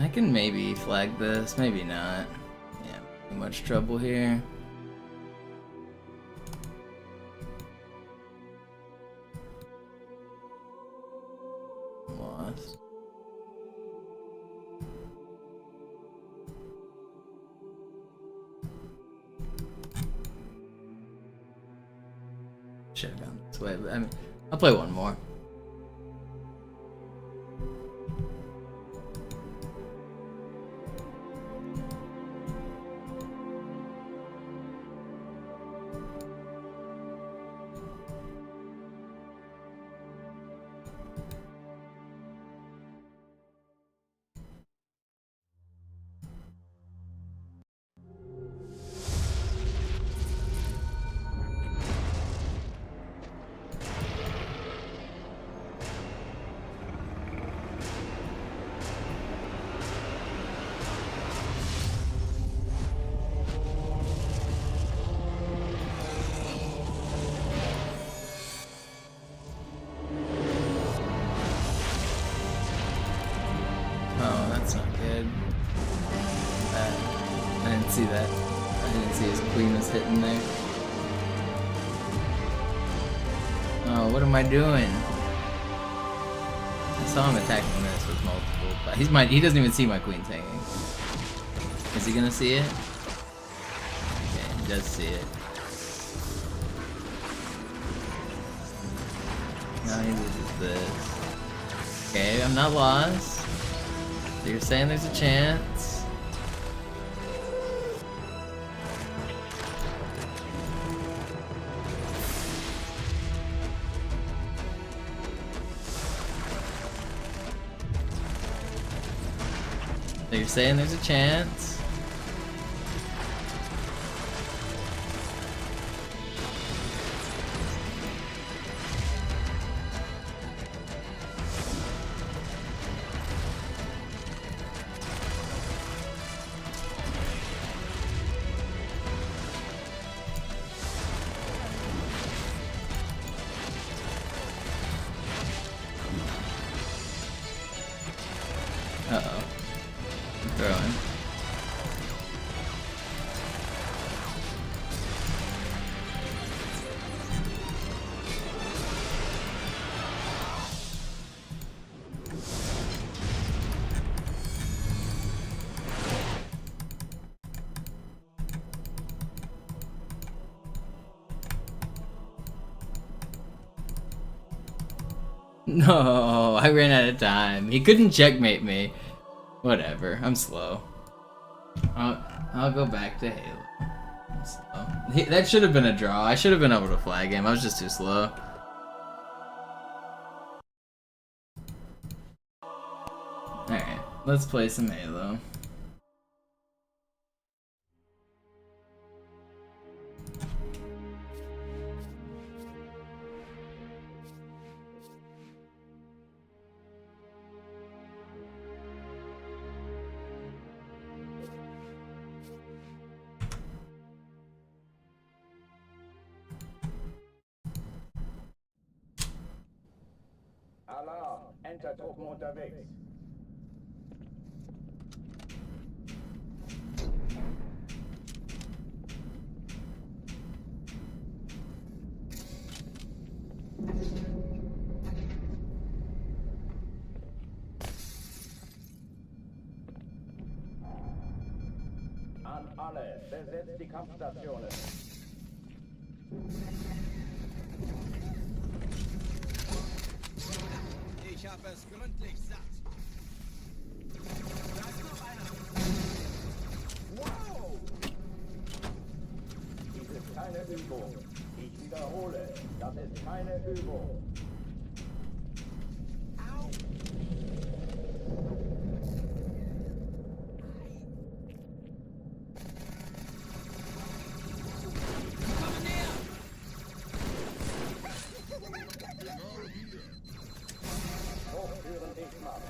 can maybe flag this, maybe not. Yeah, too much trouble here. Lost. Should have gone this way, but I mean, I'll play one more. I didn't see that. I didn't see his queen was hitting there. Oh, what am I doing? I saw him attacking this with multiple, but he doesn't even see my queen's hanging. Is he gonna see it? Okay, he does see it. Now he loses this. Okay, I'm not lost. So you're saying there's a chance? So you're saying there's a chance? Uh-oh. I'm throwing. No, I ran out of time. He couldn't checkmate me. Whatever, I'm slow. I'll go back to Halo. I'm slow. That should have been a draw. I should have been able to flag him. I was just too slow. Alright, let's play some Halo.
Alarm! Entertruppen unterwegs. An alle, besetzt die Kampfstationen.
Ich habe es gründlich satt. Da ist noch einer. Wow!
Dies ist keine Übung. Ich wiederhole, das ist keine Übung.
Au! Komm näher!
Hochführen dich mal.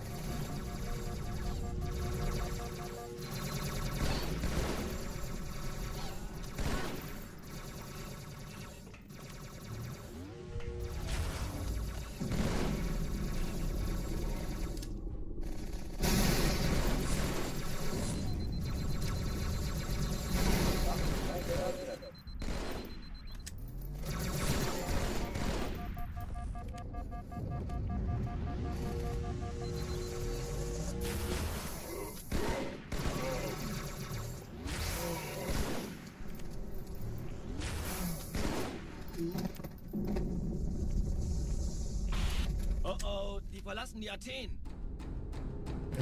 verlassen die Athen.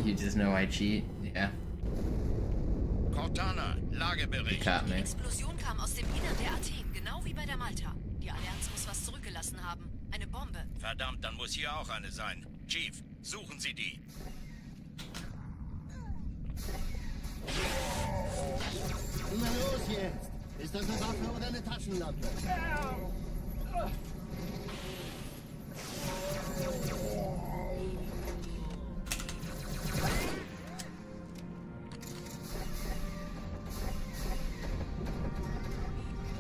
You just know I cheat? Yeah.
Cortana, Lagebericht.
Got
Die
me.
Explosion kam aus dem Innern der Athen, genau wie bei der Malta. Die Allianz muss was zurückgelassen haben. Eine Bombe.
Verdammt, dann muss hier auch eine sein. Chief, suchen Sie die.
Na los jetzt! Ist das eine Waffe oder eine Taschenlampe?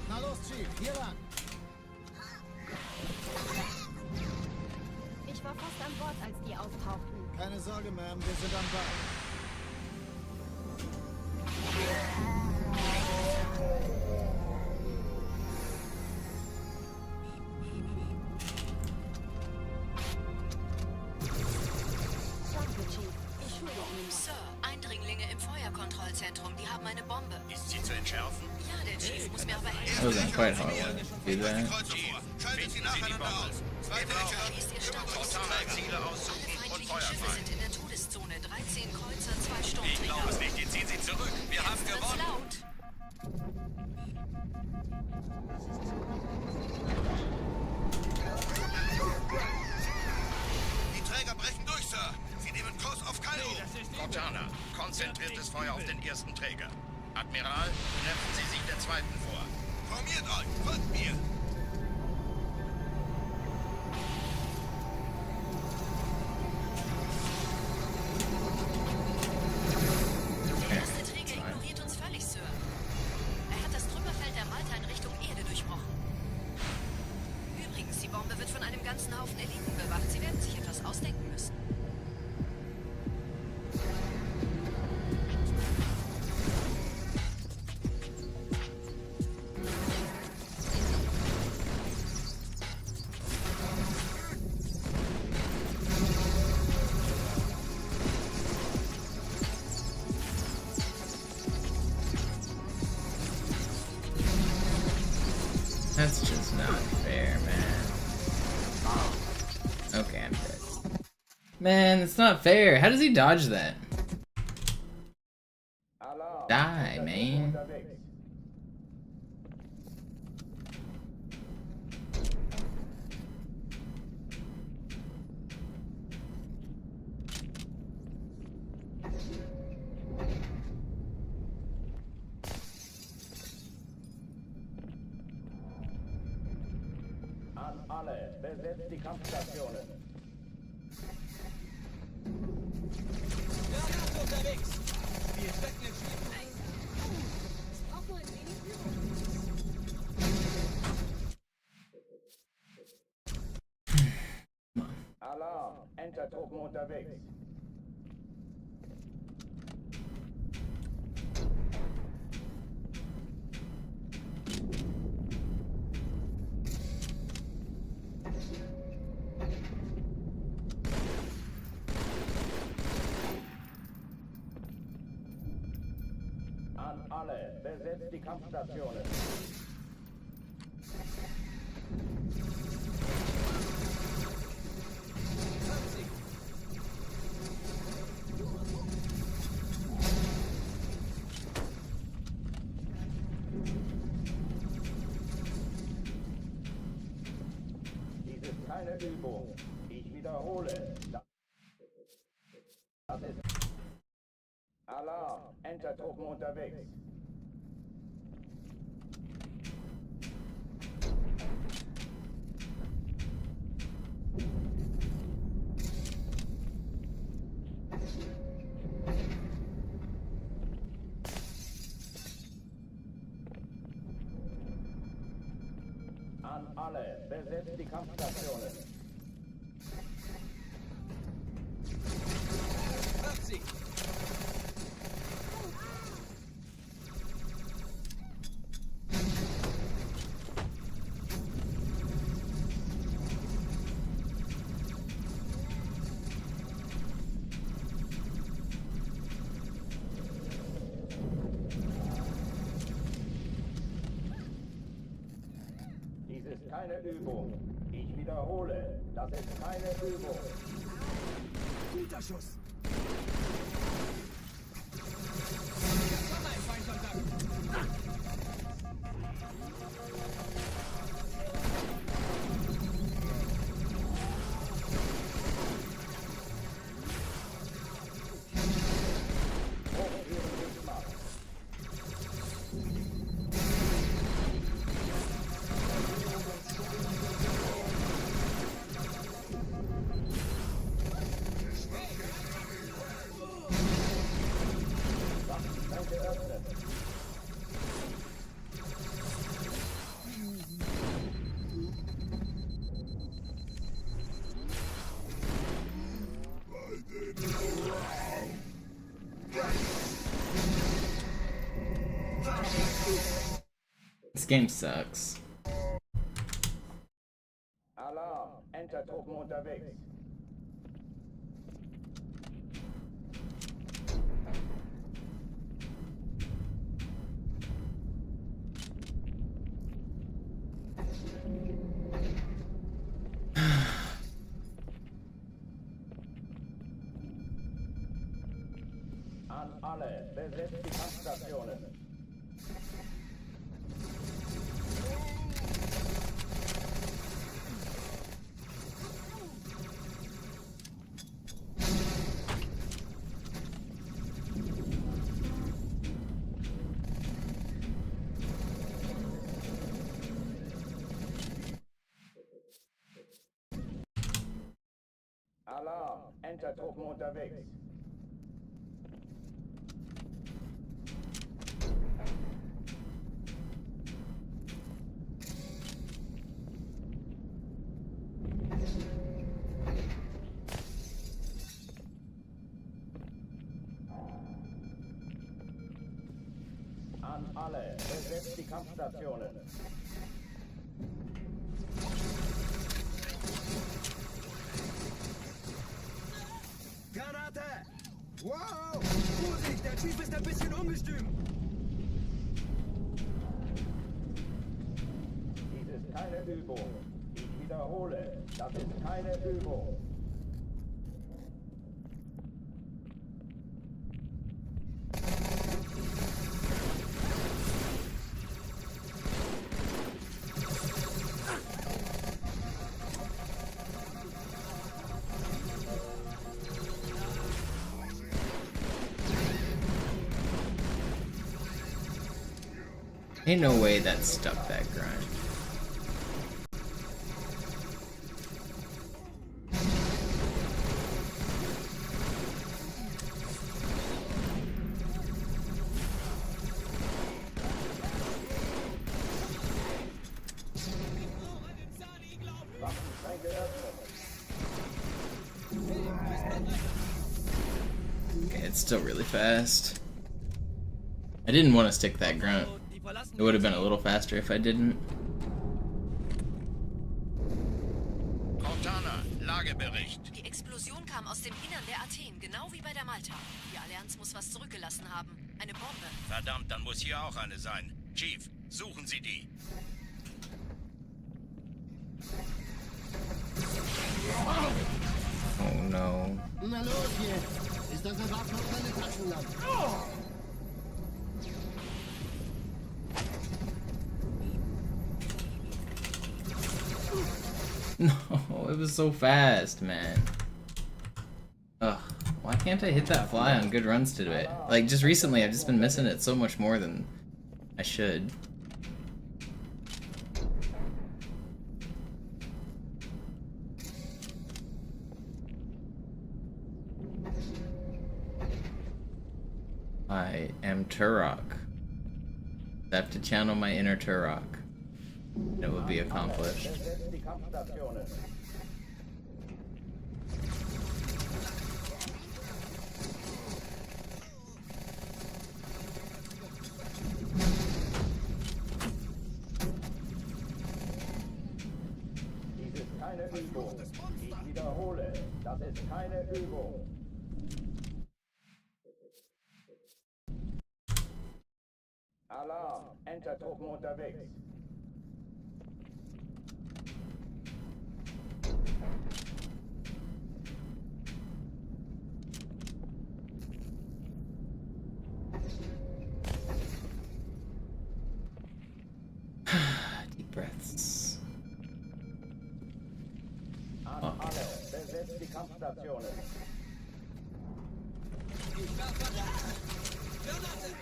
Na los, Chief, hier lang!
Ich war fast an Bord, als die auftauchten.
Keine Sorge, Ma'am, wir sind am Ball.
Danke, Chief. Ich schulde Ihnen was.
Sir, Eindringlinge im Feuerkontrollzentrum, die haben eine Bombe.
Ist sie zu entschärfen?
Ja, der Chief muss mir aber helfen.
Wasn't quite hard one. Do that.
Schaltet sie nacheinander aus. Zweite
Schließt ihr
Cortana, Ziele
Alle
aussuchen und
feindlichen
Feuer
Schiffe
fahren.
sind in der Todeszone. 13 Kreuzer, 2
Ich
Sturmträger.
glaube es nicht, die ziehen sie zurück. Wir haben
Wird's
gewonnen.
laut.
Die Träger brechen durch, Sir. Sie nehmen Kurs auf Kairo. Cortana, konzentriertes Feuer auf den ersten Träger. Admiral, knöpfen Sie sich den zweiten vor. Formiert euch, folgt mir.
Der erste Träger ignoriert uns völlig, Sir. Er hat das Trümmerfeld der Malta in Richtung Erde durchbrochen. Übrigens, die Bombe wird von einem ganzen Haufen Eliten bewacht. Sie werden sich etwas ausdenken müssen.
That's just not fair, man. Okay, I'm dead. Man, it's not fair. How does he dodge that? Die, man.
An alle, besetzt die Kampfstationen.
Ja, wir sind unterwegs. Wir stecken im Schiff ein.
Ich brauche nur ein wenig Führung.
Alarm, Entertruppen unterwegs. An alle, besetzt die Kampfstationen. Dies ist keine Übung. Ich wiederhole. Das ist Alarm, Entertruppen unterwegs. An alle, besetzt die Kampfstationen.
Macht sie.
Dies ist keine Übung. Ich wiederhole, das ist keine Übung.
Guter Schuss.
This game sucks.
Alarm! Enter-Truppen unterwegs. An alle, besetzt die Kampfstationen. Alarm! Enter-Truppen unterwegs. An alle, besetzt die Kampfstationen.
Granate! Wow! Vorsicht, der Chief ist ein bisschen ungestüm.
Dies ist keine Übung. Ich wiederhole, das ist keine Übung.
Ain't no way that stuck that grind. Okay, it's still really fast. I didn't want to stick that grunt. It would have been a little faster if I didn't.
Cortana, Lagebericht.
Die Explosion kam aus dem Innern der Athen, genau wie bei der Malta. Die Allianz muss was zurückgelassen haben. Eine Bombe.
Verdammt, dann muss hier auch eine sein. Chief, suchen Sie die.
Oh no.
Na los jetzt! Ist das überhaupt noch keine Taschenlampe? Oh!
No, it was so fast, man. Ugh, why can't I hit that fly on good runs to do it? Like, just recently I've just been missing it so much more than I should. I am Turok. I have to channel my inner Turok. And it will be accomplished.
Dies ist keine Übung. Ich wiederhole, das ist keine Übung. Alarm! Enter-Truppen unterwegs. besetzt die Kampfstationen.
Ich werfe Granate!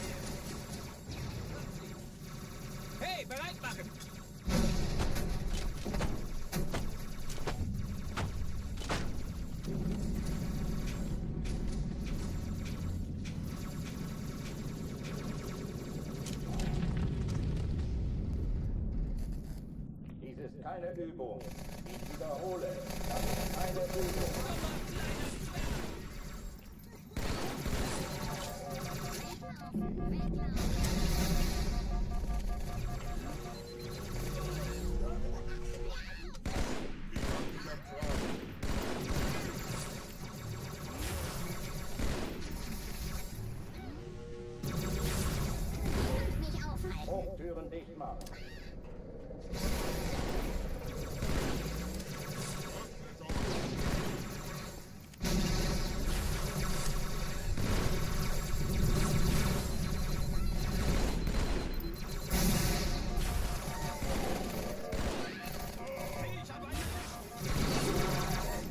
Hey, bereit machen!
Dies ist keine Übung. Ich wiederhole, das ist keine Übung. Hochtüren dicht machen.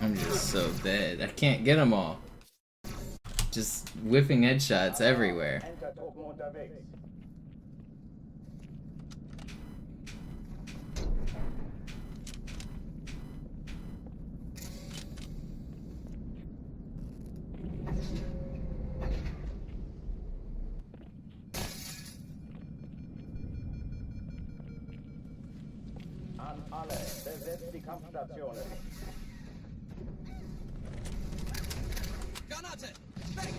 I'm just so dead. I can't get them all. Just whipping headshots everywhere.
Entertruppen unterwegs. An alle, besetzt die Kampfstationen.
Granate! Weg!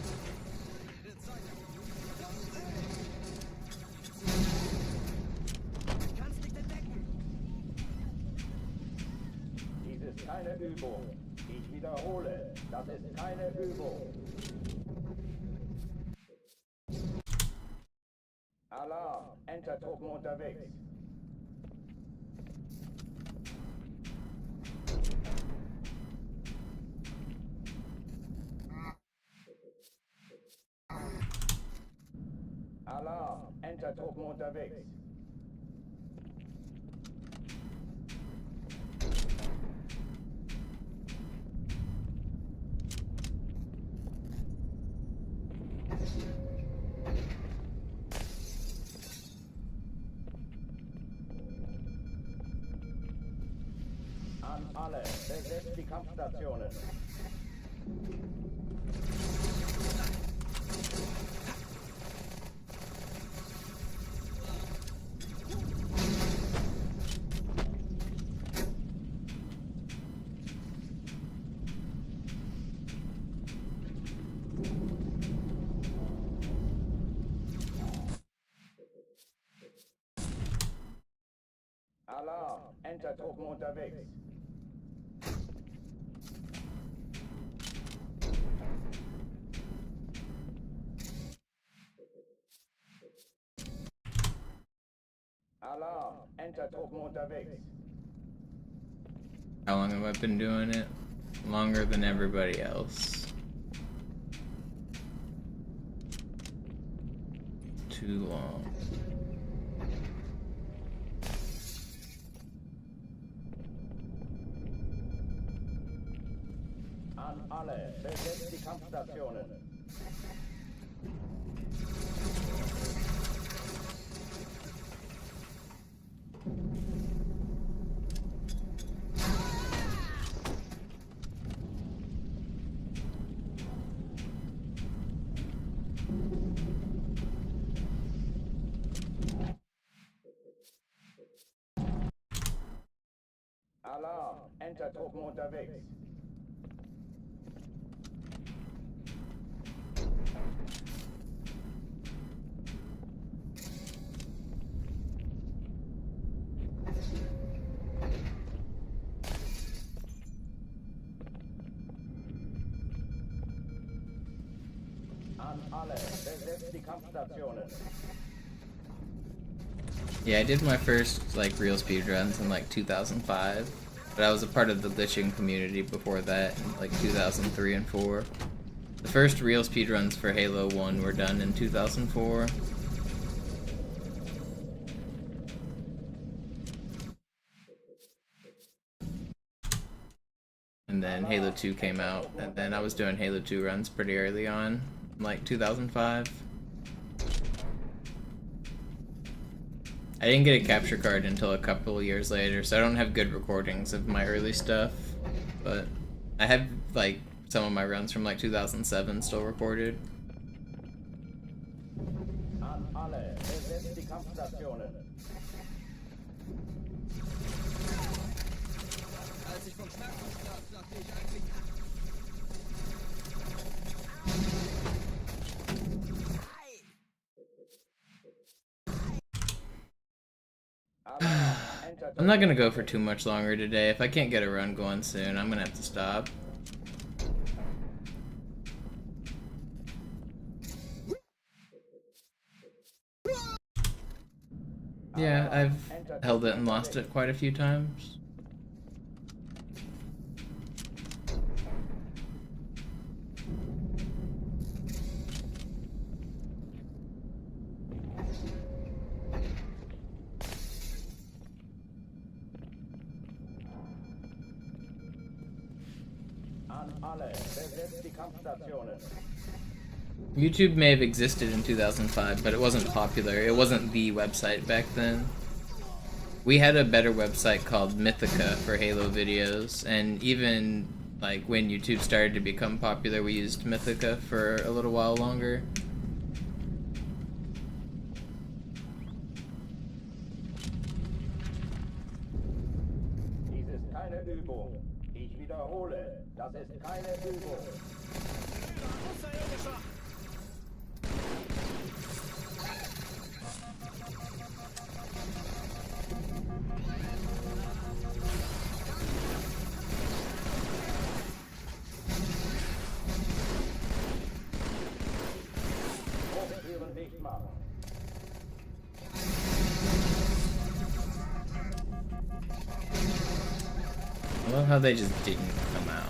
Ich kann's nicht entdecken!
Dies ist keine Übung. Ich wiederhole, das ist keine Übung. Alarm, Entertruppen unterwegs. Alarm, Entertruppen unterwegs. An alle, besetzt die Kampfstationen. Alarm, Entertruppen unterwegs. Alarm, Entertruppen unterwegs.
How long have I been doing it? Longer than everybody else. Too long.
An alle, besetzt die Kampfstationen. Alarm, Entertruppen unterwegs. An alle, besetzt die Kampfstationen.
Yeah, I did my first like real speedruns in like 2005, but I was a part of the glitching community before that in like 2003 and 4. The first real speedruns for Halo 1 were done in 2004. And then Halo 2 came out, and then I was doing Halo 2 runs pretty early on, like 2005. I didn't get a capture card until a couple of years later, so I don't have good recordings of my early stuff, but I have like some of my runs from like 2007 still recorded.
An alle, besetzt die Kampfstationen.
Als ich vom Schmerzen sprach, dachte ich eigentlich...
I'm not gonna go for too much longer today. If I can't get a run going soon, I'm gonna have to stop. Yeah, I've held it and lost it quite a few times.
An alle, besetzt die Kampfstationen.
YouTube may have existed in 2005, but it wasn't popular. It wasn't the website back then. We had a better website called Mythica for Halo videos, and even like when YouTube started to become popular, we used Mythica for a little while longer.
Dies ist keine Übung. Ich wiederhole, das ist keine Übung. Hochtüren dicht machen.
I love how they just didn't come out.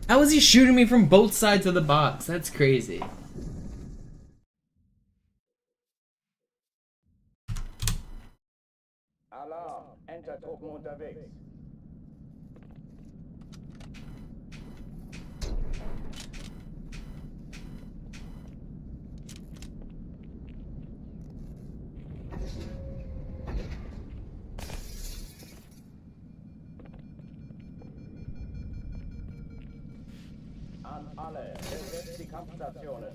How is he shooting me from both sides of the box? That's crazy.
Alarm, Entertruppen unterwegs. An alle, besetzt die Kampfstationen.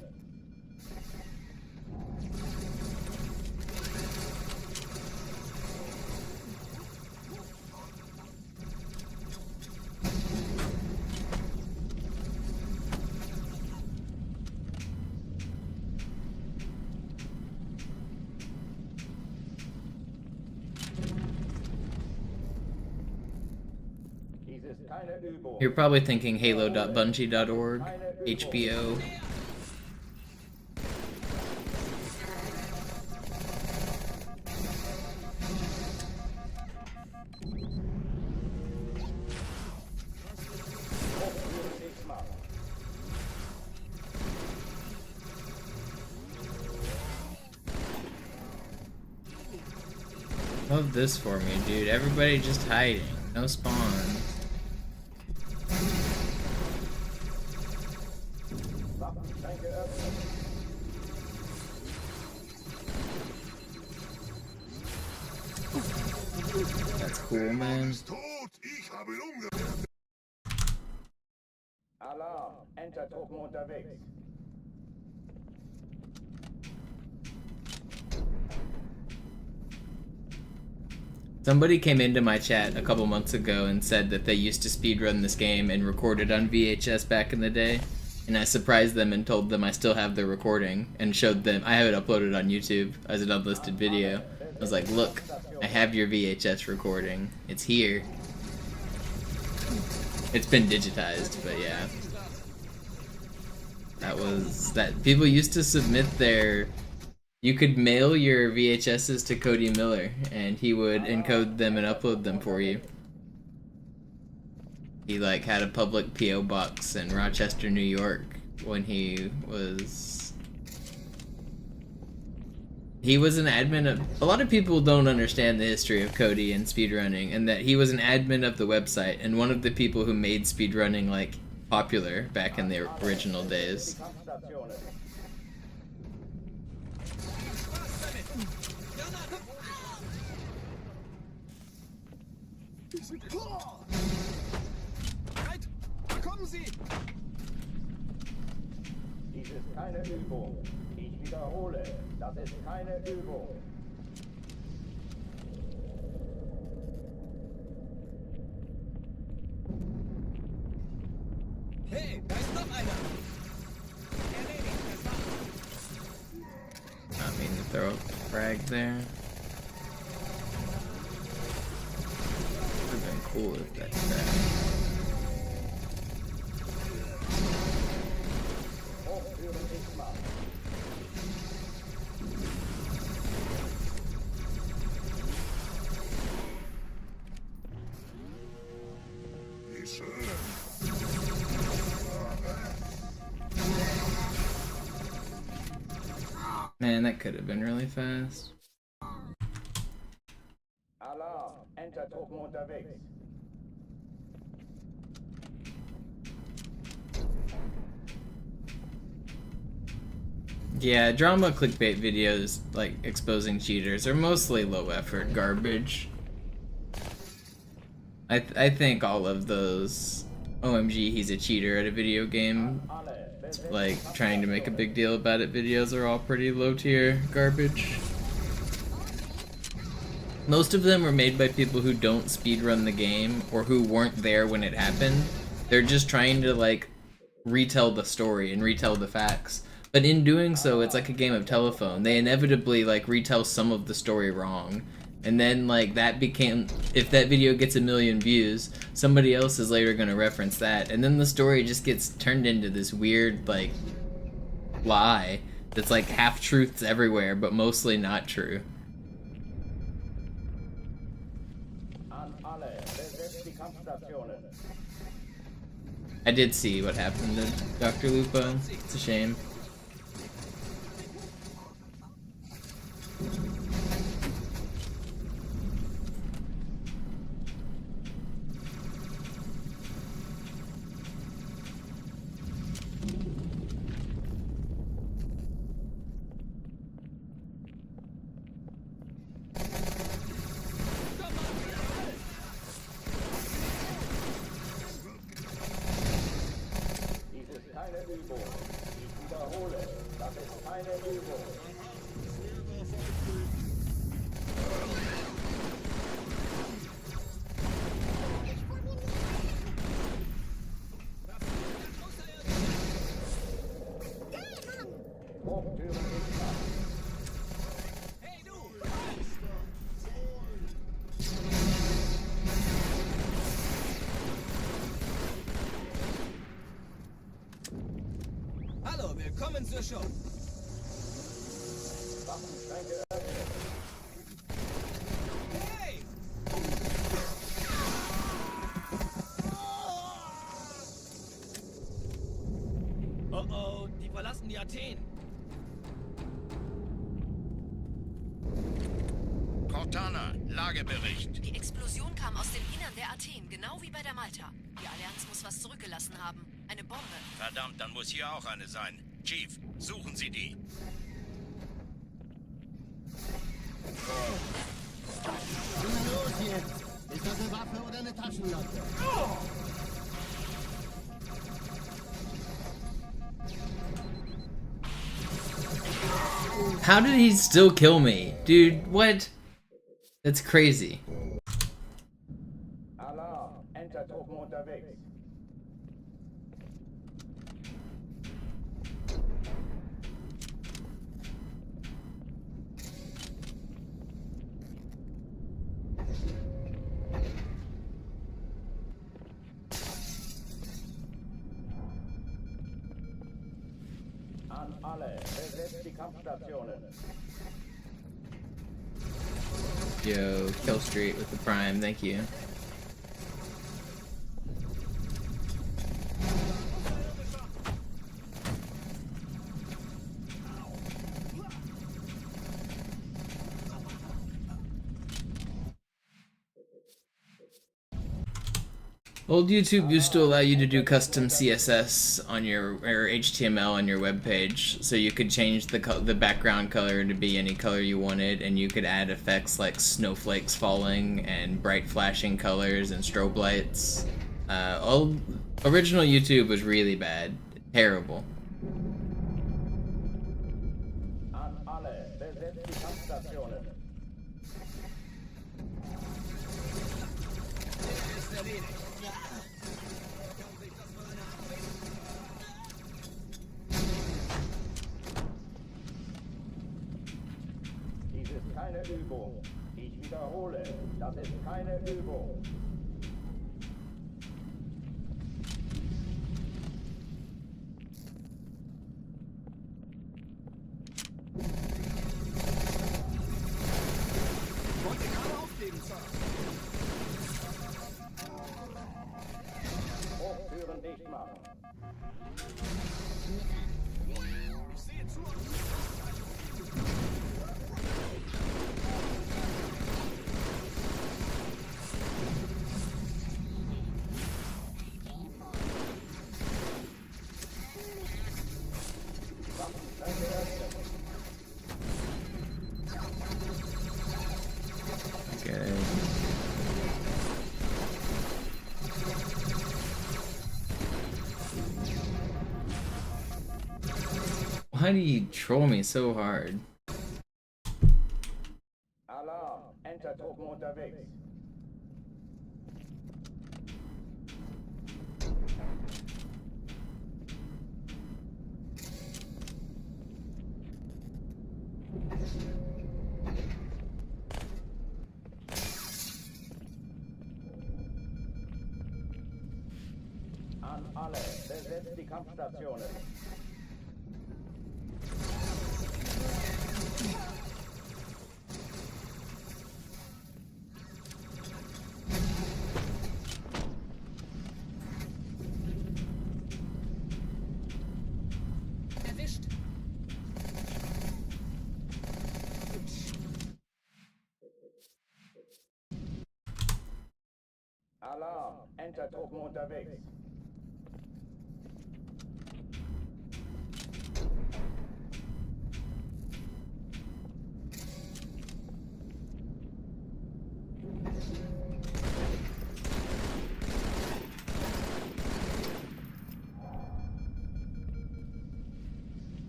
Dies ist keine Übung.
You're probably thinking halo.bungie.org, HBO.
Hochtüren dicht machen.
Love this for me, dude. Everybody just hiding. No spawn.
Waffenschränke öffnen.
That's cool, man.
Alarm, Entertruppen unterwegs.
Somebody came into my chat a couple months ago and said that they used to speedrun this game and recorded on VHS back in the day. And I surprised them and told them I still have the recording and showed them. I have it uploaded on YouTube as an unlisted video. I was like, look, I have your VHS recording. It's here. It's been digitized, but yeah. That people used to submit their... You could mail your VHSs to Cody Miller, and he would encode them and upload them for you. He like had a public PO box in Rochester, New York when he was an admin of, a lot of people don't understand the history of Cody and speedrunning, and that he was an admin of the website and one of the people who made speedrunning like popular back in the original days.
Halt! Da kommen sie!
Dies ist keine Übung. Ich wiederhole, das ist keine Übung.
Hey, da ist noch einer! Erledigt, das war's.
Not mean to throw a frag there. Would've been cool if that crashed. Man, that could have been really fast.
Alarm, Entertruppen unterwegs.
Yeah, drama clickbait videos like exposing cheaters are mostly low effort garbage. I think all of those OMG he's a cheater at a video game, like trying to make a big deal about it videos are all pretty low tier garbage. Most of them are made by people who don't speedrun the game or who weren't there when it happened. They're just trying to like retell the story and retell the facts. But in doing so, it's like a game of telephone. They inevitably like retell some of the story wrong. And then like that became, if that video gets 1 million views, somebody else is later gonna reference that. And then the story just gets turned into this weird like lie that's like half truths everywhere, but mostly not true.
An alle, besetzt die Kampfstationen.
I did see what happened to Dr. Lupo. It's a shame.
Dies ist keine Übung. Ich wiederhole, das ist keine Übung. Hochtüren in Kraft.
Hey, du! Hallo, willkommen zur Show.
Waffenschränke öffnen.
Hey! Oh oh, die verlassen die Athen.
Cortana, Lagebericht.
Die Explosion kam aus dem Innern der Athen, genau wie bei der Malta. Die Allianz muss was zurückgelassen haben. Eine Bombe.
Verdammt, dann muss hier auch eine sein. Chief, suchen Sie die.
Was ist denn los jetzt? Ist das eine Waffe oder eine Taschenlampe?
How did he still kill me? Dude, what? That's crazy.
Alarm, Entertruppen unterwegs. An alle, besetzt die Kampfstationen.
Yo, Kill Street with the Prime, thank you. Old YouTube used to allow you to do custom CSS on your or HTML on your web page, so you could change the background color to be any color you wanted, and you could add effects like snowflakes falling and bright flashing colors and strobe lights. Original YouTube was really bad, terrible.
An alle, besetzt die Kampfstationen. Dies ist keine Übung. Ich wiederhole, das ist keine Übung.
Wollte gerade aufgeben, Sir.
Hochtüren dicht machen.
Ich sehe zu.
Okay. Why do you troll me so hard?
Alarm, Entertruppen unterwegs. An alle, besetzt die Kampfstationen.
Erwischt.
Alarm, Entertruppen unterwegs.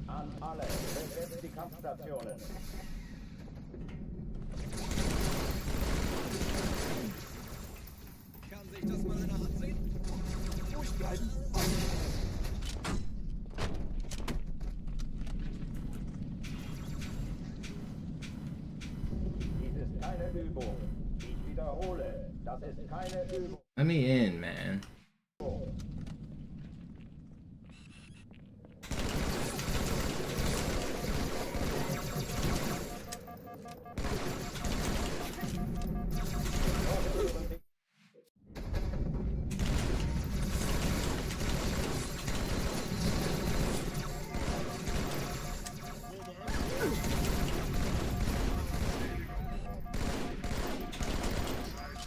An alle, besetzt die Kampfstationen.
Kann sich das mal einer ansehen? Ruhig bleiben.
Dies ist keine Übung. Ich wiederhole, das ist keine Übung.
Let me in, man.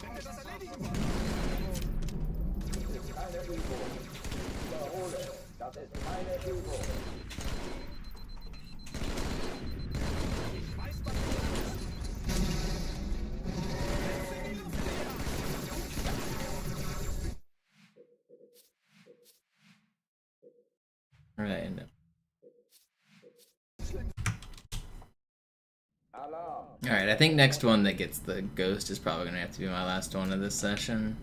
Wenn wir das erledigen wollen.
Dies ist keine Übung. Ich wiederhole, das ist keine Übung.
Ich weiß, was du meinst.
Alright, no.
Alarm.
Alright, I think next one that gets the ghost is probably gonna have to be my last one of this session.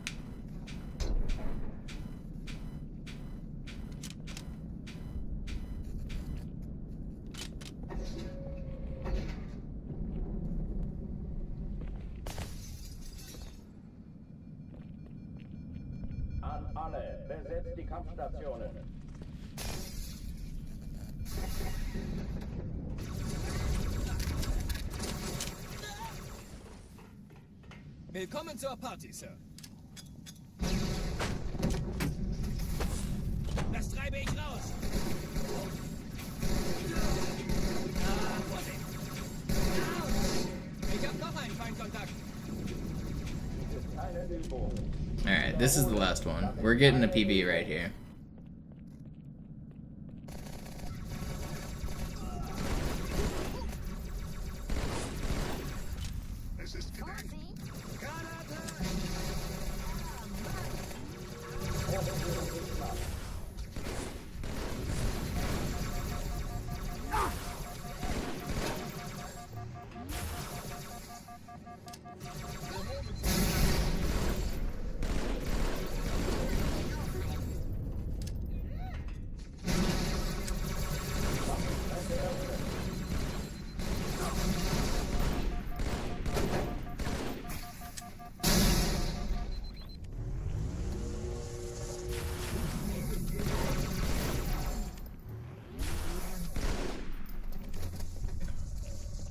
An alle, besetzt die Kampfstationen.
Willkommen zur Party, Sir. Das treibe ich raus. Ah, Vorsicht. Ich hab noch einen Feindkontakt.
Dies ist keine Übung.
Alright, this is the last one. We're getting a PB right here.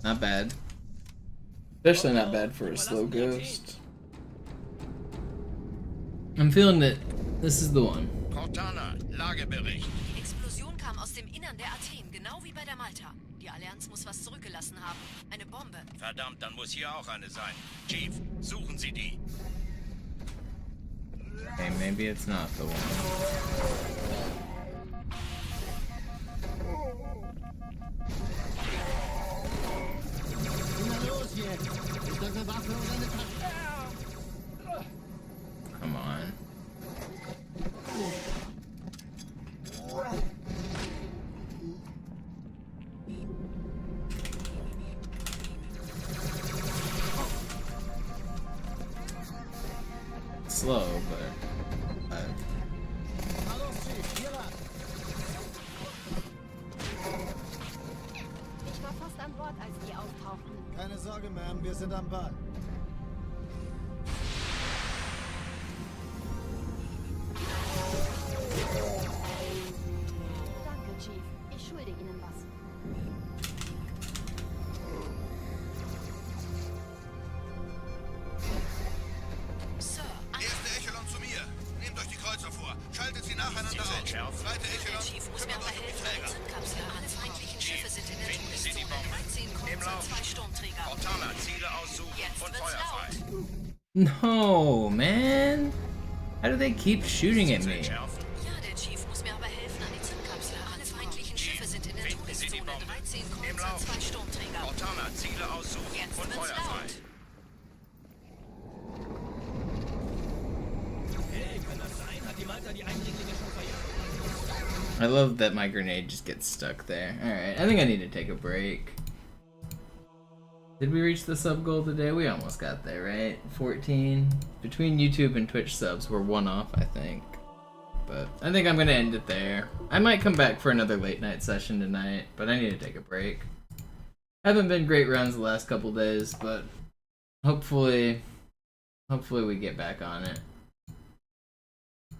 Not bad. Especially not bad for a slow ghost. I'm feeling that this is the one.
Cortana, Lagebericht.
Die Explosion kam aus dem Innern der Athen, genau wie bei der Malta. Die Allianz muss was zurückgelassen haben. Eine Bombe.
Verdammt, dann muss hier auch eine sein. Chief, suchen Sie die.
Okay, maybe it's not the one. Come on. Slow, but
Ich war fast an Bord, als die auftauchten.
Keine Sorge, Ma'am, wir sind am Ball.
Danke, Chief. Ich schulde Ihnen was.
Sir,
Erste Echelon zu mir. Nehmt euch die Kreuzer vor. Schaltet sie nacheinander aus. Zweite
der
Echelon,
Chief muss mir
kümmert
aber
euch um die
helfen. Eine
Träger.
Zündkapsel. Alle feindlichen Schiffe sind in der
Finden Sie die
Todeszone.
Bombe.
13
Im
Kreuzer,
Lauf.
2 Sturmträger.
Cortana, Ziele aussuchen
Jetzt
und
wird's
Feuer frei.
no, man. How do they keep shooting at me?
Entschärfen.
Ja, der Chief muss mir aber helfen an die Zündkapsel. Alle feindlichen Schiffe sind in der
Finden Sie die
Todeszone.
Bombe.
13
Im
Kreuzer,
Lauf.
2 Sturmträger.
Cortana, Ziele aussuchen
Jetzt
und
wird's
Feuer frei.
laut.
Hey, kann das sein? Hat die Malta die Eindringlinge schon verjagt?
I love that my grenade just gets stuck there. Alright, I think I need to take a break. Did we reach the sub goal today? We almost got there, right? 14. Between YouTube and Twitch subs, we're one off, I think. But I think I'm gonna end it there. I might come back for another late night session tonight, but I need to take a break. Haven't been great runs the last couple days, but hopefully we get back on it.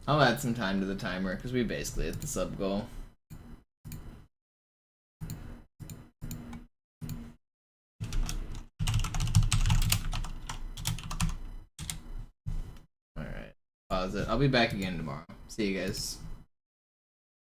I'll add some time to the timer because we basically hit the sub goal. Alright, pause it. I'll be back again tomorrow. See you guys.